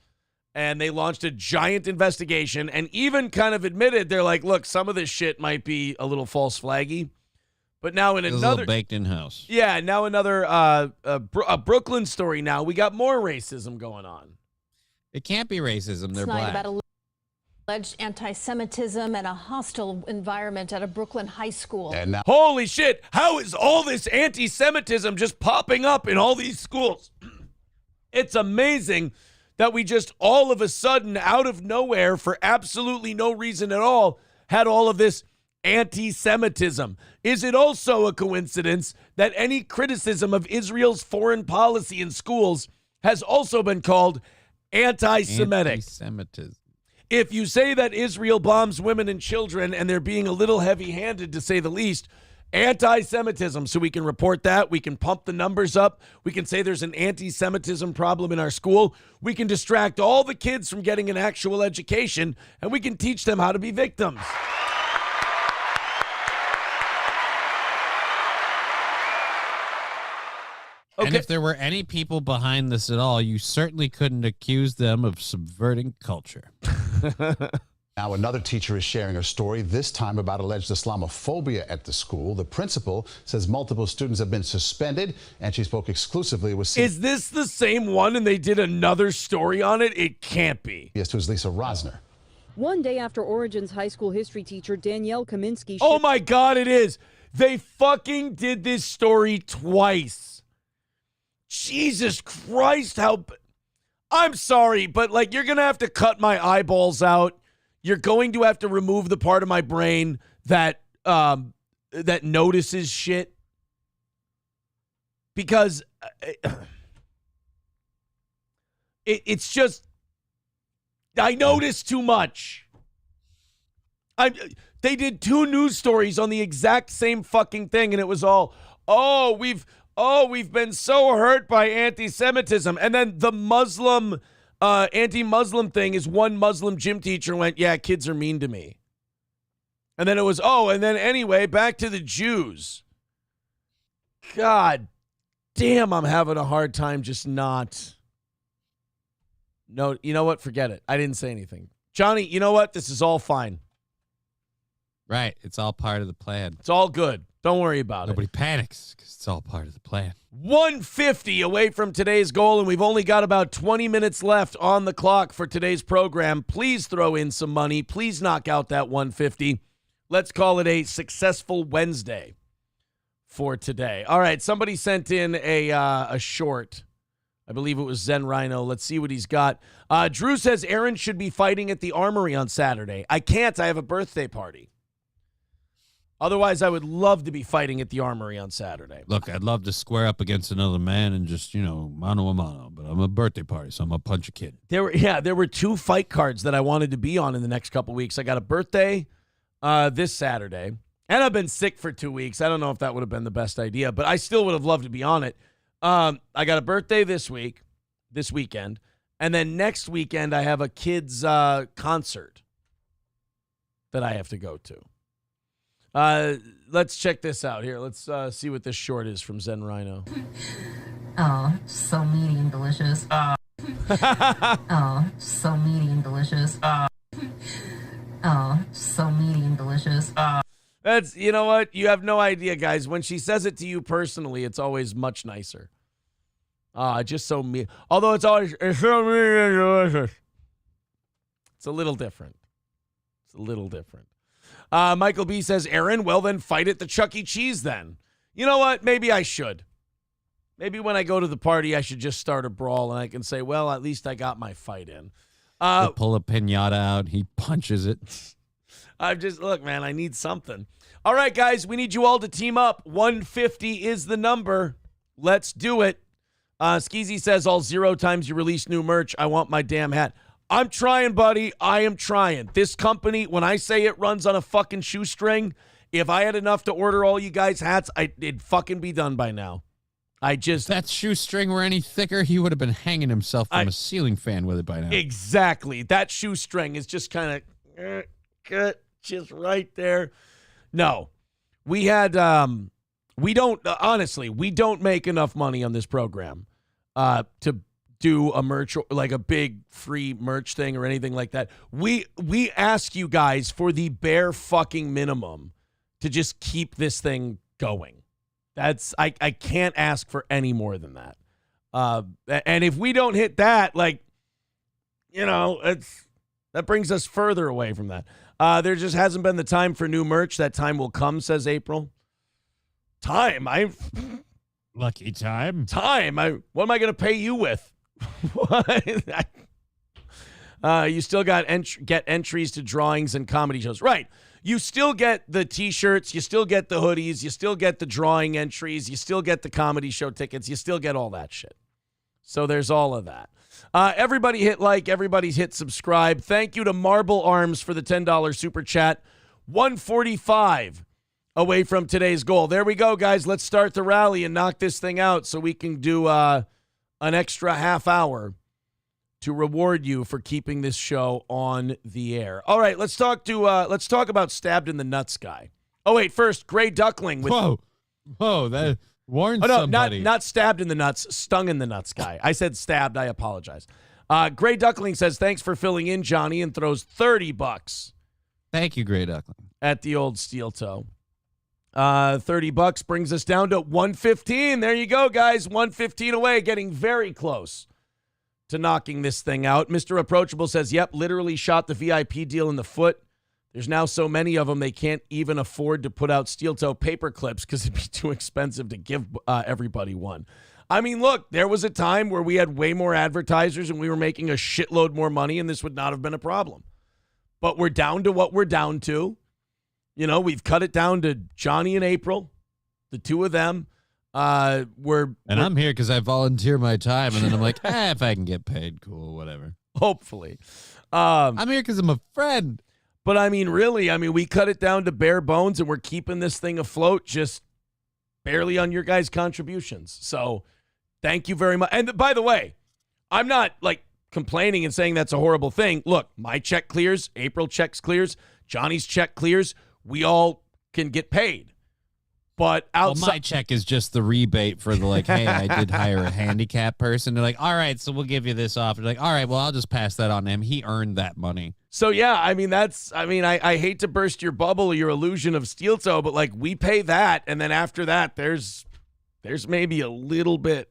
and they launched a giant investigation and even kind of admitted, they're like, look, some of this shit might be a little false flaggy. But now in It was a another little baked in house. Yeah, now another a Brooklyn story now. We got more racism going on. It can't be racism. They're Tonight black. about alleged anti-Semitism and a hostile environment at a Brooklyn high school. And now, Holy shit, how is all this anti-Semitism just popping up in all these schools? It's amazing that we just all of a sudden, out of nowhere, for absolutely no reason at all, had all of this anti-Semitism. Is it also a coincidence that any criticism of Israel's foreign policy in schools has also been called anti-Semitic? Anti-Semitism. If you say that Israel bombs women and children and they're being a little heavy-handed, to say the least, anti-Semitism. So we can report that. We can pump the numbers up. We can say there's an anti-Semitism problem in our school. We can distract all the kids from getting an actual education, and we can teach them how to be victims. And if there were any people behind this at all, you certainly couldn't accuse them of subverting culture. Now another teacher is sharing her story, this time about alleged Islamophobia at the school. The principal says multiple students have been suspended, and she spoke exclusively with Is this the same one and they did another story on it? It can't be. CBS 2's Lisa Rosner. One day after Origins high school history teacher Danielle Kaminsky... Oh my God, it is. They fucking did this story twice. Jesus Christ, how... I'm sorry, but like, you're going to have to cut my eyeballs out. You're going to have to remove the part of my brain that that notices shit. Because it's just, I notice too much. They did 2 news stories on the exact same fucking thing, and it was all, we've been so hurt by anti-Semitism. And then the Muslim, anti-Muslim thing is one Muslim gym teacher went, yeah, kids are mean to me. And then it was, and then anyway, back to the Jews. God damn, I'm having a hard time just not. No, you know what? Forget it. I didn't say anything. Johnny, you know what? This is all fine. Right. It's all part of the plan. It's all good. Don't worry about Nobody panics because it's all part of the plan. 150 away from today's goal, and we've only got about 20 minutes left on the clock for today's program. Please throw in some money. Please knock out that 150. Let's call it a successful Wednesday for today. All right, somebody sent in a short. I believe it was Zen Rhino. Let's see what he's got. Drew says Aaron should be fighting at the Armory on Saturday. I can't. I have a birthday party. Otherwise, I would love to be fighting at the Armory on Saturday. Look, I'd love to square up against another man and just, mano a mano, but I'm a birthday party, so I'm going to punch a kid. There were 2 fight cards that I wanted to be on in the next couple weeks. I got a birthday this Saturday, and I've been sick for 2 weeks. I don't know if that would have been the best idea, but I still would have loved to be on it. I got a birthday this weekend, and then next weekend I have a kid's concert that I have to go to. Let's check this out here. Let's see what this short is from Zen Rhino. Oh, so meaty and delicious. Oh, so meaty and delicious. Oh, so meaty and delicious. That's, you know what? You have no idea, guys. When she says it to you personally, it's always much nicer. Just so mean. Although it's so meaty and delicious. It's a little different. Michael B says, Aaron, well then fight at the Chuck E. Cheese then. You know what? Maybe I should. Maybe when I go to the party, I should just start a brawl and I can say, well, at least I got my fight in. He'll pull a pinata out. He punches it. Look, man, I need something. All right, guys, we need you all to team up. 150 is the number. Let's do it. Skeezy says, all 0 times you release new merch, I want my damn hat. I'm trying, buddy. I am trying. This company, when I say it runs on a fucking shoestring, if I had enough to order all you guys hats, it'd fucking be done by now. If that shoestring were any thicker, he would have been hanging himself from a ceiling fan with it by now. Exactly. That shoestring is just kind of just right there. No. We don't make enough money on this program to do a merch, like a big free merch thing or anything like that. We ask you guys for the bare fucking minimum to just keep this thing going. I can't ask for any more than that. And if we don't hit that, that brings us further away from that. There just hasn't been the time for new merch. That time will come, says April. Lucky time. What am I going to pay you with? You still got get entries to drawings and comedy shows. Right. You still get the T-shirts. You still get the hoodies. You still get the drawing entries. You still get the comedy show tickets. You still get all that shit. So there's all of that. Everybody hit like. Everybody's hit subscribe. Thank you to Marble Arms for the $10 super chat. 145 away from today's goal. There we go, guys. Let's start the rally and knock this thing out so we can do an extra half hour to reward you for keeping this show on the air. All right, let's talk about stabbed in the nuts guy. Oh wait, first Gray Duckling with Whoa, that warned somebody. not stabbed in the nuts, stung in the nuts guy. I said stabbed, I apologize. Gray Duckling says thanks for filling in, Johnny, and throws $30. Thank you, Gray Duckling. At the old steel toe. $30 brings us down to 115. There you go, guys. 115 away, getting very close to knocking this thing out. Mr. Approachable says, yep, literally shot the VIP deal in the foot. There's now so many of them they can't even afford to put out steel toe paper clips because it'd be too expensive to give everybody one. I mean, look, there was a time where we had way more advertisers and we were making a shitload more money and this would not have been a problem. But we're down to what we're down to. We've cut it down to Johnny and April, the two of them. I'm here because I volunteer my time, and then I'm like, if I can get paid, cool, whatever. Hopefully. I'm here because I'm a friend. But I mean, really, we cut it down to bare bones and we're keeping this thing afloat just barely on your guys' contributions. So thank you very much. And by the way, I'm not complaining and saying that's a horrible thing. Look, my check clears, April checks clears, Johnny's check clears. We all can get paid. But outside, well, my check is just the rebate for the hey, I did hire a handicapped person. They're like, all right, so we'll give you this off. They're like, all right, well, I'll just pass that on to him. He earned that money. So yeah, I hate to burst your bubble or your illusion of steel toe, but we pay that, and then after that, there's maybe a little bit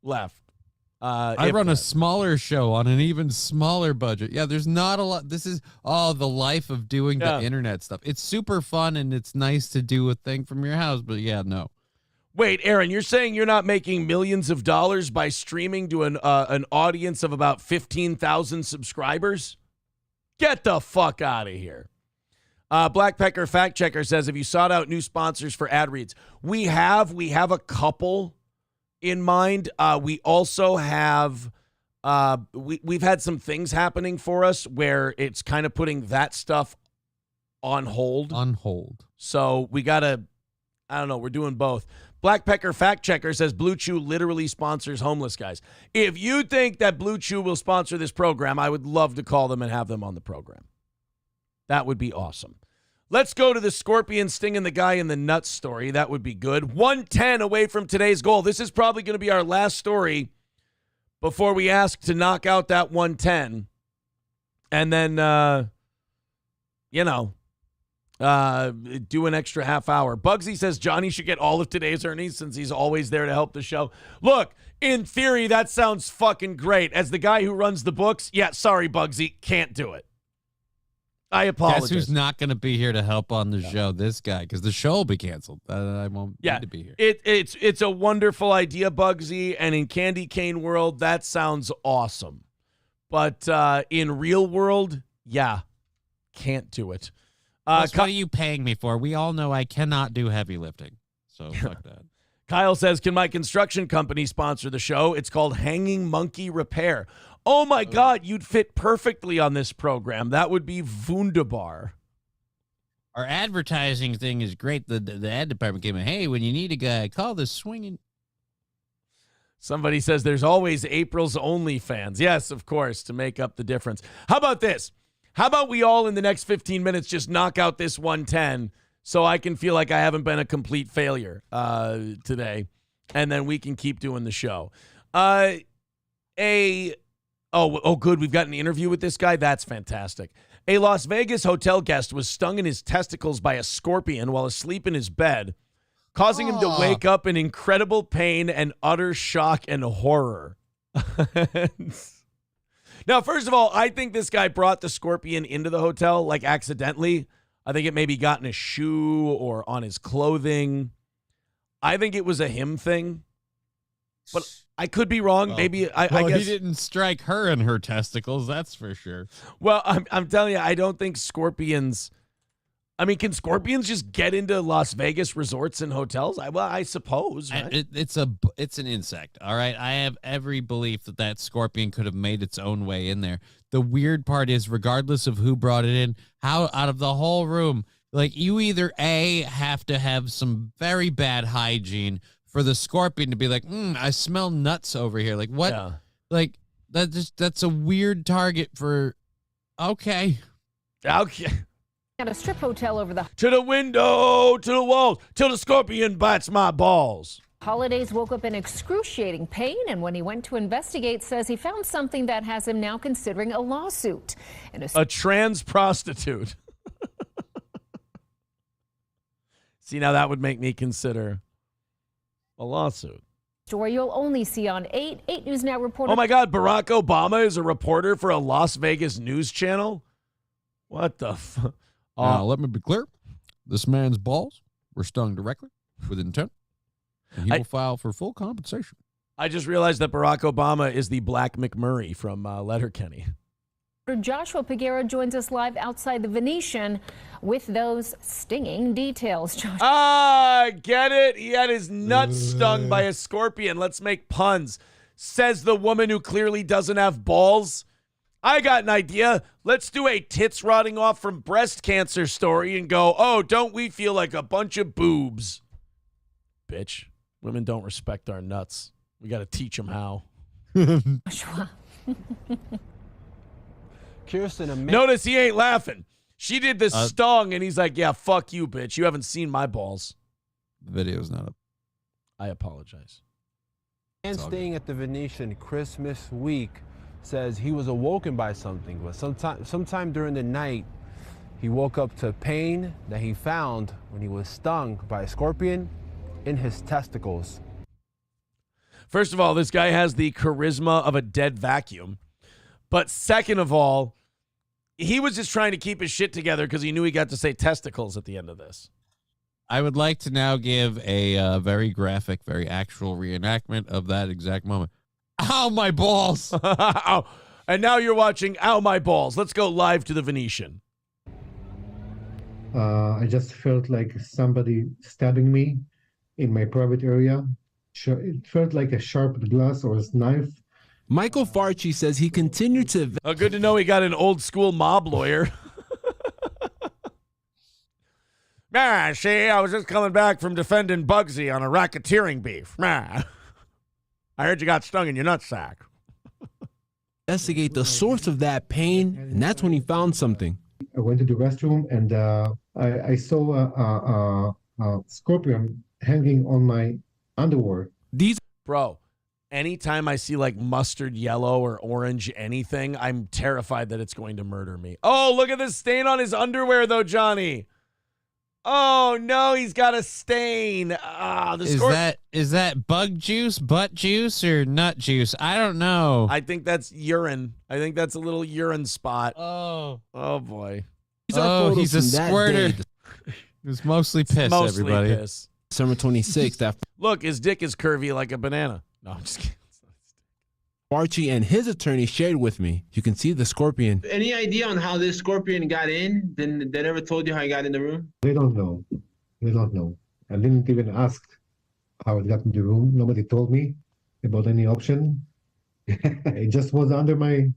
left. I run a smaller show on an even smaller budget. Yeah, there's not a lot. This is the life of doing the internet stuff. It's super fun and it's nice to do a thing from your house, but yeah, no. Wait, Aaron, you're saying you're not making millions of dollars by streaming to an audience of about 15,000 subscribers? Get the fuck out of here. Black Pecker Fact Checker says, have you sought out new sponsors for ad reads? We have a couple in mind. We also have we've had some things happening for us where it's kind of putting that stuff on hold. So we gotta, I don't know, we're doing both. Black Pecker Fact Checker says Blue Chew literally sponsors homeless guys. If you think that Blue Chew will sponsor this program, I would love to call them and have them on the program. That would be awesome. Let's go to the scorpion stinging the guy in the nuts story. That would be good. 110 away from today's goal. This is probably going to be our last story before we ask to knock out that 110. And then, do an extra half hour. Bugsy says Johnny should get all of today's earnings since he's always there to help the show. Look, in theory, that sounds fucking great. As the guy who runs the books, yeah, sorry, Bugsy, can't do it. I apologize. Guess who's not going to be here to help on the show? This guy, because the show will be canceled. I won't need to be here. It's a wonderful idea, Bugsy, and in Candy Cane world, that sounds awesome. But in real world, yeah, can't do it. What are you paying me for? We all know I cannot do heavy lifting, so fuck that. Kyle says, can my construction company sponsor the show? It's called Hanging Monkey Repair. Oh, my God, you'd fit perfectly on this program. That would be wunderbar. Our advertising thing is great. The ad department came in, hey, when you need a guy, call the swinging. Somebody says there's always April's OnlyFans. Yes, of course, to make up the difference. How about this? How about we all in the next 15 minutes just knock out this 110 so I can feel like I haven't been a complete failure today, and then we can keep doing the show. Oh, good. We've got an interview with this guy. That's fantastic. A Las Vegas hotel guest was stung in his testicles by a scorpion while asleep in his bed, causing him to wake up in incredible pain and utter shock and horror. Now, first of all, I think this guy brought the scorpion into the hotel, accidentally. I think it maybe got in a shoe or on his clothing. I think it was a him thing. But I could be wrong. Maybe I guess he didn't strike her in her testicles. That's for sure. Well, I'm telling you, I don't think scorpions. I mean, can scorpions just get into Las Vegas resorts and hotels? I suppose. Right? It's an insect. All right. I have every belief that scorpion could have made its own way in there. The weird part is, regardless of who brought it in, how out of the whole room, you either have to have some very bad hygiene for the scorpion to be like, I smell nuts over here. What? Yeah. That's a weird target for. Okay. At a strip hotel over the to the window, to the walls, till the scorpion bites my balls. holidays woke up in excruciating pain, and when he went to investigate, says he found something that has him now considering a lawsuit. And a trans prostitute. See, now that would make me consider a lawsuit. Story you'll only see on 8. 8 News Now reporter. Oh my God, Barack Obama is a reporter for a Las Vegas news channel? What the fuck? Now, let me be clear. This man's balls were stung directly with intent, and he will file for full compensation. I just realized that Barack Obama is the Black McMurray from Letterkenny. Joshua Peguera joins us live outside the Venetian with those stinging details. Get it? He had his nuts stung by a scorpion. Let's make puns. Says the woman who clearly doesn't have balls. I got an idea. Let's do a tits rotting off from breast cancer story and go, oh, don't we feel like a bunch of boobs? Bitch, women don't respect our nuts. We got to teach them how. Kirsten, notice he ain't laughing. She did the stung, and he's like, yeah, fuck you, bitch. You haven't seen my balls. The video's not up. I apologize. And staying at the Venetian Christmas week says he was awoken by something, but sometime during the night, he woke up to pain that he found when he was stung by a scorpion in his testicles. First of all, this guy has the charisma of a dead vacuum. But second of all, he was just trying to keep his shit together because he knew he got to say testicles at the end of this. I would like to now give a very graphic, very actual reenactment of that exact moment. Ow, my balls. Ow. And now you're watching Ow, my balls. Let's go live to the Venetian. I just felt like somebody stabbing me in my private area. It felt like a sharp glass or a knife. Michael Farchi says he continued to... Oh, good to know he got an old school mob lawyer. See, I was just coming back from defending Bugsy on a racketeering beef. I heard you got stung in your nutsack. Investigate the source of that pain, and that's when he found something. I went to the restroom, and I saw a scorpion hanging on my underwear. Bro, anytime I see like mustard yellow or orange anything, I'm terrified that it's going to murder me. Oh, look at this stain on his underwear, though, Johnny. Oh, no, he's got a stain. Is that bug juice, butt juice, or nut juice? I don't know. I think that's urine. I think that's a little urine spot. Oh. Oh, boy. He's a squirter. It's mostly piss, everybody. Piss. December 26th. Look, his dick is curvy like a banana. No, I'm just kidding. Archie and his attorney shared with me. You can see the scorpion. Any idea on how this scorpion got in? Then they never told you how he got in the room? They don't know. They don't know. I didn't even ask how it got in the room. Nobody told me about any option. It just was under my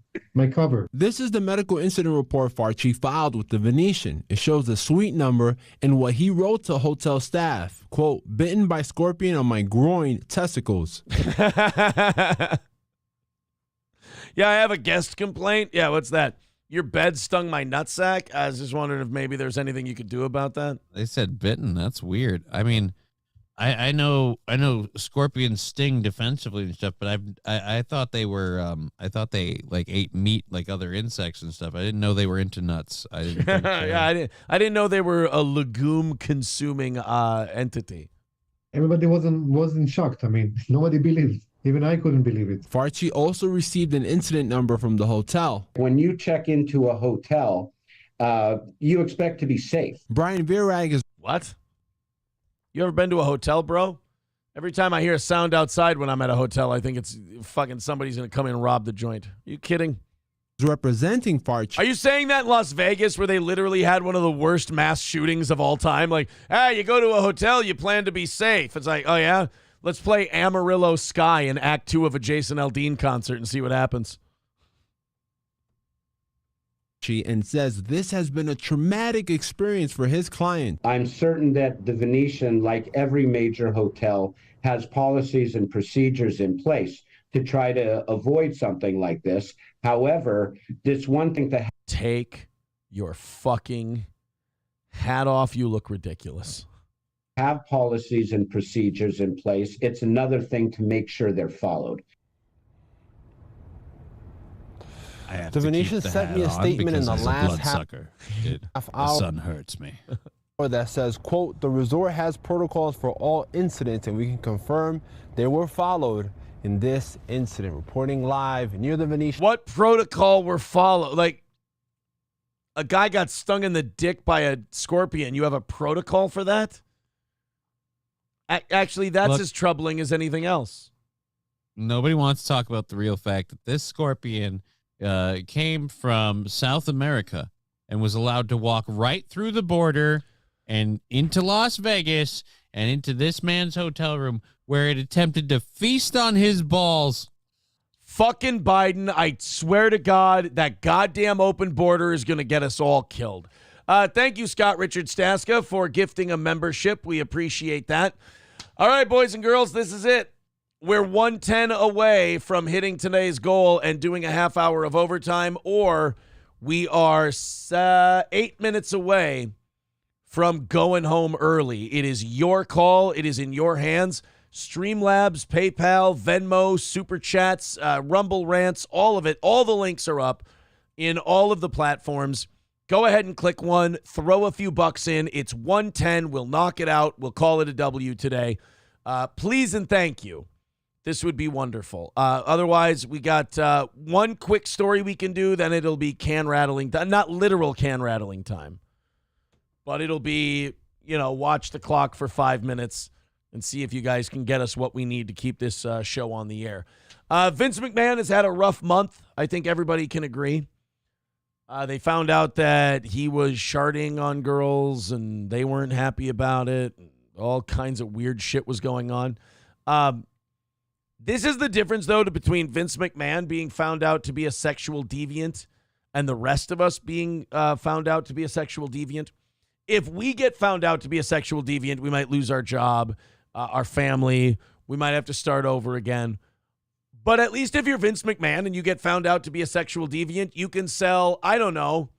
cover. This is the medical incident report Farchi filed with the Venetian. It shows the suite number and what he wrote to hotel staff. Quote, bitten by scorpion on my groin testicles. Yeah, I have a guest complaint. Yeah, what's that? Your bed stung my nutsack. I was just wondering if maybe there's anything you could do about that. They said bitten. That's weird. I mean, I know scorpions sting defensively and stuff, but I thought they were I thought they like ate meat like other insects and stuff. I didn't know they were into nuts. I didn't think so. Yeah, I didn't know they were a legume consuming entity. Everybody wasn't shocked. I mean, nobody believed. Even I couldn't believe it. Farchi also received an incident number from the hotel. When you check into a hotel, you expect to be safe. Brian Virag is... What? You ever been to a hotel, bro? Every time I hear a sound outside when I'm at a hotel, I think it's fucking somebody's going to come in and rob the joint. Are you kidding? Representing Farchi. Are you saying that in Las Vegas where they literally had one of the worst mass shootings of all time? Like, you go to a hotel, you plan to be safe. It's like, oh, yeah? Let's play Amarillo Sky in Act 2 of a Jason Aldean concert and see what happens. And says this has been a traumatic experience for his client. I'm certain that the Venetian, like every major hotel, has policies and procedures in place to try to avoid something like this. However, this one thing to take your fucking hat off. You look ridiculous. Have policies and procedures in place. It's another thing to make sure they're followed. The Venetian sent me a statement in the last half The sun hurts me. That says, quote, the resort has protocols for all incidents, and we can confirm they were followed in this incident. Reporting live near the Venetian. What protocol were followed? Like, a guy got stung in the dick by a scorpion. You have a protocol for that? Actually, that's as troubling as anything else. Nobody wants to talk about the real fact that this scorpion came from South America and was allowed to walk right through the border and into Las Vegas and into this man's hotel room where it attempted to feast on his balls. Fucking Biden, I swear to God, that goddamn open border is going to get us all killed. Thank you, Scott Richard Staska, for gifting a membership. We appreciate that. All right, boys and girls, this is it. We're 110 away from hitting today's goal and doing a half hour of overtime, or we are 8 minutes away from going home early. It is your call. It is in your hands. Streamlabs, PayPal, Venmo, Super Chats, Rumble Rants, all of it. All the links are up in all of the platforms. Go ahead and click one. Throw a few bucks in. It's 110. We'll knock it out. We'll call it a W today. Please and thank you. This would be wonderful. Otherwise, we got one quick story we can do. Then it'll be can rattling. Not literal can rattling time. But it'll be, watch the clock for 5 minutes and see if you guys can get us what we need to keep this show on the air. Vince McMahon has had a rough month. I think everybody can agree. They found out that he was sharding on girls, and they weren't happy about it. All kinds of weird shit was going on. This is the difference, though, between Vince McMahon being found out to be a sexual deviant and the rest of us being found out to be a sexual deviant. If we get found out to be a sexual deviant, we might lose our job, our family. We might have to start over again. But at least if you're Vince McMahon and you get found out to be a sexual deviant, you can sell, I don't know,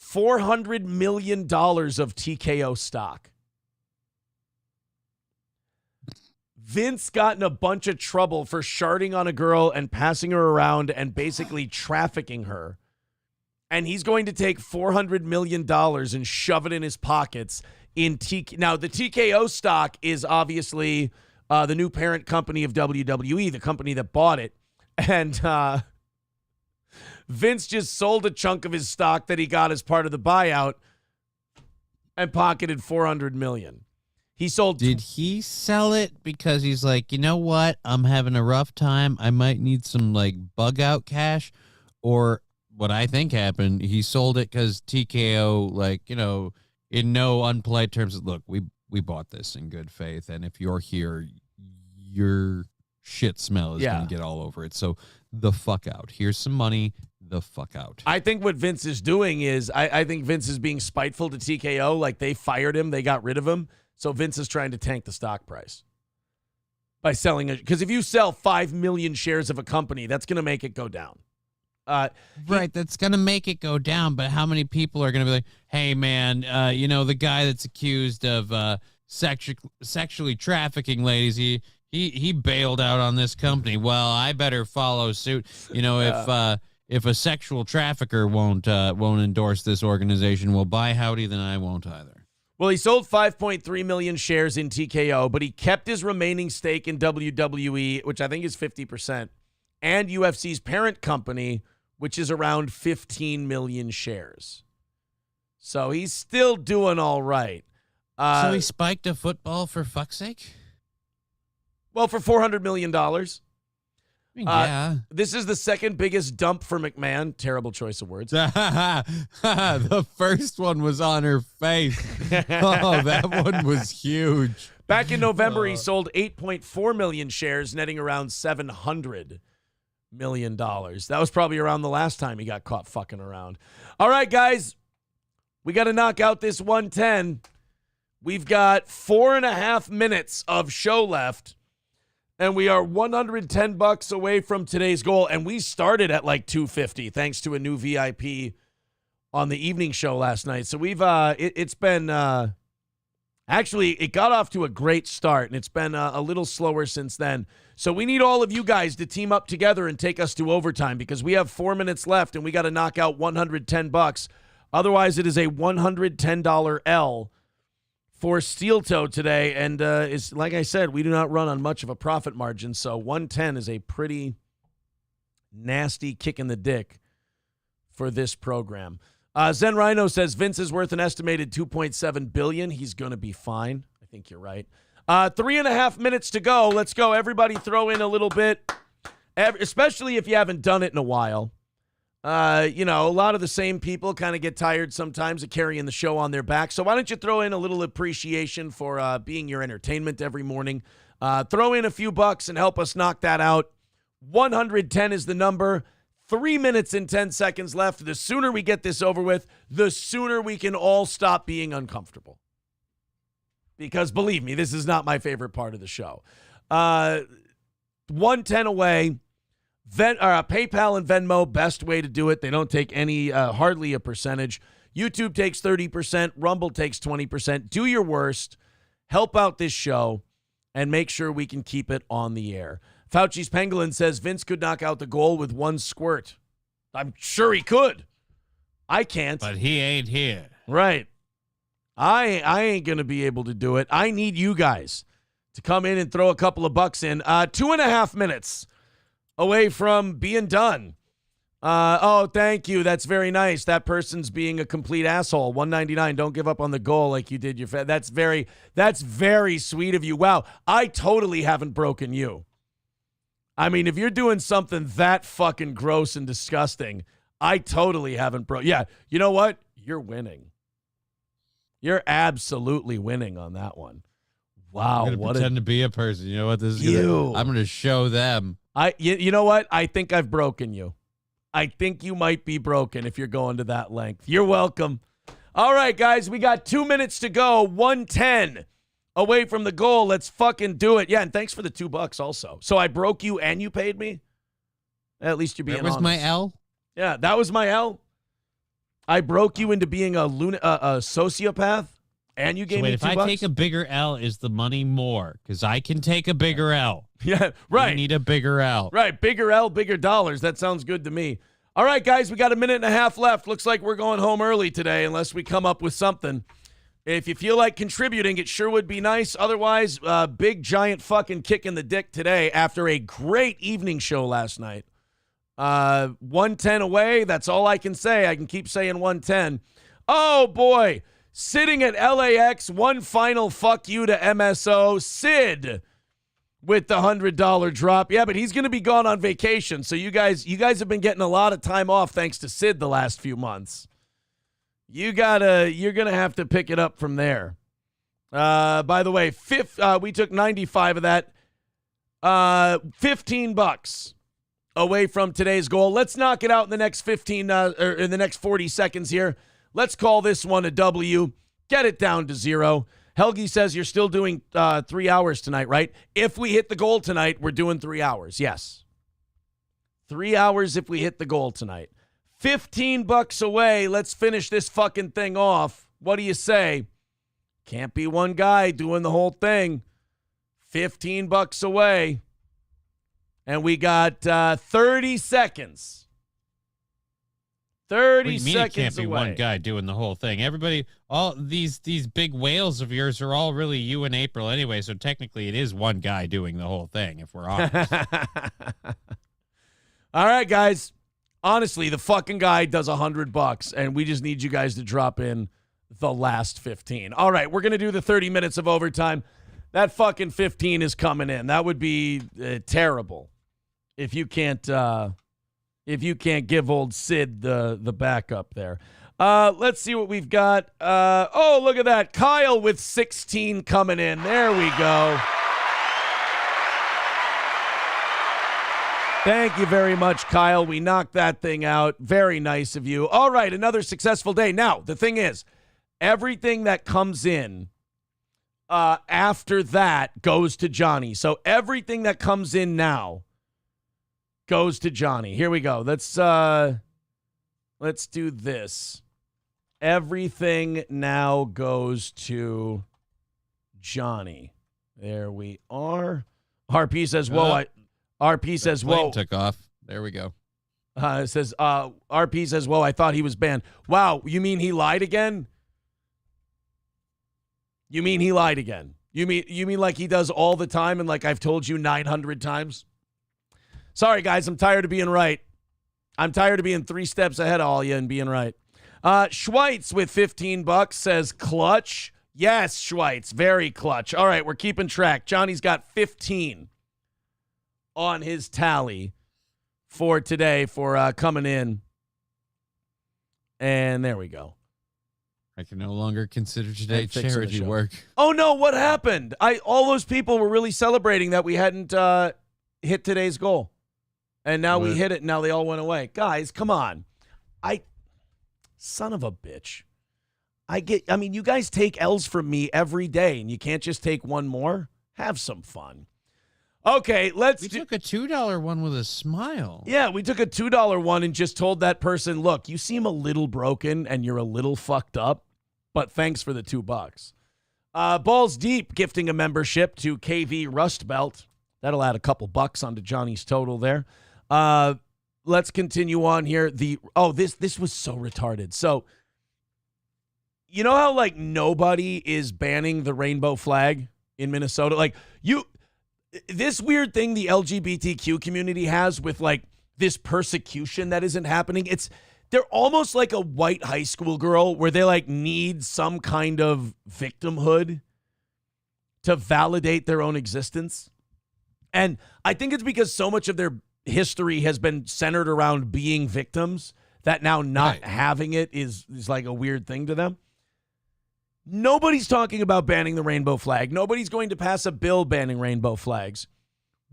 $400 million of TKO stock. Vince got in a bunch of trouble for sharding on a girl and passing her around and basically trafficking her. And he's going to take $400 million and shove it in his pockets. Now, the TKO stock is obviously the new parent company of WWE, the company that bought it. And Vince just sold a chunk of his stock that he got as part of the buyout and pocketed $400 million. He sold. Did he sell it because he's like, you know what? I'm having a rough time. I might need some bug out cash. Or what I think happened, he sold it because TKO, in no unpolite terms, look, we bought this in good faith. And if you're here, your shit smell is going to get all over it. So the fuck out. Here's some money. The fuck out. I think what Vince is doing is, I think Vince is being spiteful to TKO. Like, they fired him. They got rid of him. So Vince is trying to tank the stock price by selling it. Because if you sell 5 million shares of a company, that's going to make it go down. Right, that's going to make it go down. But how many people are going to be like, hey, man, the guy that's accused of sexually trafficking ladies, he bailed out on this company. Well, I better follow suit. If a sexual trafficker won't endorse this organization, well, by howdy, then I won't either. Well, he sold 5.3 million shares in TKO, but he kept his remaining stake in WWE, which I think is 50%, and UFC's parent company, which is around 15 million shares. So he's still doing all right. So he spiked a football for fuck's sake? Well, for $400 million. Yeah. This is the second biggest dump for McMahon. Terrible choice of words. The first one was on her face. Oh, that one was huge. Back in November, he sold 8.4 million shares, netting around $700 million. That was probably around the last time he got caught fucking around. All right, guys. We got to knock out this 110. We've got 4.5 minutes of show left. And we are $110 away from today's goal. And we started at $250 thanks to a new VIP on the evening show last night. So we've it's been actually, it got off to a great start, and it's been a little slower since then. So we need all of you guys to team up together and take us to overtime, because we have 4 minutes left and we got to knock out $110. Otherwise, it is a $110 L for Steel Toe today, and is like I said, we do not run on much of a profit margin, so 110 is a pretty nasty kick in the dick for this program. Zen Rhino says Vince is worth an estimated $2.7 billion. He's going to be fine. I think you're right. 3.5 minutes to go. Let's go. Everybody throw in a little bit, especially if you haven't done it in a while. A lot of the same people kind of get tired sometimes of carrying the show on their back. So why don't you throw in a little appreciation for being your entertainment every morning? Throw in a few bucks and help us knock that out. 110 is the number. 3 minutes and 10 seconds left. The sooner we get this over with, the sooner we can all stop being uncomfortable. Because believe me, this is not my favorite part of the show. 110 away. PayPal and Venmo, best way to do it. They don't take any, hardly a percentage. YouTube takes 30%. Rumble takes 20%. Do your worst. Help out this show and make sure we can keep it on the air. Fauci's Pangolin says Vince could knock out the goal with one squirt. I'm sure he could. I can't. But he ain't here. Right. I ain't going to be able to do it. I need you guys to come in and throw a couple of bucks in. 2.5 minutes away from being done. Thank you. That's very nice. That person's being a complete asshole. 199. Don't give up on the goal like you did your that's very sweet of you. Wow. I totally haven't broken you. I mean, if you're doing something that fucking gross and disgusting, I totally haven't Yeah, you know what? You're winning. You're absolutely winning on that one. Wow. I'm gonna pretend to be a person. You know what this is? I'm going to show them. You know what? I think I've broken you. I think you might be broken if you're going to that length. You're welcome. All right, guys, we got 2 minutes to go. 110 away from the goal. Let's fucking do it. Yeah, and thanks for the $2 also. So I broke you and you paid me? At least you're being honest. That was my L? Yeah, that was my L. I broke you into being a sociopath, and you gave me $2. If I take a bigger L, is the money more? Because I can take a bigger L. Yeah, right. You need a bigger L. Right, bigger L, bigger dollars. That sounds good to me. All right, guys, we got 1.5 minutes left. Looks like we're going home early today unless we come up with something. If you feel like contributing, it sure would be nice. Otherwise, big, giant fucking kick in the dick today after a great evening show last night. 110 away. That's all I can say. I can keep saying 110. Oh, boy. Sitting at LAX, one final fuck you to MSO. Sid with the $100 drop. Yeah, but he's going to be gone on vacation. So you guys have been getting a lot of time off thanks to Sid the last few months. You're going to have to pick it up from there. By the way, we took 95 of that. $15 away from today's goal. Let's knock it out in the next 40 seconds here. Let's call this one a W. Get it down to 0. Helgi says you're still doing 3 hours tonight, right? If we hit the goal tonight, we're doing 3 hours. Yes. 3 hours if we hit the goal tonight. $15 away. Let's finish this fucking thing off. What do you say? Can't be one guy doing the whole thing. $15 away. And we got 30 seconds. 30 what do you mean seconds it can't be away. one guy doing the whole thing. Everybody, all these big whales of yours are all really you and April anyway, so technically it is one guy doing the whole thing, if we're honest. All right, guys. Honestly, the fucking guy does $100, and we just need you guys to drop in the last 15. All right, we're going to do the 30 minutes of overtime. That fucking 15 is coming in. That would be terrible if you can't give old Sid the backup there. Let's see what we've got. Oh, look at that. Kyle with 16 coming in. There we go. Thank you very much, Kyle. We knocked that thing out. Very nice of you. All right, another successful day. Now, the thing is, everything that comes in after that goes to Johnny. So everything that comes in now goes to Johnny. Here we go. Let's do this. Everything now goes to Johnny. There we are. RP says, whoa. RP says, whoa. Took off. There we go. It says, RP says, whoa, I thought he was banned. Wow, you mean he lied again? You mean he lied again? You mean like he does all the time and like I've told you 900 times? Sorry, guys, I'm tired of being right. I'm tired of being 3 steps ahead of all you and being right. Schweitz with $15 says clutch. Yes, Schweitz, very clutch. All right, we're keeping track. Johnny's got 15 on his tally for today for coming in. And there we go. I can no longer consider today charity work. Oh, no, what happened? All those people were really celebrating that we hadn't hit today's goal. And now we hit it, and now they all went away. Guys, come on. Son of a bitch. I mean, you guys take L's from me every day, and you can't just take one more? Have some fun. Okay, we took a $2 one with a smile. Yeah, we took a $2 one and just told that person, look, you seem a little broken and you're a little fucked up, but thanks for the $2. Balls Deep gifting a membership to KV Rust Belt. That'll add a couple bucks onto Johnny's total there. Let's continue on here. This was so retarded. So, you know how like nobody is banning the rainbow flag in Minnesota? Like this weird thing the LGBTQ community has with like this persecution that isn't happening. They're almost like a white high school girl where they like need some kind of victimhood to validate their own existence. And I think it's because so much of their history has been centered around being victims that now not having it is like a weird thing to them. Nobody's talking about banning the rainbow flag. Nobody's going to pass a bill banning rainbow flags.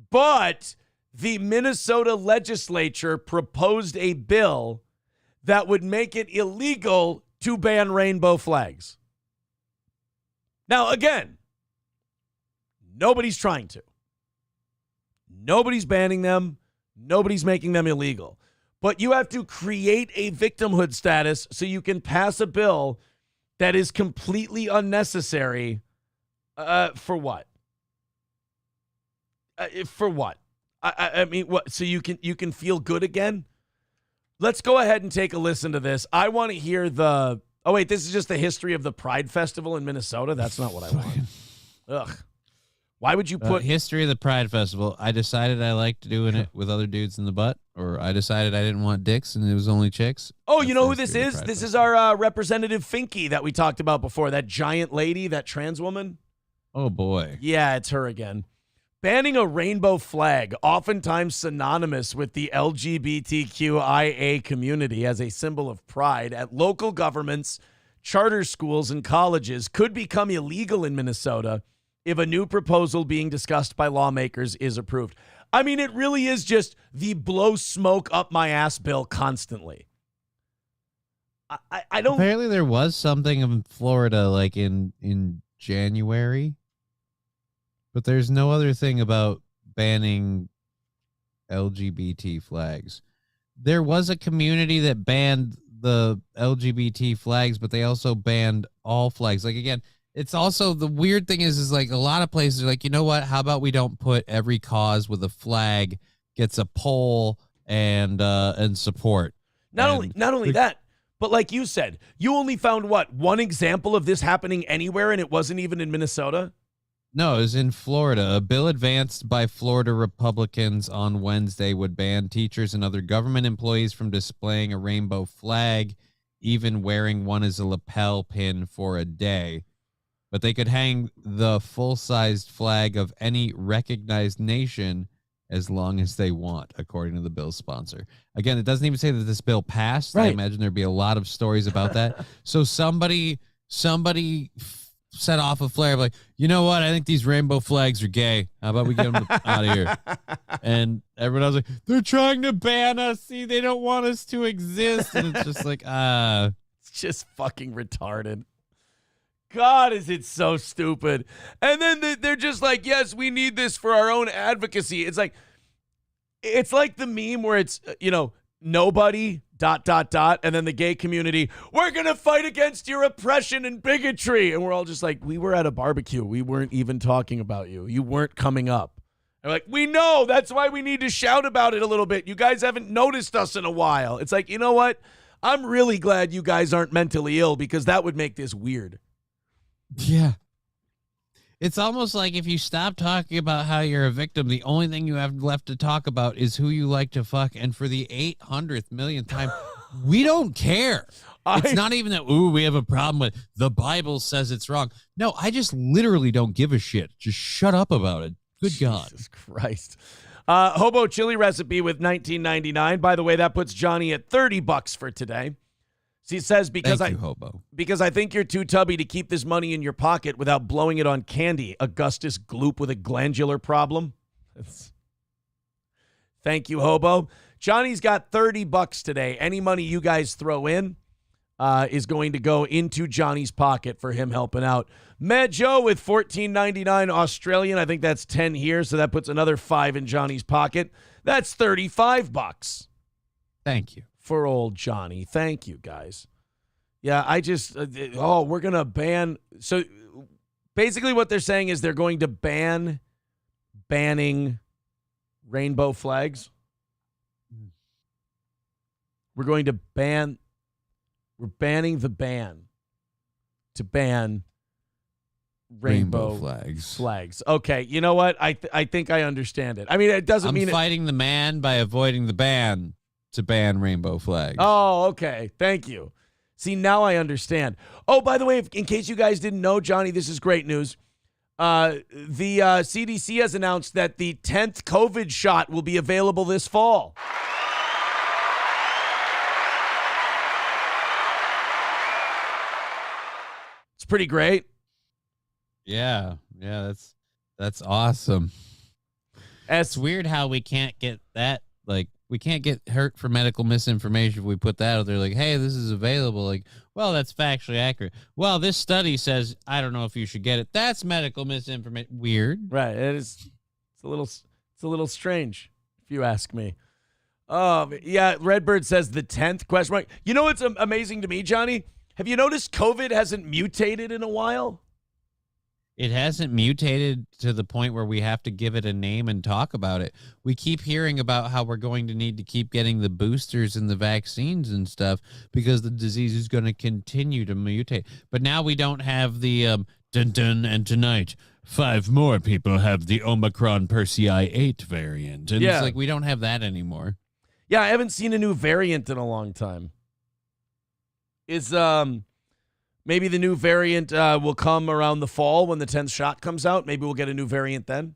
But the Minnesota legislature proposed a bill that would make it illegal to ban rainbow flags. Now, again, nobody's trying to. Nobody's banning them. Nobody's making them illegal. But you have to create a victimhood status so you can pass a bill that is completely unnecessary. For what? For what? I mean, what? So you can feel good again? Let's go ahead and take a listen to this. I want to hear the. Oh wait, this is just the history of the Pride Festival in Minnesota. That's not what I want. Ugh. Why would you put history of the Pride Festival? I decided I liked doing it with other dudes in the butt, or I decided I didn't want dicks and it was only chicks. Oh, you know who this is? This is our Representative Finke that we talked about before. That giant lady, that trans woman. Oh boy. Yeah, it's her again. Banning a rainbow flag, oftentimes synonymous with the LGBTQIA community as a symbol of pride at local governments, charter schools, and colleges, could become illegal in Minnesota if a new proposal being discussed by lawmakers is approved. I mean, it really is just the blow smoke up my ass bill constantly. I don't. Apparently there was something in Florida like in January, but there's no other thing about banning LGBT flags. There was a community that banned the LGBT flags, but they also banned all flags. Like, again, it's also the weird thing is like a lot of places are like, you know what? How about we don't put every cause with a flag gets a poll and support. Not only that, but like you said, you only found one example of this happening anywhere, and it wasn't even in Minnesota. No, it was in Florida. A bill advanced by Florida Republicans on Wednesday would ban teachers and other government employees from displaying a rainbow flag, even wearing one as a lapel pin for a day. But they could hang the full-sized flag of any recognized nation as long as they want, according to the bill's sponsor. Again, it doesn't even say that this bill passed. Right. I imagine there'd be a lot of stories about that. So somebody set off a flare like, you know what? I think these rainbow flags are gay. How about we get them out of here? And everyone was like, they're trying to ban us. See, they don't want us to exist. And it's just like, it's just fucking retarded. God, is it so stupid. And then they're just like, yes, we need this for our own advocacy. It's like the meme where it's, nobody, ... and then the gay community, we're going to fight against your oppression and bigotry. And we're all just like, we were at a barbecue. We weren't even talking about you. You weren't coming up. They're like, we know. That's why we need to shout about it a little bit. You guys haven't noticed us in a while. It's like, you know what? I'm really glad you guys aren't mentally ill because that would make this weird. Yeah. It's almost like if you stop talking about how you're a victim, the only thing you have left to talk about is who you like to fuck. And for the 800th millionth time, we don't care. It's not even that, we have a problem with the Bible says it's wrong. No, I just literally don't give a shit. Just shut up about it. Good God. Jesus Christ. Hobo chili recipe with $19.99. By the way, that puts Johnny at $30 for today. He says, because I think you're too tubby to keep this money in your pocket without blowing it on candy. Augustus Gloop with a glandular problem. Thank you, Hobo. Johnny's got $30 today. Any money you guys throw in is going to go into Johnny's pocket for him helping out. Mad Joe with $14.99 Australian. I think that's 10 here, so that puts another 5 in Johnny's pocket. That's $35. Thank you. For old Johnny. Thank you, guys. Yeah, I just, we're going to ban. So basically what they're saying is they're going to banning rainbow flags. We're going to ban, we're banning the ban to ban rainbow flags. Okay, you know what? I think I understand it. I mean, it doesn't mean I'm fighting the man by avoiding the ban to ban rainbow flags. Oh, okay. Thank you. See, now I understand. Oh, by the way, in case you guys didn't know, Johnny, this is great news. The CDC has announced that the 10th COVID shot will be available this fall. It's pretty great. Yeah, that's awesome. It's weird how we can't get that, like, we can't get hurt for medical misinformation if we put that out there, like, hey, this is available. Like, well, that's factually accurate. Well, this study says, I don't know if you should get it. That's medical misinformation. Weird. Right. It's a little strange, if you ask me. Yeah, Redbird says the 10th question mark. You know what's amazing to me, Johnny? Have you noticed COVID hasn't mutated in a while? It hasn't mutated to the point where we have to give it a name and talk about it. We keep hearing about how we're going to need to keep getting the boosters and the vaccines and stuff because the disease is going to continue to mutate. But now we don't have the dun-dun, and tonight 5 more people have the Omicron Persei 8 variant. And it's like we don't have that anymore. Yeah, I haven't seen a new variant in a long time. Is maybe the new variant will come around the fall when the 10th shot comes out. Maybe we'll get a new variant then.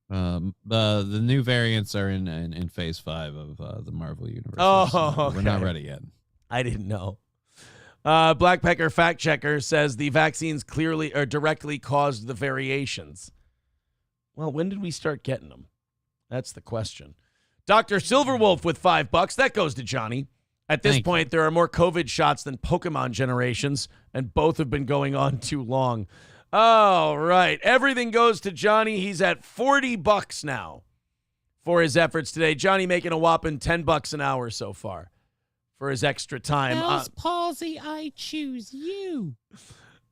The new variants are in phase 5 of the Marvel universe. Oh, okay. We're not ready yet. I didn't know. Blackpecker Fact Checker says the vaccines clearly or directly caused the variations. Well, when did we start getting them? That's the question. Dr. Silverwolf with $5. That goes to Johnny. At this point, there are more COVID shots than Pokemon generations, and both have been going on too long. All right. Everything goes to Johnny. He's at $40 now for his efforts today. Johnny making a whopping $10 an hour so far for his extra time. Bell's palsy, I choose you.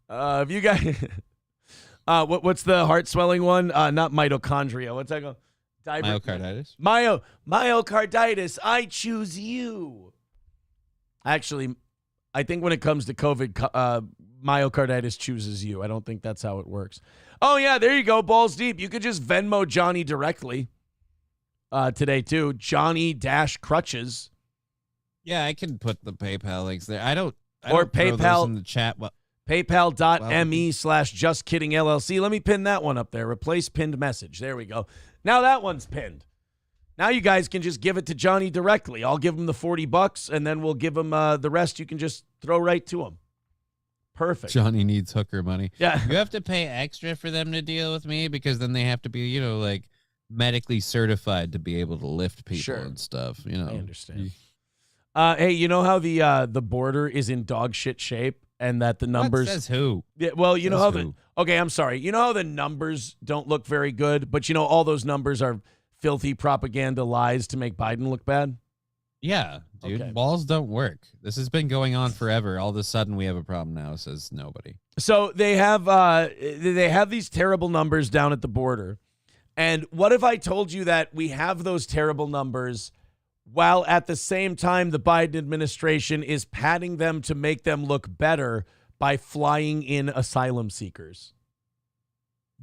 Have you guys... what's the heart swelling one? Not mitochondria. What's that called? Myocarditis. Myocarditis. I choose you. Actually, I think when it comes to COVID, myocarditis chooses you. I don't think that's how it works. Oh, yeah, there you go, balls deep. You could just Venmo Johnny directly today, too. Johnny-Crutches. Yeah, I can put the PayPal links there. I don't or throw PayPal those in the chat. PayPal.me/JustKiddingLLC. Let me pin that one up there. Replace pinned message. There we go. Now that one's pinned. Now you guys can just give it to Johnny directly. I'll give him the $40, and then we'll give him the rest. You can just throw right to him. Perfect. Johnny needs hooker money. Yeah. You have to pay extra for them to deal with me because then they have to be, like medically certified to be able to lift people and stuff. I understand. Hey, you know how the border is in dog shit shape and that the numbers... What says who? Yeah, well, you know how Okay, I'm sorry. You know how the numbers don't look very good, but all those numbers are filthy propaganda lies to make Biden look bad? Yeah, dude. Okay. Walls don't work. This has been going on forever. All of a sudden we have a problem now, says nobody. So they have these terrible numbers down at the border. And what if I told you that we have those terrible numbers while at the same time the Biden administration is padding them to make them look better by flying in asylum seekers?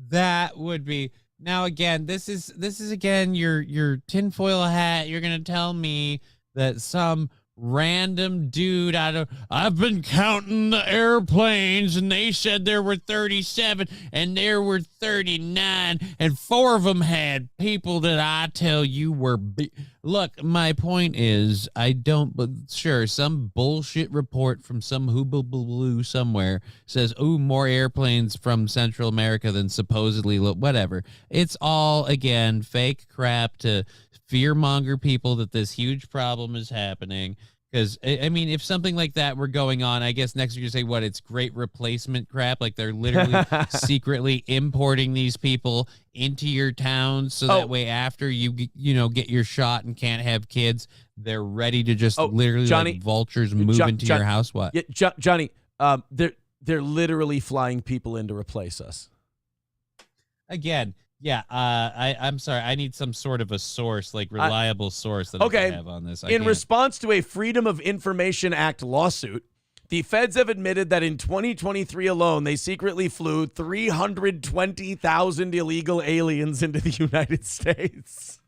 That would be... Now, again, this is again your tinfoil hat. You're going to tell me that some random dude I've been counting the airplanes and they said there were 37 and there were 39 and 4 of them had people that I tell you were Look, my point is, I don't, but sure, some bullshit report from some hoobaloo somewhere says, oh, more airplanes from Central America than supposedly, whatever. It's all, again, fake crap to fearmonger people that this huge problem is happening. Because, I mean, if something like that were going on, I guess next year you say, what, it's great replacement crap? Like they're literally secretly importing these people into your town so that way after you get your shot and can't have kids, they're ready to just literally Johnny, like vultures move into your house. What? Yeah, Johnny, they're literally flying people in to replace us. Again, yeah, I'm sorry. I need some sort of a source, like reliable source that I can have on this. In response to a Freedom of Information Act lawsuit, the feds have admitted that in 2023 alone, they secretly flew 320,000 illegal aliens into the United States.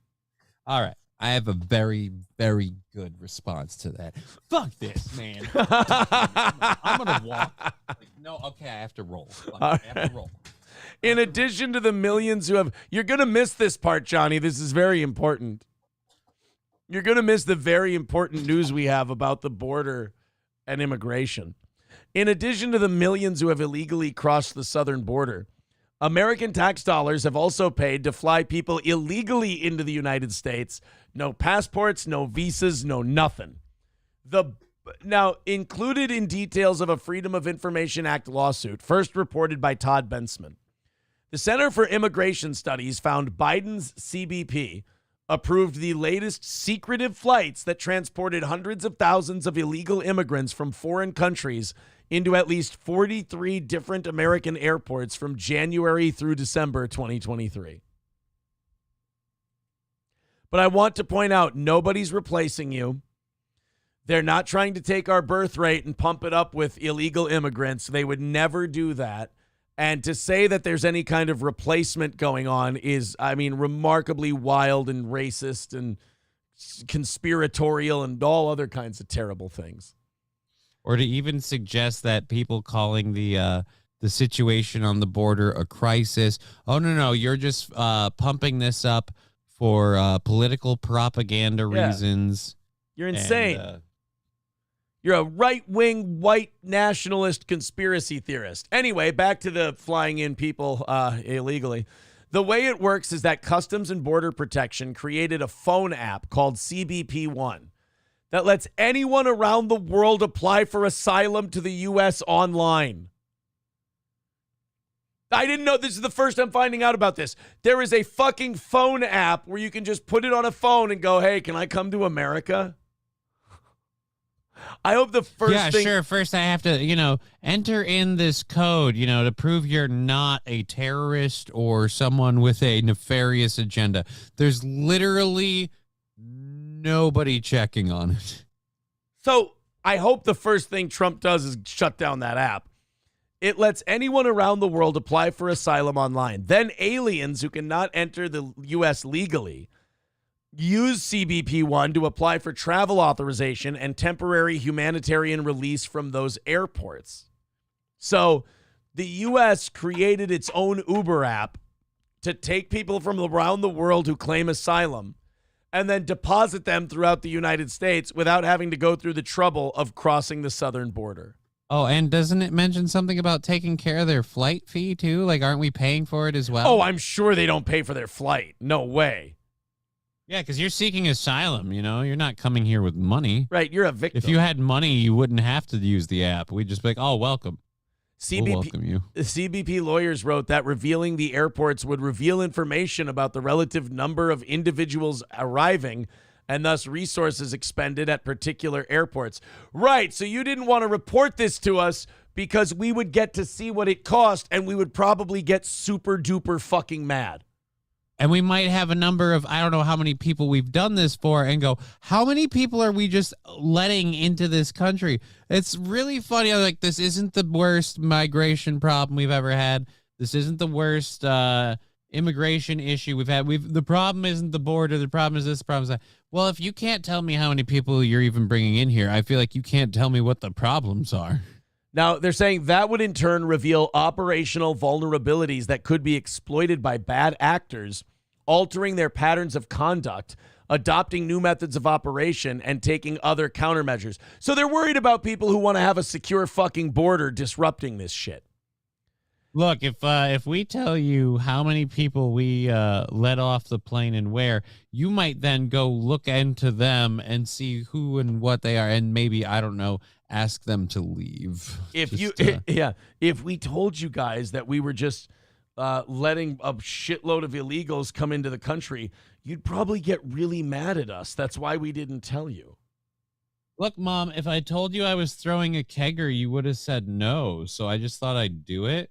All right. I have a very, very good response to that. Fuck this, man. I'm going to walk. No, okay, I have to roll. I have to roll. In addition to the millions who have... You're going to miss this part, Johnny. This is very important. You're going to miss the very important news we have about the border and immigration. In addition to the millions who have illegally crossed the southern border, American tax dollars have also paid to fly people illegally into the United States. No passports, no visas, no nothing. Now, included in details of a Freedom of Information Act lawsuit, first reported by Todd Bensman, the Center for Immigration Studies found Biden's CBP approved the latest secretive flights that transported hundreds of thousands of illegal immigrants from foreign countries into at least 43 different American airports from January through December 2023. But I want to point out, nobody's replacing you. They're not trying to take our birth rate and pump it up with illegal immigrants. They would never do that. And to say that there's any kind of replacement going on is, I mean, remarkably wild and racist and conspiratorial and all other kinds of terrible things. Or to even suggest that people calling the situation on the border a crisis. Oh, no, you're just pumping this up for political propaganda reasons. You're insane. You're a right-wing, white nationalist conspiracy theorist. Anyway, back to the flying in people illegally. The way it works is that Customs and Border Protection created a phone app called CBP One that lets anyone around the world apply for asylum to the U.S. online. I didn't know. This is the first I'm finding out about this. There is a fucking phone app where you can just put it on a phone and go, hey, can I come to America? I hope the first thing... sure. First, I have to, enter in this code, to prove you're not a terrorist or someone with a nefarious agenda. There's literally nobody checking on it. So I hope the first thing Trump does is shut down that app. It lets anyone around the world apply for asylum online. Then aliens who cannot enter the U.S. legally use CBP One to apply for travel authorization and temporary humanitarian release from those airports. So the U.S. created its own Uber app to take people from around the world who claim asylum and then deposit them throughout the United States without having to go through the trouble of crossing the southern border. Oh, and doesn't it mention something about taking care of their flight fee, too? Like, aren't we paying for it as well? Oh, I'm sure they don't pay for their flight. No way. Yeah, because you're seeking asylum, You're not coming here with money. Right, you're a victim. If you had money, you wouldn't have to use the app. We'd just be like, oh, welcome. We'll welcome you. CBP lawyers wrote that revealing the airports would reveal information about the relative number of individuals arriving and thus resources expended at particular airports. Right, so you didn't want to report this to us because we would get to see what it cost and we would probably get super duper fucking mad. And we might have a number of, I don't know how many people we've done this for, and go, how many people are we just letting into this country? It's really funny. I'm like, this isn't the worst migration problem we've ever had. This isn't the worst immigration issue we've had. The problem isn't the border. The problem is this, the problem is that. Well, if you can't tell me how many people you're even bringing in here, I feel like you can't tell me what the problems are. Now, they're saying that would in turn reveal operational vulnerabilities that could be exploited by bad actors, altering their patterns of conduct, adopting new methods of operation, and taking other countermeasures. So they're worried about people who want to have a secure fucking border disrupting this shit. Look, if we tell you how many people we let off the plane and where, you might then go look into them and see who and what they are, and maybe, I don't know, ask them to leave. If we told you guys that we were just letting a shitload of illegals come into the country, you'd probably get really mad at us. That's why we didn't tell you. Look, Mom, if I told you I was throwing a kegger, you would have said no. So I just thought I'd do it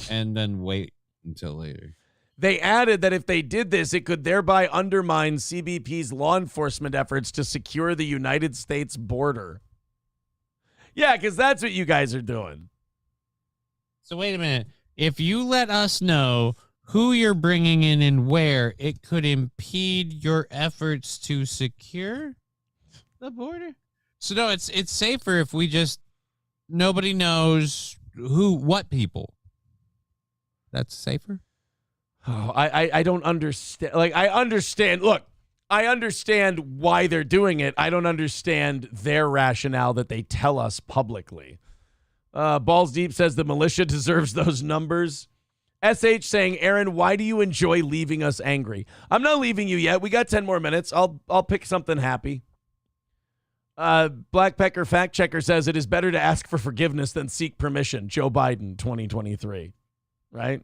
and then wait until later. They added that if they did this, it could thereby undermine CBP's law enforcement efforts to secure the United States border. Yeah, because that's what you guys are doing. So wait a minute. If you let us know who you're bringing in and where, it could impede your efforts to secure the border? So no, it's safer if we just, nobody knows what people. That's safer? Oh, I don't understand. Like, I understand. Look, I understand why they're doing it. I don't understand their rationale that they tell us publicly. Balls Deep says the militia deserves those numbers. SH saying, Aaron, why do you enjoy leaving us angry? I'm not leaving you yet. We got 10 more minutes. I'll pick something happy. Black Pecker Fact Checker says it is better to ask for forgiveness than seek permission. Joe Biden, 2023. Right?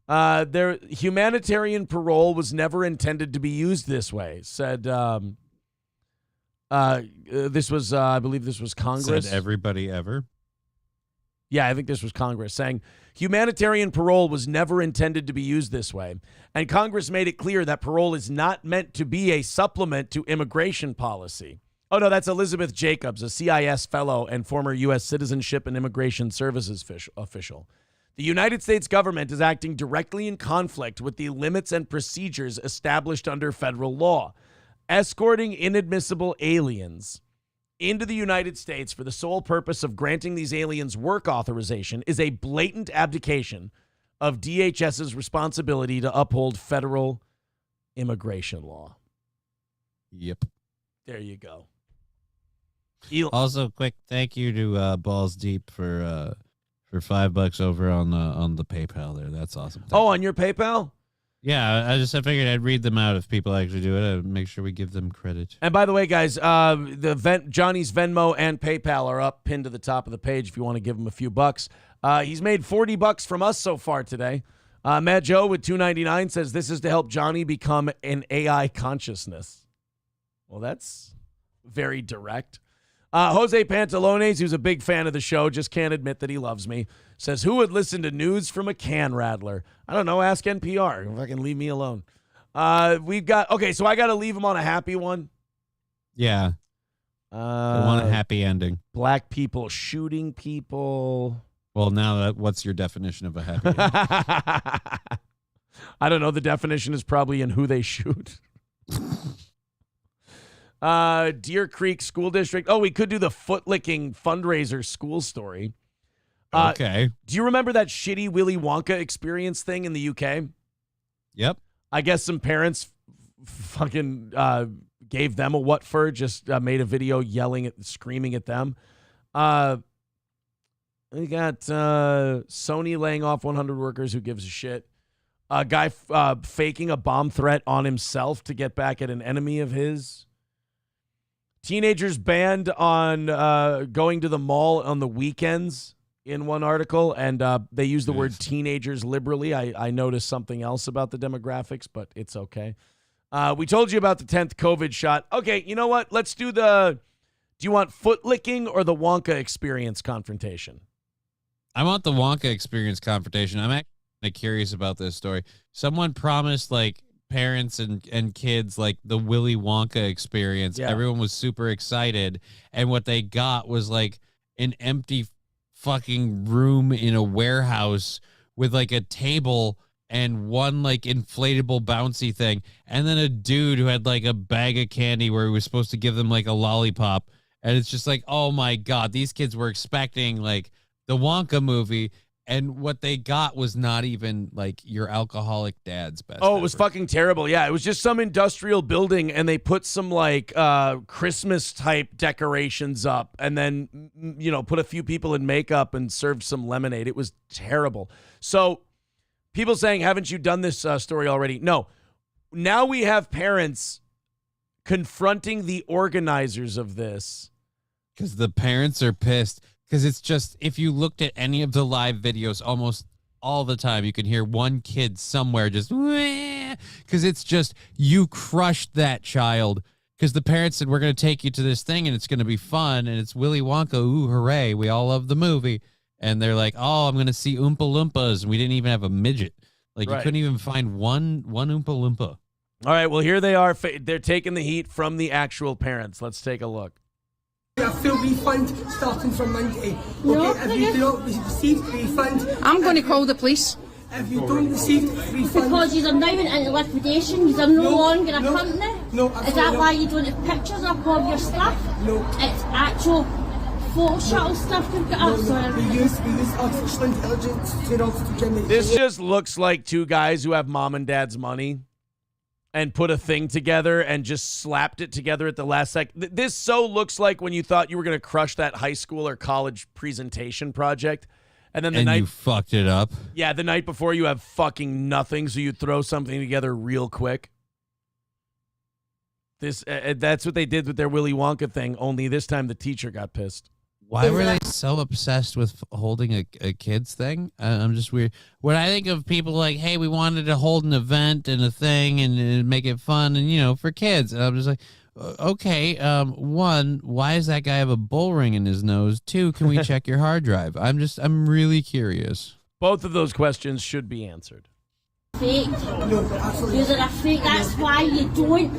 Their humanitarian parole was never intended to be used this way, said this was I believe this was Congress. Said everybody ever? Yeah, I think this was Congress saying humanitarian parole was never intended to be used this way. And Congress made it clear that parole is not meant to be a supplement to immigration policy. Oh, no, that's Elizabeth Jacobs, a CIS fellow and former U.S. Citizenship and Immigration Services official. The United States government is acting directly in conflict with the limits and procedures established under federal law. Escorting inadmissible aliens into the United States for the sole purpose of granting these aliens work authorization is a blatant abdication of DHS's responsibility to uphold federal immigration law. Yep. There you go. Also, quick thank you to Balls Deep for $5 over on the PayPal there. That's awesome. Thank you. On your PayPal? Yeah, I figured I'd read them out if people actually do it. I'd make sure we give them credit. And by the way, guys, Johnny's Venmo and PayPal are up, pinned to the top of the page if you want to give him a few bucks. He's made $40 from us so far today. Matt Joe with $2.99 says this is to help Johnny become an AI consciousness. Well, that's very direct. Jose Pantalones, who's a big fan of the show, just can't admit that he loves me, says, who would listen to news from a can rattler? I don't know. Ask NPR. Fucking leave me alone. We've got, okay, so I got to leave him on a happy one. Yeah. I want a happy ending. Black people shooting people. Well, now what's your definition of a happy ending? I don't know. The definition is probably in who they shoot. Deer Creek School District. Oh, we could do the foot-licking fundraiser school story. Okay. Do you remember that shitty Willy Wonka experience thing in the UK? Yep. I guess some parents fucking gave them a what for, just made a video screaming at them. We got Sony laying off 100 workers. Who gives a shit? A guy faking a bomb threat on himself to get back at an enemy of his. Teenagers banned on going to the mall on the weekends in one article, and they use the word teenagers liberally. I noticed something else about the demographics, but it's okay. We told you about the 10th COVID shot. Okay, you know what? Let's do do you want foot licking or the Wonka experience confrontation? I want the Wonka experience confrontation. I'm actually curious about this story. Someone promised, like, parents and kids like the Willy Wonka experience. Yeah. Everyone was super excited, and what they got was like an empty fucking room in a warehouse with like a table and one like inflatable bouncy thing, and then a dude who had like a bag of candy where he was supposed to give them like a lollipop. And it's just like, oh my god, these kids were expecting like the Wonka movie, And what they got was not even like your alcoholic dad's best. Oh, it was fucking terrible. Yeah, it was just some industrial building, and they put some like Christmas type decorations up, and then put a few people in makeup and served some lemonade. It was terrible. So people saying, haven't you done this story already? No. Now we have parents confronting the organizers of this. Because the parents are pissed. Because it's just, if you looked at any of the live videos almost all the time, you can hear one kid somewhere just, because it's just, you crushed that child. Because the parents said, we're going to take you to this thing and it's going to be fun. And it's Willy Wonka. Ooh, hooray. We all love the movie. And they're like, oh, I'm going to see Oompa Loompas. And we didn't even have a midget. Like, Right. You couldn't even find one Oompa Loompa. All right, well, here they are. They're taking the heat from the actual parents. Let's take a look. A full refund starting from Monday. Okay, if you do not receive refund, I'm going to call the police. If you don't receive refund, Because you are now into liquidation, you are no longer a company. No, is that why you don't have pictures up of your stuff? No, it's actual photo shuttle stuff you've got up. Sorry. We use artificial intelligence to generate. This just looks like two guys who have mom and dad's money and put a thing together and just slapped it together at the last second. This so looks like when you thought you were going to crush that high school or college presentation project. And then You fucked it up. Yeah, the night before you have fucking nothing, so you throw something together real quick. That's what they did with their Willy Wonka thing, only this time the teacher got pissed. Why were they so obsessed with holding a kids thing? I'm just weird. When I think of people like, hey, we wanted to hold an event and a thing and make it fun and, for kids. And I'm just like, okay, one, why does that guy have a bull ring in his nose? Two, can we check your hard drive? I'm really curious. Both of those questions should be answered. Fake. No, absolutely. You're a fake. That's why you don't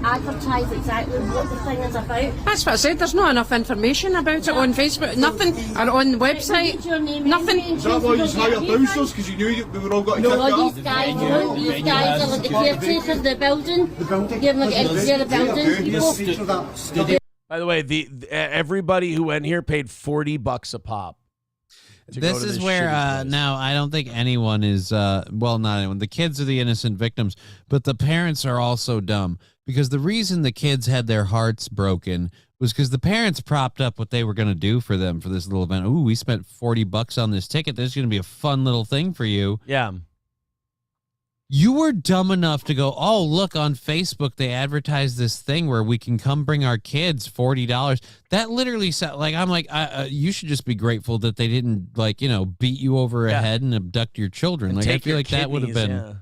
advertise exactly what the thing is about. That's what I said. There's not enough information about it on Facebook. Nothing. Or on the website. Nothing. Is that why you hired bouncers? Because you knew we were all going to kick No, off? these guys don't. These guys are like the caretakers of the building. You're like the building. By the way, everybody who went here paid $40 a pop. This is where now I don't think anyone is not anyone. The kids are the innocent victims, but the parents are also dumb because the reason the kids had their hearts broken was because the parents propped up what they were going to do for them for this little event. Ooh, we spent $40 on this ticket. This is going to be a fun little thing for you. Yeah. You were dumb enough to go, oh, look, on Facebook, they advertise this thing where we can come bring our kids $40. That literally sounds like, I'm like, you should just be grateful that they didn't, beat you over the head and abduct your children. And like, I feel like that would have been. Yeah.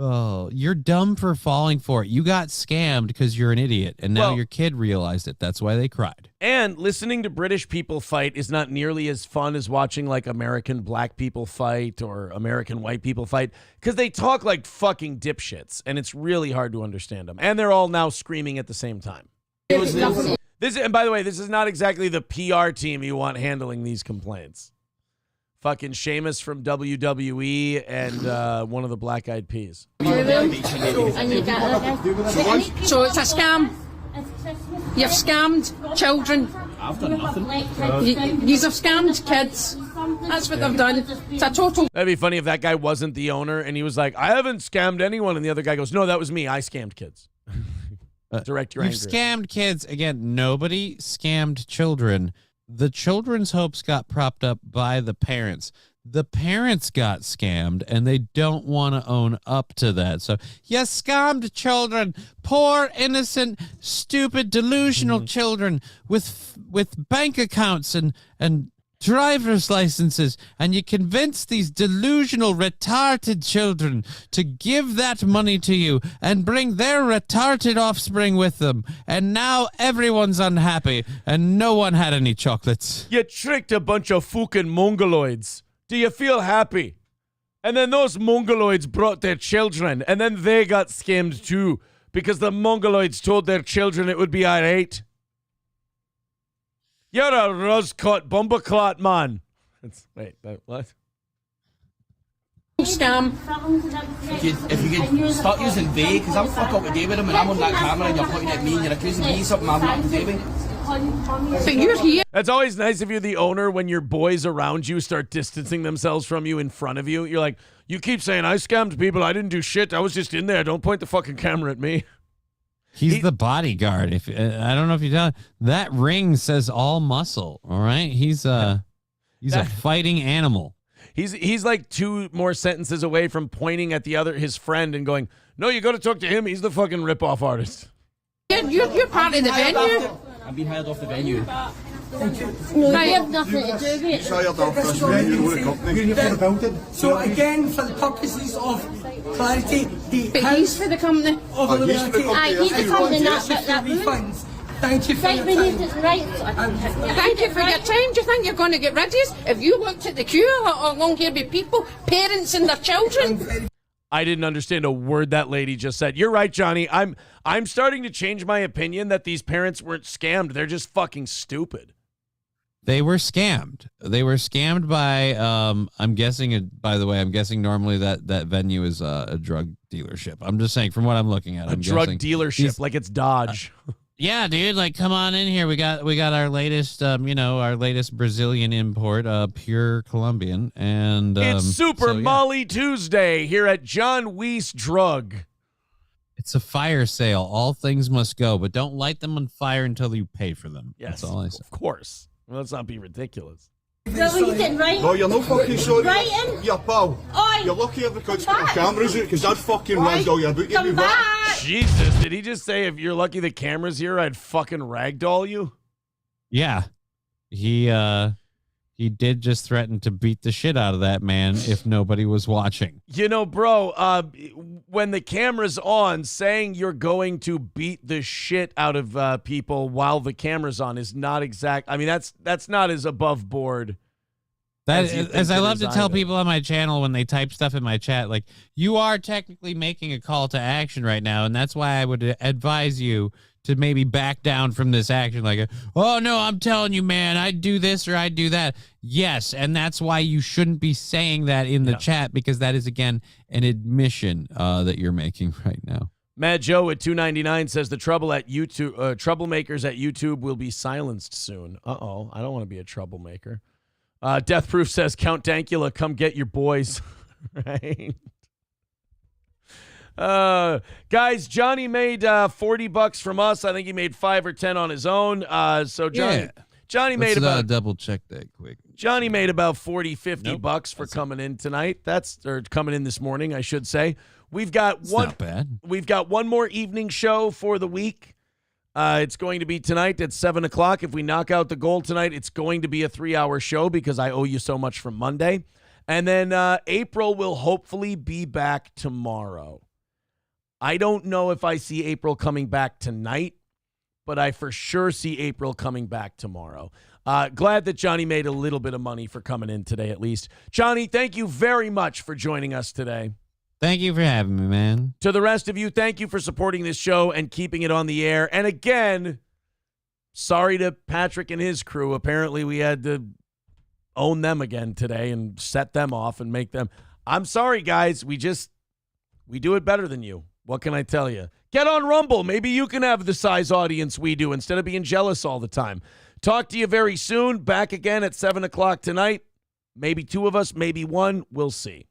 Oh, you're dumb for falling for it. You got scammed because you're an idiot, and now your kid realized it. That's why they cried. And listening to British people fight is not nearly as fun as watching like American black people fight or American white people fight because they talk like fucking dipshits, and it's really hard to understand them. And they're all now screaming at the same time. And by the way, this is not exactly the PR team you want handling these complaints. Fucking Sheamus from WWE and one of the Black Eyed Peas. So it's a scam. You've scammed children. I've done nothing. You've scammed kids. That's what they've done. It's a total. That'd be funny if that guy wasn't the owner and he was like, I haven't scammed anyone. And the other guy goes, no, that was me. I scammed kids. Direct your anger. You've scammed kids. Again, nobody scammed children. The children's hopes got propped up by the parents. The parents got scammed, and they don't want to own up to that. So, you scammed children, poor, innocent, stupid, delusional children with bank accounts and driver's licenses, and you convinced these delusional, retarded children to give that money to you and bring their retarded offspring with them. And now everyone's unhappy, and no one had any chocolates. You tricked a bunch of fucking mongoloids. Do you feel happy? And then those mongoloids brought their children, and then they got scammed too, because the mongoloids told their children it would be all right. You're a rose-caught bumbleclot, man. Wait, what? Scam. If you could start using they, because I'm fuck up to day with them and I'm on that camera and you're pointing at me and you're accusing me of something I'm not up to day with. So you're here. That's always nice if you're the owner when your boys around you start distancing themselves from you in front of you. You're like, you keep saying, I scammed people. I didn't do shit. I was just in there. Don't point the fucking camera at me. He's the bodyguard. If I don't know if you tell that ring says all muscle. All right, he's a fighting animal. He's like 2 more sentences away from pointing at his friend and going, no, you got to talk to him. He's the fucking rip-off artist. You're part of the venue. I'm being hired off the venue. No, you have nothing to do with it. So again, for the purposes of clarity, But he's for the company. He's the company, that refunds. Thank you for right, your we need time. it right. Thank you for your time. Do you think you're going to get rid of us? If you looked at the queue along here with people, parents and their children. I didn't understand a word that lady just said. You're right, Johnny. I'm starting to change my opinion that these parents weren't scammed. They're just fucking stupid. They were scammed. They were scammed by, I'm guessing, by the way, I'm guessing normally that venue is a drug dealership. I'm just saying from what I'm looking at. I'm drug guessing dealership, like it's Dodge. Yeah, dude, like come on in here. We got our latest, our latest Brazilian import, pure Colombian. And it's Super Molly Tuesday here at John Weiss Drug. It's a fire sale. All things must go, but don't light them on fire until you pay for them. Yes, that's all I say. Of course. Well, let's not be ridiculous. No, you didn't write. No, you're no fucking sorry. Writing. Yeah, pal. Oi. You're lucky I've got cameras out because I'd fucking ragged all your boot. Come back. Jesus, did he just say if you're lucky the camera's here, I'd fucking ragdoll you? Yeah. He did just threaten to beat the shit out of that man if nobody was watching. You know, bro, when the camera's on, saying you're going to beat the shit out of people while the camera's on is not exact. I mean, that's not as above board. As I love to tell people on my channel when they type stuff in my chat, like, you are technically making a call to action right now, and that's why I would advise you to maybe back down from this action. Like, oh, no, I'm telling you, man, I'd do this or I'd do that. Yes, and that's why you shouldn't be saying that in the chat, because that is, again, an admission that you're making right now. Mad Joe at $2.99 says the trouble at YouTube, troublemakers at YouTube will be silenced soon. Uh-oh, I don't want to be a troublemaker. Death Proof says, Count Dankula, come get your boys. Right? Guys, Johnny made $40 from us. I think he made 5 or 10 on his own. So Johnny made about double check that quick. Johnny made about 40, 50 bucks for coming in tonight. Or coming in this morning, I should say. We've got not bad. We've got one more evening show for the week. It's going to be tonight at 7 o'clock. If we knock out the goal tonight, it's going to be a 3-hour show because I owe you so much from Monday. And then April will hopefully be back tomorrow. I don't know if I see April coming back tonight, but I for sure see April coming back tomorrow. Glad that Johnny made a little bit of money for coming in today, at least. Johnny, thank you very much for joining us today. Thank you for having me, man. To the rest of you, thank you for supporting this show and keeping it on the air. And again, sorry to Patrick and his crew. Apparently, we had to own them again today and set them off and make them. I'm sorry, guys. We do it better than you. What can I tell you? Get on Rumble. Maybe you can have the size audience we do instead of being jealous all the time. Talk to you very soon. Back again at 7 o'clock tonight. Maybe 2 of us, maybe 1. We'll see.